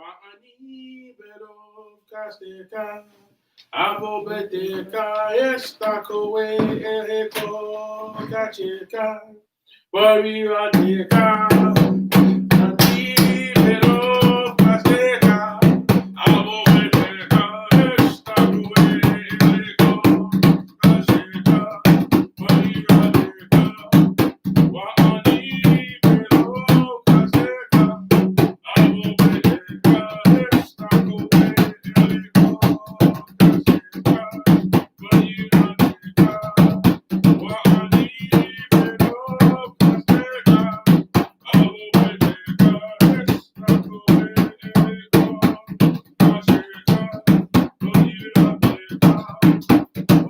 Ani berov kasteka, avo beteka, esta koe ereko kacheka, bari radeka. Ani berov kasteka, avo beteka, esta koe ereko kacheka, bari radeka. Wa ani berov kasteka, avo beteka, esta koe ereko kacheka, bari radeka. Wa ani berov kasteka, avo beteka, esta koe ereko kacheka, bari radeka.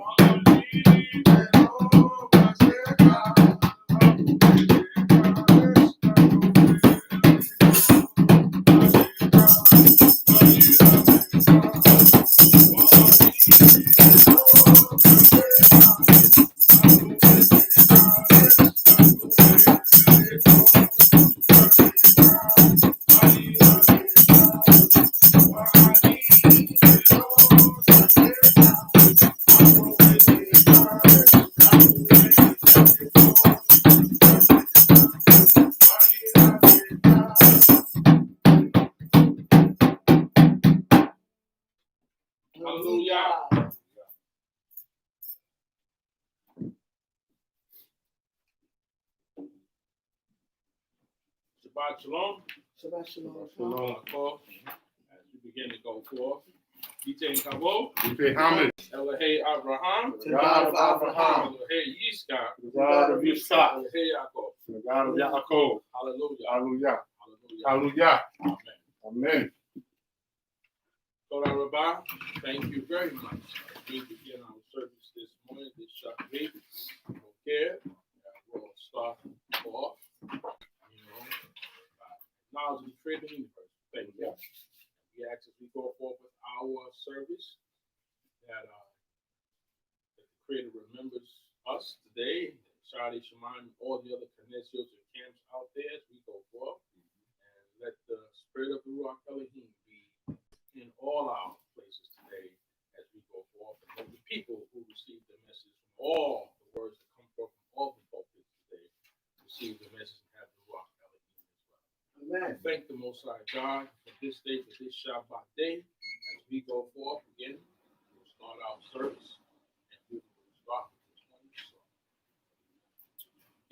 Wa ani berov kasteka, avo Hallelujah. Shabbat shalom. Shabbat shalom. Shalom. As we begin to go forth, Yitain Kavod, We pay homage Elohei Abraham, to the God of Abraham, Elohei Yitzchak, to the God of Yitzchak, Elohei Yaakov. to the God of Yaakov. Hallelujah. Hallelujah. Hallelujah. Hallelujah. Amen. Amen. Torah Rabbah, thank you very much. As we begin our service this morning, this Shabbat, okay, we'll start off, acknowledging the creator of the universe. Thank you. We ask as we go forward with our service that the creator remembers us today, Shaare Shamayim, all the other Knesset and camps out there as we go forth, and let the spirit of the Ruach Elohim be in all our places today as we go forth, and let the people who receive the message from all the words that come forth from all the pulpits today receive the message and have the Ruach Elohim as well. Amen. Thank the Most High God for this day, for this Shabbat day. As we go forth again, we'll start our service and we will start with this one song.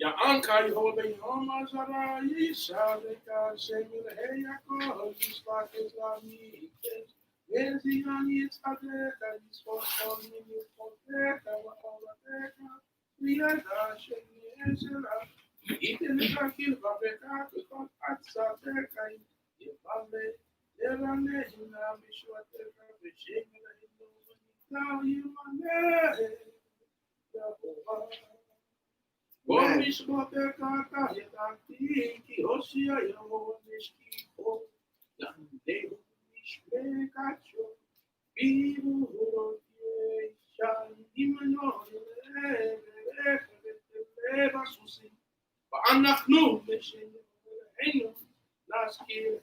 Ya'anka Yehovah Yom Azara Yishaleka Shemil Heyako Yispak Islami Yezian Yitzadeka Yispokon Yispoteka Waolateka Yada Shemi Ezra Iten Kakil Babeka Kukot Atzateka Yibame Yerane Hina Bishwateka Bishimila Hino Yimane Yahovah. Amen. ואנחנו בשמנו נזכיר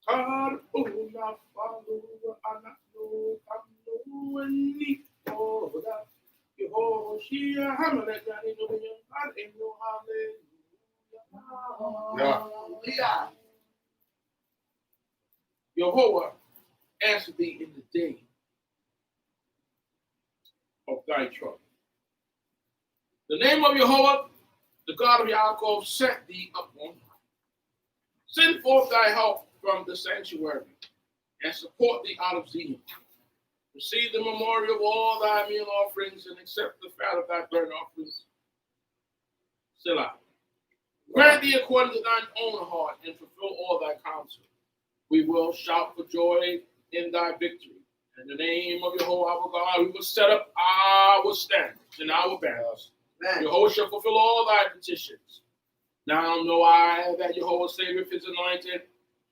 קראו נפלו ואנחנו קמנו ונתעודה Yehoshua Hamalekani no Hallelujah. Yehovah answer thee in the day of thy trouble. The name of Yehovah, the God of Yaakov, set thee up on high. Send forth thy help from the sanctuary and support thee out of Zion. Receive the memorial of all thy meal offerings and accept the fat of thy burnt offerings. Selah. Grant thee according to thine own heart and fulfill all thy counsel. We will shout for joy in thy victory. In the name of Yehovah our God, we will set up our standards and our banners. Yehovah shall fulfill all thy petitions. Now know I that Yehovah saveth his anointed.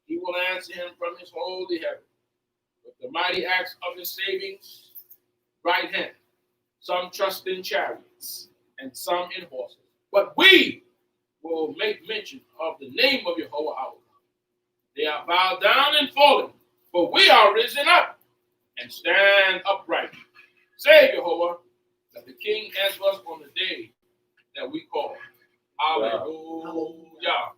He will answer him from his holy heaven with the mighty acts of his savings right hand. Some trust in chariots and some in horses. But we will make mention of the name of Yehovah our God. They are bowed down and fallen, but we are risen up and stand upright. Say, Jehovah, that the King answer us on the day that we call. Hallelujah.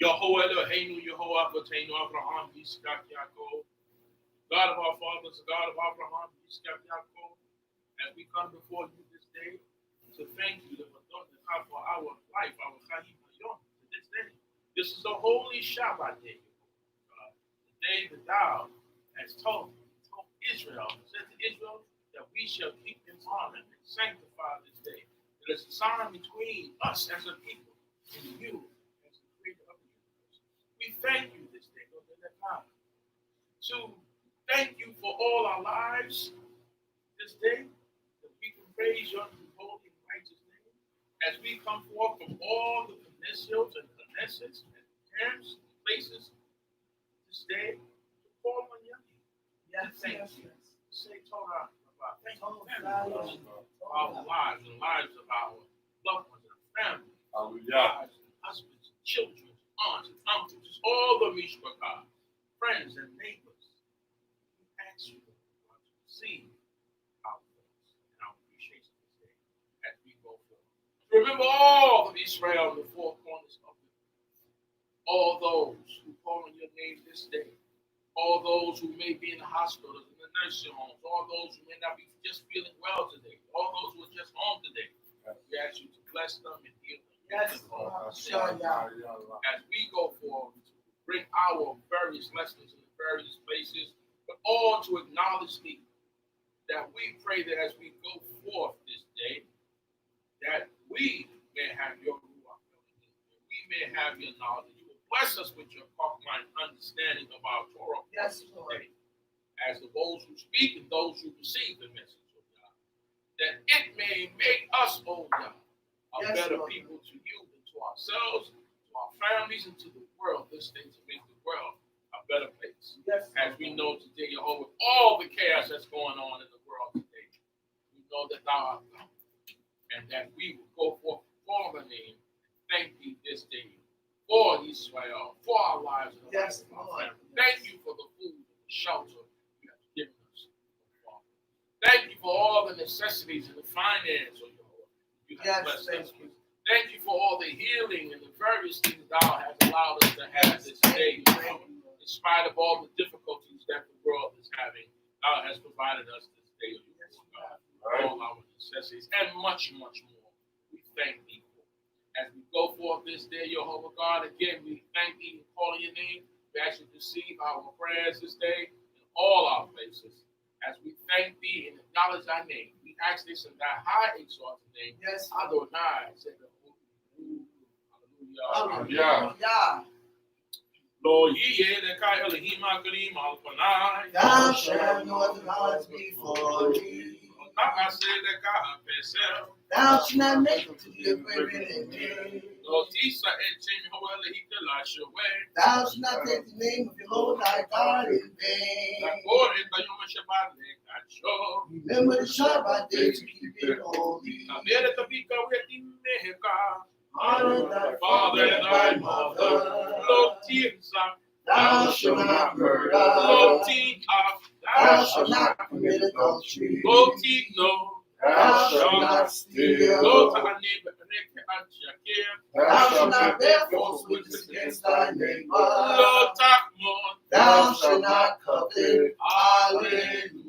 Yehovah Eloheinu, Yehovah Abotenu, Abraham, Yitzchak, Yaakov, God of our fathers, God of Abraham, Yitzchak, Yaakov, as we come before you this day to thank you for our life, our Chayim Hayom, to this day. This is the holy Shabbat day, the day that thou hast told Israel, said to Israel, that we shall keep in honor and sanctify this day. It is a sign between us as a people and you as the creator of the universe. We thank you this day, Lord, that time to thank you for all our lives this day, that we can praise your holy and righteous name as we come forth from all the Knesset and Knesset and camps and places this day to call on your name. Yes, Thank yes, you. yes. Say Torah, thank you for our lives and lives of our loved ones and family, Hallelujah. wives and husbands, and children, aunts and uncles, all the Mishpachah, friends and neighbors. We ask you to see our thanks and our appreciation this day as we go forward. Remember all of Israel in the four corners of the earth, all those who call on your name this day, all those who may be in the hospitals, in the nursing homes, all those who may not be just feeling well today, all those who are just home today. We ask you to bless them and heal them. Yes, as we go forward to bring our various lessons in the various places, but all to acknowledge thee, that we pray that as we go forth this day, that we may have your ruach, we may have your knowledge. You will bless us with your mind understanding of our Torah. Yes, Lord. Today, as the those who speak and those who receive the message of God, that it may make us, oh God, a Yes, better Lord. people to you and to ourselves, to our families, and to the world. This day to make the world a better place. Yes, As we know today, Jehovah, with all the chaos that's going on in the world today, we know that thou art God, and that we will go forth for the name. Thank you this day for Israel, for our lives and the Yes, lives of our Lord. family. Thank you for the food and the shelter you have given us, Father. Thank you for all the necessities and the finance, oh Lord. You have blessed us. Thank you for all the healing and the various things thou hast allowed us to have this day. In spite of all the difficulties that the world is having, thou hast provided us this day, oh God. All our necessities and much, much more. We thank thee for. As we go forth this day, Jehovah God, again, we thank thee and call your name. We ask you to receive our prayers this day in all our places. As we thank thee and acknowledge thy name, we ask this in thy high exalted name. Yes. Adonai, say the Hallelujah. Lord, ye the kai Elohim Akalim al Panai. Thou shalt have no other gods before me. I say the kai Pesel. Thou shalt not make them to be a graven image. Lord, Tisa et Tim Hoel Hikalash away. Thou shalt not take the name of the Lord thy God in vain. Remember the Shabbat day to keep it holy. Honor thy father and thy mother. Thou shalt not murder. Thou shalt not commit adultery. Thou shalt not steal. Thou shalt not bear false witness against thy neighbor. Thou shalt not covet. Hallelujah.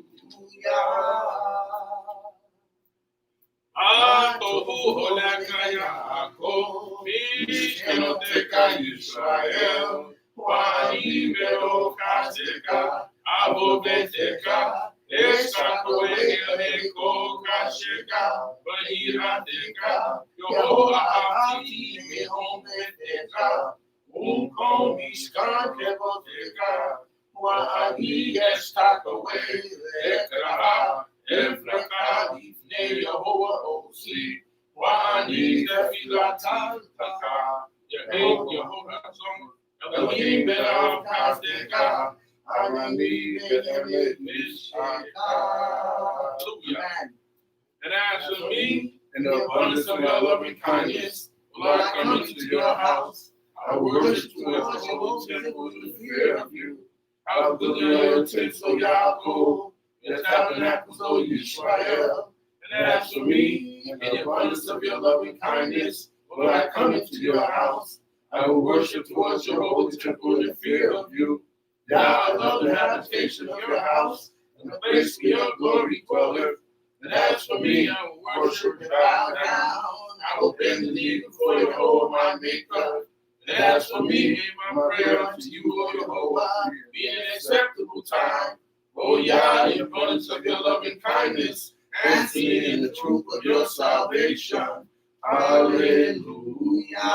Israel, Wa'imero Kaseka, Abobeteka, Esakoeleko Kaseka, Bahirateka, Yehovah Hati, Mehometeka, Unkom Iskan Keboteka, Wa'ani Estakawe, Ekra, Efraka, Ifne Yehovah Osi, Wa'ani Tefilatan Taka, Yehovah Song, Elohim Berav Kaseka, Arami Behemet Mishaka. Hallelujah. And as for me, in the abundance of your loving kindness, will I come into your house. I will worship towards your holy temple in the fear of you. I will build your tents, O Yaakov, your tabernacles, O Israel. And as for me, in the abundance of your loving kindness, will I come into your house. I will worship towards your holy temple in the fear of you. Thou I love the habitation of your house, and the place where your glory dwelleth. And as for me, I will worship and bow down. I will bend the knee before Jehovah my Maker. And as for me, may my prayer unto you, O Jehovah, be an acceptable time. O Yah, the abundance of your loving kindness, and see in the truth of your salvation. Hallelujah.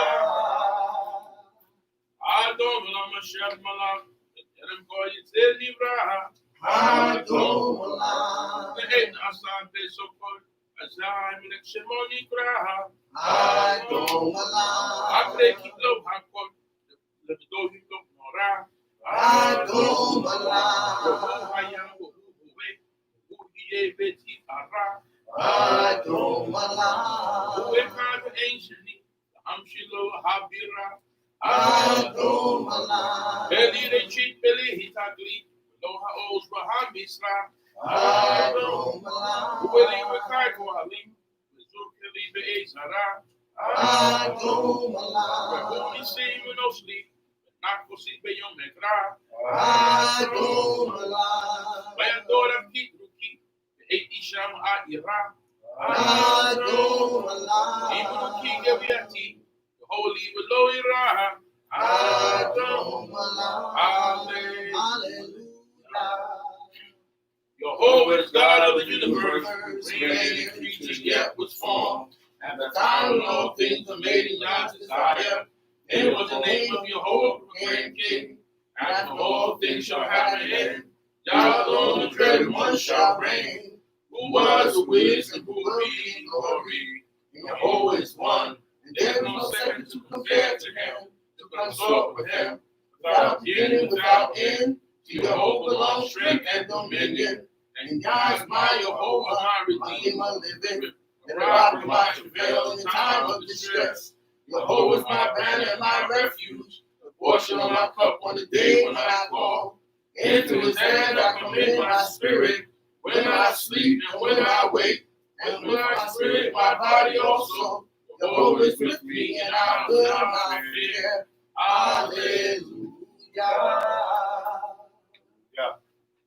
Adon Lamashad Malak, and boy, it's in Libra. Adon Malak, the eight Asante so called Azam in Shemot Nikra. Adon Malak, I pray keep low, I call the Dohi Nora. Adon Malak, Adon Malak, who is the ancient, Amshilo Habira. Adon Malak, Beli the cheat Beli Hitagli, Loha Oz Baham Isra. Adon Malak, who will leave a Kaiko Ali, Zukili Beezara. Adon Malak, who is saying no sleep, not for sleep beyond Mekra. Adon Malak, by a daughter of Kitruki, the 8 Isham Ira. Adon Malak, even King Gaviati. Holy Elohim, Adon Malak, Hallelujah. Jehovah is God of the universe, created creatures yet was formed, and the time of all things are made in God's desire. It was the name of Jehovah proclaimed King, and for all things shall have an end. Yah alone, the dread one, shall reign. Who was, who is, and who will be in glory. Jehovah is one. There's no second to compare to him, to consort with him. Without beginning, without end, to Jehovah belongs strength and dominion. And God's my Jehovah, my Redeemer, living. The rock of my travail in the time of distress. Jehovah's my banner and my refuge, the portion of my cup on the day when I call. Into his hand I commit my spirit. when I sleep and when I wake, and when I spirit my body also. Jehovah is with me, and I will not fear. Hallelujah.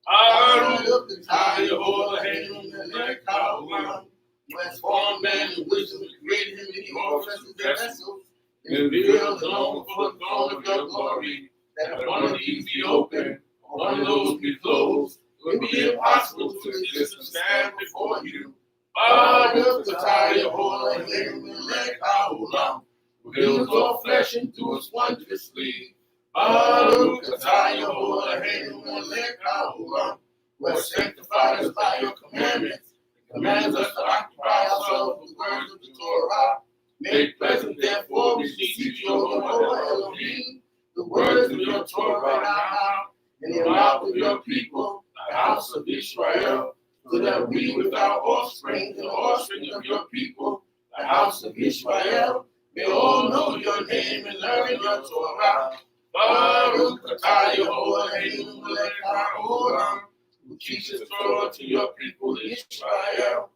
Baruch atah Yehovah Eloheinu melech haolam, who has formed man in wisdom and created him in the office of their vessels, and revealed alone before the throne of your glory, that if one of these be open, or one of those be closed, it would be impossible to exist and stand before you. Baruch atah Yehovah Eloheinu melech haolam, who heals all flesh and doeth wondrously. Baruch atah Yehovah Eloheinu melech haolam, who has sanctified us by your commandments, and commands us to occupy ourselves with the words of the Torah. Make pleasant, therefore, we beseech you, O Lord Elohim, the words of your Torah in our mouth, and in the mouth of your people, the house of Israel, so that we, with our offspring and the offspring of your people, the house of Israel, may all know your name and learn your Torah. Baruch atah Yehovah Eloheinu melech haolam, who teaches Torah to your people Israel.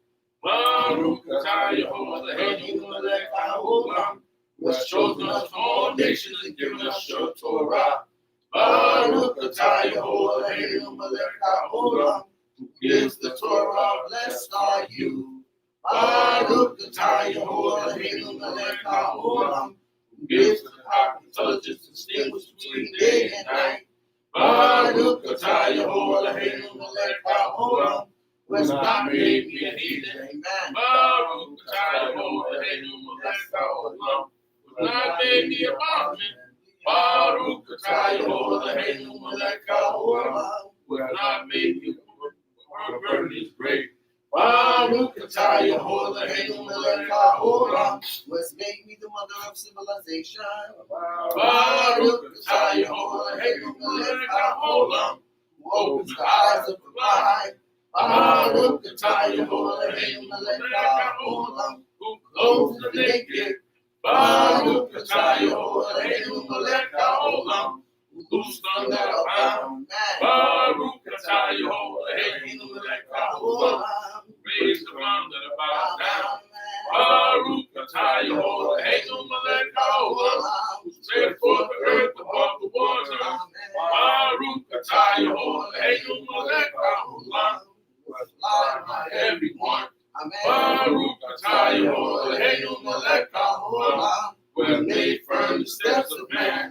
Baruch atah Yehovah Eloheinu melech haolam, who has chosen us from all nations and given us your Torah. Baruch atah Yehovah Eloheinu melech haolam, who gives the Torah. Blessed are you. Baruch atah Yehovah Eloheinu melech haolam, who gives the heart intelligence to distinguish between day and night. Baruch atah Yehovah Eloheinu melech haolam, who has not made me a heathen. Amen. Baruch atah Yehovah Eloheinu melech haolam, who has not made me a bondman. Baruch atah Yehovah Eloheinu melech haolam, who has not made me a woman. Her burden is great. Baruch atah Yehovah Eloheinu melech haolam, who has made me the mother of civilization. Baruch atah Yehovah Eloheinu melech haolam, who opens the eyes of the blind. Baruch atah Yehovah Eloheinu melech haolam, who clothes the naked. Baruch atah Yehovah Eloheinu melech haolam, who loosed them that are bound. Baruch atah Yehovah Eloheinu melech haolam, raise the bound that are bowed down. Baruch atah Yehovah Eloheinu melech haolam, who spread forth the earth above the waters. Baruch atah Yehovah Eloheinu melech haolam, who has lied by everyone. Baruch atah Yehovah Eloheinu melech haolam, who has made firm the steps of man.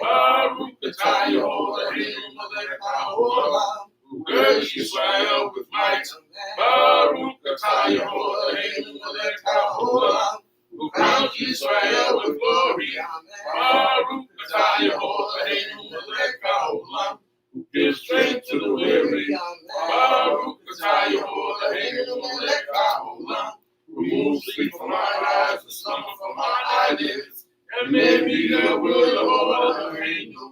Baruch atah Yehovah Eloheinu melech haolam, who girds Israel with might. Baruch atah Yehovah Eloheinu melech haolam, who crowns Israel with glory. Baruch atah Yehovah Eloheinu melech haolam, who gives strength to the weary. Baruch atah Yehovah Eloheinu melech haolam, who removes sleep from our eyes and slumber from our eyelids. And may be the will of Eloheinu,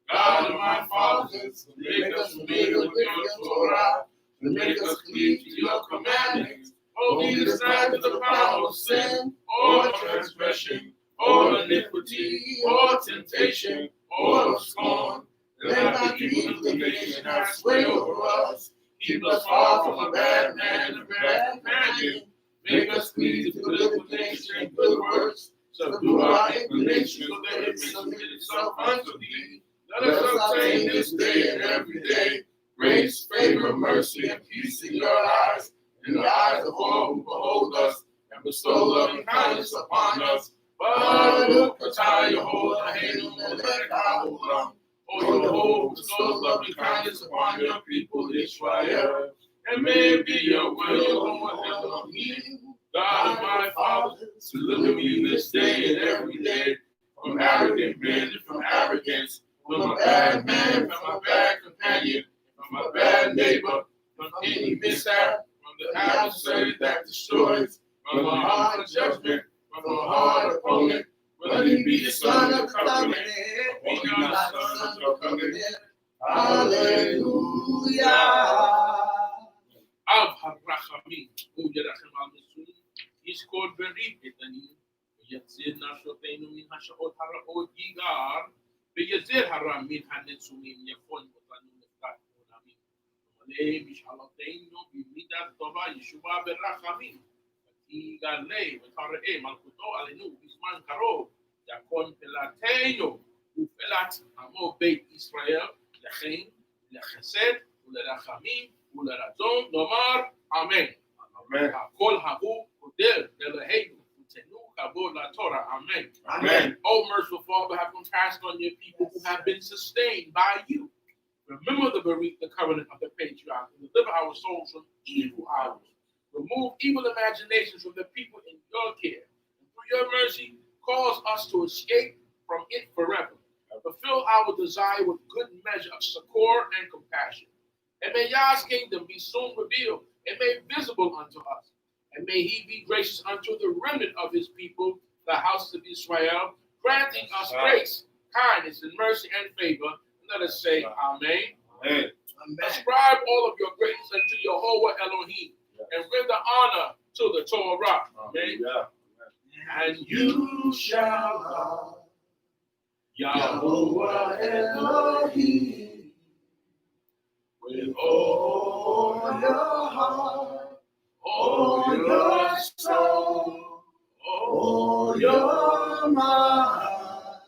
God of my fathers, to make us familiar with your Torah, to make us cleave to your commandments. Oh, lead us not into the power of sin, or transgression, or iniquity, or temptation, or of scorn. Let not the evil inclination have sway over us. Keep us far from a bad man and a bad companion. Make us cleave to good inclination and good works. Subdue our inclinations so that it may submit itself unto thee. Let us obtain this day and every day grace, favor, mercy, and peace in your eyes, in the eyes of all who behold us, and bestow loving kindness upon us. Baruch atah Yehovah Eloheinu melech haolam, O Yehovah, bestows loving kindness upon your people Israel, and may it be your will, O Elohim, God of my fathers, to deliver me this day and every day from arrogant men and from arrogance, from a bad man, from a bad companion, from a bad neighbor, from any mishap, from the adversary that destroys, from a hard judgment, from a hard opponent, whether he be the son of the covenant, or be not the son of the covenant. Hallelujah. Av harachamim, hu yerachem al Mitzrayim, yishkol berib etanim, v'yatzir nashotenu min hasha'ot hara'ot yigar, v'yatzir hara min hanetzumim yafon otanu nefkat olamim. עליהם משאלתנו במידת טובה ישועה ברחמים. ותגלה ותראה מלכותו עלינו בזמן קרוב. יכון פלתנו ופלת עמו בית ישראל לכן, לחסד ולרחמים ולרצון נאמר אמן. Amen. הכל ההוא קודר אלוהינו ותנו כבוד לתורה. Amen. Amen. Oh, merciful Father, have compassion on your people who have been sustained by you. Remember the covenant of the patriarchs and deliver our souls from evil hours. Remove evil imaginations from the people in your care. And through your mercy, cause us to escape from it forever. And fulfill our desire with good measure of succor and compassion. And may Yah's kingdom be soon revealed and made visible unto us. And may he be gracious unto the remnant of his people, the house of Israel, granting us grace, kindness, and mercy and favor. And let us say, Amen. Amen. Ascribe all of your greatness unto Jehovah Elohim, and render honor to the Torah. Amen. And you shall love Yahuwah Elohim with all your heart, all your soul, all your mind,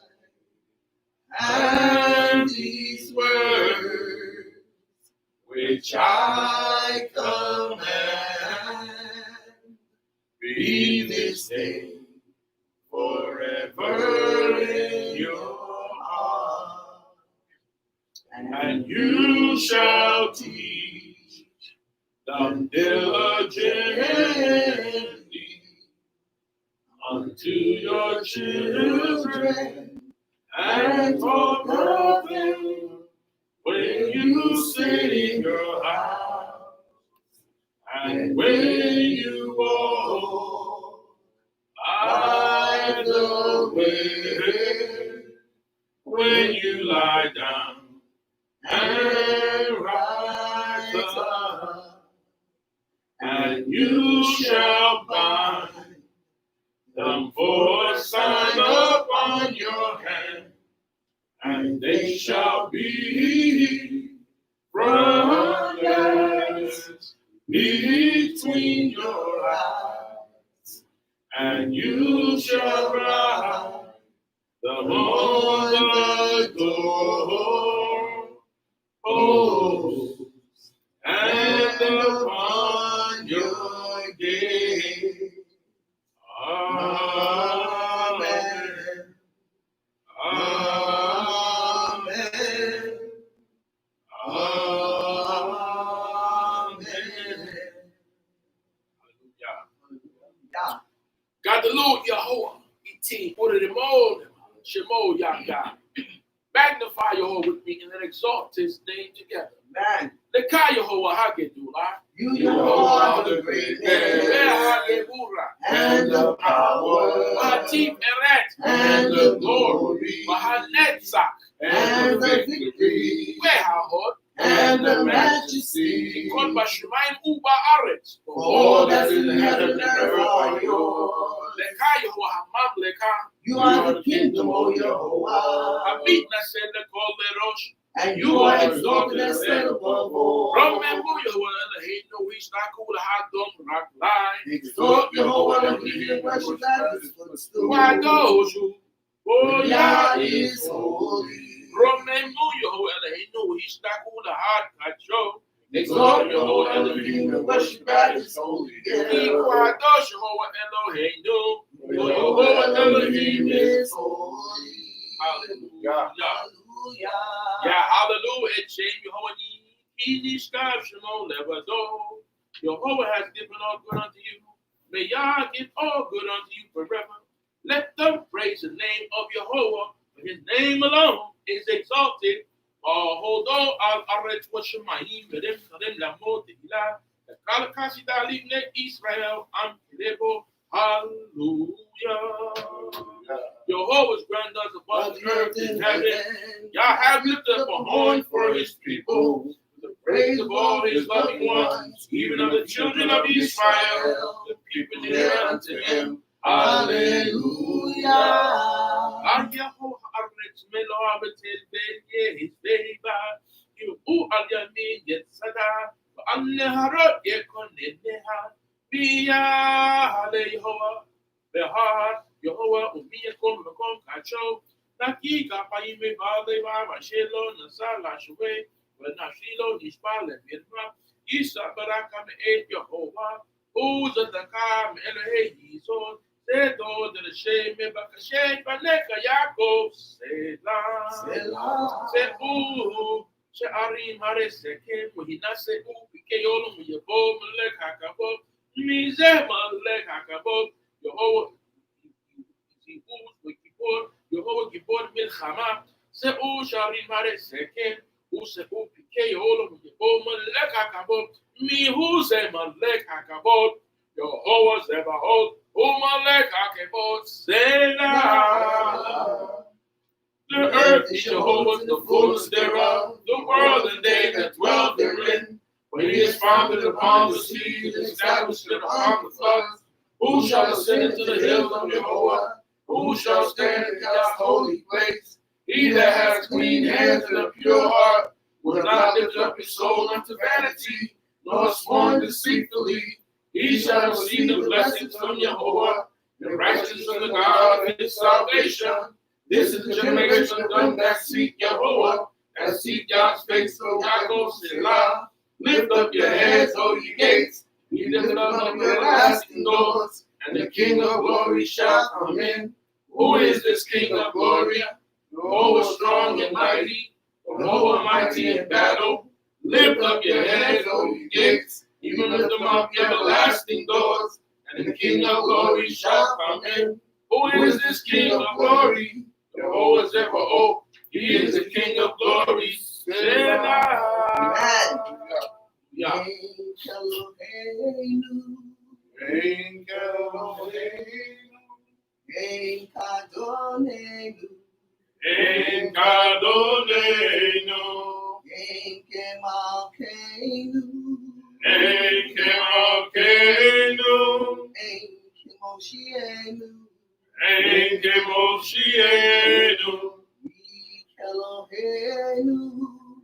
and these words which I command be this day forever in your heart, and you shall teach them diligently unto your children, and talk of them when you sit in your house, and when you walk by the way, when you lie down and rise up, and you shall bind them for a sign upon your hand, and they shall be frontlets between your eyes, and you shall write them on the doorposts and upon your gate. Amen. Amen. Amen. God the Lord Yahweh, E.T. ordered them all, Shemot Yah. Magnify Yahweh with me and then exalt his name together. Man, Lekah Yahweh Hagedullah. you are the great name, and the power, Mahatim Eret, and the glory, Mahanetzach, and the victory, Wehahod, and the majesty. Kol Bashamayim Uba'aretz. For all that's in heaven and earth are yours. Lekah Yahweh Hamam Lekah. You are the kingdom, O Yehovah, Habit Nasel Lekol Lerosh. and you are exalted and set above all. Remember Yahweh Elohim, no Ishtaku Hadom Raglai. Exalt Yehovah Elohim and worship at his footstool. Why those who Yah is holy. Remember Yahweh Elohim, no Ishtaku Had Kacho. Exalt Yehovah Elohim and worship at his holy hill. Why those Yahweh Elohim, no Yehovah Elohim is holy. Hallelujah. Hallelujah. Yeah, hallelujah. It's shame Jehovah Nishkav Shemot Levado. Jehovah has given all good unto you. May Yah give all good unto you forever. Let them praise the name of Jehovah, for his name alone is exalted. Hold on, I'll Shamayim Lamot Ilah. The Kalakasi Dalim Israel Amkirebo. Hallelujah. Jehovah's grandeur above the earth and heaven. Yah have lifted up a horn for his people. The praise of all his loving ones, even of the children of Israel, the people near unto him. Hallelujah. Meharot Yekoneneha, Bia Yehovah, Behar, Yehovah, Umiyakom, Makom, Kacho, Naki, Kapaime, Vale, Vashelo, Nasala, Shue, Venashilo, Nishpal, and Vidma, Isa, Barakam, Yehovah, Uza, the Kam, Elohe, so, Sedo, the Shem, Bakashe, Baneka, Yaakov, Selah, Sebu. Sha'arim Hareseke, Muhinase Upikeolum, Yabo, Malek Hakabo, Mize Malek Hakabo, Yehovah, Yehovah Gibor Milchama, Seu Sha'arim Hareseke, Use Upikeolum, Yabo, Malek Hakabo, Mihuze Malek Hakabo, Yehovah Zebahot, Umalek Hakabo, Selah. The earth is Jehovah's, the fullness thereof, the world and they that dwell therein. For he is founded upon the seas and established it upon the floods. Who shall ascend into the hills of Jehovah? Who shall stand in God's holy place? He that has clean hands and a pure heart will not lift up his soul unto vanity, nor sworn deceitfully. He shall receive the blessings from Jehovah, and righteousness from the God of his salvation. This is the generation of them that seek Yehovah, and seek God's face, O Yaakov, Selah. Lift up your heads, O ye gates, ye lift up your everlasting doors, and the King of glory shall come in. Who is this King of glory? Jehovah strong and mighty, Jehovah mighty in battle. Lift up your heads, O ye gates, even lift them up your everlasting doors, and the King of glory shall come in. Who is this King of glory? Jehovah Zebaoth, he is the King of glory. Selah. Yeah. Enke Moshienu, Mikelohenu,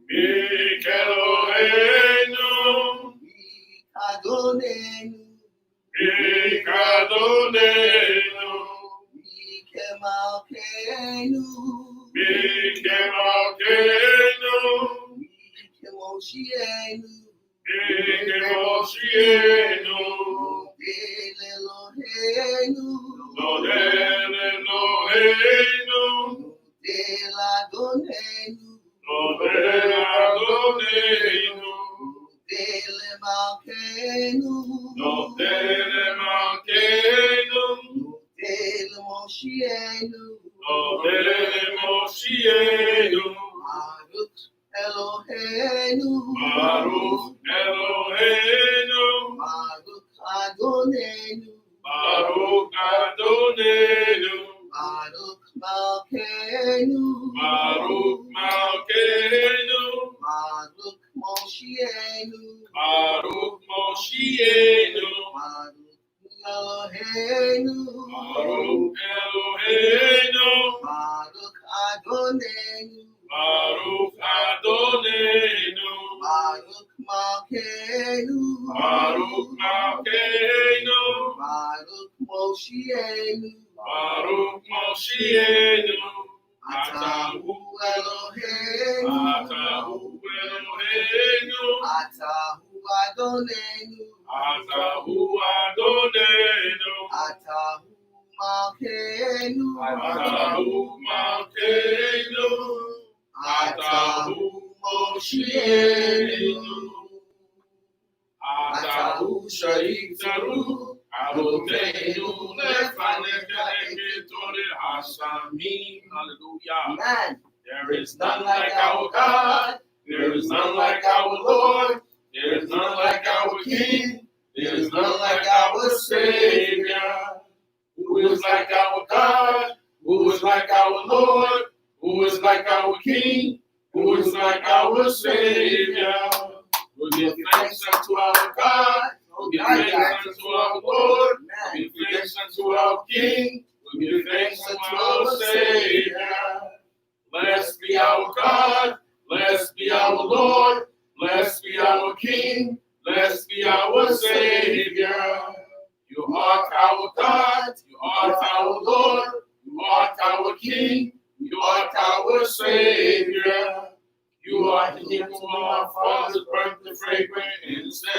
Mikadonenu, Mikadonenu, Mikemalkenu, Mikemalkenu, Mikemoshienu, Mikemoshienu, Elohenu, Lord Elohenu, Eladonenu, Lord Eladonenu, Elemalkenu, Lord Elemalkenu, Elemoshienu, Lord Elemoshienu, Baruch Elohenu, Baruch Elohenu, Baruch Adonenu, Baruch Adonenu, Baruch Malkeinu, Baruch Malkeinu, Baruch Moshienu, Baruch Moshienu, Baruch Eloheinu, Baruch Eloheinu, Baruch Adonenu, Baruch Adonenu, Baruch Malkeinu, Baruch Malkeinu, Baruch Moshienu, Baruch Moshienu, Atahu Eloheinu, Atahu Eloheinu, Atahu Adonenu, Atahu Adonenu, Atahu Malkeinu, Atahu Malkeinu, Atahu Moshienu, Atahu Shahitaru, Aroteinu lefaneka eketore hasamim. Hallelujah. Amen. There is none like our God. There is none like our Lord. There is none like our King. There is none like our Savior. Who is like our God? Who is like our Lord? Who is like our King? Who is like our Savior? We'll give thanks unto our God. We'll give thanks unto our Lord. We'll give thanks unto our King. We'll give thanks unto our Savior. Blessed be our God. Blessed be our Lord. Blessed be our King. Blessed be our Savior. You are our God. You are our Lord. You are our King. You are our Savior. You are the King of our fathers, burnt the fragrant incense.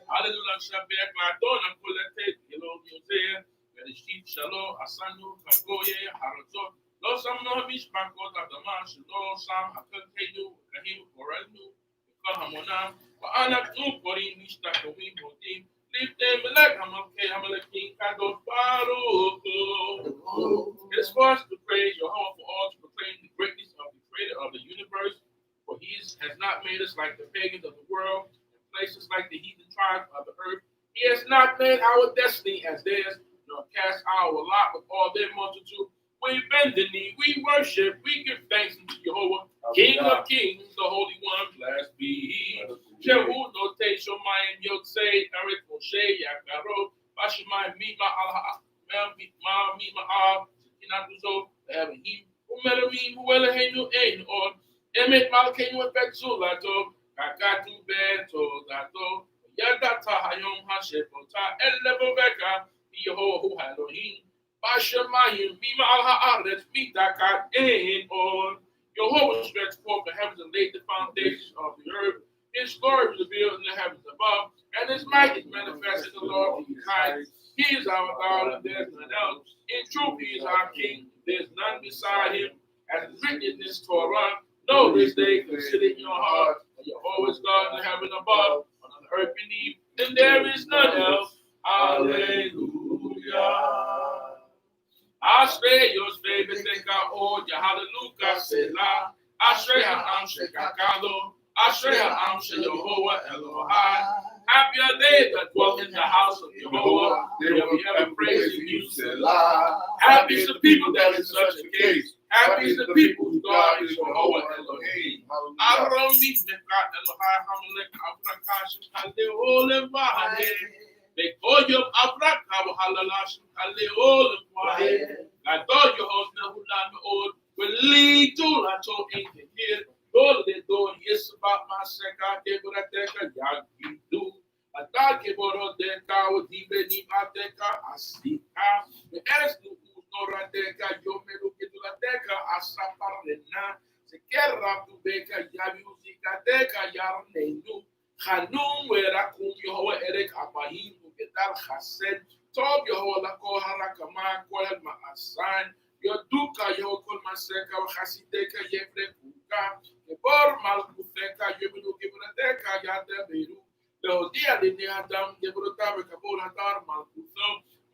Hallelujah. Shabbat Madonna Kulete, Yellow Museum, Bereshit Shalom, Asanu, Kagoye, Harazo, Los Amno Mishpakot, Adamash, Lo Sam, Akantenu, Kahim, Koranu, Kahamona, Anak Nupori, Mishtakomi, Motim, Lift them like Hamake, Hamalakin, Kado, Faru. It's for us to praise your home for all to proclaim the greatness of the creator of the universe, for he has not made us like the pagans of the world, places like the heathen tribes of the earth. He has not made our destiny as theirs, nor cast our lot with all their multitude. We bend the knee, we worship, we give thanks unto Jehovah, King of kings, the Holy One, blessed be he. Jehu note Shomayim Yotzei, Eret Moshe, Yakaro, Bashimai, Mima Al Mima Al, Kinatuzo, Elohim, Umelavim, Uelahenu, Ein, or Emet Malkenu, Effectulato. Kakatu beto dato yadata hayom hashepota eleboveka Yehovah Elohim Bashamayim Bima al haaretz mitakat ein on. Jehovah stretched forth the heavens and laid the foundations of the earth. His glory is revealed in the heavens above, and his might is manifested in the Lord behind. He is our God, and there is none else. In truth, he is our King. There is none beside him. As is written in this Torah, know this day, consider in your heart. Jehovah is God in the heaven above, on the earth beneath, and there is none else. Hallelujah. Ashrei Yoshvei B'Teka Od Hallelujah Selah. Ashrei Ha'am Shekakalo. Ashrei Ha'am Sheyehovah Elohai. Happy are they that dwell in the house of Jehovah. They will be ever praising you, Selah. Happy is the people that is such a case. Happy is the people whose God is Jehovah Elohim. Aron Mizmekat Elohai Hamelech Avrakashim Kaleolem Vahe. Bekoyom Avrakav Halalashim Kaleolem Vahe. Gadol Yehovah Nehulam Meod. Will lead to Lato in the hill. Lord, the door is about my second. Deburateka Yagidu. Atal Keboro Deka with Dibeni Ateka Asika. The Esnu. Norateka Yomelu Ketulateka Asaparena Sekera Tubeka Yabusika Teka Yarnenu Hanum Werakum Yehovah Erek Abahim Ugetal Hasen Tob Yehovah Lako Harakama Koel Maasan Yoduka Yokol Maseka Hasideka Yevre Kuka Ebor Malkuteka Yomelu Ketulateka Yadeberu Leodia Lineadam Debrota Kabulatar Malkuso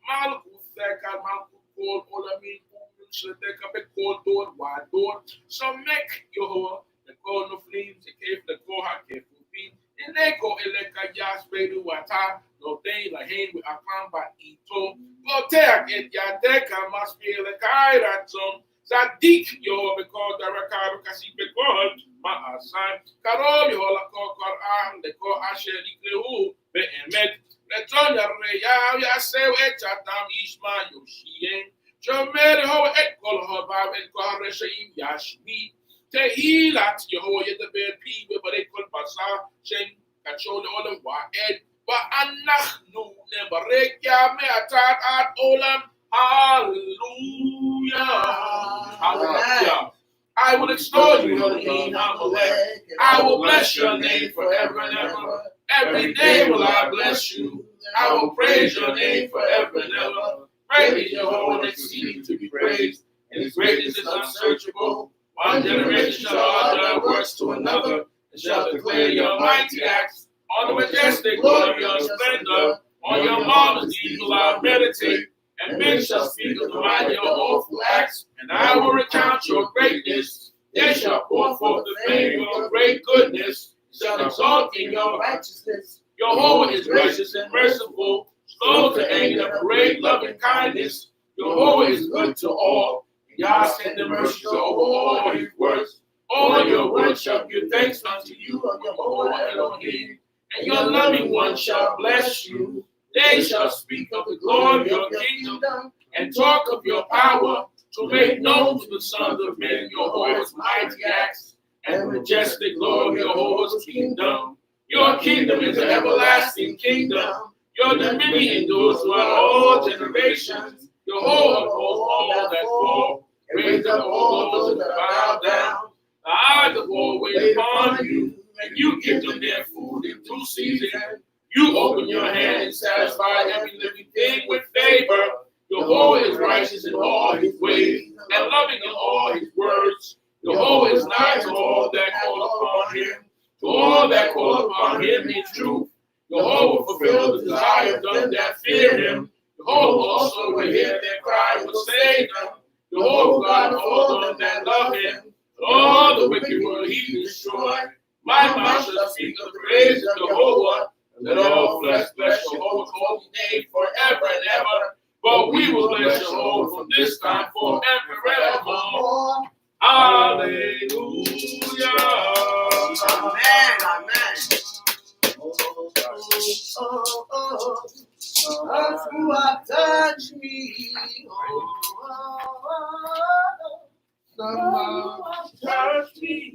Malkuteka Malkuteka called Olamin, should take up a cold door, wide door. So make Yehovah, the call no fleems, the cave, the Koha, careful feet, and they go Eleka Yas, Bedu, Wata, no day, La Hain, with Akam, by Ito, go take it, Yadeka, must be a Kaira, some Zadik, Yehovah, because the Rakar, Kasi, because my son, Karol, Yehovah, call Am, the call Asher, Ikleu, Behemet. Letonya Reya Yasew Echatam Ishma Yoshien. Jomer Ho Ekol Hobab and Kohareshaim Yashmi. Tehilat Yehoah the Bear P. But they call Basa Shen Kachol Olam Waed. But Anach no never Rekia Meatat at Olam. Hallelujah. Hallelujah. I will extol you, Elohim, I will bless your name forever and ever. Every day will I bless you. I will praise your name forever and ever. Great is your holy exceeding to be praised, and his greatness is unsearchable. One generation shall utter works to another, and shall declare your mighty acts. On the majestic glory of your splendor, on your marvelous deeds will I meditate. And men shall speak of the mighty your awful acts, and I will recount your greatness. They shall pour forth the fame of your great goodness, shall exalt in your righteousness. Jehovah is gracious and merciful, slow to anger, great loving kindness. Jehovah is good to all. Yah send the mercy over all his works. All your works shall give thanks unto you, Jehovah Elohim, and your loving ones shall bless you. They shall speak of the glory of your kingdom and talk of your power, to make known to the sons of men your Jehovah's mighty acts and majestic glory of Jehovah's kingdom. Your kingdom is an everlasting kingdom. Your dominion endures throughout all generations. Your whole upholds all that fall. Raise up all those that bow down. The eyes of all wait upon you, and you give them their food in due season. You open your hand and satisfy every living thing with favor. Jehovah is righteous in all his ways, and loving in all his words. Jehovah is nigh to all that call upon him. To all that call upon him in truth. Jehovah fulfill the desire of them that fear him. Jehovah also will hear their cry and will save them. Jehovah God of all them that love him. All the wicked will he destroy. My mouth shall speak the praise of Jehovah. Let all flesh bless Jehovah's holy name forever and ever. But we will bless Jehovah from this time forth and forevermore. Hallelujah. Amen. Amen. Who have touched me? Touch me.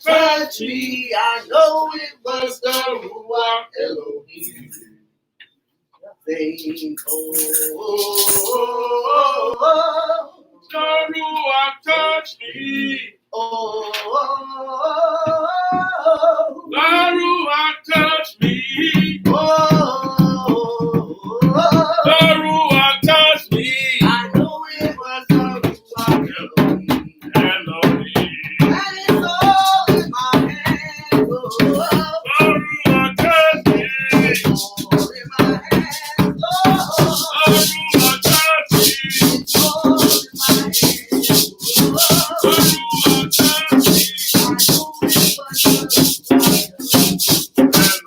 Touch me. I know it was the Ruach Elohim. The Ruach touch me. The Ruach touch me. The Ruach touch me. I know it was the Ruach Elohim. Elohim. And it's all in my hands. The Ruach touch me. All in my hands. The Ruach touch me. All in my hands. The Ruach touch me. I know it was the Ruach Elohim.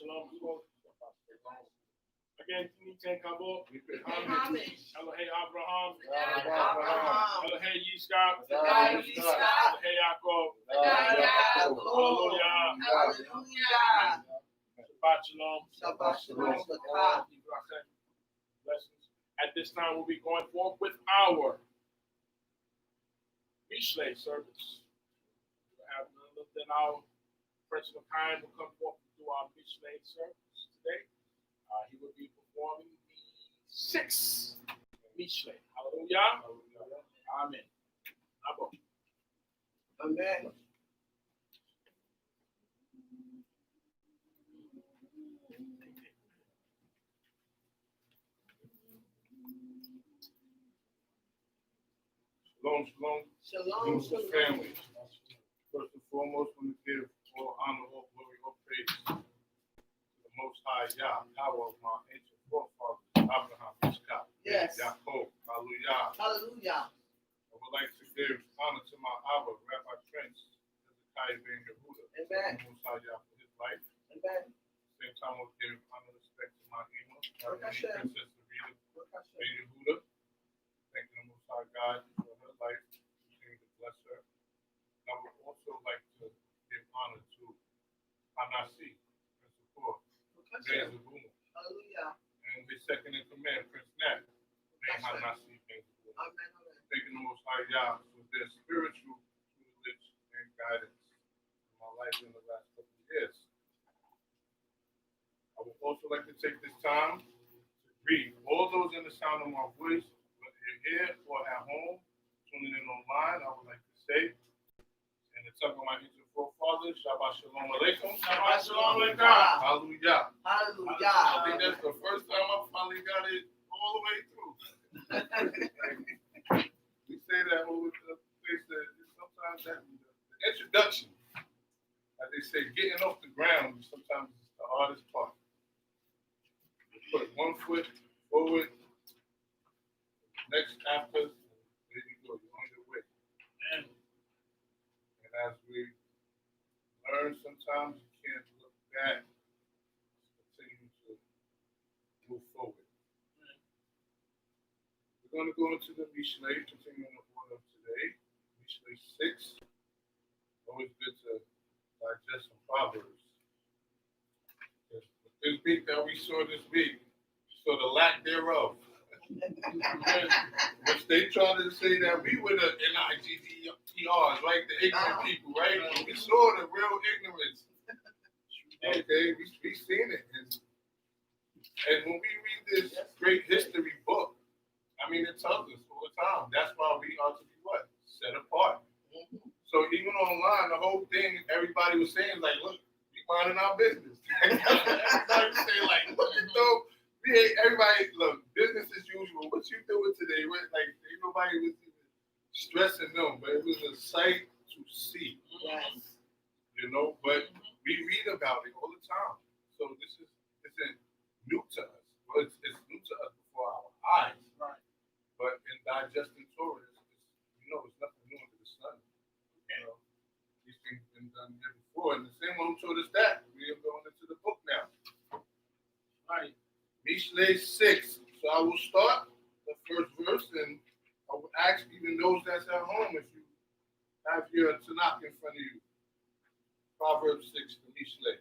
Shalom. Again, Tinite Kabo, Elohei Abraham, Elohei Yitzchak, Elohei Yaakov, Hallelujah. Shabbat Shalom. Blessings. At this time, we'll be going forth with our Mishlei service. We have none other than our principal kind will come forth to do our Mishlei service today. He will be performing the 6th Mishlei. Hallelujah. Amen. Amen. Shalom. Family. First and foremost, we give all honor, all glory, all Hayah, power of my ancient forefathers, Abraham, Ishaq, Yes. Yaakov, hallelujah. Hallelujah. I would like to give honor to my Abba, Rabbi Prince, Hezekiah Ben Yehuda. Amen. Most High Yah for his life. Amen. Same time, we'll give honor and respect to my Ima, Baruch my Hashem. Princess Sarita Baruch Hashem. Ben Yehuda. Thanking the Most High God for her life. Continue to bless her. I would also like to give honor to Hanasi, Prince of Court, Baruch Hashem. Ben Zabuma, Hallelujah. and his second in command, Prince Nat, Ben Hanasi, Ben Zabuma. Amen. Amen. Thanking the Most High Yah for their spiritual tutelage and guidance in my life in the last couple of years. I would also like to take this time to greet all those in the sound of my voice, whether you're here or at home, tuning in online. I would like to say, in the tongue of my ancient forefathers, Shabbat Shalom Aleichem. Shabbat Shalom Aleichem. Hallelujah. Hallelujah. I think that's the first time I finally got it all the way through. We say that over the place that sometimes that the introduction, as they say, getting off the ground sometimes is the hardest part. You put one foot forward, next after, there you go, you're on your way. And as we learn, sometimes you can't look back, continue to move forward. We're going to go into the Mishlei, continuing the order of today. Mishlei 6. Always good to digest some Proverbs. This week that we saw this week, saw the lack thereof. Which they tried to say that we were the NIGGTRs, right? The ignorant people, right? We saw the real ignorance. Okay, we seen it. And when we read this great history book, I mean, it tells us all the time. That's why we are to be what? Set apart. So even online, the whole thing, everybody was saying, like, look, we minding our business. Everybody was saying, like, look at those. We ain't, everybody, look, business as usual. What you doing today? Like, ain't nobody was even stressing them, but it was a sight to see. Yes. You know, but we read about it all the time. So this isn't new to us. Well, it's new to us before our eyes. Right. But in digesting Torah, it's nothing new under the sun. You know, these things have been done here before. And the same one who told us that, we are going into the book now. Right. Mishlei 6. So I will start the first verse, and I will ask even those that's at home if you have your Tanakh in front of you. Proverbs 6, the Mishlei.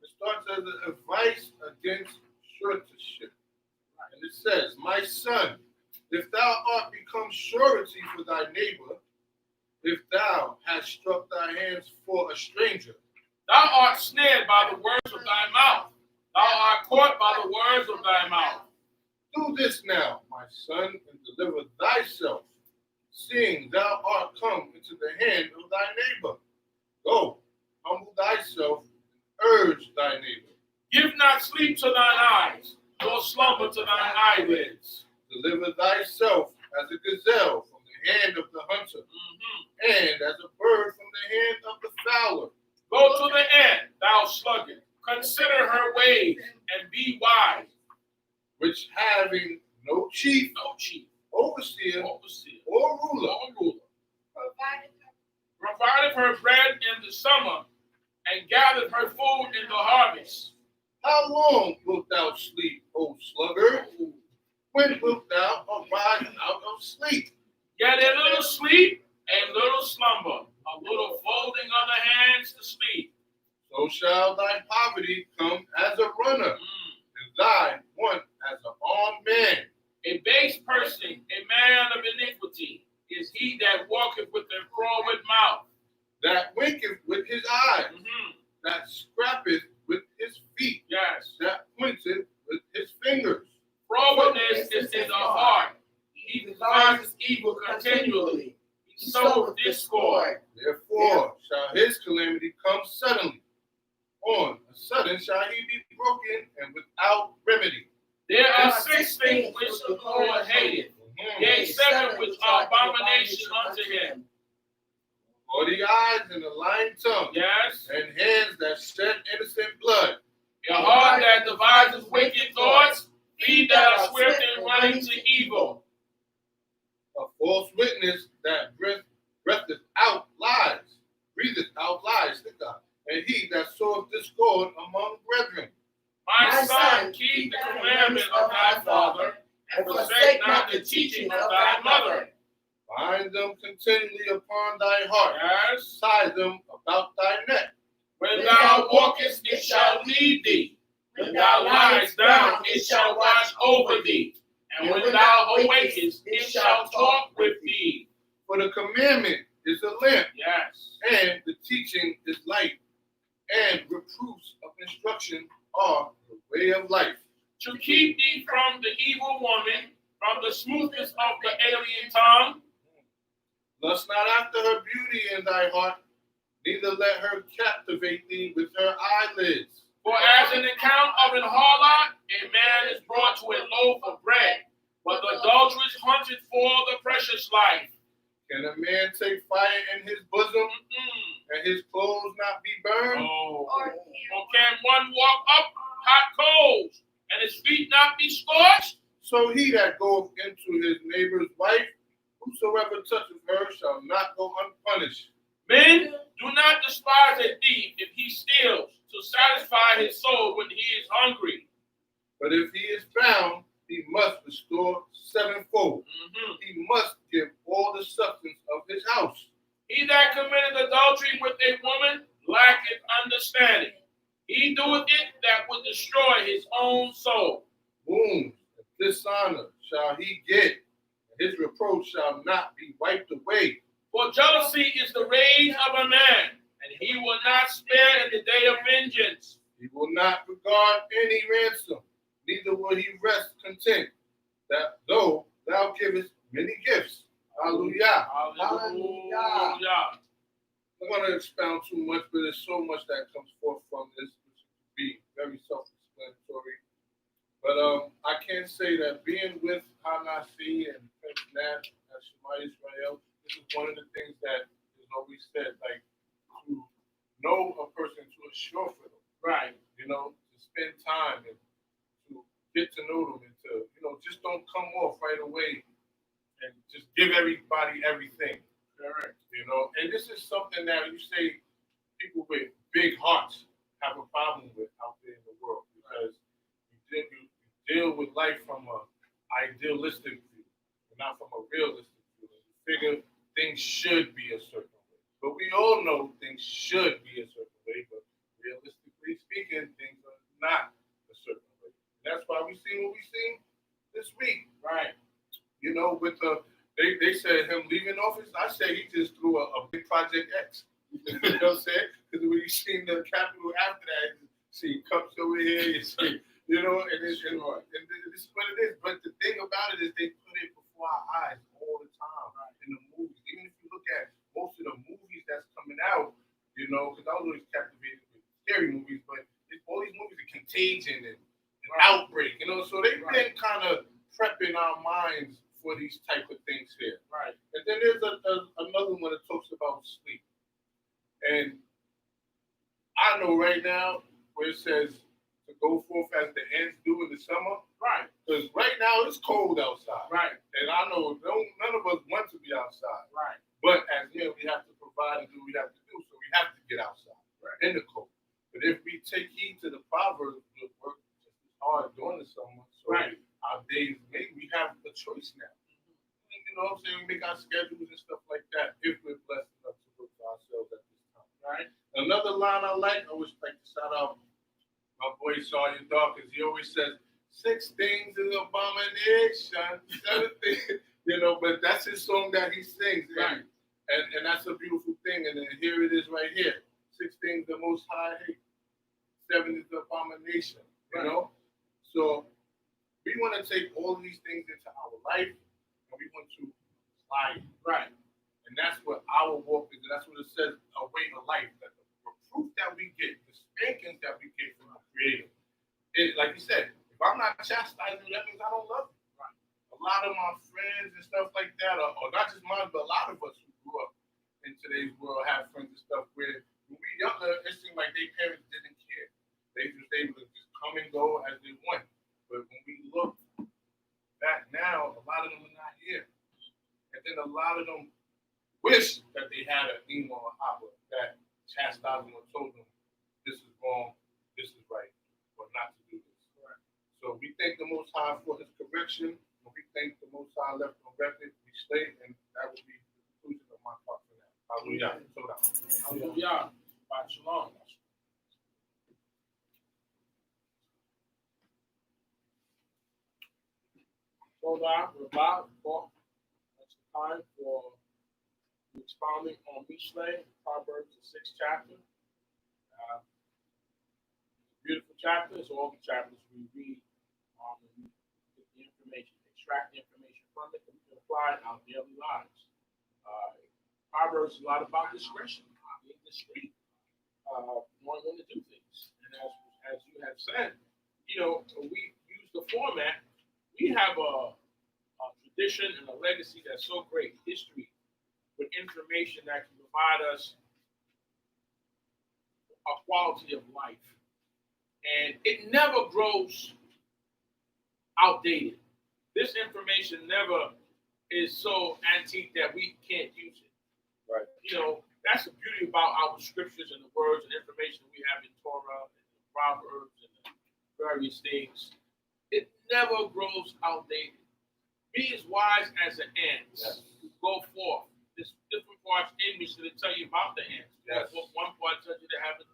It starts as an advice against suretyship. And it says, my son, if thou art become surety for thy neighbor, if thou hast struck thy hands for a stranger, Thou art snared by the words of thy mouth. Thou art caught by the words of thy mouth. do this now, my son, and deliver thyself, seeing thou art come into the hand of thy neighbor. Go, humble thyself, and urge thy neighbor. Give not sleep to thine eyes, nor slumber to thine eyelids. Deliver thyself as a gazelle from the hand of the hunter, and as a bird from the hand of the fowler. Go to the end, thou sluggard. Consider her ways, and be wise. Which having no chief, overseer, or ruler, provided her bread in the summer, and gathered her food in the harvest. how long wilt thou sleep, O sluggard? When wilt thou arise out of sleep? Yet a little sleep, a little slumber, a little folding of the hands to sleep. So shall thy poverty come as a runner, and thy want as an armed man. A base person, a man of iniquity, is he that walketh with a froward mouth. That winketh with his eyes, that scrappeth with his feet, Yes. that pointeth with his fingers. Frowardness is in the heart. He devises evil continually. He soweth discord. Therefore shall his calamity come suddenly. On a sudden shall he be broken and without remedy. There are 6 things which the Lord hateth, yea, 7 which are abomination unto him. Haughty eyes and a lying tongue, Yes. and hands that shed innocent blood, A heart that devises wicked thoughts, feet that are swift in running to evil. A false witness that breatheth out lies, breatheth out lies, and he that soweth discord among brethren. My son, keep the commandment of thy father, and forsake not the teaching of thy mother. Bind them continually upon thy heart. Yes. Tie them about thy neck. When thou walkest, it shall lead thee. When thou liest down, it shall watch over thee. And when thou awakest, it shall talk with thee. For the commandment is a lamp, Yes. and the teaching is light, and reproofs of instruction are the way of life. To keep thee from the evil woman, from the smoothness of the alien tongue. Lust not after her beauty in thy heart, neither let her captivate thee with her eyelids. For as an account of an harlot, a man is brought to a loaf of bread, but the adulteress hunted for the precious life. Can a man take fire in his bosom, and his clothes not be burned? Oh. Or can one walk up hot coals, and his feet not be scorched? So he that goeth into his neighbor's wife, whosoever toucheth her shall not go unpunished. Men, do not despise a thief if he steals, to satisfy his soul when he is hungry. But if he is found, he must restore sevenfold. He must give all the substance of his house. He that committeth adultery with a woman lacketh understanding. He doeth it that would destroy his own soul. Wounds and dishonor shall he get, and his reproach shall not be wiped away. For jealousy is the rage of a man, and he will not spare in the day of vengeance. He will not regard any ransom, neither will he rest content, that though thou givest many gifts. Hallelujah. Hallelujah. I'm going to expound too much, but there's so much that comes forth from this, which would be very self-explanatory. But I can say that being with Hanasi and Prince Nat at Shemot Israel, this is one of the things that is always said, like to know a person, to assure for them. Right. You know, to spend time and to get to know them and to, you know, just don't come off right away and just give everybody everything. Correct. You know, and this is something that you say people with big hearts have a problem with out there in the world, because you deal with life from a idealistic view, and not from a realistic view. You figure things should be a certain way, but we all know things should be a certain way, but realistically speaking, things are not a certain way. And that's why we see what we see this week. Right. You know, with the they said him leaving office. I say he just threw a big Project X. You know what I'm saying? Because when you see the Capitol after that, you see cups over here, you see, you know, and this is what it is. But the thing about it is they put it before our eyes all the time, right? In the movies. Even if you look at most of the movies that's coming out, you know, because I was always captivated with scary movies, but all these movies are Contagion and Outbreak, you know, so they've been kind of prepping our minds for these type of things here. Right. And then there's another one that talks about sleep. And I know right now where it says to go forth as the ants do in the summer. Right. Because right now it's cold outside. Right. And I know none of us want to be outside. Right. But as men, we have to provide and do what we have to do. So we have to get outside in the cold. But if we take heed to the Proverbs, we'll work just as hard during the summer. So our days, maybe we have a choice now. You know what I'm saying? We make our schedules and stuff like that if we're blessed enough to work for ourselves at this time. Right? Another line I always like to shout out my boy Sergeant Dark, because he always says, 6 things is abomination, 7 things, you know, but that's his song that he sings. Right. And that's a beautiful thing. And then here it is right here. 6 things the Most High hate. 7 is the abomination, you know? So we want to take all of these things into our life, and we want to apply it. Right. And that's what our walk is, and that's what it says, a way of life. That the proof that we get, the spankings that we get from our Creator, like you said, if I'm not chastising you, that means I don't love you. Right. A lot of my friends and stuff like that, or not just mine, but a lot of us who grew up in today's world have friends and stuff where when we were younger, it seemed like their parents didn't care. They were able to just come and go wish that they had an Ema or Abba that chastised them or told them this is wrong, this is right, or not to do this. Right. So we thank the Most High for his correction. When we thank the Most High left on record, we stay, and that will be the conclusion of my talk for now. Hallelujah. Hallelujah. Shabbat shalom. So now, Rabbi, it's time for the expounding on Mishlei, Proverbs, the 6th chapter. Beautiful chapter. It's all the chapters we read and we get the information, extract the information from it, and we can apply it in our daily lives. Proverbs is a lot about discretion, being discreet, knowing when to do things. And as you have said, we use the format. We have a tradition and a legacy that's so great, history, with information that can provide us a quality of life. And it never grows outdated. This information never is so antique that we can't use it. Right. That's the beauty about our scriptures and the words and information we have in Torah and the Proverbs and the various things. It never grows outdated. Be as wise as an ant. Yes. Go forth. There's different parts in me that tell you about the ants. Yes. One part tells you they have it.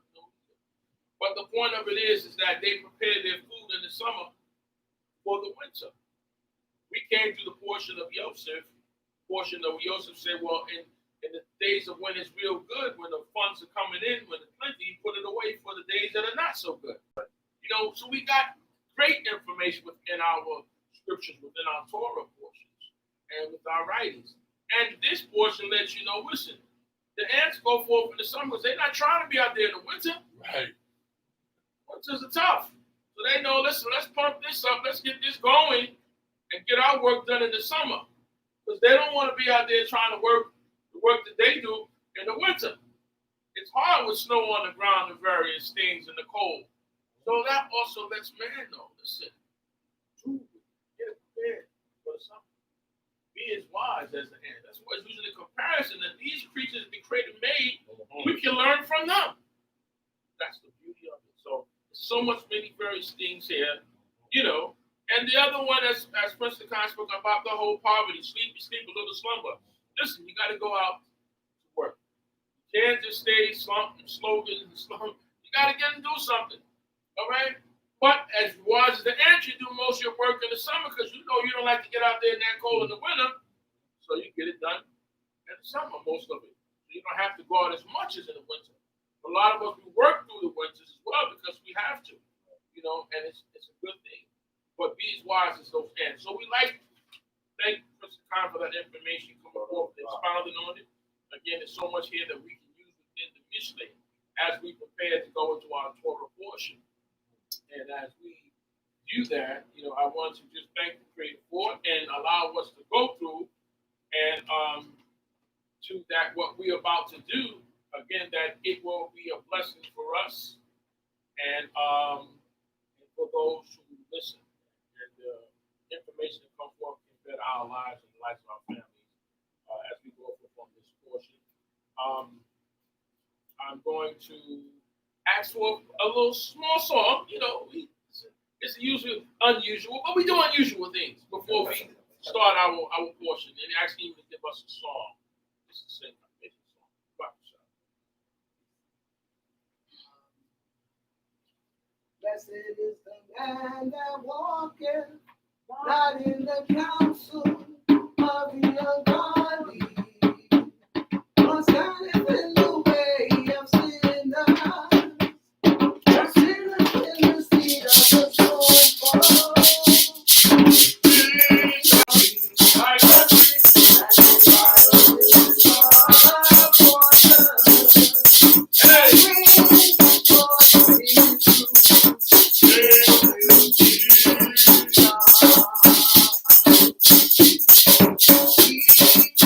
But the point of it is that they prepare their food in the summer for the winter. We came to the portion of Yosef said, well, in the days of when it's real good, when the funds are coming in, when it's plenty, you put it away for the days that are not so good. So we got great information within our scriptures, within our Torah portions, and with our writings. And this portion lets you know, listen, the ants go forth in the summer because they're not trying to be out there in the winter. Right. Winters are tough. So they know, listen, let's pump this up, let's get this going, and get our work done in the summer. Because they don't want to be out there trying to work the work that they do in the winter. It's hard with snow on the ground and various things in the cold. So that also lets man know, listen, get prepared for the summer. Be as wise as the ant. That's why it's using the comparison that these creatures that the Creator made, we can learn from them. That's the beauty of it. So there's so many various things here, And the other one, as Prince Khan spoke about, the whole poverty, sleep, a little slumber. Listen, you got to go out to work. You can't just stay slogans and slump. You got to get and do something. All right? But as wise as the ant, you do most of your work in the summer because you don't like to get out there in that cold in the winter. So you get it done in the summer, most of it. So you don't have to go out as much as in the winter. A lot of us, we work through the winters as well because we have to, and it's a good thing. But be as wise as those ants. So we thank Mr. Khan for that information coming forth and expounding on it. Again, there's so much here that we can use within the Mishlei as we prepare to go into our Torah portion. And as we do that, I want to just thank the Creator for it and allow us to go through and to that what we're about to do. Again, that it will be a blessing for us and for those who listen. And the information that comes forth can better our lives and the lives of our families as we go from this portion. I'm going to ask for a little small song. It's usually unusual, but we do unusual things before we start our portion. And actually even give us a song. This is a amazing song. Parashat. Blessed is the man that walketh not in the counsel of the ungodly, nor standeth in the way of sinners, nor sitteth in the seat of the scornful. Like a tree And his bottom is of water, Hey. brings forth his fruit.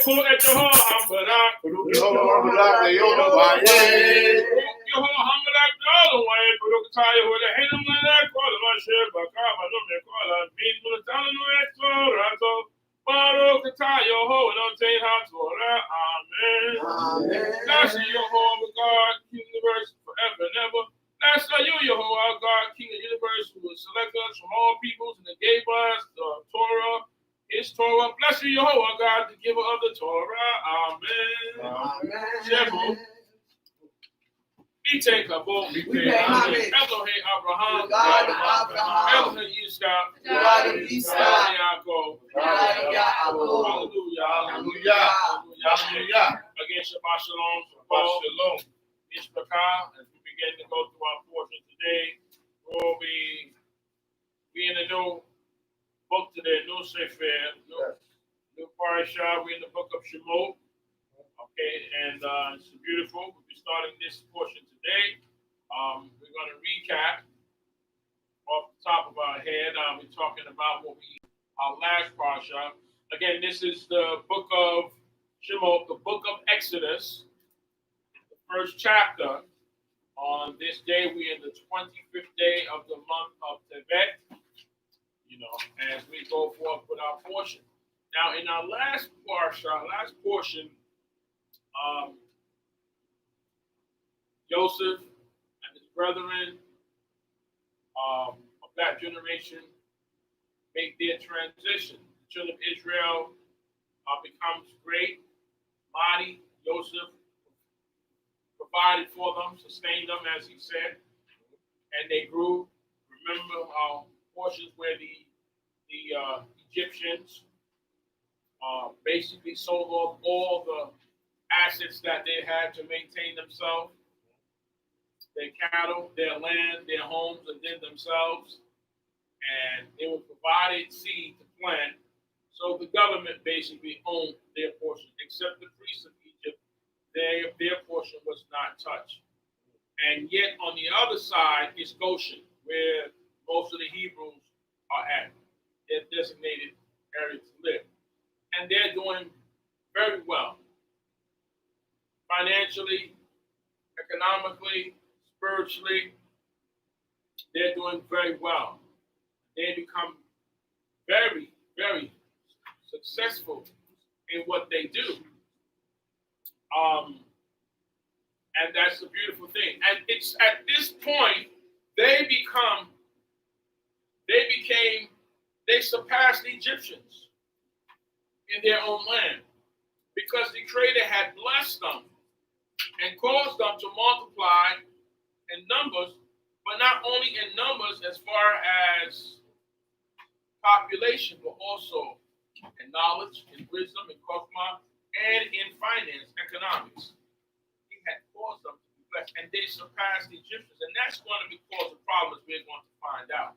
Kulu et Yehovah Hambarak. Yehovah Hambarak Dolaway, Kulu Katayo, the Hedam Ladak, Kulu Masher, Bakama, Numekola, Mean Mulatano, Torato, Baruch Katayo, Ho, and Untamed Haftorah. Amen. Bless you, Yehovah God, King of the universe, forever and ever. Bless you, Yehovah God, King of the universe, who will select us from all peoples and gave us the Torah. His Torah. Bless you, Yehovah God, the giver of the Torah. Amen. Shemot. We take a boat. We pay homage. Elohim Abraham. God of Abraham. Elohim Yitzchak. God of Yitzchak. Elohim Yaakov. God of Yaakov. Hallelujah. Hallelujah. Again, Shabbat Shalom. Shabbat Shalom. Mishpachah. As we begin to go through our portion today, we'll be in a new book today, new Sefer, new Parashat. We're in the book of Shemot. Okay, and it's beautiful. We'll be starting this portion today. We're going to recap off the top of our head. We're talking about our last Parashat. Again, this is the book of Shemot, the book of Exodus, the first chapter. On this day, we're in the 25th day of the month of Tevet, as we go forth with our portion. Now, in our last portion, Joseph and his brethren of that generation make their transition. The children of Israel becomes great, mighty. Joseph provided for them, sustained them, as he said, and they grew. Remember portions where the Egyptians basically sold off all the assets that they had to maintain themselves, their cattle, their land, their homes, and then themselves. And they were provided seed to plant. So the government basically owned their portion, except the priests of Egypt. Their portion was not touched. And yet on the other side is Goshen, where most of the Hebrews are at, their designated area to live. And they're doing very well. Financially, economically, spiritually, they're doing very well. They become very, very successful in what they do. And that's the beautiful thing. And it's at this point, they surpassed the Egyptians in their own land, because the Creator had blessed them and caused them to multiply in numbers, but not only in numbers as far as population, but also in knowledge, in wisdom, in chokhmah, and in finance, economics. He had caused them to be blessed, and they surpassed the Egyptians, and that's going to be cause of problems we're going to find out.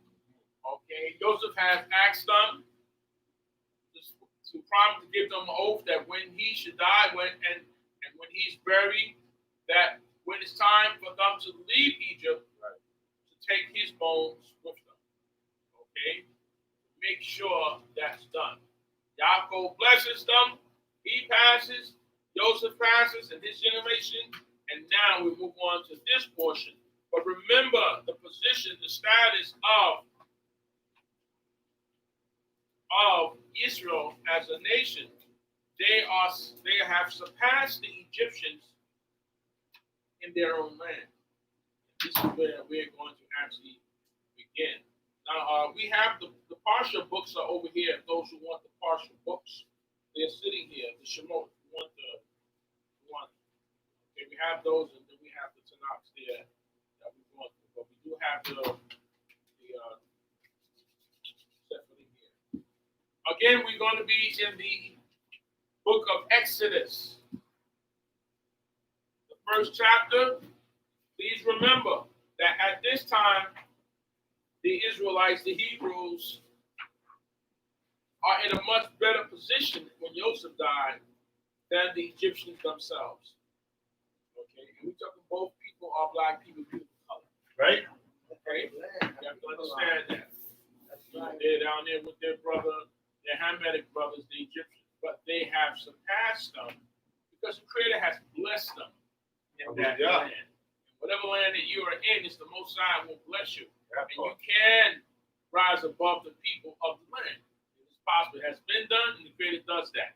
Okay, Joseph has asked them to promise to give them an oath that when he should die, when he's buried, that when it's time for them to leave Egypt, to take his bones with them. Okay, make sure that's done. Yaakov blesses them. He passes. Joseph passes in his generation. And now we move on to this portion. But remember the position, the status of Israel as a nation. They have surpassed the Egyptians in their own land. This is where we're going to actually begin. Now, we have the partial books are over here. Those who want the partial books, they're sitting here. The Shemot, okay, we have those, and then we have the Tanakh there that we're going through. But we do have the separately here. Again, we're going to be in the book of Exodus, the first chapter. Please remember that at this time, the Israelites, the Hebrews, are in a much better position when Joseph died than the Egyptians themselves. Okay, and we're talking both people are black people, beautiful color, right? Okay, you have to understand that. That's right. They're down there with their brother, their Hamitic brothers, the Egyptians. but they have surpassed them because the Creator has blessed them in that Yeah. land. Whatever land that you are in, it's the Most High will bless you. That And you part. can rise above the people of the land. It's possible. It has been done, and the Creator does that.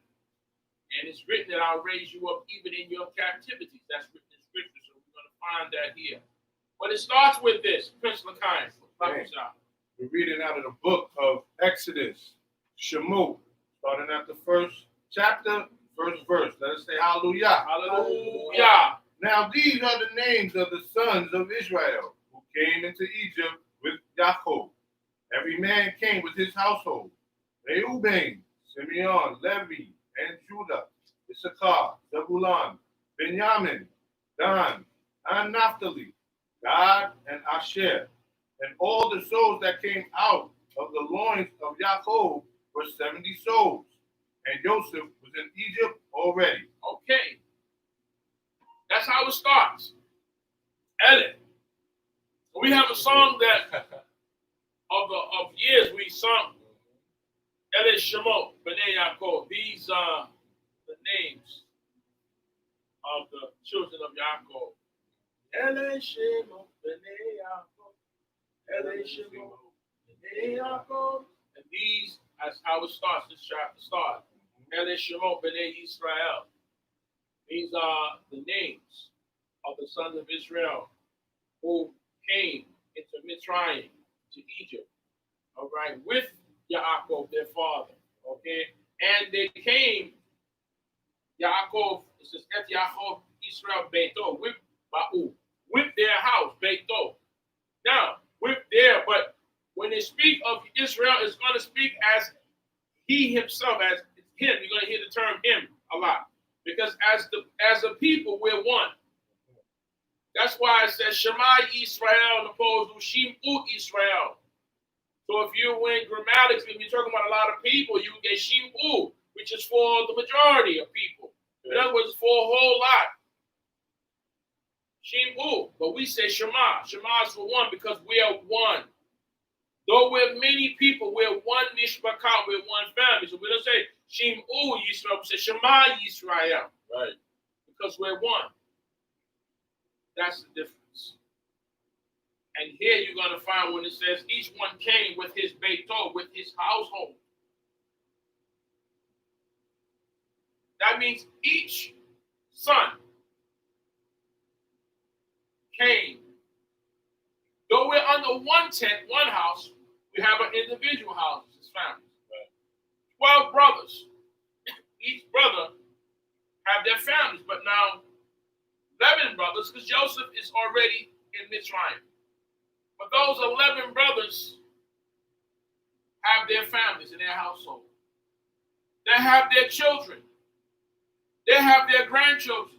And it's written that I'll raise you up even in your captivities. That's written in Scripture, so we're going to find that here. But it starts with this, Prince Lakai. We're reading out of the book of Exodus, Shemot, starting at the first chapter, first verse. Let us say hallelujah. Hallelujah. Now these are the names of the sons of Israel who came into Egypt with Jacob. Every man came with his household. Reuben, Simeon, Levi, and Judah, Issachar, Zebulun, Benjamin, Dan, and Naphtali, Gad, and Asher. And all the souls that came out of the loins of Jacob were 70 souls. And Joseph was in Egypt already. Okay. That's how it starts. Edit. We have a song that of years we sung. Edit Shemot, B'nai Yaakov. These are the names of the children of Yaakov. Edit Shemot, B'nai Yaakov. Edit Shemot, B'nai Yaakov. And these, that's how it starts. This chapter starts. Edit Shemot, B'nai Israel. These are the names of the sons of Israel who came into Mitzrayim, to Egypt, all right, with Yaakov, their father, okay? And they came, Yaakov, it says, Et Yaakov Israel Beito, with Ba'u, with their house, Beito. Now, with their, but when they speak of Israel, it's going to speak as he himself, as him. You're going to hear the term him a lot. Because as a people, we're one. That's why it says Shema Yisrael opposed to Shimu Israel. So if you went grammatically, if you're talking about a lot of people, you would get Shimu, which is for the majority of people. In other words, for a whole lot. Shimu. But we say Shema. Shema is for one because we are one. Though we're many people, we're one mishpachah, we're one family. So we don't say Shimu Yisrael, we say Shema Yisrael. Right. Because we're one. That's the difference. And here you're going to find when it says each one came with his beito, with his household. That means each son came. Though we're under one tent, one house, we have an individual house, his family. Right. 12 brothers. Each brother have their families, but now 11 brothers, because Joseph is already in Mitzrayim. But those 11 brothers have their families in their household. They have their children. They have their grandchildren.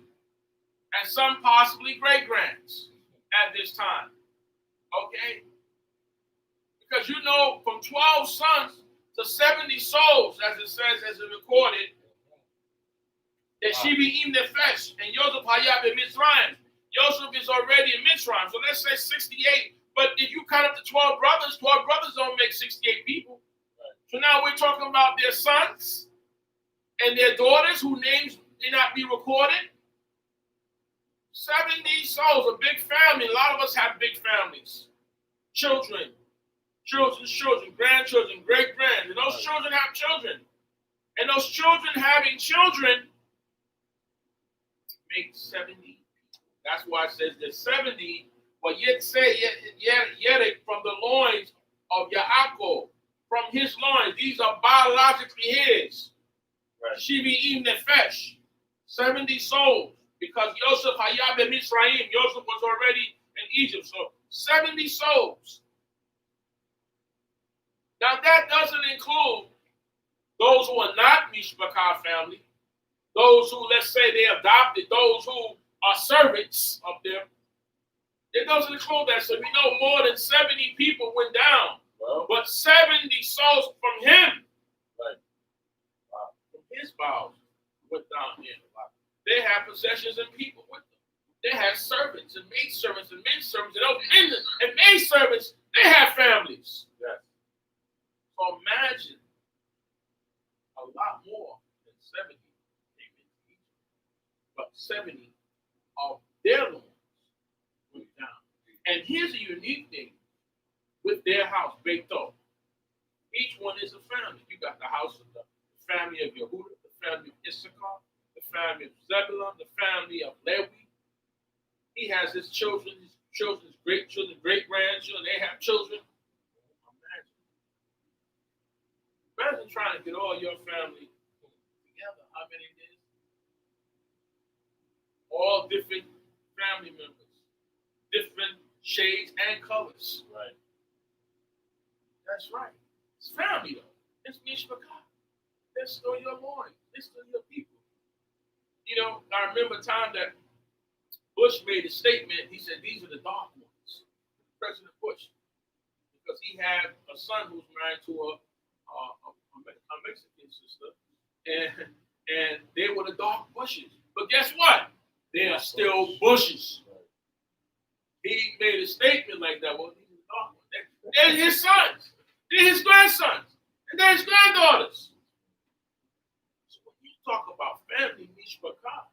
And some possibly great-grands at this time. Okay? Because you know, from 12 sons to 70 souls, as it says, as it recorded, that she be even nefesh, and Joseph Hayab in Mitzrayim. Joseph is already in Mitzrayim, so let's say 68. But if you count up the 12 brothers don't make 68 people. Right. So now we're talking about their sons and their daughters whose names may not be recorded. 70 souls, a big family. A lot of us have big families. Children, children's children, grandchildren, great-grands. And those children have children. And those children having children make 70. That's why it says there's 70, but yet say yet from the loins of Yaakov, from his loins. These are biologically his. Right. Shivi im nefesh, 70 souls, because Joseph Hayab in Mitzrayim, Joseph was already in Egypt, so 70 souls. Now that doesn't include those who are not Mishpachah family. Those who, let's say, they adopted, those who are servants of them. It doesn't include that. So we know more than 70 people went down. Well, but 70 souls from him, right, from his bowels, went down here. They had possessions and people with them. They had servants and maidservants and men servants. And those men and maidservants, they had families. Yes. So imagine a lot more than 70 came into Egypt. But 70 of their lords went down. And here's a unique thing with their house, Beto. Each one is a family. You got the house of the family of Yehuda, the family of Issachar, the family of Zebulun, the family of Levi. He has his children, his children's great-children, great-grandchildren. They have children. Imagine trying to get all your family together. How many it is? All different family members, different shades and colors. Right. That's right. It's family, though. It's mishpachah. It's still your loins. It's still your people. You know, I remember a time that Bush made a statement. He said, these are the dark ones. President Bush. Because he had a son who was married to a Mexican sister. And they were the dark bushes. But guess what? They are still bushes. He made a statement like that. Well, these are the dark ones. They're his sons. They're his grandsons. And they're his granddaughters. So when you talk about family, mishpachah,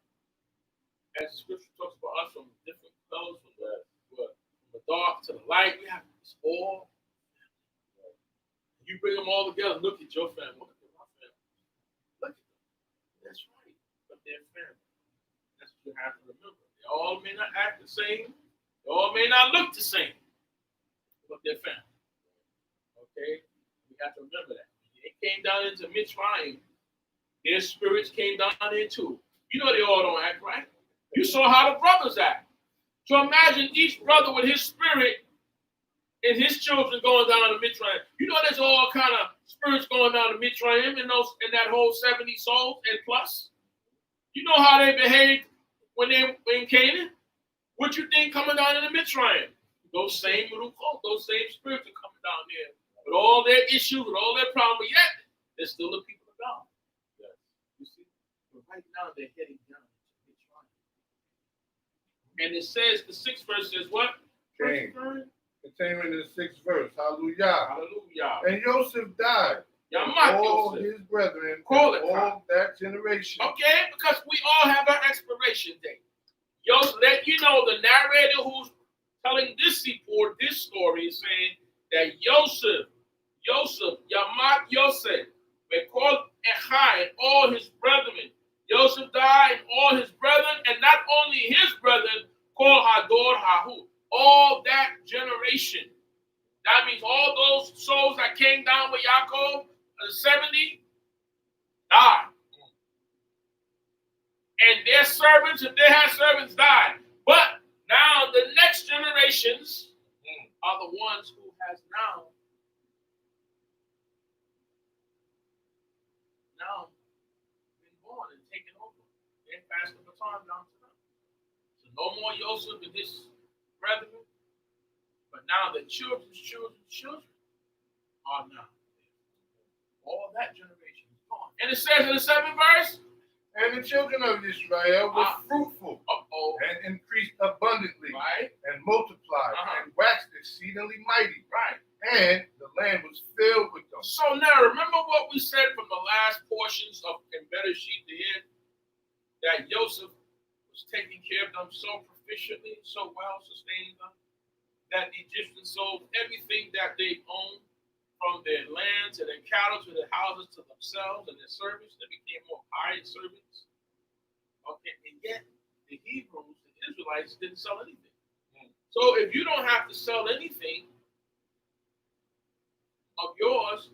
as the scripture talks about us from different colors, from the dark to the light, we have this all. You bring them all together, look at your family. Look at my family. Look at them. That's right. But they're family. That's what you have to remember. They all may not act the same. They all may not look the same. But they're family. Okay? We have to remember that. They came down into Mitzrayim. Their spirits came down there too. You know they all don't act right. You saw how the brothers act. So imagine each brother with his spirit and his children going down to Mitzrayim. You know there's all kind of spirits going down to Mitzrayim in that whole 70 souls and plus. You know how they behaved when they were in Canaan? What you think coming down in the Mitzrayim? Those same Ruchot, those same spirits are coming down there with all their issues, with all their problems, but yet they're still the people of God. Yes. You see? But right now they're heading down to Mitzrayim. And it says, the 6th verse says what? Continuing in the 6th verse. Hallelujah. Hallelujah. And Joseph died. All his brethren, all that generation. Okay, because we all have our expiration date. Joseph, let you know the narrator who's telling this report, this story, is saying that Joseph, Yamat Yosef, called Echai and all his brethren. Joseph died and all his brethren, and not only his brethren, called Hador Hahu, all that generation. That means all those souls that came down with Yaakov, the 70, died. And their servants, if they had servants, died. But now the next generations are the ones who has now been born and taken over. They passed the baton down to them. So no more Joseph and his brethren, but now the children's are now. All that generation is gone. And it says in the 7th verse, and the children of Israel were fruitful and increased abundantly and multiplied and waxed exceedingly mighty. Right. And the land was filled with them. So now remember what we said from the last portions of Embedded Sheet to here, that Joseph was taking care of them so proficiently, so well, sustaining them, that the Egyptians sold everything that they owned, from their land to their cattle to their houses to themselves and their servants. They became more hired servants. Okay, and yet the Hebrews, the Israelites, didn't sell anything. So if you don't have to sell anything of yours,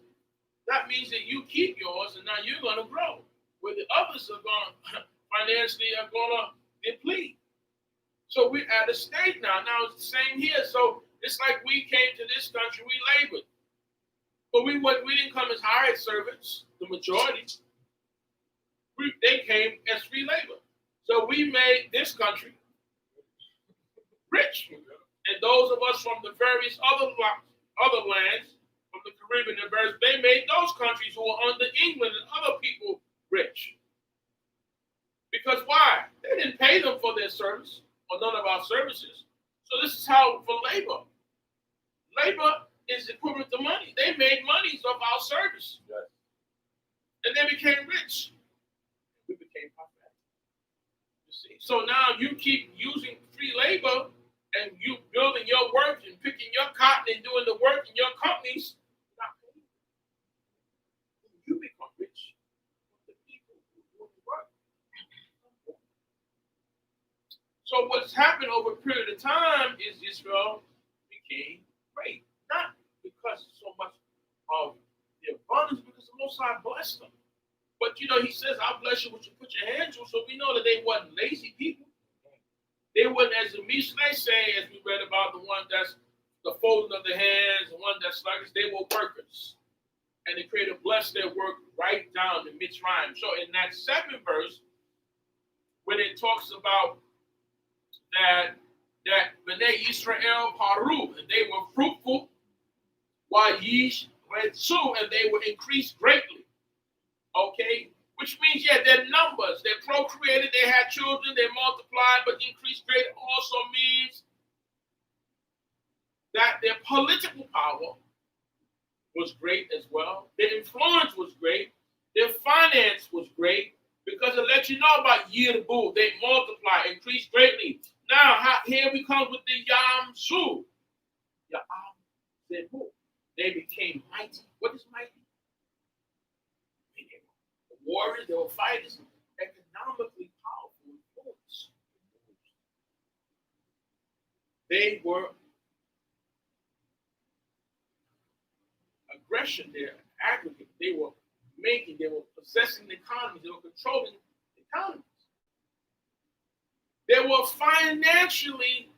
that means that you keep yours and now you're going to grow. Where the others are going to financially are going to deplete. So we're at a state now. Now it's the same here. So it's like we came to this country, we labored. But we didn't come as hired servants, the majority. They came as free labor. So we made this country rich. And those of us from the various other lands, from the Caribbean and various, they made those countries who were under England and other people rich. Because why? They didn't pay them for their service or none of our services. So this is how for labor. Labor is equivalent to money. They made monies of our service. Yes. And they became rich. So now you keep using free labor and you building your work and picking your cotton and doing the work in your companies. You become rich. The people who do the work. So what's happened over a period of time is Israel became great. Not because so much of the abundance, because the Most High blessed them. But he says, I'll bless you what you put your hands to. So we know that they wasn't lazy people. They wasn't, as the Mishnah say, as we read about, the one that's the folding of the hands, the one that's sluggish, they were workers. And the Creator blessed their work right down to Mitzrayim. So in that 7th verse, when it talks about that Bnei Yisrael paru, and they were fruitful, while Yish went so, and they were increased greatly. Okay? Which means, their numbers, they procreated, they had children, they multiplied, but increased great also means that their political power was great as well. Their influence was great. Their finance was great because it let you know about Yirbu. They multiply, increase greatly. Now, here we come with the Yam Su. Yam Zebu. They became mighty. What is mighty? They were warriors, they were fighters, economically powerful influence. They were aggression, their aggregate. They were possessing the economy, they were controlling the economies. They were financially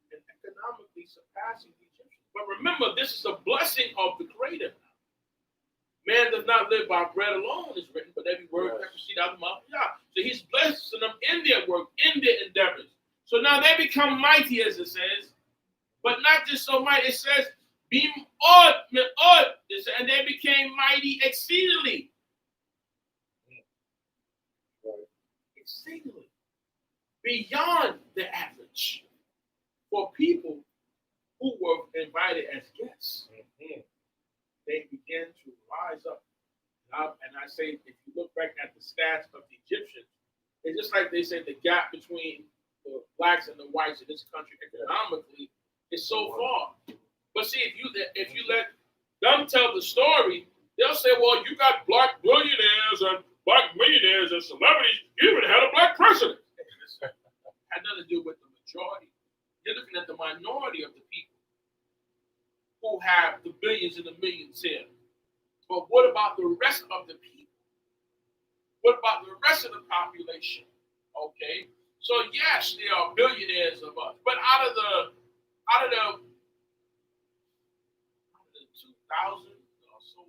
and economically surpassing the Egyptians. But remember, this is a blessing of the Creator. Man does not live by bread alone, is written, but every word that proceeds out of the mouth of God. So he's blessing them in their work, in their endeavors. So now they become mighty, as it says, but not just so mighty. It says, and they became mighty exceedingly. Exceedingly. Beyond the average for people who were invited as guests. They began to rise up. And I say, if you look back at the stats of the Egyptians, it's just like they say the gap between the blacks and the whites in this country economically is so far. But see, if you let them tell the story, they'll say, well, you got black billionaires and black millionaires and celebrities. You even had a black president. It had nothing to do with the majority. You're looking at the minority of the people who have the billions and the millions here. But what about the rest of the people? What about the rest of the population? Okay, so yes, there are billionaires of us, but out of the 2,000 or so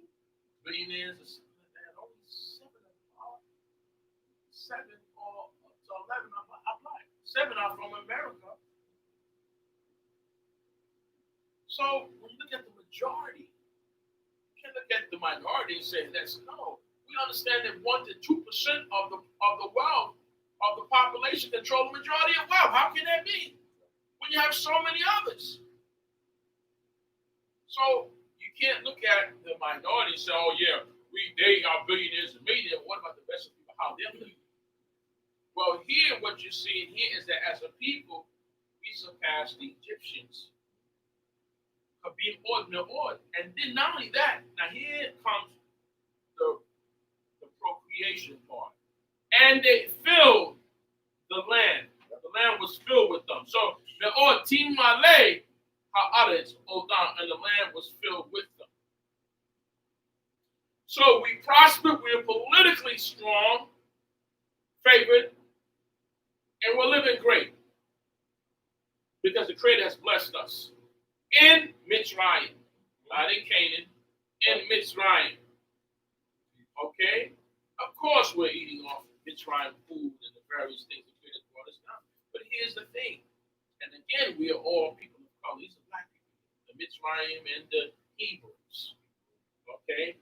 billionaires, only 7 or 11 are black. 7 are from America. So when you look at the majority, you can't look at the minority and say that's no. We understand that 1% to 2% of the wealth of the population control the majority of wealth. How can that be when you have so many others? So you can't look at the minority and say, oh yeah, they are billionaires and millionaires. What about the rest of people? How they're living? Well, here what you're seeing here is that as a people, we surpass the Egyptians. Being ordinary. And then not only that, now here comes the procreation part. And they filled the land. The land was filled with them. So the Timale Ha'aretz Odan, and the land was filled with them. So we prospered, we're politically strong, favored, and we're living great. Because the Creator has blessed us. In Mitzrayim, not in Canaan, in Mitzrayim. Okay? Of course we're eating off Mitzrayim food and the various things that Creator brought us down. But here's the thing. And again, we are all people of color. These are black people. The Mitzrayim and the Hebrews. Okay?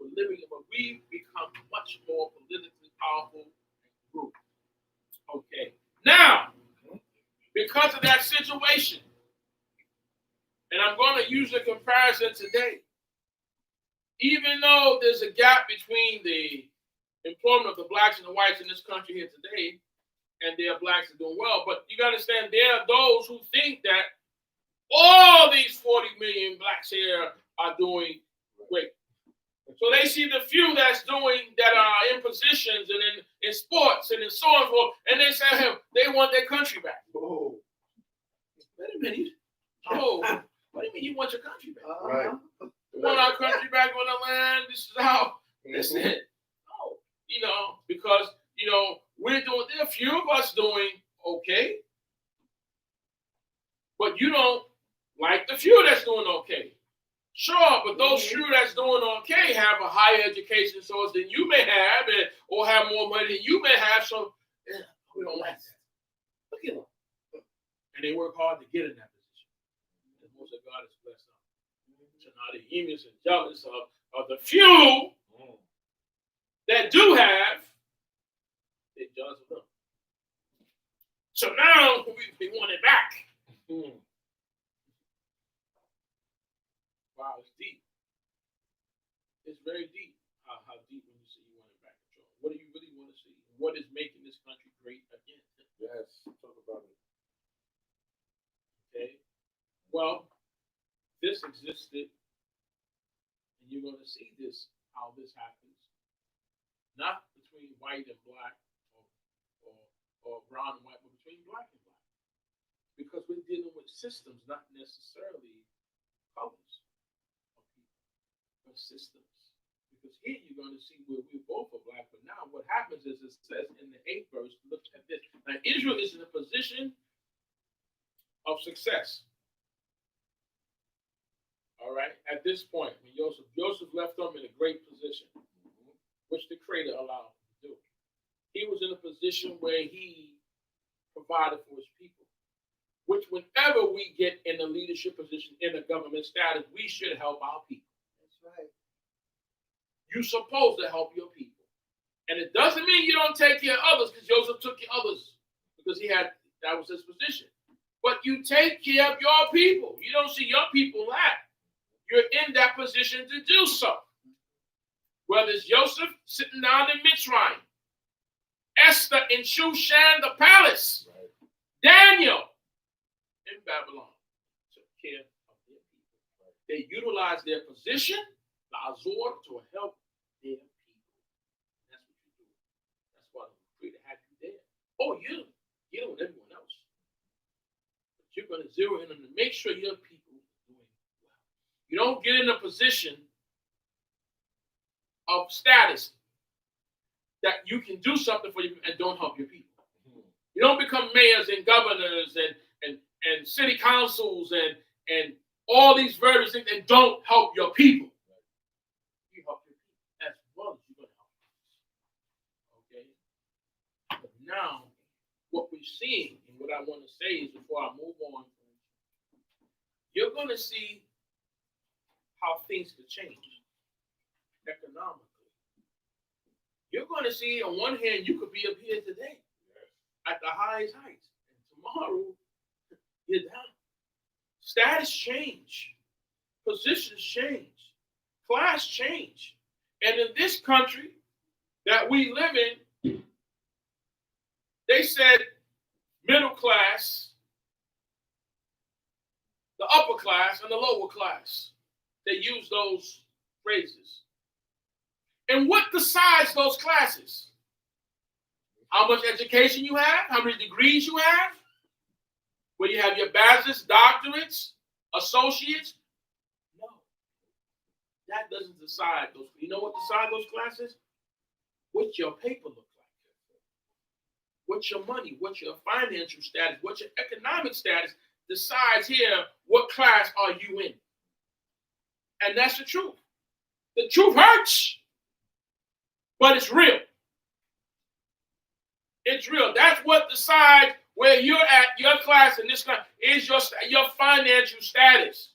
We're living, but we become much more politically powerful group. Okay. Now, because of that situation, and I'm going to use a comparison today. Even though there's a gap between the employment of the blacks and the whites in this country here today, and their blacks are doing well. But you got to understand, there are those who think that all these 40 million blacks here are doing great. So they see the few that are in positions and in sports and in so on and forth, and they say, hey, they want their country back. Oh. Wait a minute. Oh, what do you mean you want your country back? Right. We want our country back on the land. This is how. This is it. No, because we're doing. There are a few of us doing okay, but you don't like the few that's doing okay. Sure, but those few that's doing okay have a higher education source than you may have, or have more money than you may have. So we don't like that. Look at them, and they work hard to get in that position. And most of God is blessed them. So now they're envious and jealous of the few that do have. They're jealous of them. So now we want it back. Wow, it's deep. It's very deep. How deep when you say you want it back control. What do you really want to see? What is making this country great again? Yes, talk about it. Okay. Well, this existed, and you're going to see how this happens. Not between white and black, or brown and white, but between black and black. Because we're dealing with systems, not necessarily colors. Systems, because here you're going to see where we both are black, but now what happens is it says in the 8th verse, look at this. Now Israel is in a position of success. All right, at this point, when Joseph left them in a great position, which the Creator allowed him to do. He was in a position where he provided for his people, which whenever we get in a leadership position in a government status, we should help our people. Right. You're supposed to help your people. And it doesn't mean you don't take care of others, because Joseph took care of others because that was his position. But you take care of your people. You don't see your people lack. You're in that position to do so. Whether it's Joseph sitting down in Mitzrayim, Esther in Shushan, the palace, Daniel in Babylon, took care of their people. They utilized their position, the Azor, to help their people. That's what you do. That's why I'm free to have you there. Oh, you with everyone else. But you're going to zero in on to make sure your people are doing well. You don't get in a position of status that you can do something for you and don't help your people. You don't become mayors and governors and city councils and all these various things and don't help your people. You help your people as well as you're going to help others. Okay? But now, what we're seeing, and what I want to say is before I move on, you're going to see how things could change economically. You're going to see, on one hand, you could be up here today at the highest heights, and tomorrow you're down. Status change, positions change, class change, and in this country that we live in, they said middle class, the upper class, and the lower class. They use those phrases. And what decides those classes? How much education you have? How many degrees you have? Where you have your bachelor's, doctorates, associates? No. That doesn't decide those. You know what decides those classes? What your paper looks like. What's your money? What's your financial status? What's your economic status? Decides here what class are you in. And that's the truth. The truth hurts. But it's real. It's real. That's what decides where you're at, your class in this class, is your financial status.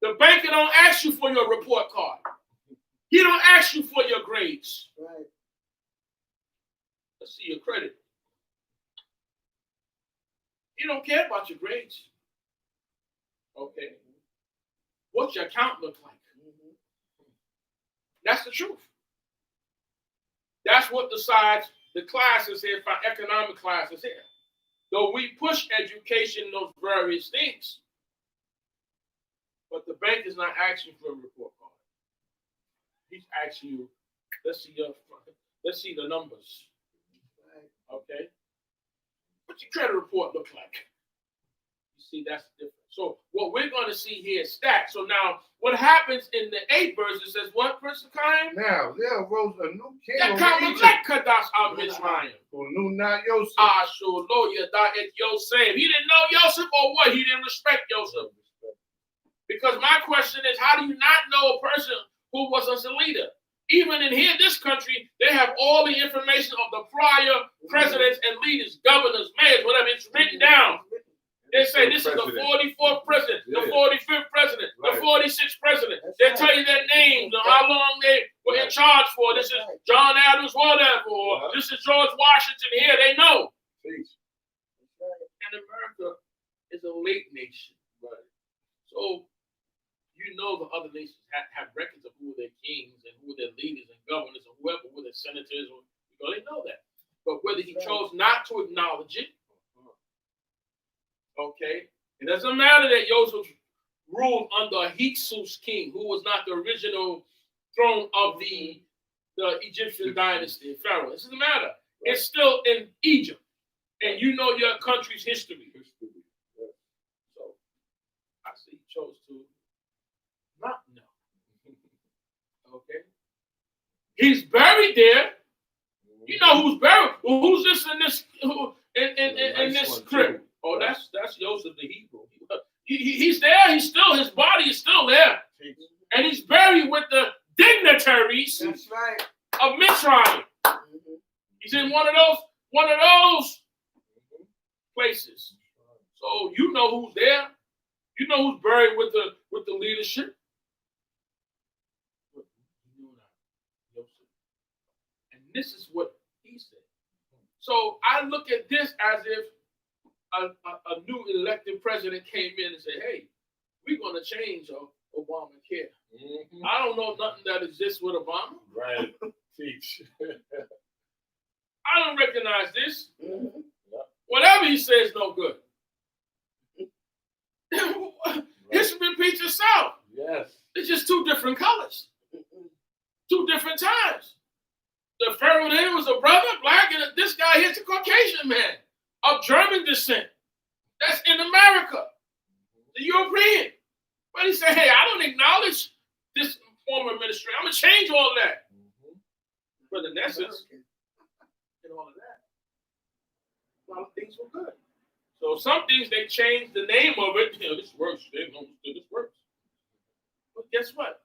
The banker don't ask you for your report card. He don't ask you for your grades. Right. Let's see your credit. He don't care about your grades. Okay. What's your account look like? That's the truth. That's what decides the classes here, for economic classes here. So we push education in those various things. But the bank is not asking for a report card. He's asking you, let's see the numbers. Okay? What's your credit report look like? You see, that's different. So what we're going to see here is stats. So now, what happens in the 8th verse? It says, what, Prince of Chaim? Now there arose a new king over Egypt, who knew not Joseph. He didn't know Joseph, or what? He didn't respect Joseph. Because my question is, how do you not know a person who was a leader? Even in here, this country, they have all the information of the prior presidents and leaders, governors, mayors, whatever. It's written down. They say this is the 44th president, the 45th president, the 46th president. They tell you their names and how long they were in charge for. This is John Adams, whatever, or this is George Washington. Here, they know. And America is a late nation. Right. So, you know the other nations have records of who are their kings and who are their leaders and governors and whoever, who are their senators. They know that. But whether he chose not to acknowledge it, okay, it doesn't matter that Joseph ruled under Hyksos king, who was not the original throne of the Egyptian dynasty, Pharaoh. It doesn't matter. It's still in Egypt, and you know your country's history. So I see he chose to not know. Okay, he's buried there. You know who's buried? Well, who's this in this in this crib? Oh, that's Joseph the Hebrew. He's there. His body is still there, and he's buried with the dignitaries of Mitzrayim. He's in one of those places. So you know who's there. You know who's buried with the leadership. And this is what he said. So I look at this as if a new elected president came in and said, hey, we're going to change Obamacare. Mm-hmm. I don't know nothing that exists with Obama. Right. Teach. I don't recognize this. Mm-hmm. Whatever he says, no good. History repeats itself. Yes. It's just two different colors. Two different times. The Pharaoh then was a brother, black, and this guy here's a Caucasian man of German descent. That's in America. The European. But he said, hey, I don't acknowledge this former administration. I'm going to change all that. For the Nessets and all of that. A lot of things were good. So some things, they changed the name of it. This works. They don't understand this works. But guess what?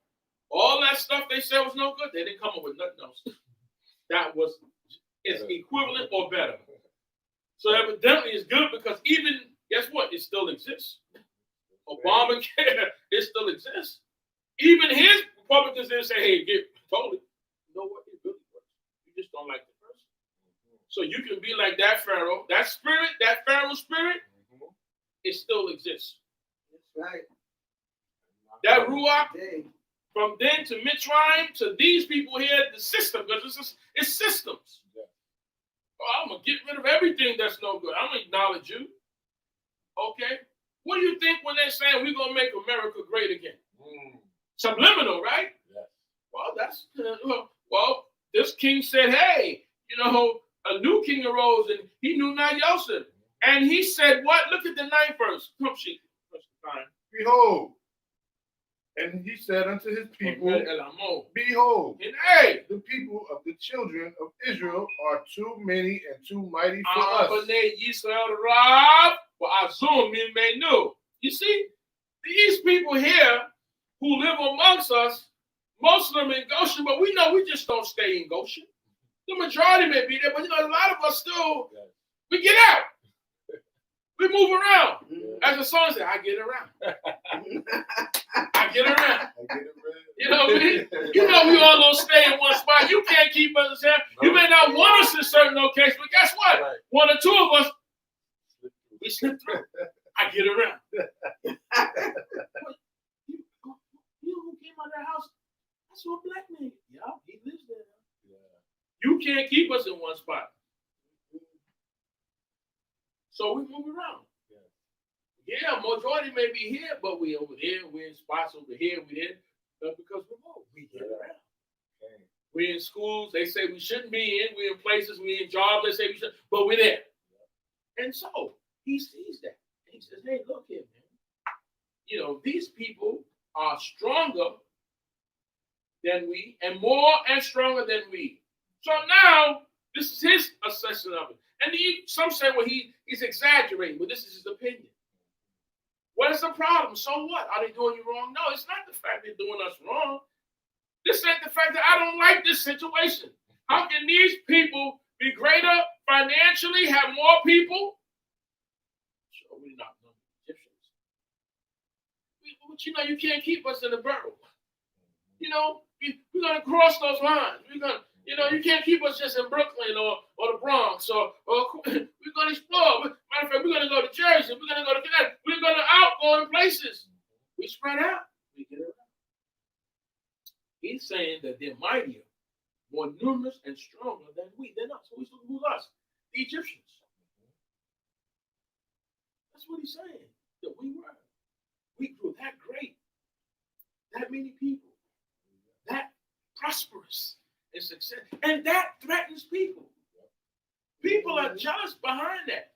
All that stuff they said was no good. They didn't come up with nothing else. That was equivalent or better. So evidently it's good because even, guess what? It still exists. Obamacare, it still exists. Even his Republicans didn't say, hey, get totally. You know what? It really works. You just don't like the person. So you can be like that Pharaoh. That spirit, that Pharaoh spirit, it still exists. That's right. That Ruach, from then to Mitzrayim to these people here, the system, because it's systems. Oh, I'm going to get rid of everything that's no good. I'm going to acknowledge you. Okay? What do you think when they're saying we're going to make America great again? Subliminal, right? Yes. Well, well, this king said, hey, a new king arose and he knew not Joseph. And he said, what? Look at the 9th verse. Come, she. Behold. And he said unto his people, behold, the people of the children of Israel are too many and too mighty for us. You see, these people here who live amongst us, most of them in Goshen, but we know we just don't stay in Goshen. The majority may be there, but a lot of us still, we get out. We move around. As the song said, I get around. I get around. You know what I mean? We all don't stay in one spot. You can't keep us there. You may not want us in certain locations, but guess what? Right. One or two of us, we slip through. I get around. You who came out of that house? That's what black man. Yeah, he lives there. Yeah. You can't keep us in one spot. So we move around. Yeah, majority may be here, but we over there. We're in spots over here. We're there because we get around. We're in schools. They say we shouldn't be in. We're in places. We're in jobs. They say we should, but we're there. And so he sees that. He says, "Hey, look here, man. These people are stronger than we, and more and stronger than we. So now this is his assessment of it. And some say, well, he's exaggerating, but this is his opinion. What is the problem? So what? Are they doing you wrong? No, it's not the fact they're doing us wrong. This ain't the fact that I don't like this situation. How can these people be greater financially, have more people? Sure, we're not Egyptians. But you can't keep us in the barrel. We're going to cross those lines. We're going to, you can't keep us just in Brooklyn or the Bronx or we're going to explore. Matter of fact, we're going to go to Jersey. We're going to go to Connecticut. We're going to outgoing places. We spread out. We get around. He's saying that they're mightier, more numerous and stronger than we. They're not. So who's us? The Egyptians. That's what he's saying. That we were. We grew that great. That many people. That prosperous and success. And that threatens people. People are jealous behind that.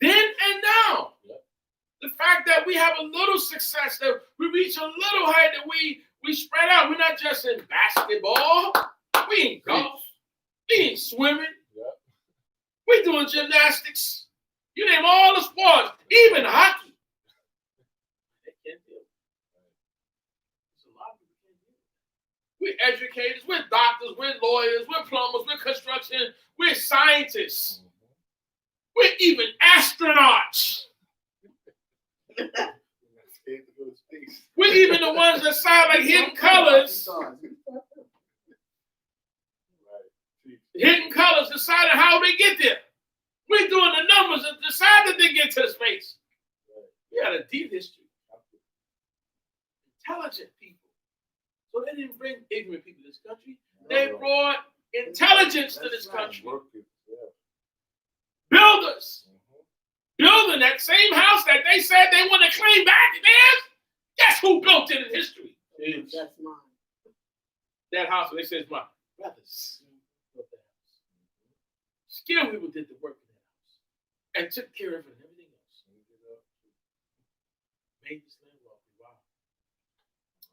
Then and now. The fact that we have a little success, that we reach a little height, that we spread out. We're not just in basketball. We ain't golf. We ain't swimming. We're doing gymnastics. You name all the sports, even hockey. We're educators, we're doctors, we're lawyers, we're plumbers, we're construction, we're scientists. We're even astronauts. We're even the ones that sound like hidden colors. Hidden colors deciding how they get there. We're doing the numbers that decide that they get to the space. We had a deep history. Intelligent people. So they didn't bring ignorant people to this country. They brought intelligence to this country. Builders. Building that same house that they said they want to claim back, man. Guess who built it in history? That's mine. That house, they said, it's my brothers built that house. Skilled people did the work in that house and took care of it and everything else. Made this land wealthy. Wow.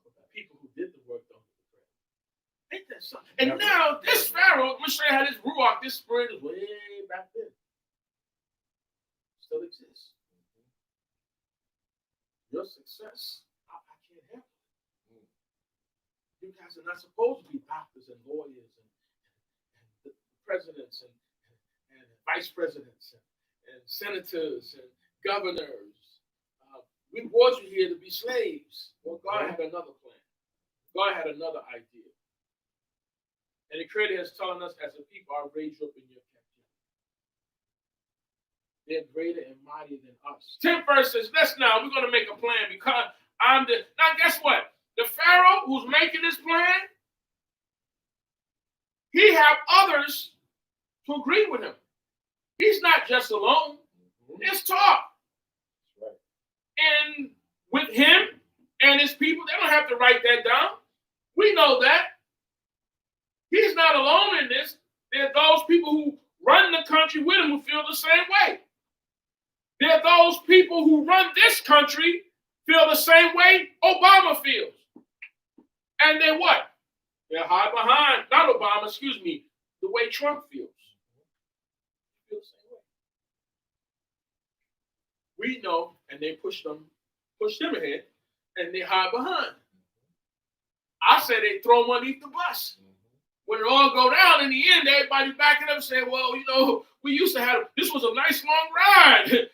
But the people who did the work don't get the credit. Ain't that something? And now this Pharaoh, I'm going to show you how this Ruach, this spirit is way back then. Still exists. Your success, I can't help it. You guys are not supposed to be doctors and lawyers and presidents and vice presidents and senators and governors. We brought you here to be slaves. Well, God had another plan. God had another idea. And the Creator is telling us as a people, I'll raise you up in your captivity. They're greater and mightier than us. 10 verses. We're going to make a plan because I'm the. Now, guess what? The Pharaoh who's making this plan, he have others to agree with him. He's not just alone. There's talk. And with him and his people, they don't have to write that down. We know that. He's not alone in this. There are those people who run the country with him who feel the same way. There are those people who run this country feel the same way Obama feels. And they what? They're high behind, not Obama, excuse me, the way Trump feels. They feel the same way. We know, and they push them ahead, and they hide behind. I say they throw them underneath the bus. When it all go down, in the end, everybody backing up and saying, well, we used to have, this was a nice long ride.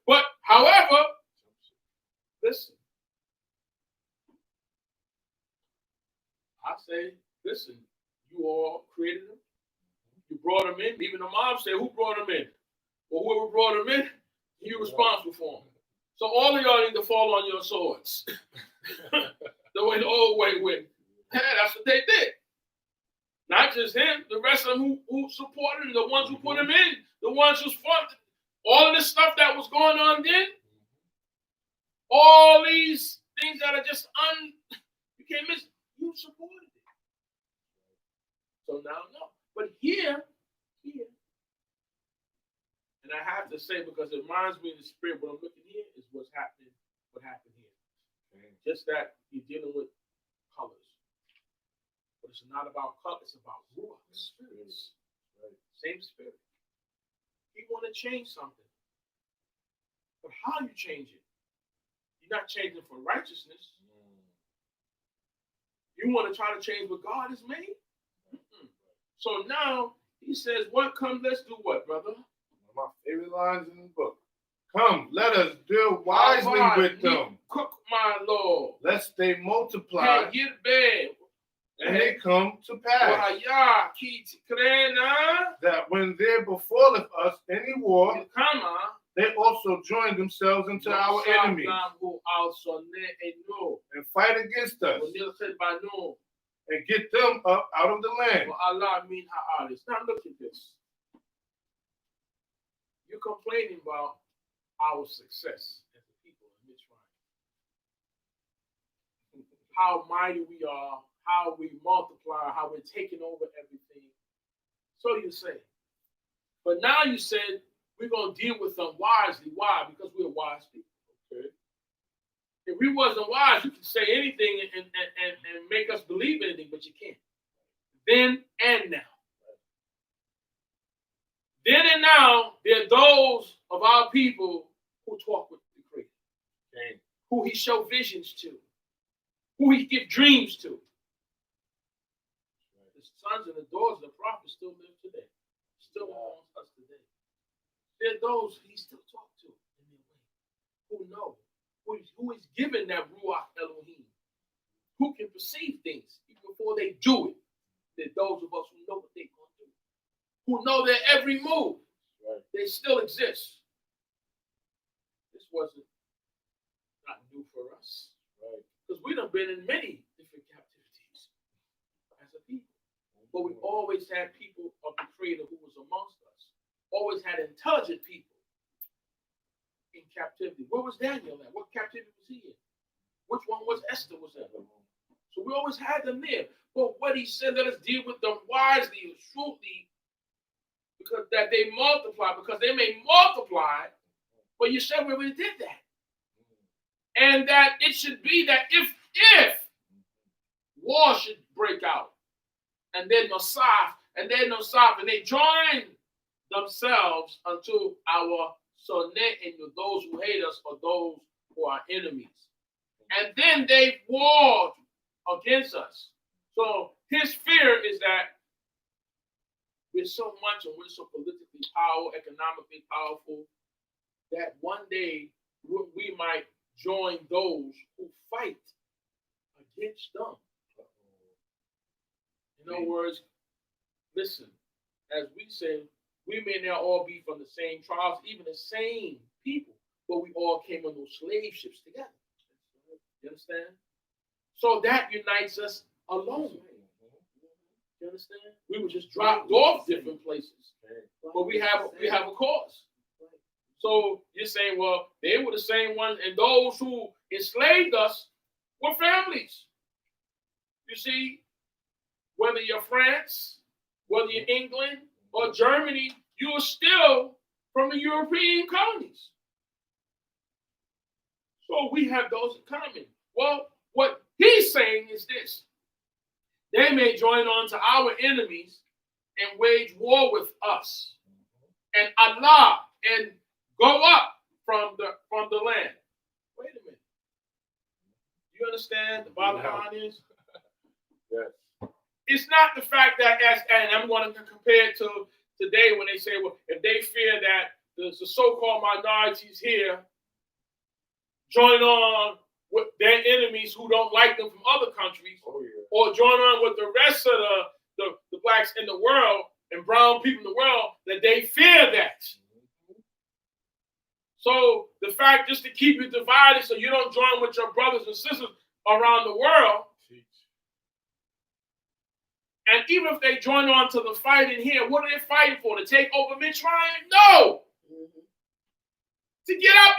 But, however, listen. I say, listen, you all created them. You brought them in. Even the mom said, who brought them in? Well, whoever brought them in, you're responsible for them. So all of y'all need to fall on your swords. The way the old way went. Yeah, that's what they did. Not just him, the rest of them who supported him, the ones who put him in, the ones who fought all of this stuff that was going on then. All these things that are just you can't miss. You supported it. So now, no. But here, and I have to say, because it reminds me of the spirit, what I'm looking here is what happened here. Okay. Just that you're dealing with colors. But it's not about color, it's about ruach, spirits. Right. Same spirit. You want to change something. But how you change it? You're not changing for righteousness. You want to try to change what God has made? So now he says, what? Come, let's do what, brother? One of my favorite lines in the book. Come, let us deal wisely with them. Cook, my Lord. Lest they multiply. Hey, get bad. And they come to pass. That when there befalleth us any war, they also join themselves into our enemies and fight against us and get them up out of the land. Now look at this. You're complaining about our success as a people in Mitzrayim. How mighty we are, how we multiply, how we're taking over everything. So you say. But now you said we're going to deal with them wisely. Why? Because we're wise people. Okay. If we wasn't wise, you can say anything and make us believe anything, but you can't. Then and now. Then and now, there are those of our people who talk with the Creator, okay, who he show visions to, who he give dreams to. The sons and the daughters of the prophets still live today, still amongst us today. There are those he still talk to in their way, who know, who is given that Ruach Elohim, who can perceive things even before they do it. There are those of us who know what they're going to do, who know their every move. Right. They still exist. This wasn't not new for us, right? Because we done been in many different captivities as a people. But we always had people of the Creator who was amongst us. Always had intelligent people in captivity. Where was Daniel at? What captivity was he in? Which one was Esther was in? So we always had them there. But what he said, let us deal with them wisely and shrewdly, because that they multiply, because they may multiply. But you said we already did that. And that it should be that if war should break out, and then Nosaf, and they join themselves unto our sonnet and those who hate us or those who are enemies. And then they warred against us. So his fear is that we're so much and we're so politically powerful, economically powerful, that one day we might join those who fight against them. In other words, listen, as we say, we may not all be from the same tribes, even the same people, but we all came on those slave ships together. You understand? So that unites us alone. You understand? We were just dropped off different places, but we have a cause. So you're saying, well, they were the same ones, and those who enslaved us were families. You see, whether you're France, whether you're England or Germany, you are still from the European colonies. So we have those in common. Well, what he's saying is this. They may join on to our enemies and wage war with us. And Allah and go up from the land. Wait a minute. You understand the bottom line is? Yes. It's not the fact that, and I'm going to compare it to today when they say, well, if they fear that the so-called minorities here join on with their enemies who don't like them from other countries, or join on with the rest of the blacks in the world and brown people in the world, that they fear that. So the fact just to keep you divided so you don't join with your brothers and sisters around the world, And even if they join on to the fight in here, what are they fighting for? To take over Mitzrayim? No! To get out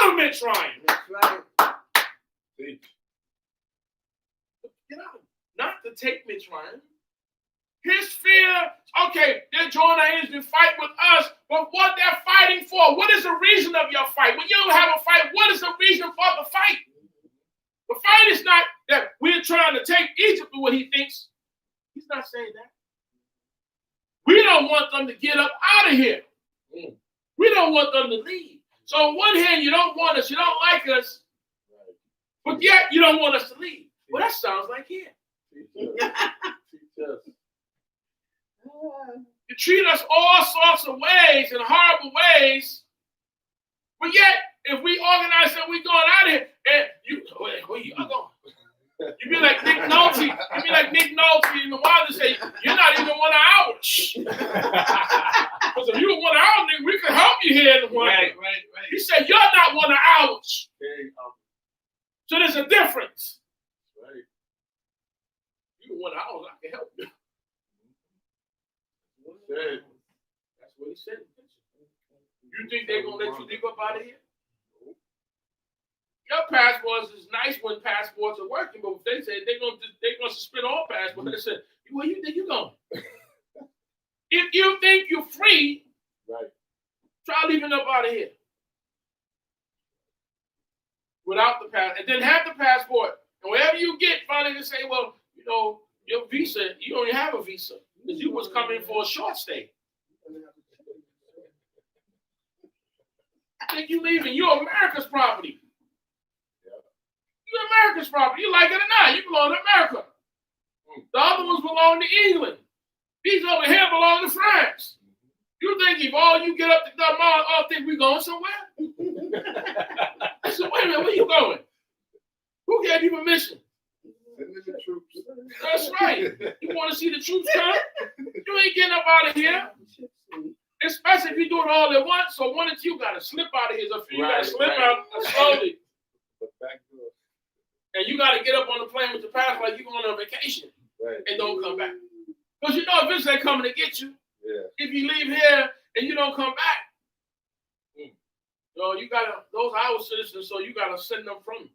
of Mitzrayim. That's right. Get out. Not to take Mitzrayim. His fear, okay, they're joining hands to fight with us, but what they're fighting for, what is the reason of your fight? When you don't have a fight, what is the reason for the fight? The fight is not that we're trying to take Egypt to what he thinks. He's not saying that. We don't want them to get up out of here. We don't want them to leave. So on one hand, you don't want us, you don't like us, but yet you don't want us to leave. Well, that sounds like here. You treat us all sorts of ways and horrible ways, but yet if we organize that we going out of here, and you, where you going? You be like Nick Nolte. You be like Nick Nolte in the wild and say, you're not even 1 hour. Because if you were 1 hour, nigga, we could help you here in the morning. Right. He said, you're not 1 hour. So there's a difference. Right. You were 1 hour, I can help you. That's what he said. You think they're going to let you leave up out of here? Your passports is nice when passports are working, but if they say they're going to suspend all passports, they said, where you think you're going? If you think you're free, right, try leaving up out of here. Without the passport. And then have the passport. And wherever you get, finally they say, well, you know, your visa, you don't even have a visa. Because you was coming for a short stay. I think you leaving. You're America's property. You're America's property. You like it or not, you belong to America. The other ones belong to England. These over here belong to France. You think if all you get up to the mall, all think we going somewhere? I said, wait a minute, where you going? Who gave you permission? The troops. That's right. You want to see the troops come? You ain't getting up out of here. Especially if you do it all at once. So one of you got to slip out of here. So you got to slip out slowly. And you got to get up on the plane with the passport like you're going on vacation. Right. And don't come back. Because you know eventually they're coming to get you. Yeah. If you leave here and you don't come back. So you got to, those are our citizens, so you got to send them from them.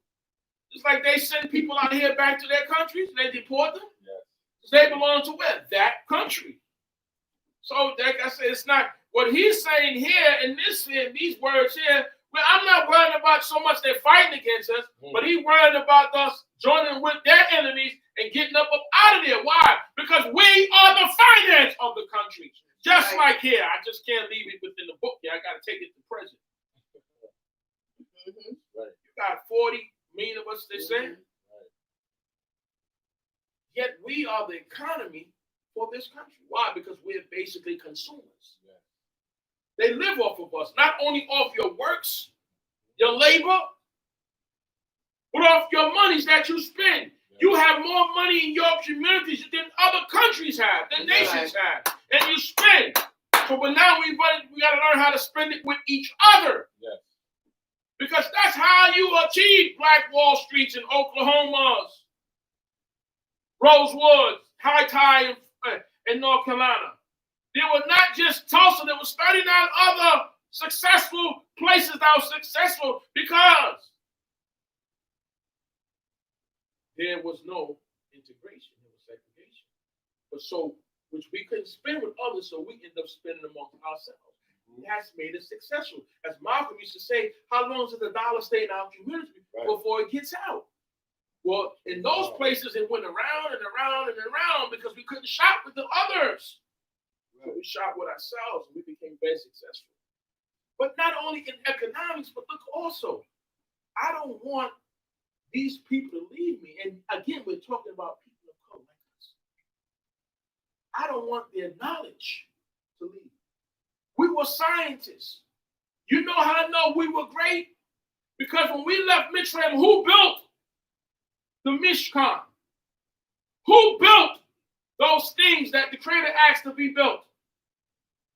Just like they send people out here back to their countries, they deport them. Yes. They belong to where? That country. So like I said, it's not, what he's saying here in this here, these words here, well, I'm not worrying about so much they're fighting against us, but he's worrying about us joining with their enemies and getting up out of there. Why? Because we are the finance of the country. Just like here. I just can't leave it within the book here. I got to take it to present. Right. You got 40 million of us, they say. Right. Yet we are the economy for this country. Why? Because we're basically consumers. Yeah. They live off of us, not only off your works, your labor, but off your monies that you spend. Yeah. You have more money in your communities than other countries have, than nations have, and you spend. So, but now we got to learn how to spend it with each other. Yeah. Because that's how you achieve Black Wall Streets in Oklahoma's, Rosewood, High Tide in North Carolina. There was not just Tulsa, there was 39 other successful places that were successful because there was no integration, there was segregation. But so, which we couldn't spend with others, so we ended up spending amongst ourselves. That's made it successful. As Malcolm used to say, how long does the dollar stay in our community before it gets out? Well, in those places, it went around and around and around because we couldn't shop with the others. So we shot with ourselves and we became very successful. But not only in economics, but look also, I don't want these people to leave me. And again, we're talking about people of color like us. I don't want their knowledge to leave. We were scientists. You know how I know we were great? Because when we left Mitzrayim, who built the Mishkan? Who built those things that the Creator asked to be built?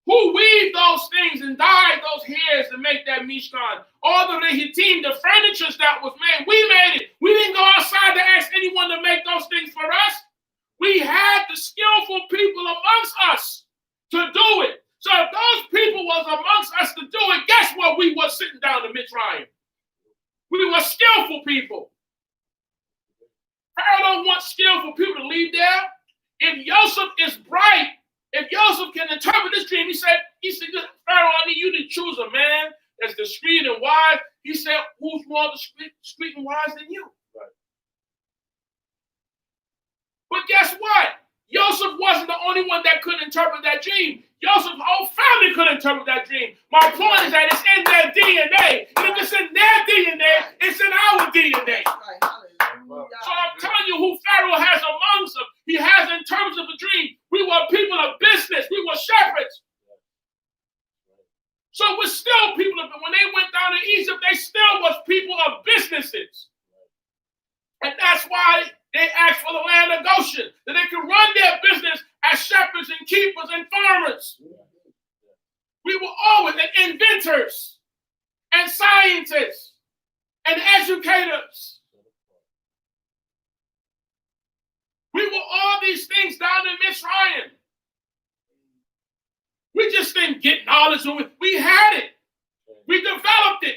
Who weaved those things and dyed those hairs to make that Mishkan? All the Rehitim, the furnitures that was made, we made it. We didn't go outside to ask anyone to make those things for us. We had the skillful people amongst us to do it. So if those people was amongst us to do it, guess what? We was sitting down in Mitzrayim. We were skillful people. Pharaoh don't want skillful people to leave there. If Joseph is bright, if Joseph can interpret this dream, he said, Pharaoh, I need you to choose a man that's discreet and wise. He said, who's more discreet and wise than you? Right. But guess what? Joseph wasn't the only one that could interpret that dream. Joseph's whole family could interpret that dream. My point is that it's in their DNA. And if it's in their DNA, it's in our DNA. So I'm telling you who Pharaoh has amongst them. He has in terms of a dream. We were people of business. We were shepherds. So we're still people of, when they went down to Egypt, they still was people of businesses. And that's why they asked for the land of Goshen, that they could run their business as shepherds and keepers and farmers. We were always inventors and scientists and educators. We were all these things down in Mitzrayim. We just didn't get knowledge of it. We had it. We developed it.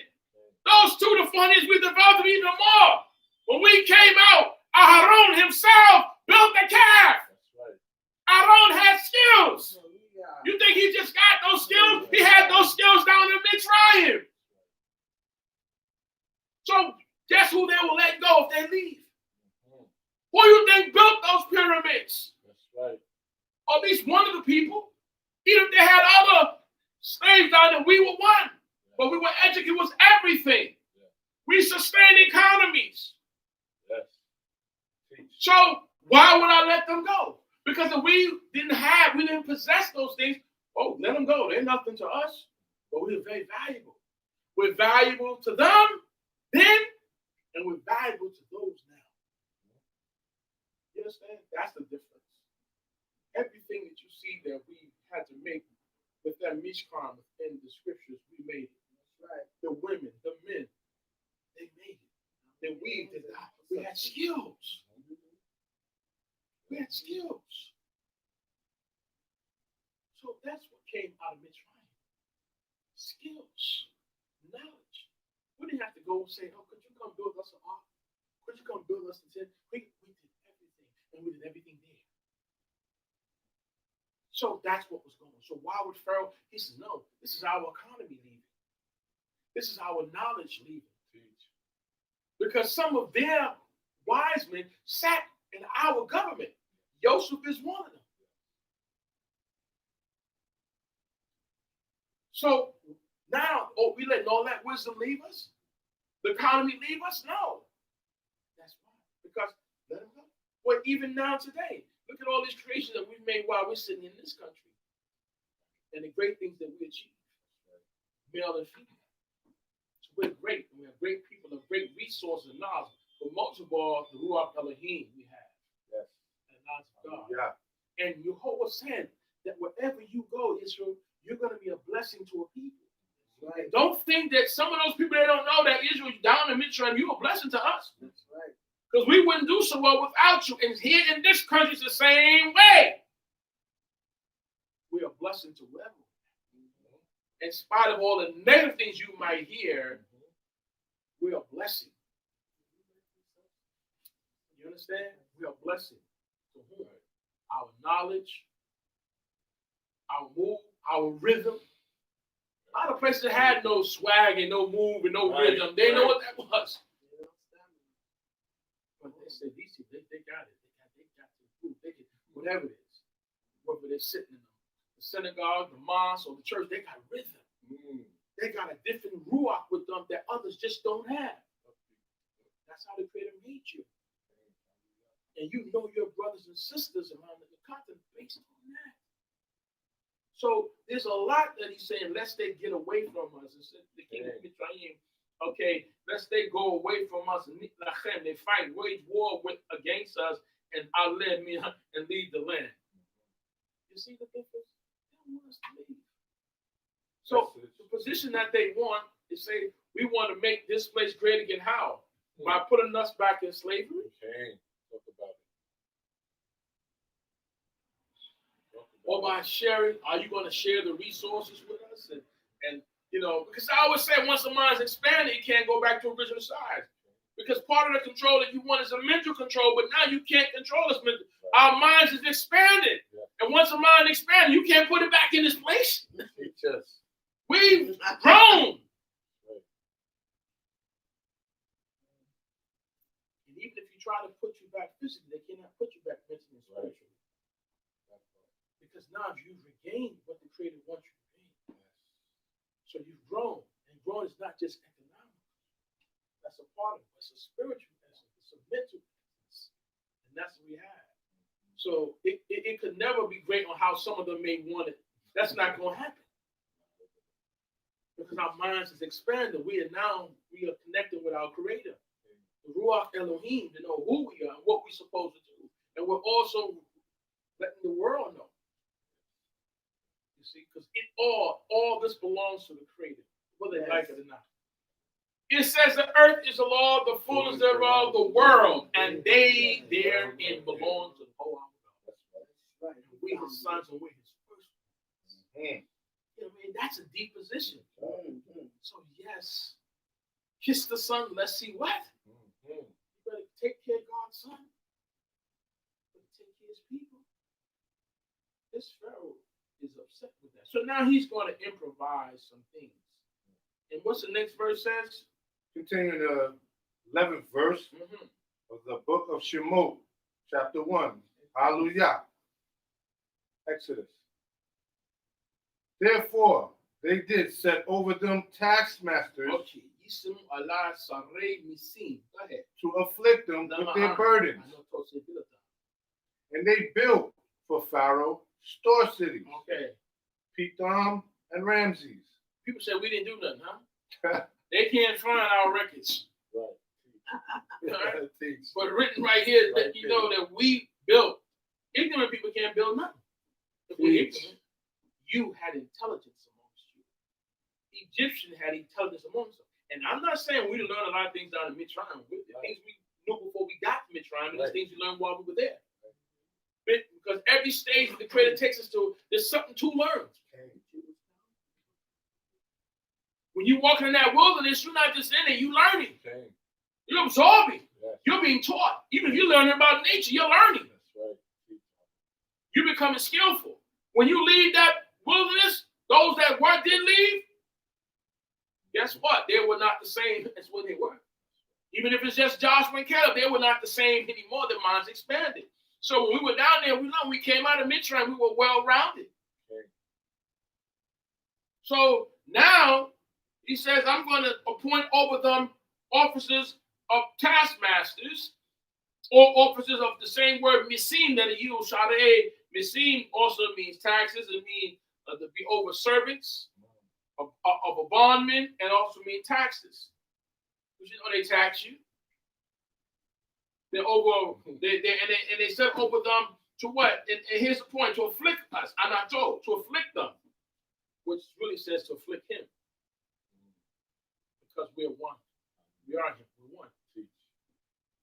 Those 2 to 4 years, we developed it even more. When we came out, Aaron himself built the calf. Aaron had skills. You think he just got those skills? He had those skills down in Mitzrayim. So guess who they will let go if they leave? Who you think built those pyramids? That's right. Or at least one of the people. Even if they had other slaves down there, we were one. But we were educated, it was everything. We sustained economies. Yes. So why would I let them go? Because if we didn't possess those things, oh, let them go. They're nothing to us. But we're very valuable. We're valuable to them then, and we're valuable to those now. You understand? That's the difference. Everything that you see that we had to make with that mishkan in the scriptures, we made it. That's right. The women, the men, they made it. Then we had skills. We had skills. So that's what came out of Mitzrayim. Skills, knowledge. We didn't have to go and say, oh, could you come build us an ark? Could you come build us a tent? We did everything, and we did everything there. So that's what was going on. So why would Pharaoh? He said, no, this is our economy leaving. This is our knowledge leaving. Because some of their wise men sat in our government. Joseph is one of them. So now, we letting all that wisdom leave us? The economy leave us? No. That's why. Because let them go. Well, even now today, look at all these creations that we've made while we're sitting in this country. And the great things that we achieve. Male and female. So we're great. We have great people and great resources and knowledge. But most of all, the Ruach Elohim we have. Yes. And knowledge of God. Yeah. And Yehovah said that wherever you go, Israel, you're going to be a blessing to a people. Right. Don't think that some of those people, they don't know that Israel down in Mitzrayim, you're a blessing to us. That's right. Because we wouldn't do so well without you. And here in this country, it's the same way. We're a blessing to whoever. In spite of all the negative things you might hear, we're a blessing. You understand? We're a blessing to whom? Our knowledge, our move, our rhythm. A lot of places that had no swag and no move and no rhythm. They know what that was. But they said, these people, they got it. They got the food. They can, whatever it is. Whether they're sitting in the synagogue, the mosque, or the church, they got rhythm. They got a different ruach with them that others just don't have. That's how the Creator made you. And you know your brothers and sisters around the continent based on that. So there's a lot that he's saying, lest they get away from us. It's the king of Mitzrayim. Okay, lest they go away from us. They fight, wage war against us, and I'll let me and leave the land. You see the difference? They want us to leave. So the position that they want is say, we want to make this place great again. How? By putting us back in slavery? Okay. Talk about it. or by sharing? Are you going to share the resources with us? And you know, because I always say once the mind's expanded, you can't go back to original size. Because part of the control that you want is a mental control, but now you can't control this mental. Our minds is expanded. And once the mind expanded, you can't put it back in its place. We've grown. And even if you try to put you back physically, they cannot put you back mentally and spiritually. Because now you've regained what the Creator wants you to regain. So you've grown. And growing is not just economic. That's a part of it. It's a spiritual essence. It's a mental essence. And that's what we have. So it could never be great on how some of them may want it. That's not going to happen. Because our minds is expanded. We are connected with our Creator. The Ruach Elohim, to know who we are and what we're supposed to do. And we're also letting the world know. You see, because all this belongs to the Creator, whether they like it or not. It says the earth is the Lord, the fullness thereof, the world, and they therein belong to the whole house. Right. We his sons and we his first. You know, I mean, that's a deep position. So yes, kiss the Son. Let's see what. You better take care of God's Son. You better take care of his people. This Pharaoh is upset with that. So now he's going to improvise some things. And what's the next verse says? Continuing the 11th verse of the book of Shemot, chapter 1. Hallelujah. Exodus. Therefore, they did set over them taskmasters to afflict them with their burdens. And they built for Pharaoh store cities. Pithom and Ramses. People say we didn't do nothing, huh? They can't find our records. Right. But written right here that you know that we built. Ignorant people can't build nothing. If we're ignorant, you had intelligence amongst you. Egyptian had intelligence amongst them. And I'm not saying we didn't learn a lot of things down in Mitzrayim. The things we knew before we got to Mitzrayim, and the things we learned while we were there. Because every stage that the Creator takes us to, there's something to learn. When you're walking in that wilderness, you're not just in it, you're learning. You're absorbing. You're being taught. Even if you're learning about nature, you're learning. You're becoming skillful. When you leave that wilderness, those that didn't leave, guess what? They were not the same as when they were. Even if it's just Joshua and Caleb, they were not the same anymore. Their minds expanded. So when we were down there, we came out of Mitzrayim, we were well-rounded. So now, he says, I'm going to appoint over them officers of taskmasters, or officers of the same word, misim, that he used. Shaare, misim also means taxes. It means to be over servants of a bondman, and also mean taxes. Because you know they tax you. They're over, they set over them to what? And here's the point, to afflict us. I'm not told, to afflict them, which really says to afflict him. Because we're one. We are him. We're one.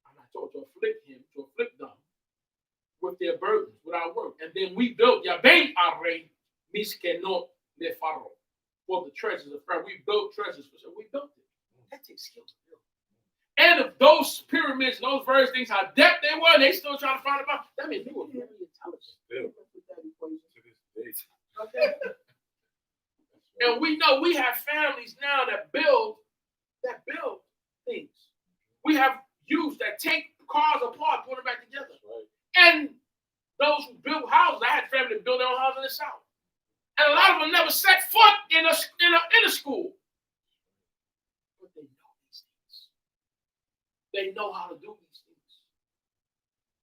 I'm not told to afflict him, to afflict them with their burdens, with our work. And then we built Yabei Arei Miskenot Nefaro for the treasures of Pharaoh. We built treasures. So we built it. That takes skill to build. And if those pyramids and those various things, how depth they were, and they still trying to find them out, that means we were very intelligent. Okay? And we know we have families now that build things. We have youth that take cars apart, put them back together. And those who build houses, I had family that build their own house in the South. And a lot of them never set foot in a school. But they know these things. They know how to do these things.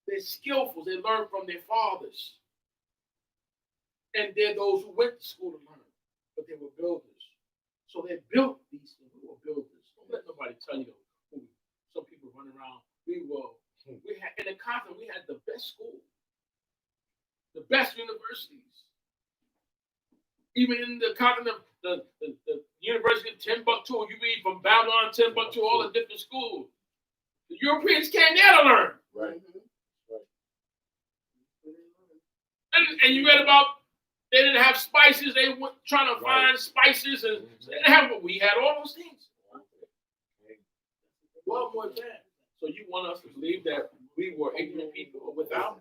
They're skillful. They learn from their fathers. And they're those who went to school to learn. But they were builders. So they built these things. We were builders. Don't let nobody tell you who. Some people run around. We had in the continent, we had the best schools, the best universities. Even in the continent, the University of Timbuktu, you read from Babylon, Timbuktu, all the different schools. The Europeans came there to learn. And you read about They didn't have spices. They were trying to find spices, and they didn't have what we had. All those things. What more than that? So you want us to believe that we were ignorant people without?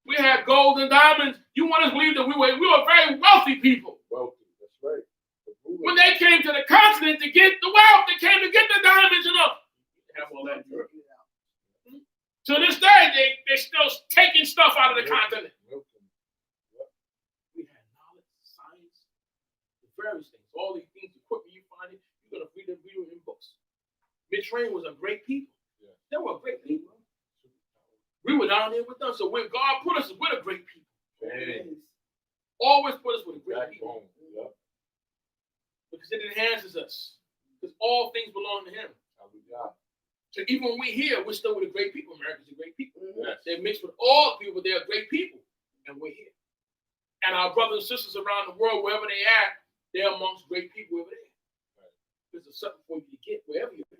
We had gold and diamonds. You want us to believe that we were very wealthy people. Wealthy, that's right. When they came to the continent to get the wealth, they came to get the diamonds and all. Have all that. To this day, they're still taking stuff out of the continent. We had knowledge, science, the various things. All these things, equipment you find it, you're going to read them in books. Mitzrayim was a great people. Yeah. They were great people. We were down there with them. So when God put us with a great people, always put us with a great people. Yeah. Because it enhances us. Because all things belong to Him. So even when we're here, we're still with a great people. Americans are great people. Yes. They're mixed with all people. They're great people. And we're here. And our brothers and sisters around the world, wherever they at, they're amongst great people over there. Right. There's something for you to get wherever you're at.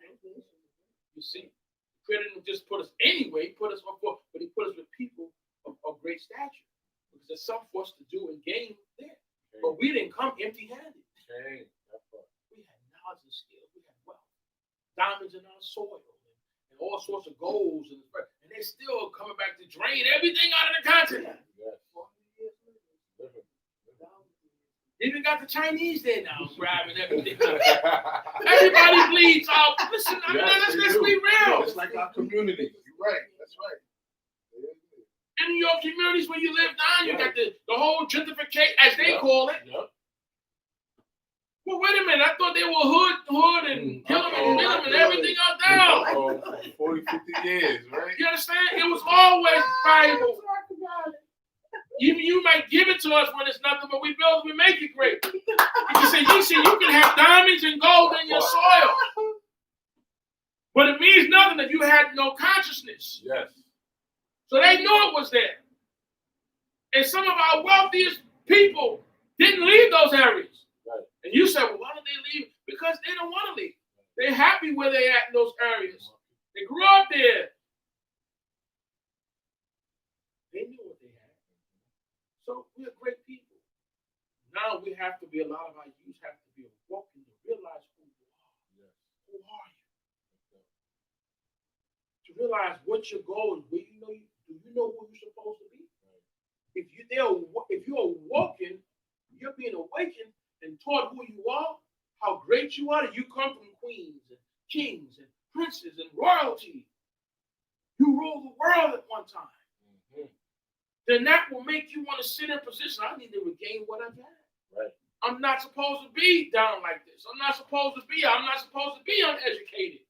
You see, the Creator didn't just put us anyway, but He put us with people of great stature. Because there's something for us to do and gain there. Okay. But we didn't come empty-handed. Okay. We had knowledge and skills. We had wealth. Diamonds in our soil. And all sorts of golds. And they're still coming back to drain everything out of the continent. Yes. Even got the Chinese there now, grabbing everything. Everybody bleeds out. Listen, let's be real. It's like our community. You're right. That's right. In your communities where you live now, you got the whole gentrification, as they call it. Yep. Well, wait a minute. I thought they were hood and kill them and kill them and everything out there. 40, 50 years, right? You understand? It was always valuable. You might give it to us when it's nothing, but we build it, we make it great. You can have diamonds and gold in your soil. But it means nothing if you had no consciousness. Yes. So they knew it was there. And some of our wealthiest people didn't leave those areas. Right. And you say, well, why don't they leave? Because they don't want to leave. They're happy where they're at in those areas. They grew up there. They knew what they had. So we're great people. Now we have to be, a lot of our youth have to be awoken to realize who you are. Yes. Who are you? To realize what your goal is, where do you know who you're supposed to be? Right. If you're awoken, you're being awakened and taught who you are, how great you are, that you come from queens and kings and princes and royalty. You ruled the world at one time. Mm-hmm. Then that will make you want to sit in a position. I need to regain what I've had. Right. I'm not supposed to be down like this. I'm not supposed to be uneducated.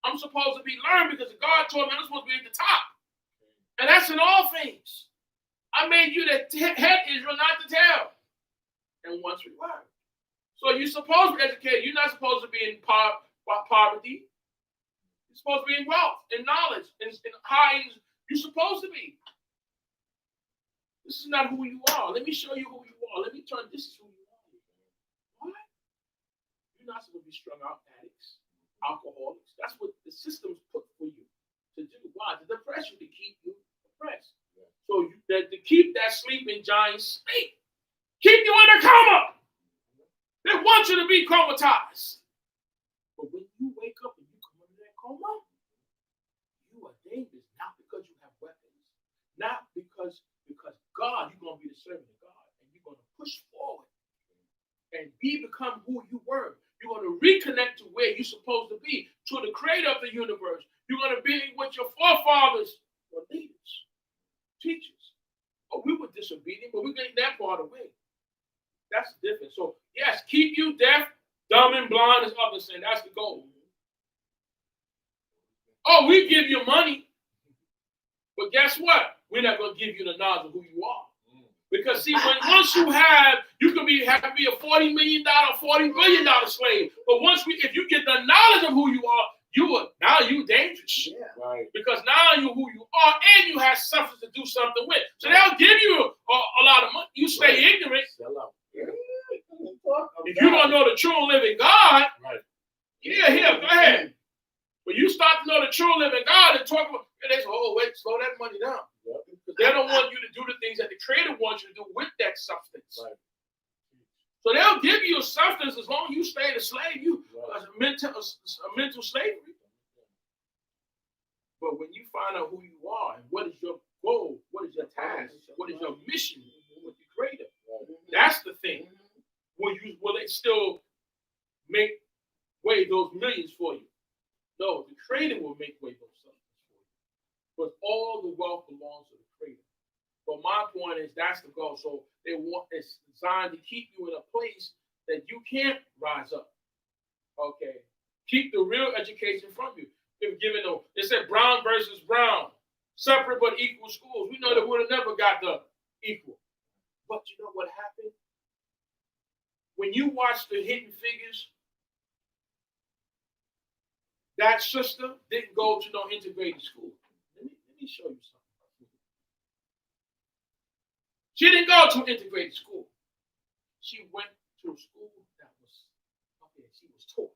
I'm supposed to be learned because God told me I'm supposed to be at the top. And that's in all things. I made you the head Israel, not the tail. And once required. So you're supposed to be educated. You're not supposed to be in poverty. You're supposed to be in wealth, in knowledge, in high. You're supposed to be. This is not who you are. Let me show you who you are. Let me turn this is who you are. What? You're not supposed to be strung out addicts, alcoholics. That's what the system's put for you to do. Why? To depress you, to keep you depressed. Yeah. So to keep that sleeping giant sleep. Keep you in a coma. They want you to be comatized. But when you wake up and you come into that coma, you are dangerous, not because you have weapons, not because God, you're going to be the servant of God, and you're going to push forward and become who you were. You're going to reconnect to where you're supposed to be, to the creator of the universe. You're going to be what your forefathers were, leaders, teachers. But we were disobedient, but we're getting that part away. That's different. So, yes, keep you deaf, dumb, and blind, as others say. That's the goal. Oh, we give you money. But guess what? We're not going to give you the knowledge of who you are. Because, see, once you have to be a $40 million, $40 billion slave. But if you get the knowledge of who you are, now you dangerous. Yeah. Right. Because now you who you are, and you have something to do something with. So they'll give you a lot of money. You stay ignorant. If you don't know the true and living God, go ahead. But you start to know the true and living God and talk about, and they say, oh, wait, slow that money down. Because Because they don't want you to do the things that the Creator wants you to do with that substance. Right. So they'll give you a substance as long as you stay a slave. You a mental slavery. But when you find out who you are and what is your goal, what is your task, what is your mission with the Creator, that's the thing. Will it still make way those millions for you? No, the Creator will make way those substance for you. But all the wealth belongs to the Creator. But my point is that's the goal. So it's designed to keep you in a place that you can't rise up. Okay. Keep the real education from you. They said Brown versus Brown, separate but equal schools. We know that we would have never got the equal. But you know what happened? When you watch the Hidden Figures, that sister didn't go to no integrated school. Let me show you something. She didn't go to integrated school. She went to a school that she was taught.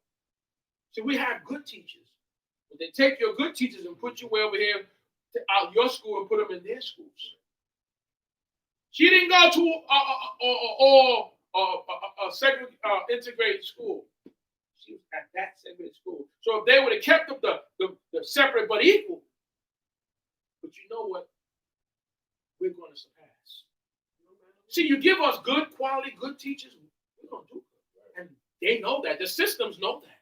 So we have good teachers. But they take your good teachers and put you way over here out your school and put them in their schools. She didn't go to a integrated school. She was at that segregated school. So if they would have kept up the separate but equal, but you know what? We're going to surpass. See, you give us good quality, good teachers, we're going to do good. And they know that. The systems know that.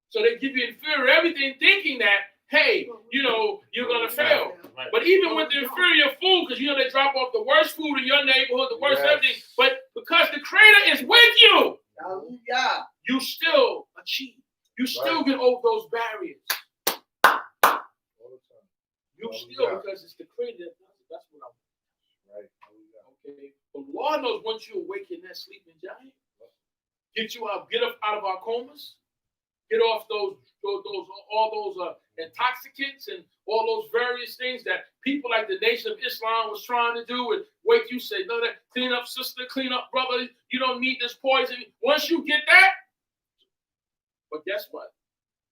So they give you inferior everything thinking that, hey, you're going to fail. Right. But even with the inferior food, because they drop off the worst food in your neighborhood, the worst everything, but because the Creator is with you, you still achieve. You still get over those barriers. You still, because it's the Creator that does it. That's what I want. Right. Okay. But Lord knows once you awaken that sleeping giant, get up out of our comas, get off all those intoxicants and all those various things that people like the Nation of Islam was trying to do, and wake you say, no, that clean up sister, clean up brother, you don't need this poison. Once you get that, but guess what?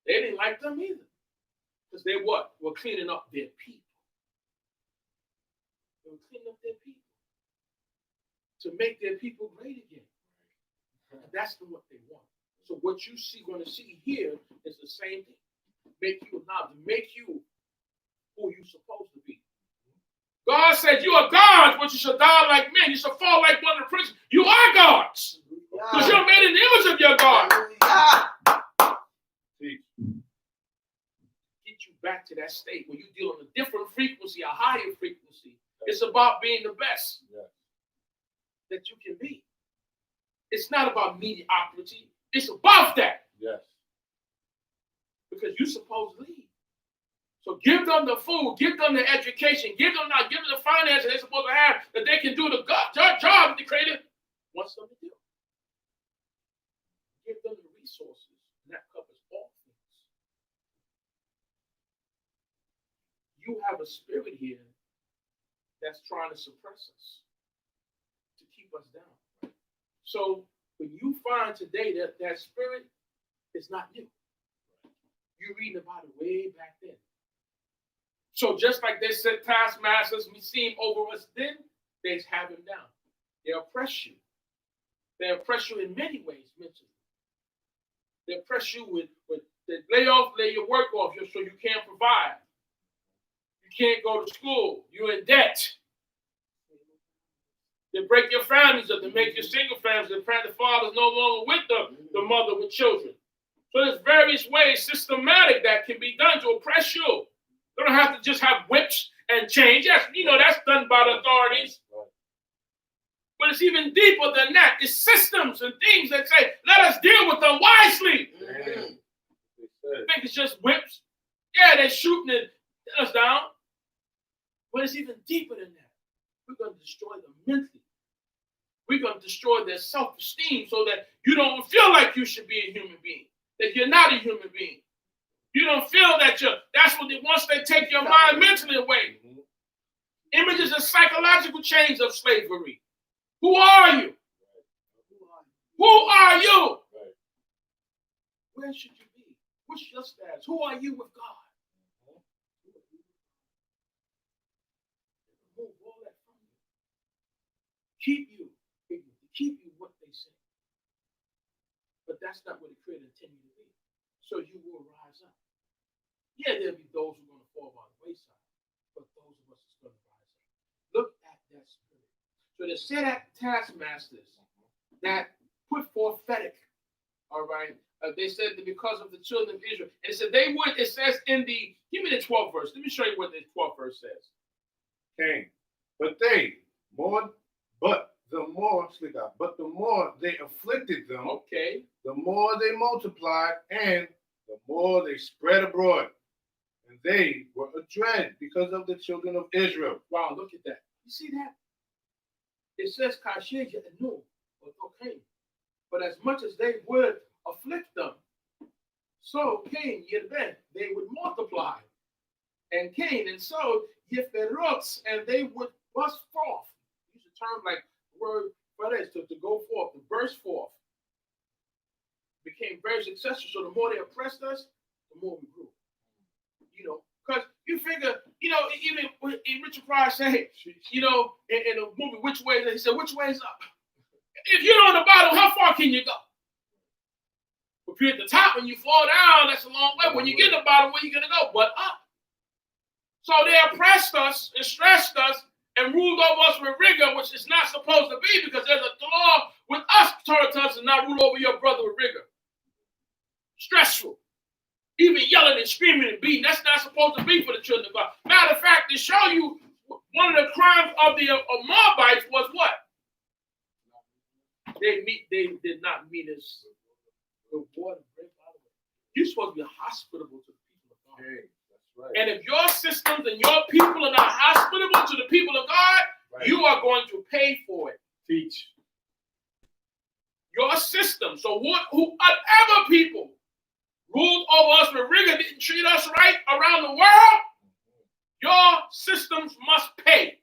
They didn't like them either. Because they were cleaning up their people. They were cleaning up their people to make their people great again. And that's what they want. So what you going to see here is the same thing. Make you who you're supposed to be. God said you are gods, but you shall die like men. You shall fall like one of the princes. You are gods. Because you're made in the image of your God. Get you back to that state where you deal on a different frequency, a higher frequency. It's about being the best that you can be. It's not about mediocrity. It's above that. Yes. Because you're supposed to lead. So give them the food, give them the education, give them the finances they're supposed to have that they can do the job that the Creator wants them to do. Give them the resources, and that covers all things. You have a spirit here that's trying to suppress us, to keep us down. So when you find today that that spirit is not new, you're reading about it way back then. So just like they said taskmasters we seen over us then, they have him down. They oppress you. They oppress you in many ways mentally. They oppress you with they lay your work off so you can't provide. You can't go to school. You're in debt. They break your families up. They make your single families. The father's no longer with the mother with children. So there's various ways, systematic, that can be done to oppress you. You don't have to just have whips and chains. Yes, that's done by the authorities. But it's even deeper than that. It's systems and things that say, let us deal with them wisely. I think it's just whips. Yeah, they're shooting us down. But it's even deeper than that. We're going to destroy them mentally. We're going to destroy their self-esteem so that you don't feel like you should be a human being, that you're not a human being. You don't feel that that's what once they take your mind mentally away. Images and psychological chains of slavery. Who are you? Who are you? Where should you be? What's your status? Who are you with God? keep you ignorant, to keep you what they say. But that's not what the Creator intended you to be. So you will rise up. Yeah, there'll be those who are going to fall by the wayside, but those of us is going to rise up. Look at that spirit. So the set at taskmasters that put forth fetish, all right? They said that because of the children of Israel, and it said they would, it says in the, give me the 12th verse. Let me show you what the 12th verse says. Cain. But the more they afflicted them, Okay. the more they multiplied, and the more they spread abroad. And they were a dread because of the children of Israel. Wow, look at that. You see that? It says, no, okay. But as much as they would afflict them, so Cain, they would multiply. And Cain, and so Yeferots, and they would bust forth. Use a term like the word to go forth, to burst forth. Became very successful. So the more they oppressed us, the more we grew. You know, because you figure, you know, even Richard Pryor said, you know, in the movie, Which Way? He said, which way is up? If you're on the bottom, how far can you go? If you're at the top, when you fall down, that's a long way. When you get to the bottom, where you going to go? But up. So they oppressed us and stressed us and ruled over us with rigor, which is not supposed to be, because there's a law with us, Torah tells us, to not rule over your brother with rigor. Stressful. Even yelling and screaming and beating. That's not supposed to be for the children of God. Matter of fact, to show you, one of the crimes of the Moabites was what? They did not meet us. The water break out of it. You're supposed to be hospitable to the people of God. Okay, that's right. And if your systems and your people are not hospitable to the people of God, right, you are going to pay for it. Teach. Your system. So whoever people ruled over us with rigor, didn't treat us right around the world, your systems must pay.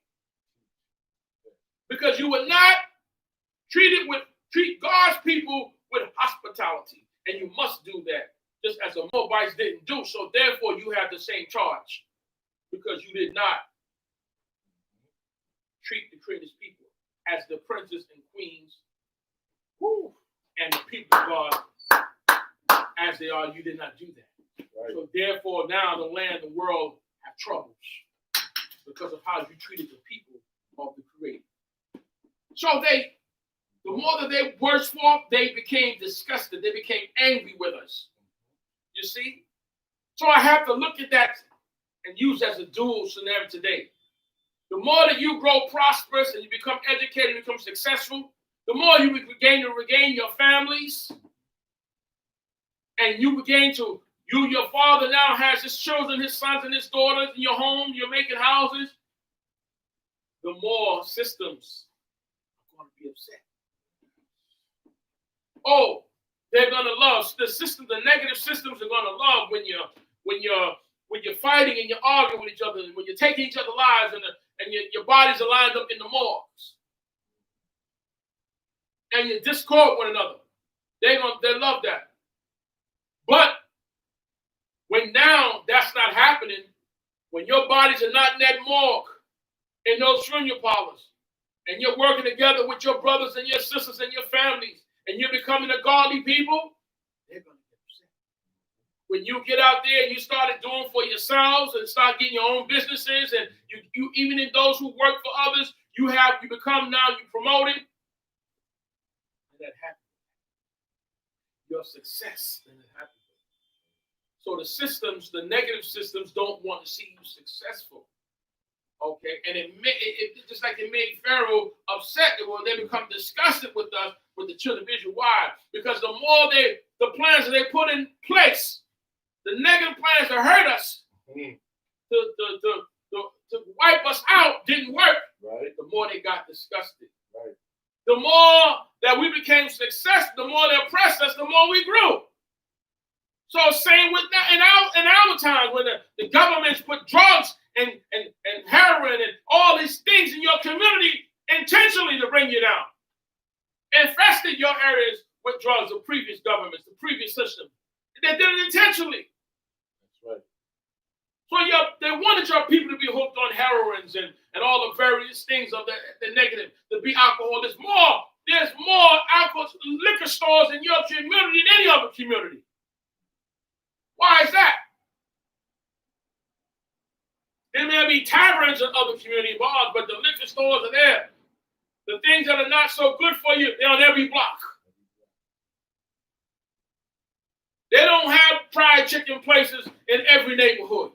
Because you would not treat God's people with hospitality. And you must do that, just as the Moabites didn't do. So therefore, you have the same charge, because you did not treat the Creator's people as the princes and queens, and the people of God as they are. You did not do that. Right. So therefore, now the land, the world have troubles because of how you treated the people of the Creator. So the more that they burst forth, they became disgusted. They became angry with us. You see? So I have to look at that and use as a dual scenario today. The more that you grow prosperous and you become educated and become successful, the more you begin to regain your families. And you begin to, your father now has his children, his sons and his daughters in your home. You're making houses. The more systems are going to be upset. Oh, they're gonna love the system. The negative systems are gonna love when you're fighting and you're arguing with each other, and when you're taking each other's lives, and your bodies are lined up in the morgues, and you discord one another. They love that. But when now that's not happening, when your bodies are not in that morgue, in those funeral parlors, and you're working together with your brothers and your sisters and your families, and you're becoming a godly people, they're going to get upset. When you get out there and you started doing for yourselves and start getting your own businesses, and you even in those who work for others, you become now, you promoted, and that happens. Your success, and it happens. So the systems, the negative systems, don't want to see you successful. Okay, and it just like it made Pharaoh upset. Well, they become disgusted with us, with the children of Israel. Why? Because the more the plans that they put in place, the negative plans to hurt us, to wipe us out, didn't work. Right. The more they got disgusted. Right. The more that we became successful, the more they oppressed us, the more we grew. So same with in our times when the governments put drugs and heroin and all these things in your community intentionally to bring you down. Infested your areas with drugs, the previous governments, the previous system. They did it intentionally. That's right. So they wanted your people to be hooked on heroines and all the various things of the negative, to be alcohol. There's more alcohol liquor stores in your community than any other community. Why is that? There may be taverns in other community bars, but the liquor stores are there. The things that are not so good for you, they're on every block. They don't have fried chicken places in every neighborhood.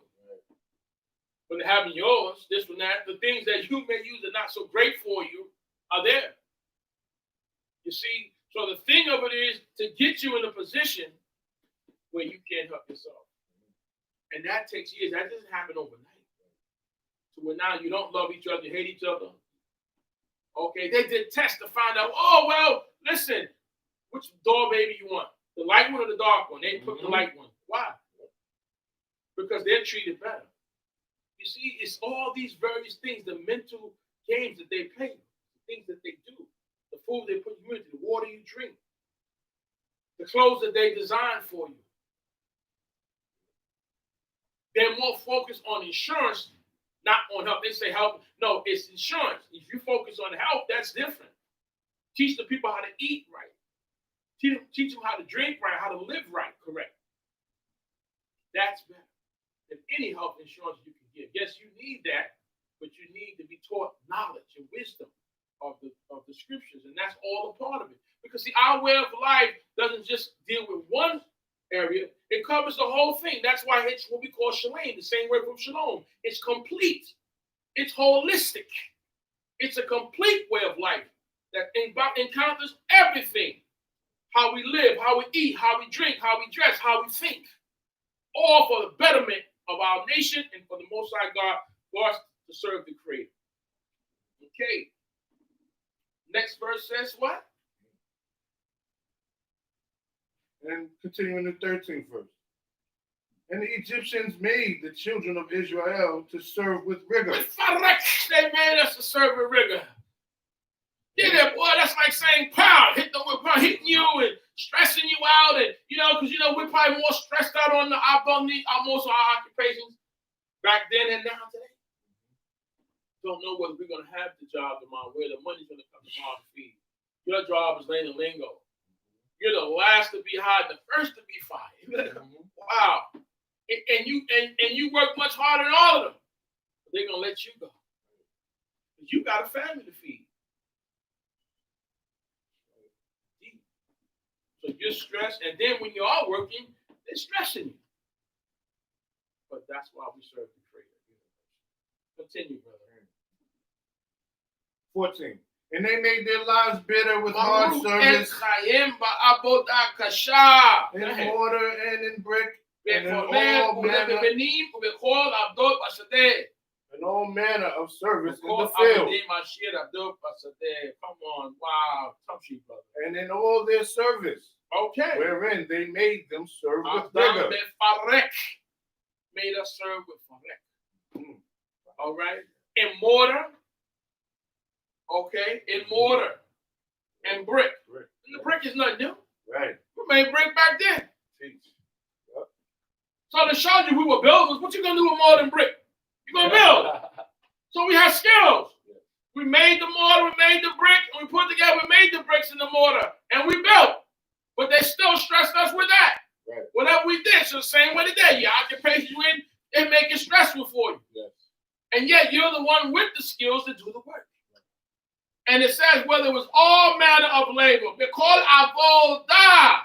But they have in yours, this and that. The things that you may use are not so great for you are there. You see, so the thing of it is to get you in a position where you can't help yourself. And that takes years. That doesn't happen overnight. So when now you don't love each other, you hate each other. Okay, they did tests to find out, oh, well, listen, which doll baby you want? The light one or the dark one? They put the light one. Why? Because they're treated better. You see, it's all these various things, the mental games that they play, the things that they do, the food they put you into, the water you drink, the clothes that they design for you. They're more focused on insurance, not on health. They say health. No, it's insurance. If you focus on health, that's different. Teach the people how to eat right. Teach them how to drink right, how to live right, correct. That's better than any health insurance you can give. Yes, you need that, but you need to be taught knowledge and wisdom of the scriptures, and that's all a part of it. Because see, our way of life doesn't just deal with one area, it covers the whole thing. That's why it's what we call shalom, the same word from shalom. It's complete. It's holistic. It's a complete way of life that encounters everything. How we live, how we eat, how we drink, how we dress, how we think. All for the betterment of our nation and for the Most High God, for us to serve the Creator. Okay. Next verse says what? And continuing the 13th verse. And the Egyptians made the children of Israel to serve with rigor. They made us to serve with rigor. Yeah, boy, that's like saying pound, hitting you and stressing you out, and because we're probably more stressed out on most of our occupations back then and now today. Don't know whether we're gonna have the job tomorrow, where the money's gonna come tomorrow to feed. Your job is laying the lingo. You're the last to be hired, the first to be fired. Wow. And you work much harder than all of them. But they're gonna let you go. Because you got a family to feed. So you're stressed, and then when you are working, they're stressing you. But that's why we serve the Creator. Continue, brother. 14. And they made their lives bitter with hard service in mortar and in brick and in all manner of service in the field. Come on, wow, tough sheep, brother. And in all their service, okay, wherein they made them serve with rigor. Made us serve with farek. All right, in mortar. Okay, in mortar and brick. And the brick is nothing new. Right. We made brick back then. Yep. So to show you we were builders, what you gonna do with more than brick? You're gonna build. So we have skills. We made the mortar, we made the brick, and we put together, we made the bricks in the mortar, and we built. But they still stressed us with that. Right. Whatever we did, so the same way today, your occupation you in, they make it stressful for you. Yes. And yet you're the one with the skills to do the work. And it says, whether it was all manner of labor, they call it avodah.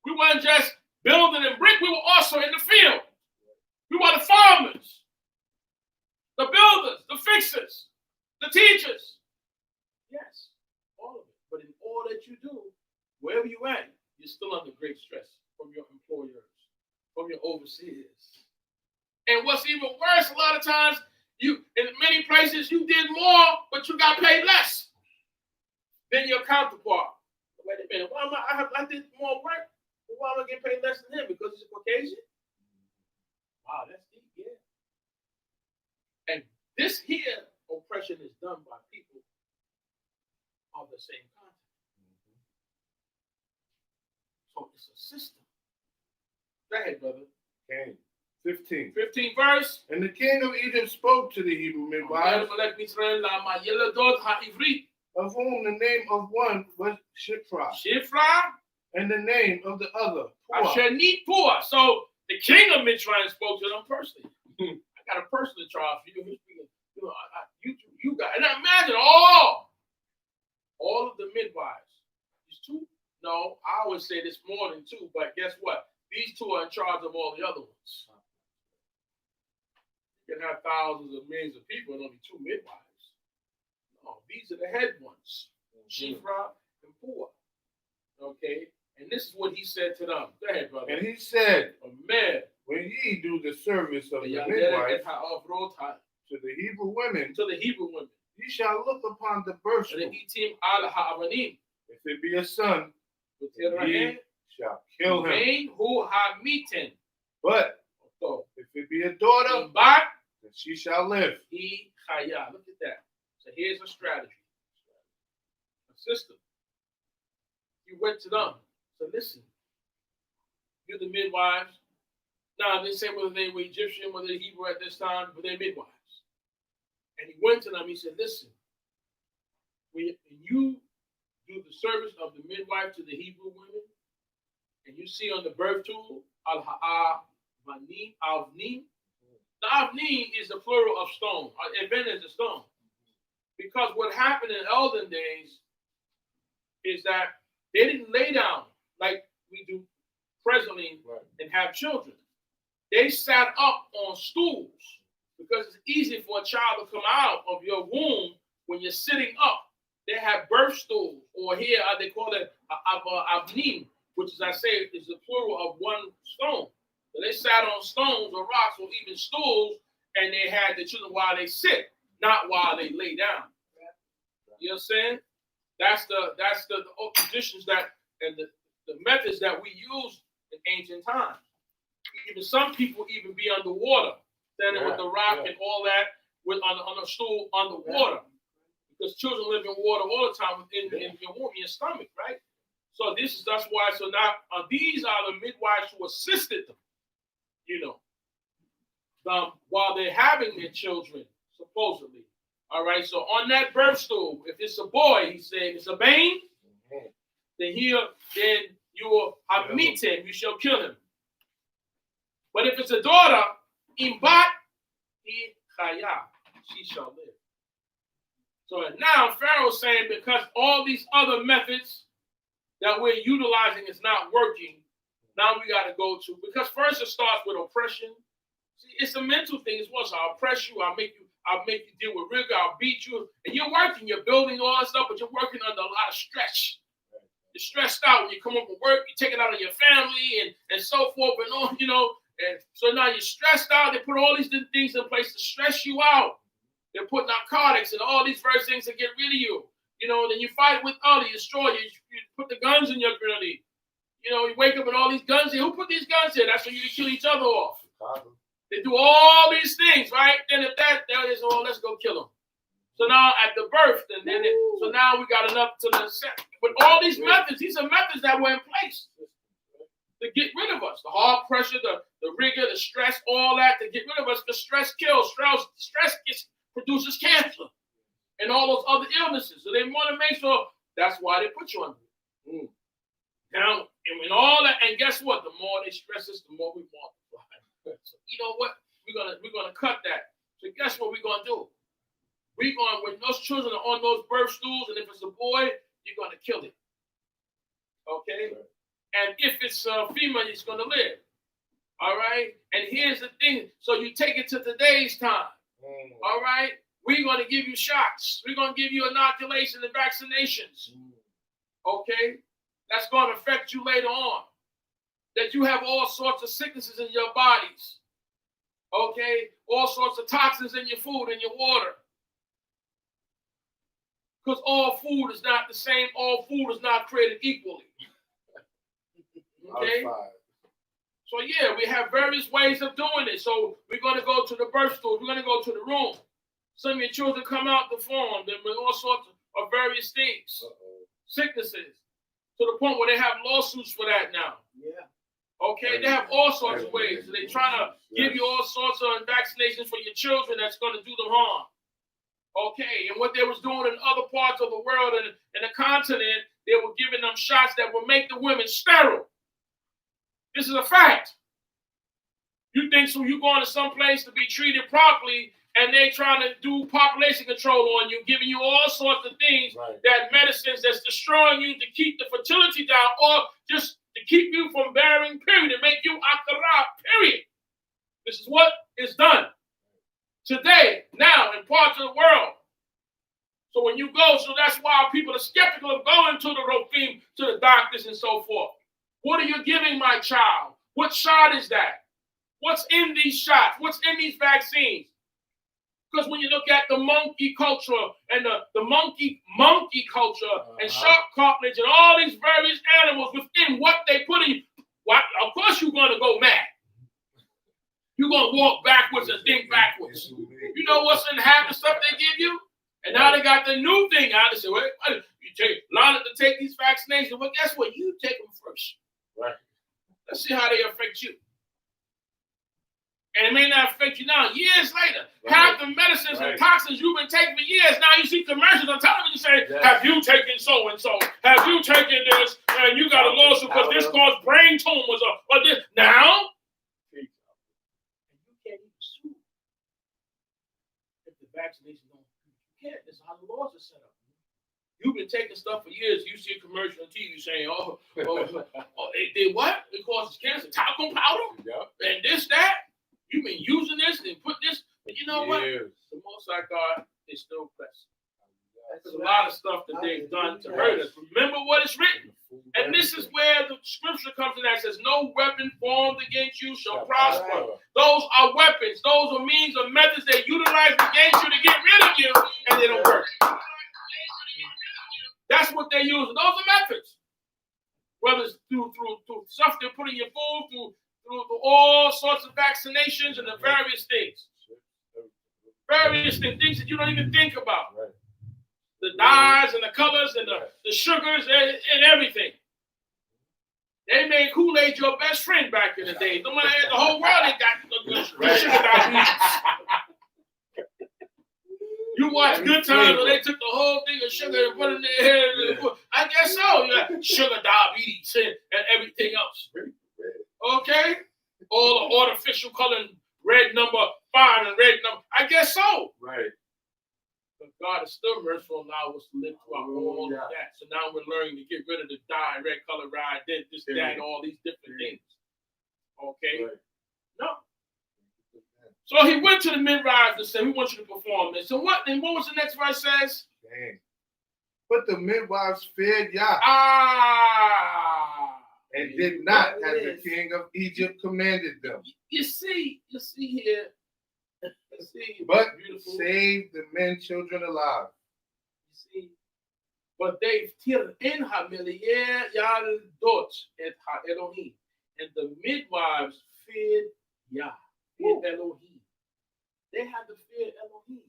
We weren't just building and brick, we were also in the field. We were the farmers, the builders, the fixers, the teachers. Yes, all of it. But in all that you do, wherever you at, you're still under great stress from your employers, from your overseers. And what's even worse, a lot of times, in many places, you did more, but you got paid less than your counterpart. Wait a minute, why am I did more work, but why am I getting paid less than him? Because he's a Caucasian? Wow, that's deep, yeah. And this here oppression is done by people of the same continent. So it's a system. Go ahead, brother. Okay. 15. 15th verse. And the king of Egypt spoke to the Hebrew midwives, of whom the name of one was Shiphrah, and the name of the other Puah. So the king of Mitzrayim spoke to them personally. I got a personal charge for you. You got, and imagine all of the midwives. These two. No, I always say this more than two, but guess what? These two are in charge of all the other ones. You can have thousands of millions of people and only two midwives. No, these are the head ones. Shifra and Puah. Okay? And this is what he said to them. Go ahead, brother. And he said, Amen. when ye do the service of the midwife to the Hebrew women, ye shall look upon the birth stool. If it be a son, ye shall kill him. But if it be a daughter, then she shall live. Look at that. So here's a strategy, a system. He went to them. So listen, you're the midwives. Now, they say whether they were Egyptian, whether they were Hebrew at this time, but they're midwives. And he went to them. He said, listen, when you do the service of the midwife to the Hebrew women, and you see on the birth tool, avnim. The avnim is the plural of stone. Even is a stone. Because what happened in olden days is that they didn't lay down like we do presently and have children. They sat up on stools because it's easy for a child to come out of your womb when you're sitting up. They have birth stools, or here they call it avnim, which, as I say, is the plural of one stone. So they sat on stones or rocks or even stools, and they had the children while they sit, not while they lay down. You know what I'm saying? That's the traditions that and the methods that we use in ancient times. Even some people even be underwater, standing with the rock and all that, with on a stool underwater, because children live in water all the time in your womb, in your stomach, right? So that's why. So now these are the midwives who assisted them, while they're having their children, supposedly. All right. So on that birth stool, if it's a boy, he said, it's a bane, then you will meet him. You shall kill him. But if it's a daughter, imbat she shall live. So now Pharaoh's saying, because all these other methods that we're utilizing is not working, now we got to go to, because first it starts with oppression. See, it's a mental thing as well. So I'll oppress you, I'll make you deal with rigor, I'll beat you. And you're working, you're building all that stuff, but you're working under a lot of stress. You're stressed out when you come up from work, you take it out on your family and so forth and on, And so now you're stressed out. They put all these things in place to stress you out. They put narcotics and all these various things to get rid of you. Then you fight with others, you destroy you. You put the guns in your grenade. You wake up with all these guns here. Who put these guns here? That's for you to kill each other off. They do all these things, right? Then if there is, let's go kill them. So now at the birth, so now we got enough to the set. With all these methods, these are methods that were in place to get rid of us. The hard pressure, the rigor, the stress, all that to get rid of us. Because stress kills. Stress produces cancer and all those other illnesses. So they want to make sure that's why they put you on it. Now, and all that, and guess what? The more they stress us, the more we multiply. So you know what? We're gonna cut that. So guess what we're gonna do? When those children are on those birth stools, and if it's a boy, you're gonna kill it. Okay? And if it's a female, it's gonna live. All right? And here's the thing. So you take it to today's time. All right? We're gonna give you shots. We're gonna give you inoculation and vaccinations. Okay? That's gonna affect you later on. That you have all sorts of sicknesses in your bodies. Okay? All sorts of toxins in your food and your water. Because all food is not the same. All food is not created equally. Okay? So yeah, we have various ways of doing it. So we're going to go to the birth stool. We're going to go to the room. Some of your children come out the form. There are all sorts of various things. Sicknesses. To the point where they have lawsuits for that now. Yeah. Okay, they have all sorts of ways. They're trying to give you all sorts of vaccinations for your children that's going to do them harm. Okay, and what they was doing in other parts of the world and in the continent, they were giving them shots that would make the women sterile. This is a fact. You think so? You going to some place to be treated properly, and they trying to do population control on you, giving you all sorts of things, that medicines that's destroying you to keep the fertility down, or just to keep you from bearing, period, and make you akara, period. This is what is done today, now, in parts of the world. So when you go, so that's why people are skeptical of going to the Rofim, to the doctors and so forth. What are you giving my child? What shot is that? What's in these shots? What's in these vaccines? Because when you look at the monkey culture and the monkey culture and shark cartilage and all these various animals within what they put in, of course you're going to go mad. You're going to walk backwards and think backwards. You know what's in half the stuff they give you? And now they got the new thing out. They say, well, you line up to take these vaccinations. Well, guess what? You take them first. Right. Let's see how they affect you. And it may not affect you now. Years later, half the medicines and toxins you've been taking for years, now you see commercials on television saying, have you taken so-and-so? Have you taken this? And you got a lawsuit because this caused brain tumors or this. Now, you can't even sue if the vaccination don't. You can't. This is how the laws are set up. You've been taking stuff for years. You see a commercial on TV saying, it did what? It causes cancer. Talcum powder? And this, that? You've been using this and put this, but you know what? The Most High God is still blessed. There's a lot of stuff that they've done to hurt us. Remember what is written. And this is where the scripture comes in that says, no weapon formed against you shall prosper. Those are weapons. Those are means or methods they utilize against you to get rid of you, and they don't work. That's what they use. Those are methods. Whether it's through stuff they put in your food, through all sorts of vaccinations and the various things. Various things that you don't even think about. The dyes and the colors and the sugars and everything. They made Kool-Aid your best friend back in the day. No matter the whole world, they got sugar diabetes. You watch Good Times where they took the whole thing of sugar and put it in their hair. I guess so. You got sugar diabetes and everything else. Okay? All the artificial color, red number 5 and red number. I guess so. Right. But God is still merciful and allow us to live throughout all of that. So now we're learning to get rid of the dye, red color, this, that, and all these different things. Okay? Right. No. So he went to the midwives and said, we want you to perform this. So what was the next verse says? Dang. But the midwives feared Yah. And did not as the king of Egypt commanded them. You see here. But saved the men, children alive. You see, but they till in Hamilier Yaldot et Ha Elohim, and the midwives feared Yah, feared Elohim. They had to fear Elohim.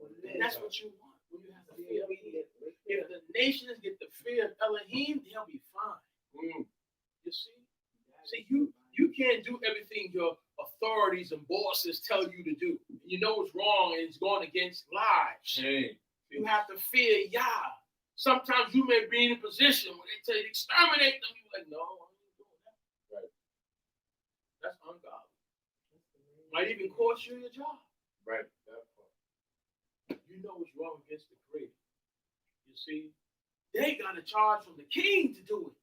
And that's what you want when you have to fear Elohim. If the nations get the fear of Elohim, they'll be fine. You see, you can't do everything your authorities and bosses tell you to do. You know it's wrong and it's going against lives. You have to fear Yah. Sometimes you may be in a position where they tell you to exterminate them. You're like, no, I'm not doing that. Right. That's ungodly. Might even cost you your job. Right. You know what's wrong against the Creator. You see, they got a charge from the king to do it.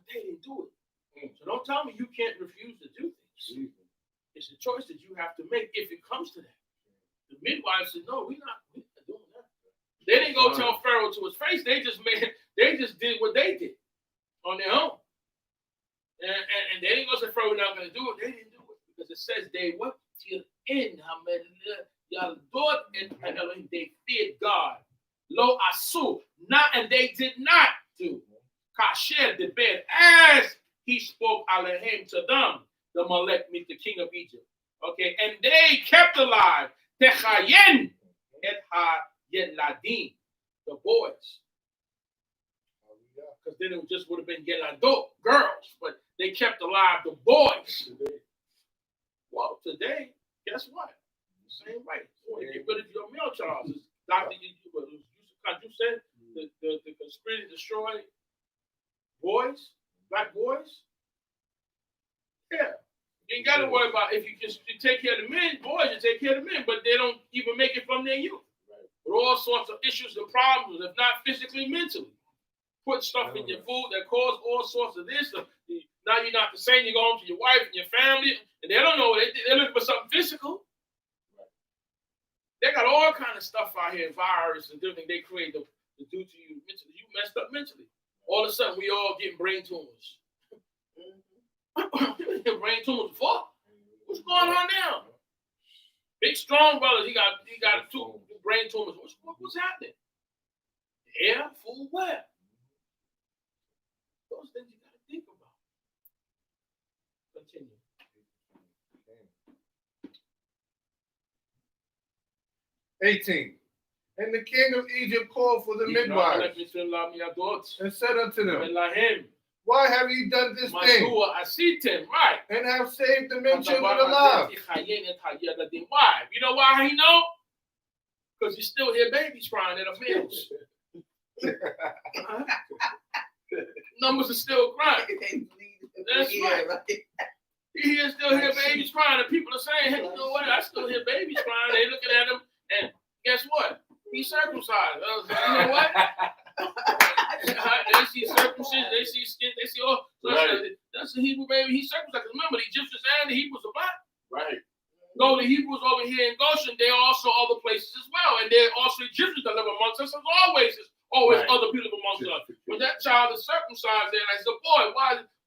They didn't do it. So don't tell me you can't refuse to do things. It's a choice that you have to make if it comes to that. The midwives said, no, we're not doing that. They didn't go tell Pharaoh to his face. They just did what they did on their own. And they didn't go say, Pharaoh, we're not going to do it. They didn't do it because it says they went till end. They feared God. Lo asu, not, and they did not do. Kasher the bed as he spoke Alehem to them, the Malek, meet the king of Egypt. Okay, and they kept alive Techayen et ha-yeladim, the boys. Because then it just would have been Yeladot, girls, but they kept alive the boys. Well, today, guess what? Same way. So you get rid of your male child. Dr. You said the conspiracy to destroy boys, black boys. Yeah. You ain't got to worry about if you just take care of the men, boys, you take care of the men, but they don't even make it from their youth. Right. With all sorts of issues and problems, if not physically, mentally. Put stuff in your food that cause all sorts of this. Now you're not the same. You go home to your wife and your family, and they don't know. They're looking for something physical. Right. They got all kind of stuff out here, virus and different things they create to do to you mentally. You messed up mentally. All of a sudden, we all getting brain tumors. Brain tumors before. What's going on now? Big strong brothers. He got 2 brain tumors. What's happening? Air, food, where? Those things you got to think about. Continue. 18. And the king of Egypt called for the midwives and said unto them, why have you done this thing? Right. And have saved the men children alive. Why? You know why he know? Because you still hear babies crying at a meals. Numbers are still crying. That's right. You still hear babies crying, and people are saying, hey, you know what? I still hear babies crying. They looking at him, and guess what? He's circumcised. You know what? They see circumcision, they see skin, they see all. Right. That's the Hebrew baby. He's circumcised. Remember, the Egyptians and the Hebrews are black. Right. Though the Hebrews over here in Goshen, they're also other places as well, and they're also Egyptians that live amongst us. There's always right. Other people amongst us. But that child is circumcised there, and I said, boy,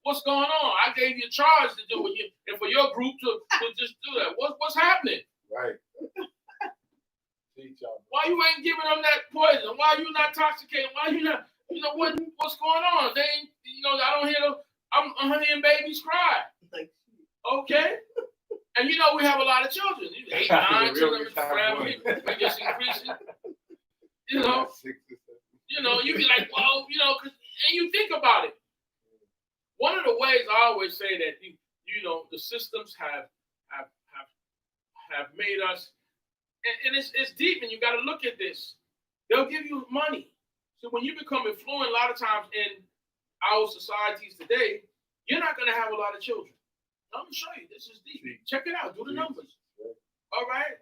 what's going on? I gave you a charge to do it, and for your group to just do that. What's happening? Right. Why you ain't giving them that poison? Why you not intoxicating? Why you not? You know what's going on? They ain't. You know I don't hear them. I'm hearing babies cry. Okay. And you know we have a lot of children. 8, 9 children in the family. We just increasing. You know. You be like, well, and you think about it. One of the ways I always say that the systems have made us. And it's deep, and you got to look at this. They'll give you money. So when you become affluent, a lot of times in our societies today, you're not going to have a lot of children. Let me show you. This is deep. Check it out. Do the numbers. All right.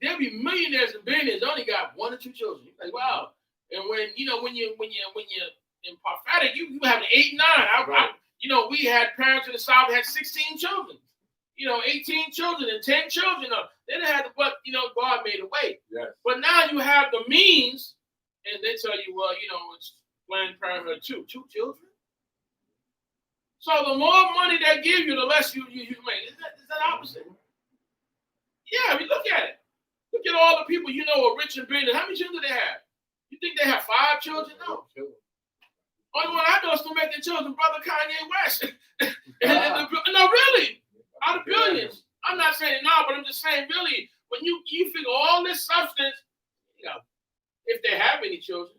There'll be millionaires and billionaires that only got 1 or 2 children. You're like, wow. And when you're in prophetic, you have 8, 9. We had parents in the South that had 16 children. 18 children and 10 children. They didn't have but God made a way. Yes. But now you have the means, and they tell you, well, it's Planned Parenthood 2 children. So the more money they give you, the less you make. Is that opposite? Yeah, I mean, look at it. Look at all the people are rich and billionaires. How many children do they have? You think they have 5 children? No. Only one I know is still making children, brother Kanye West. No, really. Out of billions. I'm not saying no, but I'm just saying really, when you figure all this substance, if they have any children,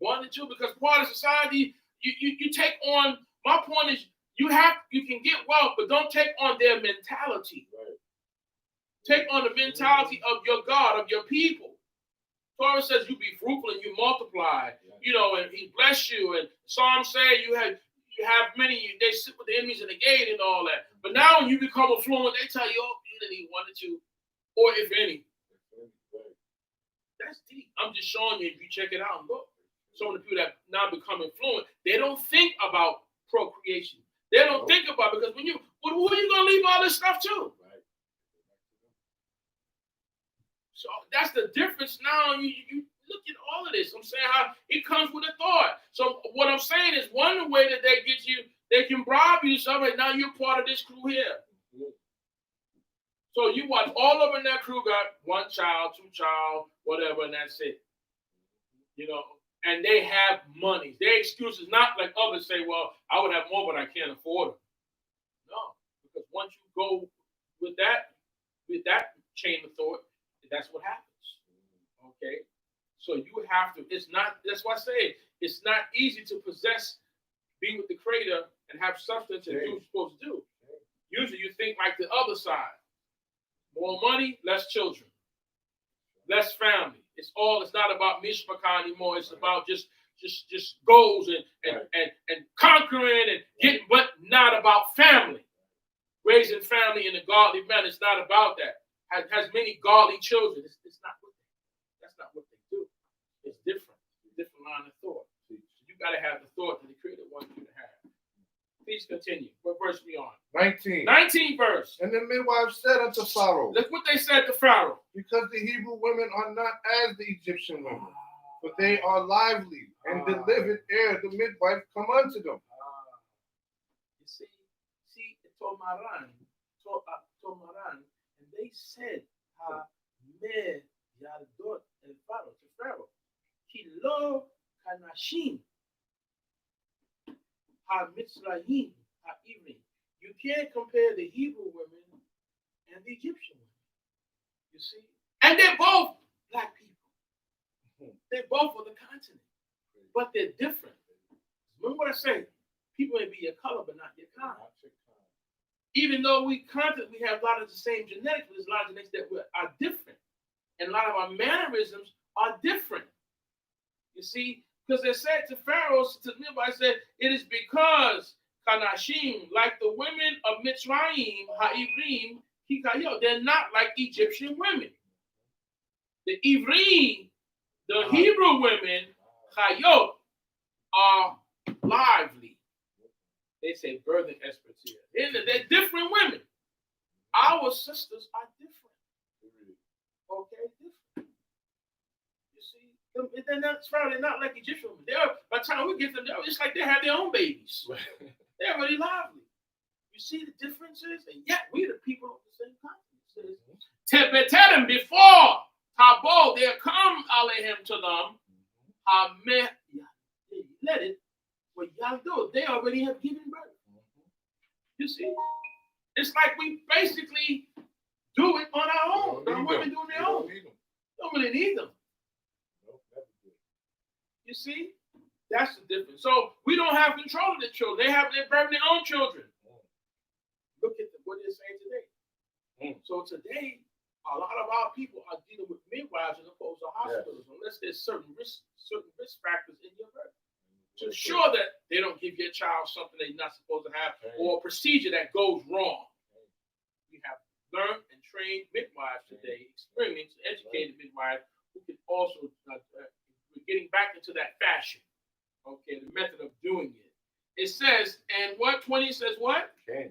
1 or 2, because part of society, you take on, my point is you can get wealth, but don't take on their mentality. Right. Take on the mentality of your God, of your people. Torah says you be fruitful and you multiply, and he bless you. And Psalms say you have many, they sit with the enemies in the gate and all that. But now when you become affluent, they tell you, you only need 1 or 2, or if any. That's deep. I'm just showing you, if you check it out and look. Some of the people that now become affluent, they don't think about procreation. They don't think about it, because who are you going to leave all this stuff to? Right. So that's the difference now. You look at all of this. I'm saying how it comes with a thought. So what I'm saying is one way that they get you, they can bribe you. So now you're part of this crew here. Mm-hmm. So you watch all of them in that crew got 1 child, 2 child, whatever, and that's it. And they have money. Their excuse is not like others say, well, I would have more, but I can't afford it. No, because once you go with that chain of thought, that's what happens. Okay? So you have to, that's why I say it's not easy to possess be with the Creator and have substance and do what you're supposed to do. Usually you think like the other side. More money, less children. Less family. It's not about mishpachah anymore. It's about just goals and conquering and getting, but not about family. Raising family in a godly manner. It's not about that. Has many godly children. It's not what that's not what they do. It's different. Different line of thought. So you got to have the thought that the Creator wants you to have. Please continue. What verse are we on? 19. 19 verse. And the midwives said unto Pharaoh, Look what they said to Pharaoh. because the Hebrew women are not as the Egyptian women, but they are lively and delivered ere the midwife come unto them. You see, Tomaran, and they said, me yaldot el Pharaoh, to Pharaoh, ki lo kanashim, ha mitzrayim, ha ivrim. You can't compare the Hebrew women and the Egyptian women. You see? And they're both black people. They're both of the continent. But they're different. Remember what I say? People may be your color, but not your kind. Even though we have a lot of the same genetics, but there's a lot of genetics that are different. And a lot of our mannerisms are different. You see? Because they said to Pharaoh, to Nimrod, I said, it is because Kanashim, like the women of Mitzrayim, Ha'ivrim, Hikayo, they're not like Egyptian women. The Ivrim, the Hebrew women, Chayot, are lively. They say birthing expertise. They're different women. Our sisters are different. Okay, different. You see, they're not like Egyptian women. By the time we get them, it's like they have their own babies. They're really lively. You see the differences? And yet we're the people of the same continent. It says, before Tabo, there come Alehem to them. Let it. What y'all do, they already have given birth. You see? It's like we basically do it on our own. The women doing their own. Don't really need them. You see? That's the difference. So we don't have control of the children. They're birthing their own children. Look at what they're saying today. So today, a lot of our people are dealing with midwives as opposed to hospitals, unless there's certain risk factors in your birth. To ensure that they don't give your child something they're not supposed to have, or a procedure that goes wrong. We have learned and trained midwives today, experienced, educated midwives who can also, we're getting back into that fashion. Okay, the method of doing it. It says, and what 20 says what? Okay.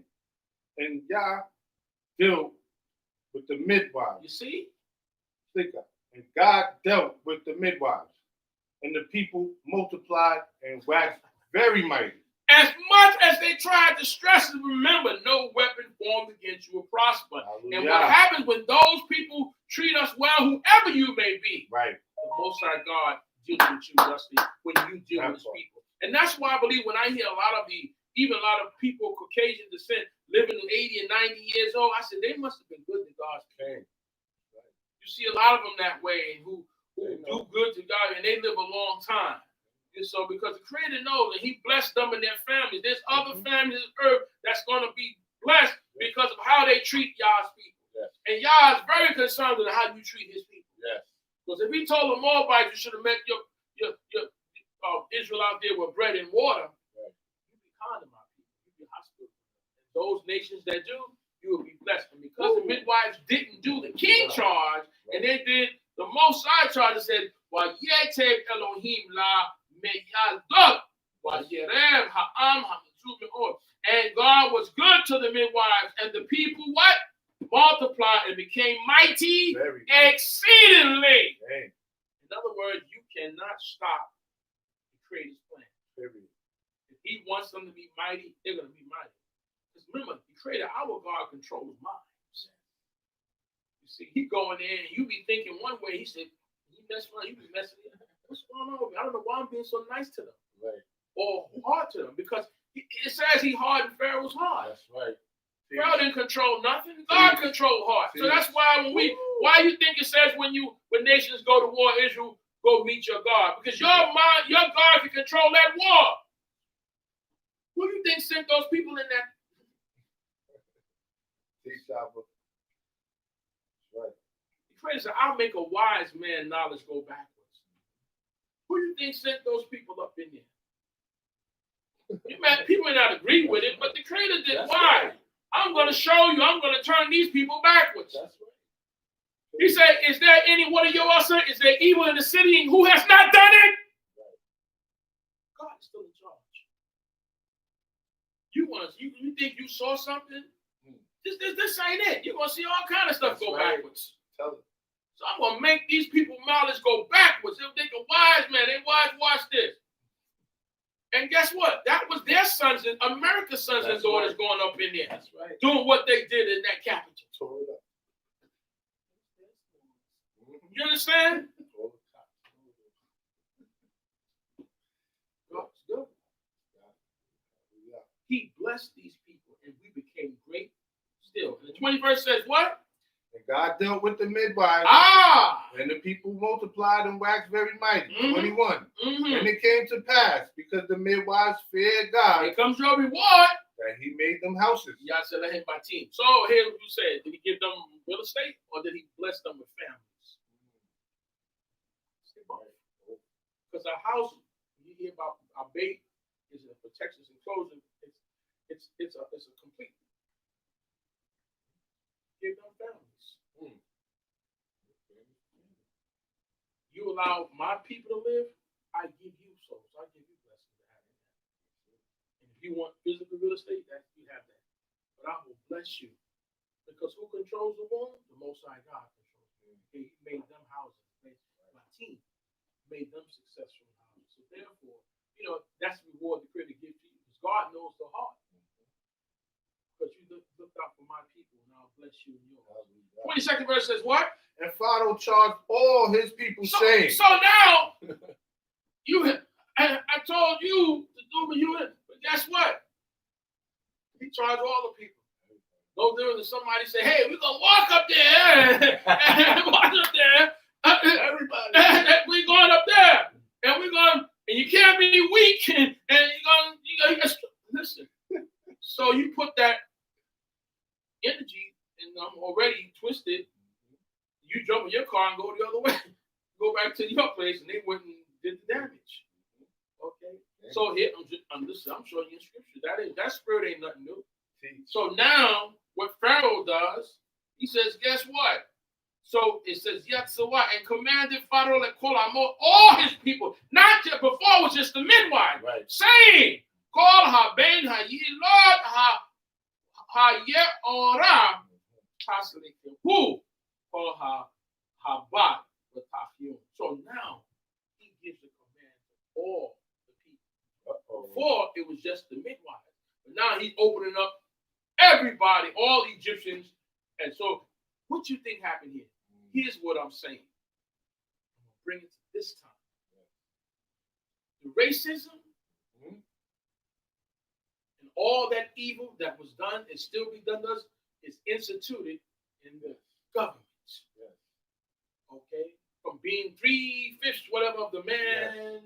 And Yah dealt with the midwives. You see? And God dealt with the midwives. And the people multiplied and waxed very mighty. As much as they tried to stress and remember, no weapon formed against you will prosper. Hallelujah. And what happens when those people treat us well, whoever you may be, right? The Most High God deals with you justly when you deal with His people. And that's why I believe when I hear a lot of people, Caucasian descent, living in 80 and 90 years old, I said they must have been good to God's people. Right. You see a lot of them that way who do good to God, and they live a long time. And so because the Creator knows that He blessed them and their families. There's other families on earth that's going to be blessed because of how they treat Yah's people. Yes. And Yah is very concerned with how you treat His people. Yes. Because if He told the Moabites you should have met your Israel out there with bread and water, you'd be kind to my people. You'd be hospitable. And those nations that do, you will be blessed. And because the midwives didn't do the king charge, and they did the Most High charge, said, "Vayeteg Elohim la meyaldot, vayerev ha'am ha'mitzvah me'od." And God was good to the midwives, and the people what? Multiplied and became mighty exceedingly. Amen. In other words, you cannot stop the Creator's plan. If He wants them to be mighty, they're going to be mighty. Because remember, the Creator, our God, controls minds. You see, He going in and you be thinking one way. He said, "You mess around, you be messing. What's going on with me? I don't know why I'm being so nice to them, or hard to them." Because it says He hardened Pharaoh's heart. That's right. Pharaoh didn't control nothing. God controlled heart. So that's why why you think it says when nations go to war, Israel go meet your God, because your God can control that war. Who do you think sent those people in that? Right. The Creator said, I'll make a wise man knowledge go backwards. Who do you think sent those people up in there? People may not agree with it, but the Creator did. That's Why? Right. I'm going to show you. I'm going to turn these people backwards. That's right. He said, is there any one of you also? Is there evil in the city and who has not done it? Right. God is still in charge. You think you saw something? This ain't it. You're going to see all kind of stuff go backwards. Tell them. So I'm going to make these people knowledge go backwards. They'll think a wise man. They wise, watch this. And guess what? That was their sons, and America's sons and daughters going up in there. That's right. Doing what they did in that capital. Torah. You understand? God's good. He blessed these people, and we became great still. And the 20th verse says what? And God dealt with the midwives. And the people multiplied and waxed very mighty. 21. And it came to pass, because the midwives feared God, Here comes your reward. that he made them houses. Y'all said I hit my team. So here's what you said. Did he give them real estate, or did he bless them with families? Because our house, you hear about our bait, is a protection and closing. It's a complete. Give them families. You allow my people to live, I give you souls. I give you blessings to have in that. And if you want physical real estate, that you have that. But I will bless you. Because who controls the womb? The Most High God controls the womb. He made them houses. My team made them successful houses. So therefore, that's the reward the Creator gives to you. Because God knows the heart. Because you looked out for my people, and I'll bless you and yours. 22nd verse says what? And Pharaoh charged all his people, saying. So now, I told you to do what you did, but guess what? He charged all the people. No different than somebody say, hey, we're going to walk up there. Walk up there. Everybody. We're going up there. And we're going, and you can't be weak. And you're going to, listen. So you put that energy, and I'm already twisted. You jump in your car and go the other way. Go back to your place, and they went and did the damage. Okay? So here, I'm showing you in scripture. That spirit ain't nothing new. So now, what Pharaoh does, he says, guess what? So it says, Yatsawa, and commanded Pharaoh to call all his people. Not just before, it was just the midwife. Right. Saying, call ha ben ha yilad ha ye'ora who call ha bat with tafyun. So now he gives a command to all the people. Before it was just the midwife, but now he's opening up everybody, all Egyptians. And so, what you think happened here? Here's what I'm saying. I'm gonna bring it to this time. The racism and all that evil that was done and still be done to us is instituted in the government. Okay? From being 3/5 whatever of the man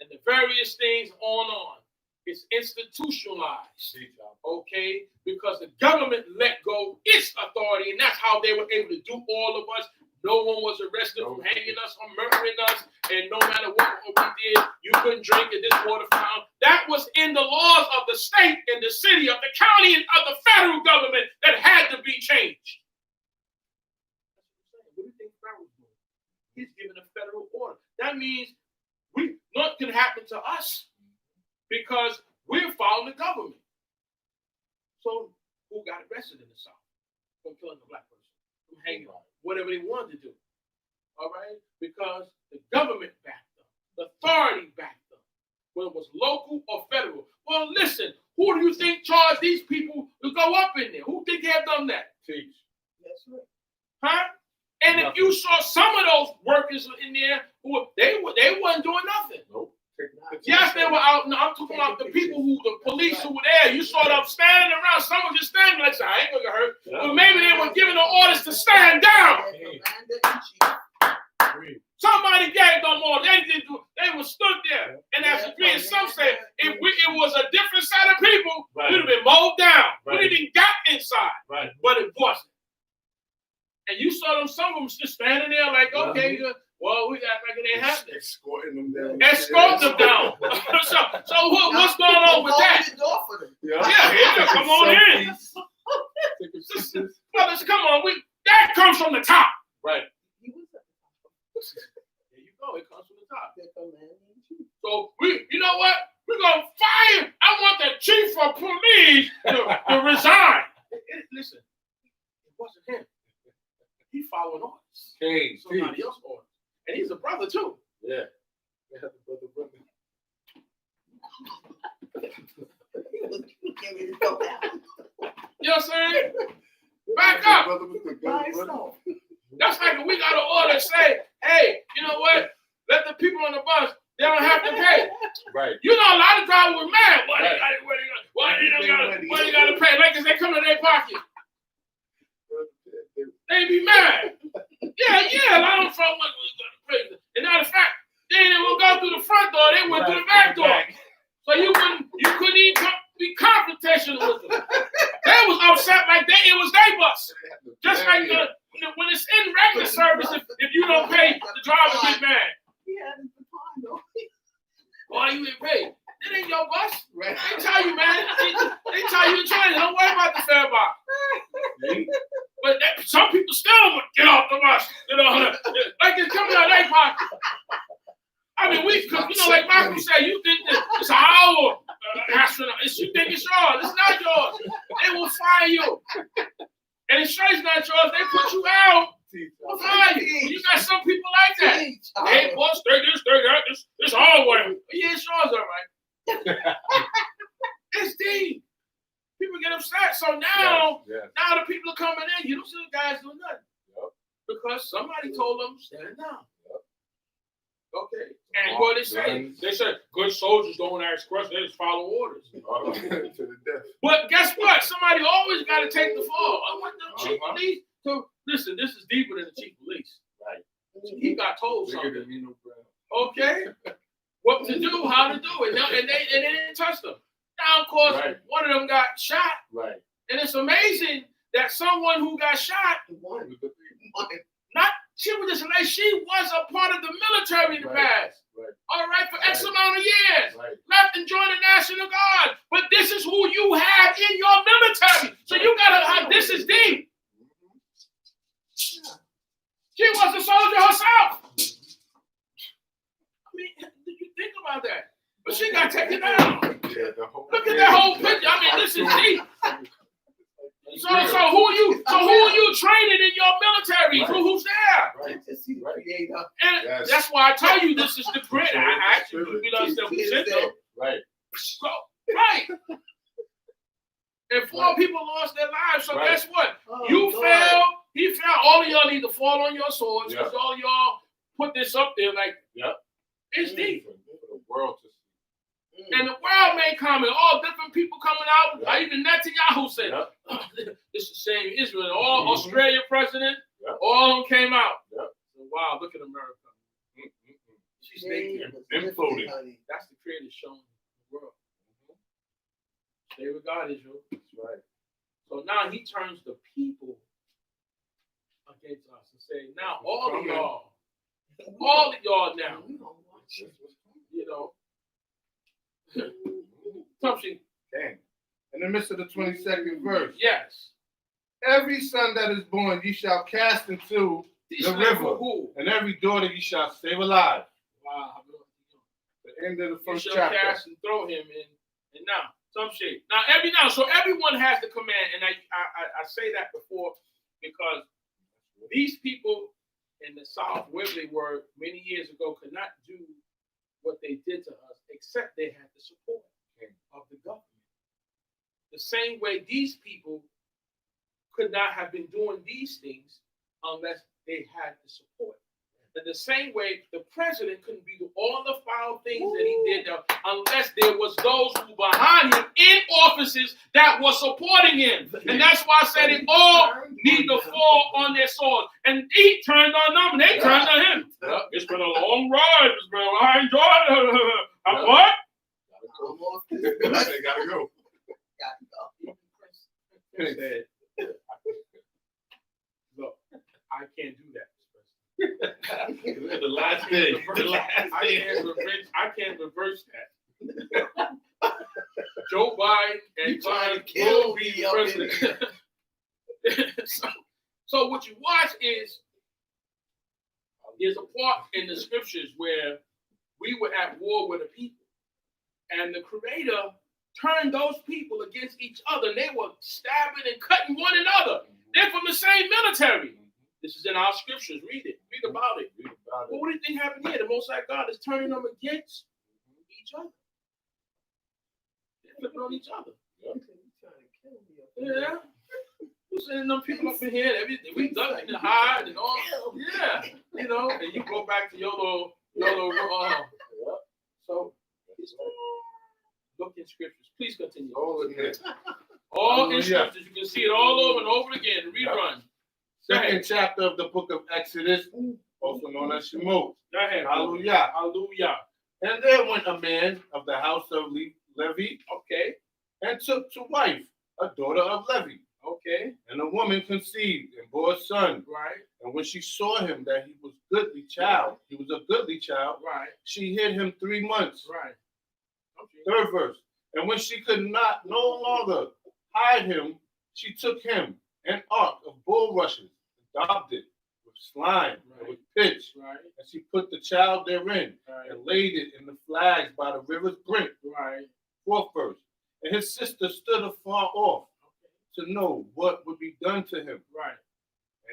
and the various things on. It's institutionalized. Okay? Because the government let go its authority, and that's how they were able to do all of us. No one was arrested from hanging us or murdering us, and no matter what we did, you couldn't drink at this water fountain. That was in the laws of the state and the city, of the county, and of the federal government that had to be changed. What do you think Pharaoh's doing? He's giving a federal order. That means nothing can happen to us because we're following the government. So who got arrested in the South from killing a black person, from hanging on, whatever they wanted to do? All right? Because the government backed them. The authority backed them. Whether it was local or federal. Well, listen, who do you think charged these people to go up in there? Who think they have done that? Teach. That's right. Huh? And if you saw some of those workers in there, they wasn't doing nothing. Nope. Yes, they were out. No, I'm talking about the people the police who were there. You saw them standing around. Someone just standing like, I ain't gonna get hurt. But maybe they were giving the orders to stand down. Somebody gave them orders. They were stood there. And as some say, if it was a different set of Right. But it wasn't. And you saw them, some of them just standing there like, okay, well, we act like it ain't happening. Escorting them down. Escort them down. so what's going on with that? Yeah, come on in. Brothers, come on. That comes from the top. Right. There you go. It comes from the top. So you know what? We're gonna fire. I want the chief of police to resign. Listen, it wasn't him. He following orders. Hey, somebody else orders. And he's a brother too. Yeah. Brother. You know what I'm saying? Back up. That's like if we got an order to say, hey, you know what? Let the people on the bus, they don't have to pay. Right. You know, a lot of drivers were mad. Why they got to pay? Like, because they come in their pocket. They be mad. Yeah, a lot of them front ones was going to pay. And matter of fact, they didn't even go through the front door. They went through the back door. So you couldn't even be confrontational with them. They was upset like it was their bus. Just like when it's in regular service, if you don't pay, the driver get mad. Why you didn't pay? It ain't your bus. Right. They tell you, man. They tell you in China, don't worry about the fare box. But some people still would get off the bus. You know, like it's coming out of their pocket. I mean, like Michael said, you think that it's our astronaut. You think it's yours. It's not yours. They will fire you. And it's straight not yours. They put you out. We'll fire you. You got some people like that. Hey, boss, they that. It's our way. Yeah, it's yours, all right. It's deep. People get upset. So now the people are coming in. You don't see the guys doing nothing. Yep. Because somebody told them, stand down. Yep. Okay. And what they say? They said, good soldiers don't ask questions. They just follow orders. To the death. But guess what? Somebody always got to take the fall. I want the chief police to, listen, this is deeper than the chief police. Right. He got told something. Okay. What to do, how to do it. And they didn't touch them. Now, of course, one of them got shot. Right. And it's amazing that someone who got shot, she was a part of the military in the past. Right. All right, for X amount of years. Right. Left and joined the National Guard. But this is who you have in your military. So you gotta this is deep. She was a soldier herself. I mean, did you think about that? But she got taken down. Look at that whole picture. I mean, this is deep. So who are you training in your military? Right. Who's there? Right. And that's why I tell you this is the grid. I actually understand. Right. Right. And 4 people lost their lives. So guess what? You fell. He fell. All of y'all need to fall on your swords because all y'all put this up there like it's deep. For the world to see. And the world made comment. All different people coming out. Even Netanyahu said, this is the same Israel. All Australia president, all of them came out. So, wow, look at America. She's imploding. That's the creator showing the world. Stay with God, Israel. That's right. So now he turns the people against us and say, now all of y'all now, you know, something. Dang. In the midst of the 22nd verse. Yes. Every son that is born ye shall cast into the river, and every daughter ye shall save alive. Wow. The end of the first you shall chapter. Cast and throw him in. And now, some shape. So everyone has the command, and I say that before because these people in the South, where they were many years ago, could not do what they did to us, except they had the support of the government. The same way these people could not have been doing these things unless they had the support. In the same way, the president couldn't do all the foul things that he did unless there was those who were behind him in offices that were supporting him. And that's why I said they all need to fall on their swords. And he turned on them, and they turned on him. It's been a long ride. I enjoyed it. What? They gotta go. Said, last day. The last day. I can't reverse that. Joe Biden and Biden will be president. So what you watch is there's a part in the scriptures where we were at war with the people, and the Creator turned those people against each other. They were stabbing and cutting one another. They're from the same military. This is in our scriptures. Read it. Read about it. Well, what do you think happened here? The Most High God is turning them against each other. They're flipping on each other. Yeah. You're sending them people up in here. We duck and hide and all. Yeah. You know, and you go back to your little so look in scriptures. Please continue. All in scriptures. You can see it all over and over again. Rerun. Second chapter of the book of Exodus, also known as Shemot. Go ahead. Hallelujah. Hallelujah. And there went a man of the house of Levi, Okay. and took to wife a daughter of Levi. Okay. And the woman conceived and bore a son. Right. And when she saw him that he was a goodly child, Right. she hid him 3 months. Right. Okay. Third verse. And when she could no longer hide him, she took him an ark of bulrushes, and daubed it with slime and with pitch. Right. And she put the child therein and laid it in the flags by the river's brink. Right. Fourth verse. And his sister stood afar off to know what would be done to him. Right.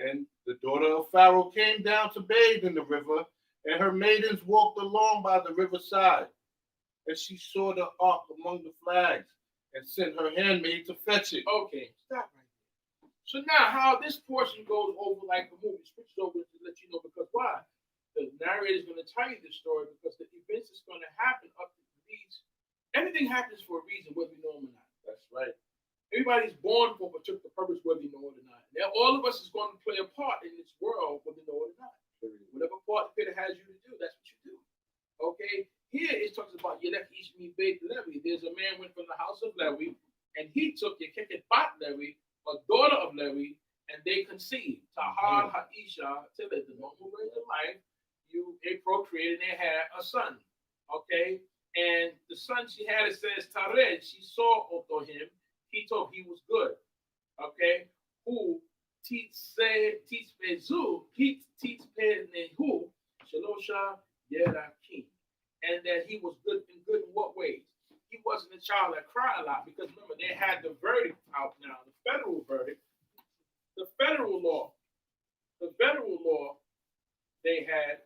And the daughter of Pharaoh came down to bathe in the river, and her maidens walked along by the riverside. And she saw the ark among the flags, and sent her handmaid to fetch it. Okay, stop right there. So now how this portion goes over like a movie, switches over to let you know because why? The narrator is going to tell you this story because the events is going to happen up to these. Everything happens for a reason, whether you know them or not. That's right. Everybody's born for a particular purpose, whether you know it or not. Now, all of us is going to play a part in this world, whether you know it or not. Whatever part the Creator has you to do, that's what you do. Okay? Here it talks about Yelech Ish Mi Beit Levi. There's a man went from the house of Levi, and he took Yekeket Bat Levi, a daughter of Levi, and they conceived. Tahar Ha'isha, till the normal way of life, they procreated and they had a son. Okay? And the son she had, it says Tared, she saw unto him, he told he was good. Okay? Who teach Bezu, teach Penehu, Shalosha Yerakim. And that he was good in what ways? He wasn't a child that cried a lot because remember, they had the verdict out now, the federal verdict, the federal law they had,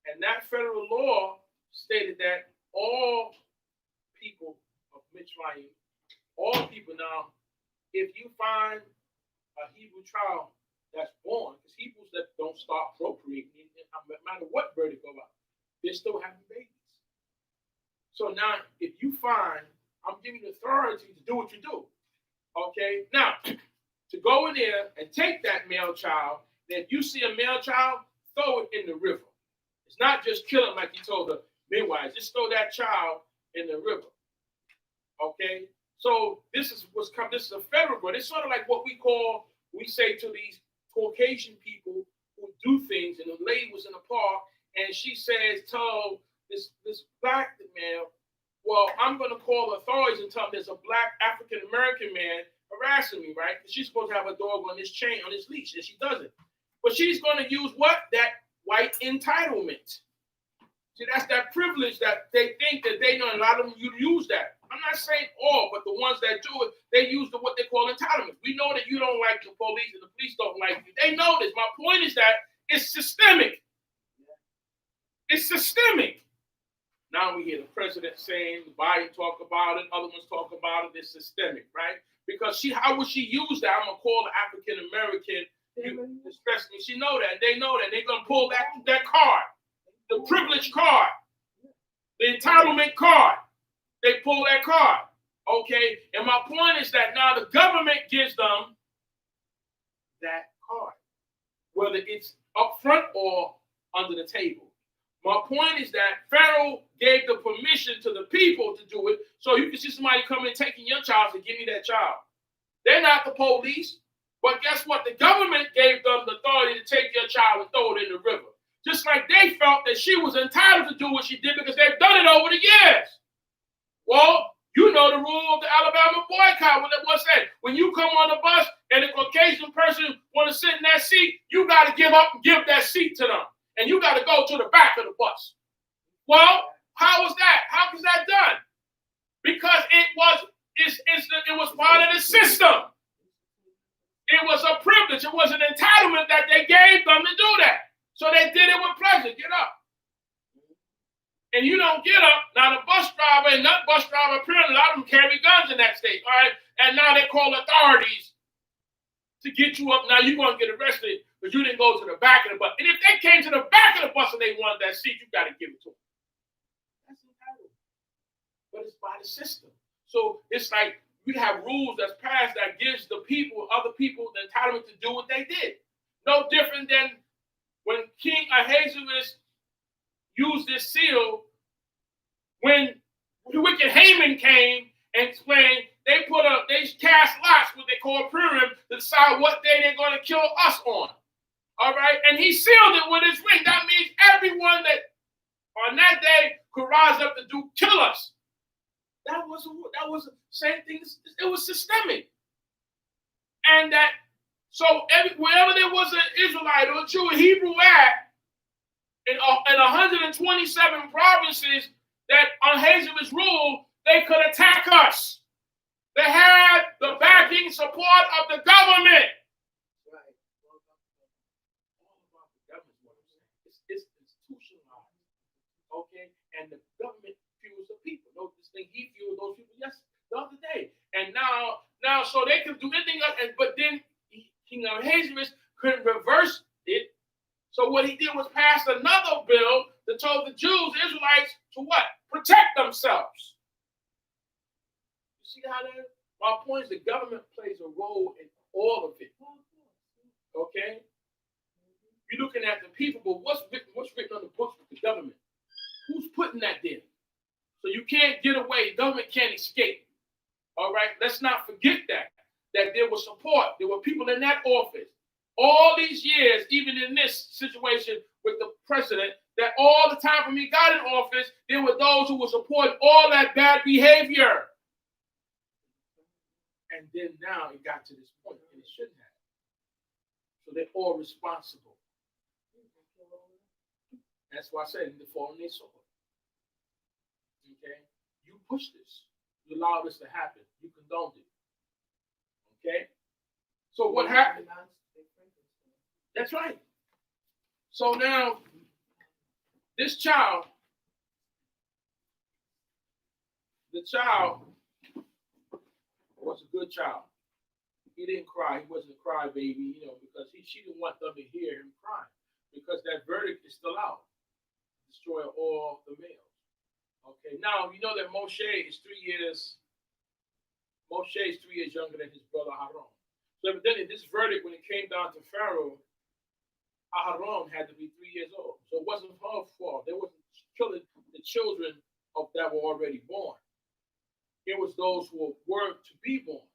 and that federal law stated that all people of Mitzrayim, all people now, if you find a Hebrew child that's born, because Hebrews that don't start procreating, no matter what verdict go out, they're still having babies. So now, if you find, I'm giving you authority to do what you do. Okay? Now, to go in there and take that male child, and if you see a male child, throw it in the river. It's not just kill him like he told the midwives. Just throw that child in the river. Okay? So this is a federal court. It's sort of like what we say to these Caucasian people who do things. And the lady was in the park, and she told this black man, well, I'm going to call the authorities and tell them there's a black African-American man harassing me, right? Because she's supposed to have a dog on this chain, on this leash, and she doesn't. But she's going to use what? That white entitlement. See, that's that privilege that they think that they know. A lot of them use that. I'm not saying all, but the ones that do it, they use what they call entitlement. We know that you don't like the police and the police don't like you. They know this. My point is that it's systemic. It's systemic. Now we hear the president saying, Biden talk about it, other ones talk about it. It's systemic, right? Because how would she use that? I'm gonna call the African American, especially. She know that. They know that. They're gonna pull that card, the privilege card, the entitlement card. They pull that card, okay? And my point is that now the government gives them that card, whether it's up front or under the table. My point is that Pharaoh gave the permission to the people to do it, so you can see somebody coming and taking your child and give me that child. They're not the police, but guess what? The government gave them the authority to take your child and throw it in the river. Just like they felt that she was entitled to do what she did because they've done it over the years. Well, you know the rule of the Alabama boycott when it was said. When you come on the bus and a Caucasian person want to sit in that seat, you got to give up and give that seat to them. And you got to go to the back of the bus. Well, how was that? How was that done? Because it was part of the system. It was a privilege. It was an entitlement that they gave them to do that. So they did it with pleasure. Get up. And you don't get up. Now the bus driver and that bus driver, apparently a lot of them carry guns in that state. All right. And now they call authorities to get you up. Now you're going to get arrested because you didn't go to the back of the bus. And if they came to the back of the bus and they wanted that seat, you got to give it to them. That's entitled. But it's by the system. So it's like we have rules that's passed that gives the people, other people, the entitlement to do what they did. No different than when King Ahasuerus used this seal, when the wicked Haman came and explained, they cast lots, what they call Purim, to decide what day they're going to kill us on. All right, and he sealed it with his ring. That means everyone that on that day could rise up to kill us. That was the same thing. It was systemic, and that so wherever there was an Israelite or a Jew, a Hebrew at, in 127 provinces that Ahasuerus ruled, they could attack us. They had the backing support of the government. Right. All about the government, it's institutionalized. Okay? And the government fuels the people. Notice this thing, he fueled those people the other day. And now so they could do anything else, but then King Ahasuerus couldn't reverse it. So what he did was pass another bill that told the Jews, the Israelites, to what? Protect themselves. You see how that is? My point is the government plays a role in all of it. Okay? You're looking at the people, but what's written on the books with the government? Who's putting that there? So you can't get away. The government can't escape. All right? Let's not forget that there was support. There were people in that office. All these years, even in this situation with the president, that all the time when he got in office, there were those who were supporting all that bad behavior. And then now it got to this point, and it shouldn't have. So they're all responsible. That's why I said in the fall on their sword. Okay? You pushed this. You allowed this to happen. You condoned it. Okay? So what happened? That's right. So now, this child, the child was a good child. He didn't cry. He wasn't a crybaby, because she didn't want them to hear him cry, because that verdict is still out. Destroy all the males. Okay. Now you know that Moshe is 3 years. Moshe is 3 years younger than his brother Aaron. So evidently, this verdict, when it came down to Pharaoh, Aaron had to be 3 years old. So it wasn't her fault. They wasn't killing the children that were already born. It was those who were to be born.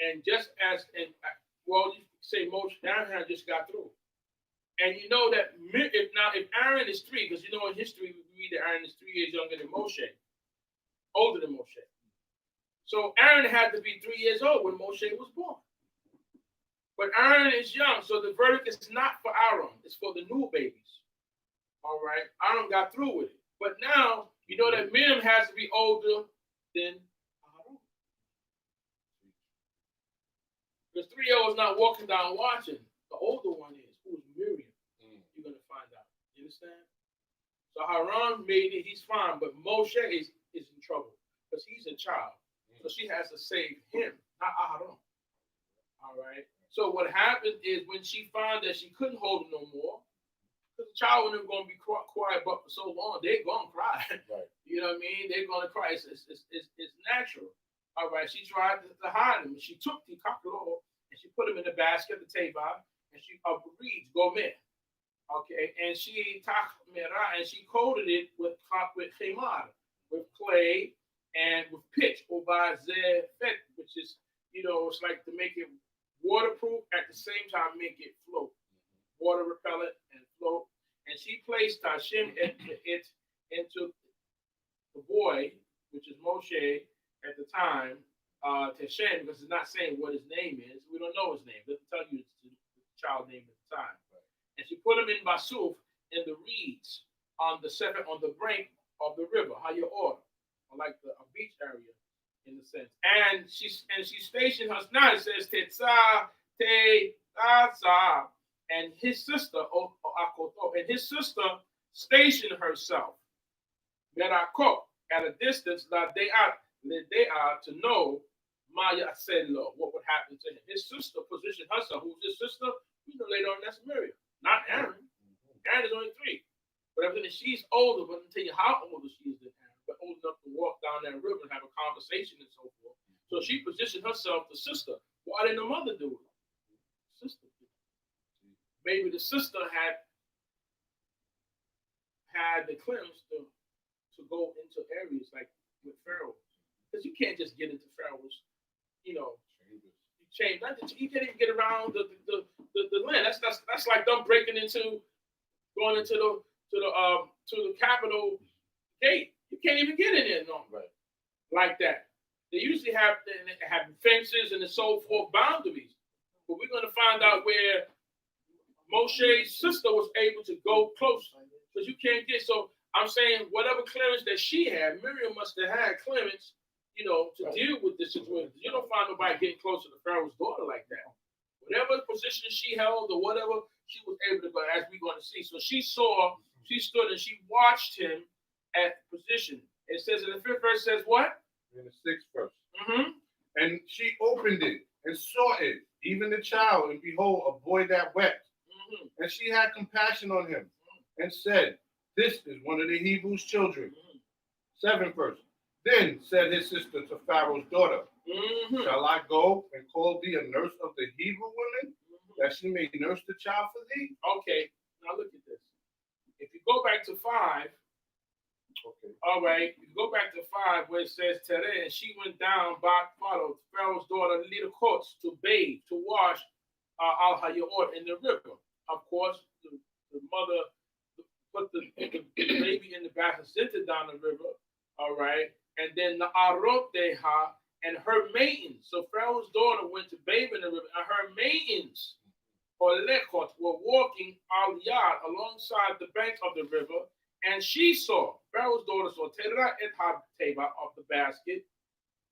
And just as, you say Moshe, Aaron had just got through. And you know that if Aaron is 3, because in history we read that Aaron is 3 years younger than Moshe, older than Moshe. So Aaron had to be 3 years old when Moshe was born. But Aaron is young, so the verdict is not for Aaron. It's for the new babies. All right? Aaron got through with it. But now, you know that Miriam has to be older than Aaron. Because 3-year-old is not walking down watching. The older one is, who is Miriam. You're going to find out. You understand? So Aaron made it. He's fine. But Moshe is in trouble because he's a child. So she has to save him, not Aaron. All right? So what happened is when she found that she couldn't hold him no more, because the child wasn't going to be quiet but for so long, they're going to cry. Right. You know what I mean? They're going to cry. It's natural. All right. She tried to hide him. She took the kakalo and she put him in the basket, the teva, and she reads gomer. Okay. And she coated it with chemar, with clay and with pitch, which is, it's like to make it waterproof, at the same time make it float. Water repellent and float. And she placed Hashem it into the boy, which is Moshe at the time, Teshem, because it's not saying what his name is. We don't know his name. It doesn't tell you it's the child name at the time. And she put him in Basuf in the reeds on the brink of the river, Hayor, or like a beach area in the sense. And she stationed her. Now it says Tetza Te Tza, and his sister stationed herself Merakot at a distance that they are to know Maya Sello, what would happen to him. His sister positioned herself. Who's his sister? We know later on that's Miriam, not Aaron. Aaron is only 3. But everything she's older, but I'll tell you how older she is than Aaron, but old enough to walk down that river and have a conversation and so forth. So she positioned herself the sister. Why didn't the mother do it? Sister. Maybe the sister had the clearance to go into areas like with Pharaoh. Because you can't just get into Pharaoh's, change. You can't even get around the land. That's like them going into the capital gate. You can't even get in there, like that. They usually have fences and so forth, boundaries. But we're going to find out where Moshe's sister was able to go close, because you can't get. So I'm saying whatever clearance that she had, Miriam must have had clearance, to deal with this situation. You don't find nobody getting close to the Pharaoh's daughter like that. Whatever position she held or whatever, she was able to go, as we're going to see. So she stood and she watched him at position. It says in the 5th verse, says what? In the 6th verse. Mm-hmm. And she opened it and saw it, even the child, and behold, a boy that wept. Mm-hmm. And she had compassion on him and said, this is one of the Hebrews' children. 7th verse. Then said his sister to Pharaoh's daughter, shall I go and call thee a nurse of the Hebrew women, that she may nurse the child for thee? Okay, now look at this. If you go back to 5, all right, you go back to 5 where it says, Tere, and she went down by Pharaoh's daughter, little courts, to bathe, to wash Al-Hayor in the river. Of course, the mother put the baby in the bath and sent it down the river, all right, and then the Aroteha and her maidens. So Pharaoh's daughter went to bathe in the river, and her maidens, or lekot, were walking al-yad alongside the bank of the river, and she saw, Pharaoh's daughter saw Terah et ha-teba of the basket,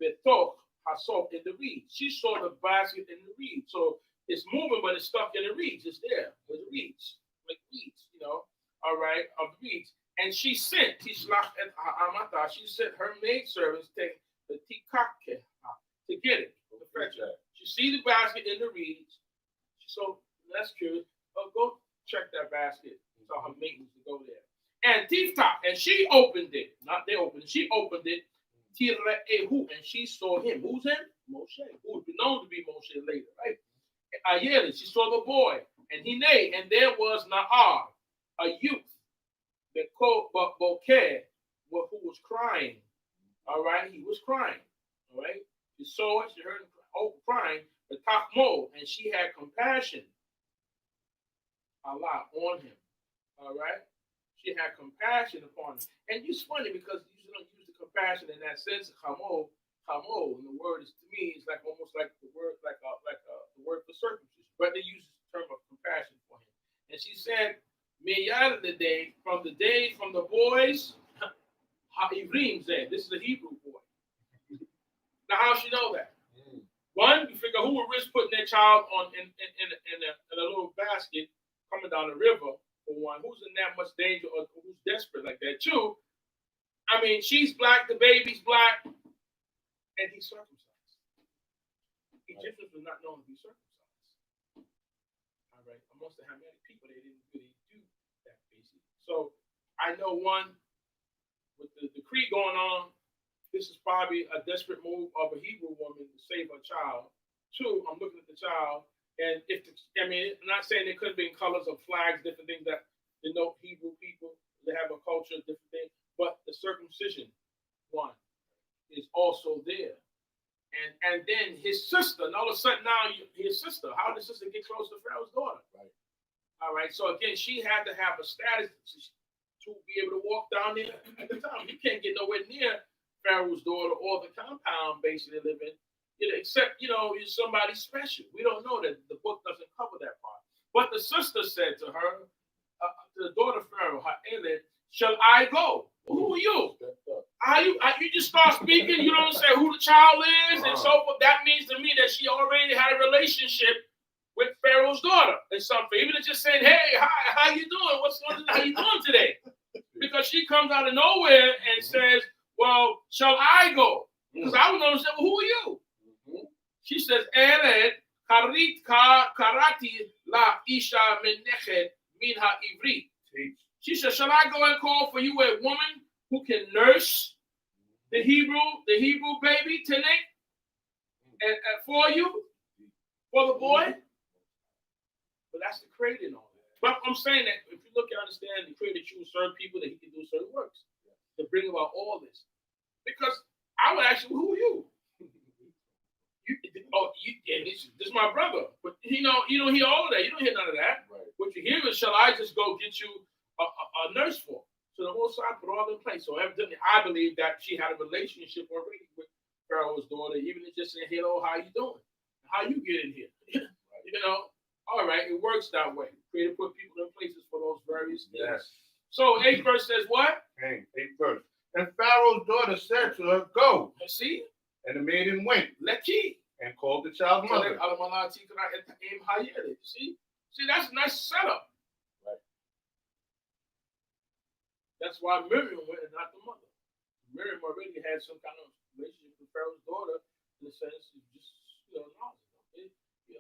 betoch hasok in the reeds. She saw the basket in the reeds. So it's moving, but it's stuck in the reeds. It's there. There's reeds, like weeds, all right, of reeds. And she sent, Tishlach et ha'amata, she sent her maidservants to get it, to fetch it. She see the basket in the reeds. So that's curious. Go check that basket. So her maidens to go there. And Tiftach, and she opened it. Not they opened it. She opened it. Tire'ehu, and she saw him. Who's him? Moshe. Who would be known to be Moshe later, right? Ayeli, she saw the boy. And he neighed. And there was Na'ar, a youth, that Bokeh, who was crying. All right? He was crying. All right? She saw it. She heard him crying. But Takmo, and she had compassion. Allah on him. All right? She had compassion upon him. And it's funny because you don't use the compassion in that sense. Chamo, and the word is, to me, it's like almost like the word, like the word for circumcision. But they use the term of compassion for him. And she said, Miyad the day, from the boys, Ha'ivrim said, this is a Hebrew boy. Now, how she know that? One, you figure who would risk putting their child in a little basket coming down the river. For one, who's in that much danger or who's desperate like that? 2, I mean, she's black, the baby's black, and he's circumcised. Egyptians were not known to be circumcised. All right, amongst the Hamitic people, they didn't really do that basically. So I know one, with the decree going on, this is probably a desperate move of a Hebrew woman to save her child. 2, I'm looking at the child. And I'm not saying there could have been colors of flags, different things that denote Hebrew people. They have a culture, different things. But the circumcision one is also there. And then his sister, and all of a sudden now his sister, how did his sister get close to Pharaoh's daughter? Right. All right. So again, she had to have a status to be able to walk down there at the time. You can't get nowhere near Pharaoh's daughter or the compound basically living, except you're somebody special. We don't know that. The book doesn't cover that part. But the sister said to her, to the daughter of Pharaoh, her Eled, shall I go? Who are you? You just start speaking. You don't say who the child is and so forth. That means to me that she already had a relationship with Pharaoh's daughter and something. Even just saying, hey, hi, how you doing? How you doing today? Because she comes out of nowhere and says, well, shall I go? Because I was going to say, well, who are you? She says, Eled karati la isha menechet min ha-ivri. She says, shall I go and call for you a woman who can nurse the Hebrew baby tonight and for you, for the boy? But that's the creating on it. But I'm saying that if you look and understand, the creator choose certain people that he can do certain works to bring about all this. Because I would ask you, who are you? This is my brother. But you don't hear all of that. You don't hear none of that. Right. What you hear is, shall I just go get you a nurse for? So the Most High put all in place. So evidently, I believe that she had a relationship already with Pharaoh's daughter, even just saying, hello, how you doing? How you get in here? All right, it works that way. Creator put people in places for those various things. Yes. So 8th verse says what? 8th verse. And Pharaoh's daughter said to her, go. See? And the maiden went. Leki. And called the child's mother. See, that's a nice setup. Right. That's why Miriam went and not the mother. Miriam already had some kind of relationship with Pharaoh's daughter in the sense of just,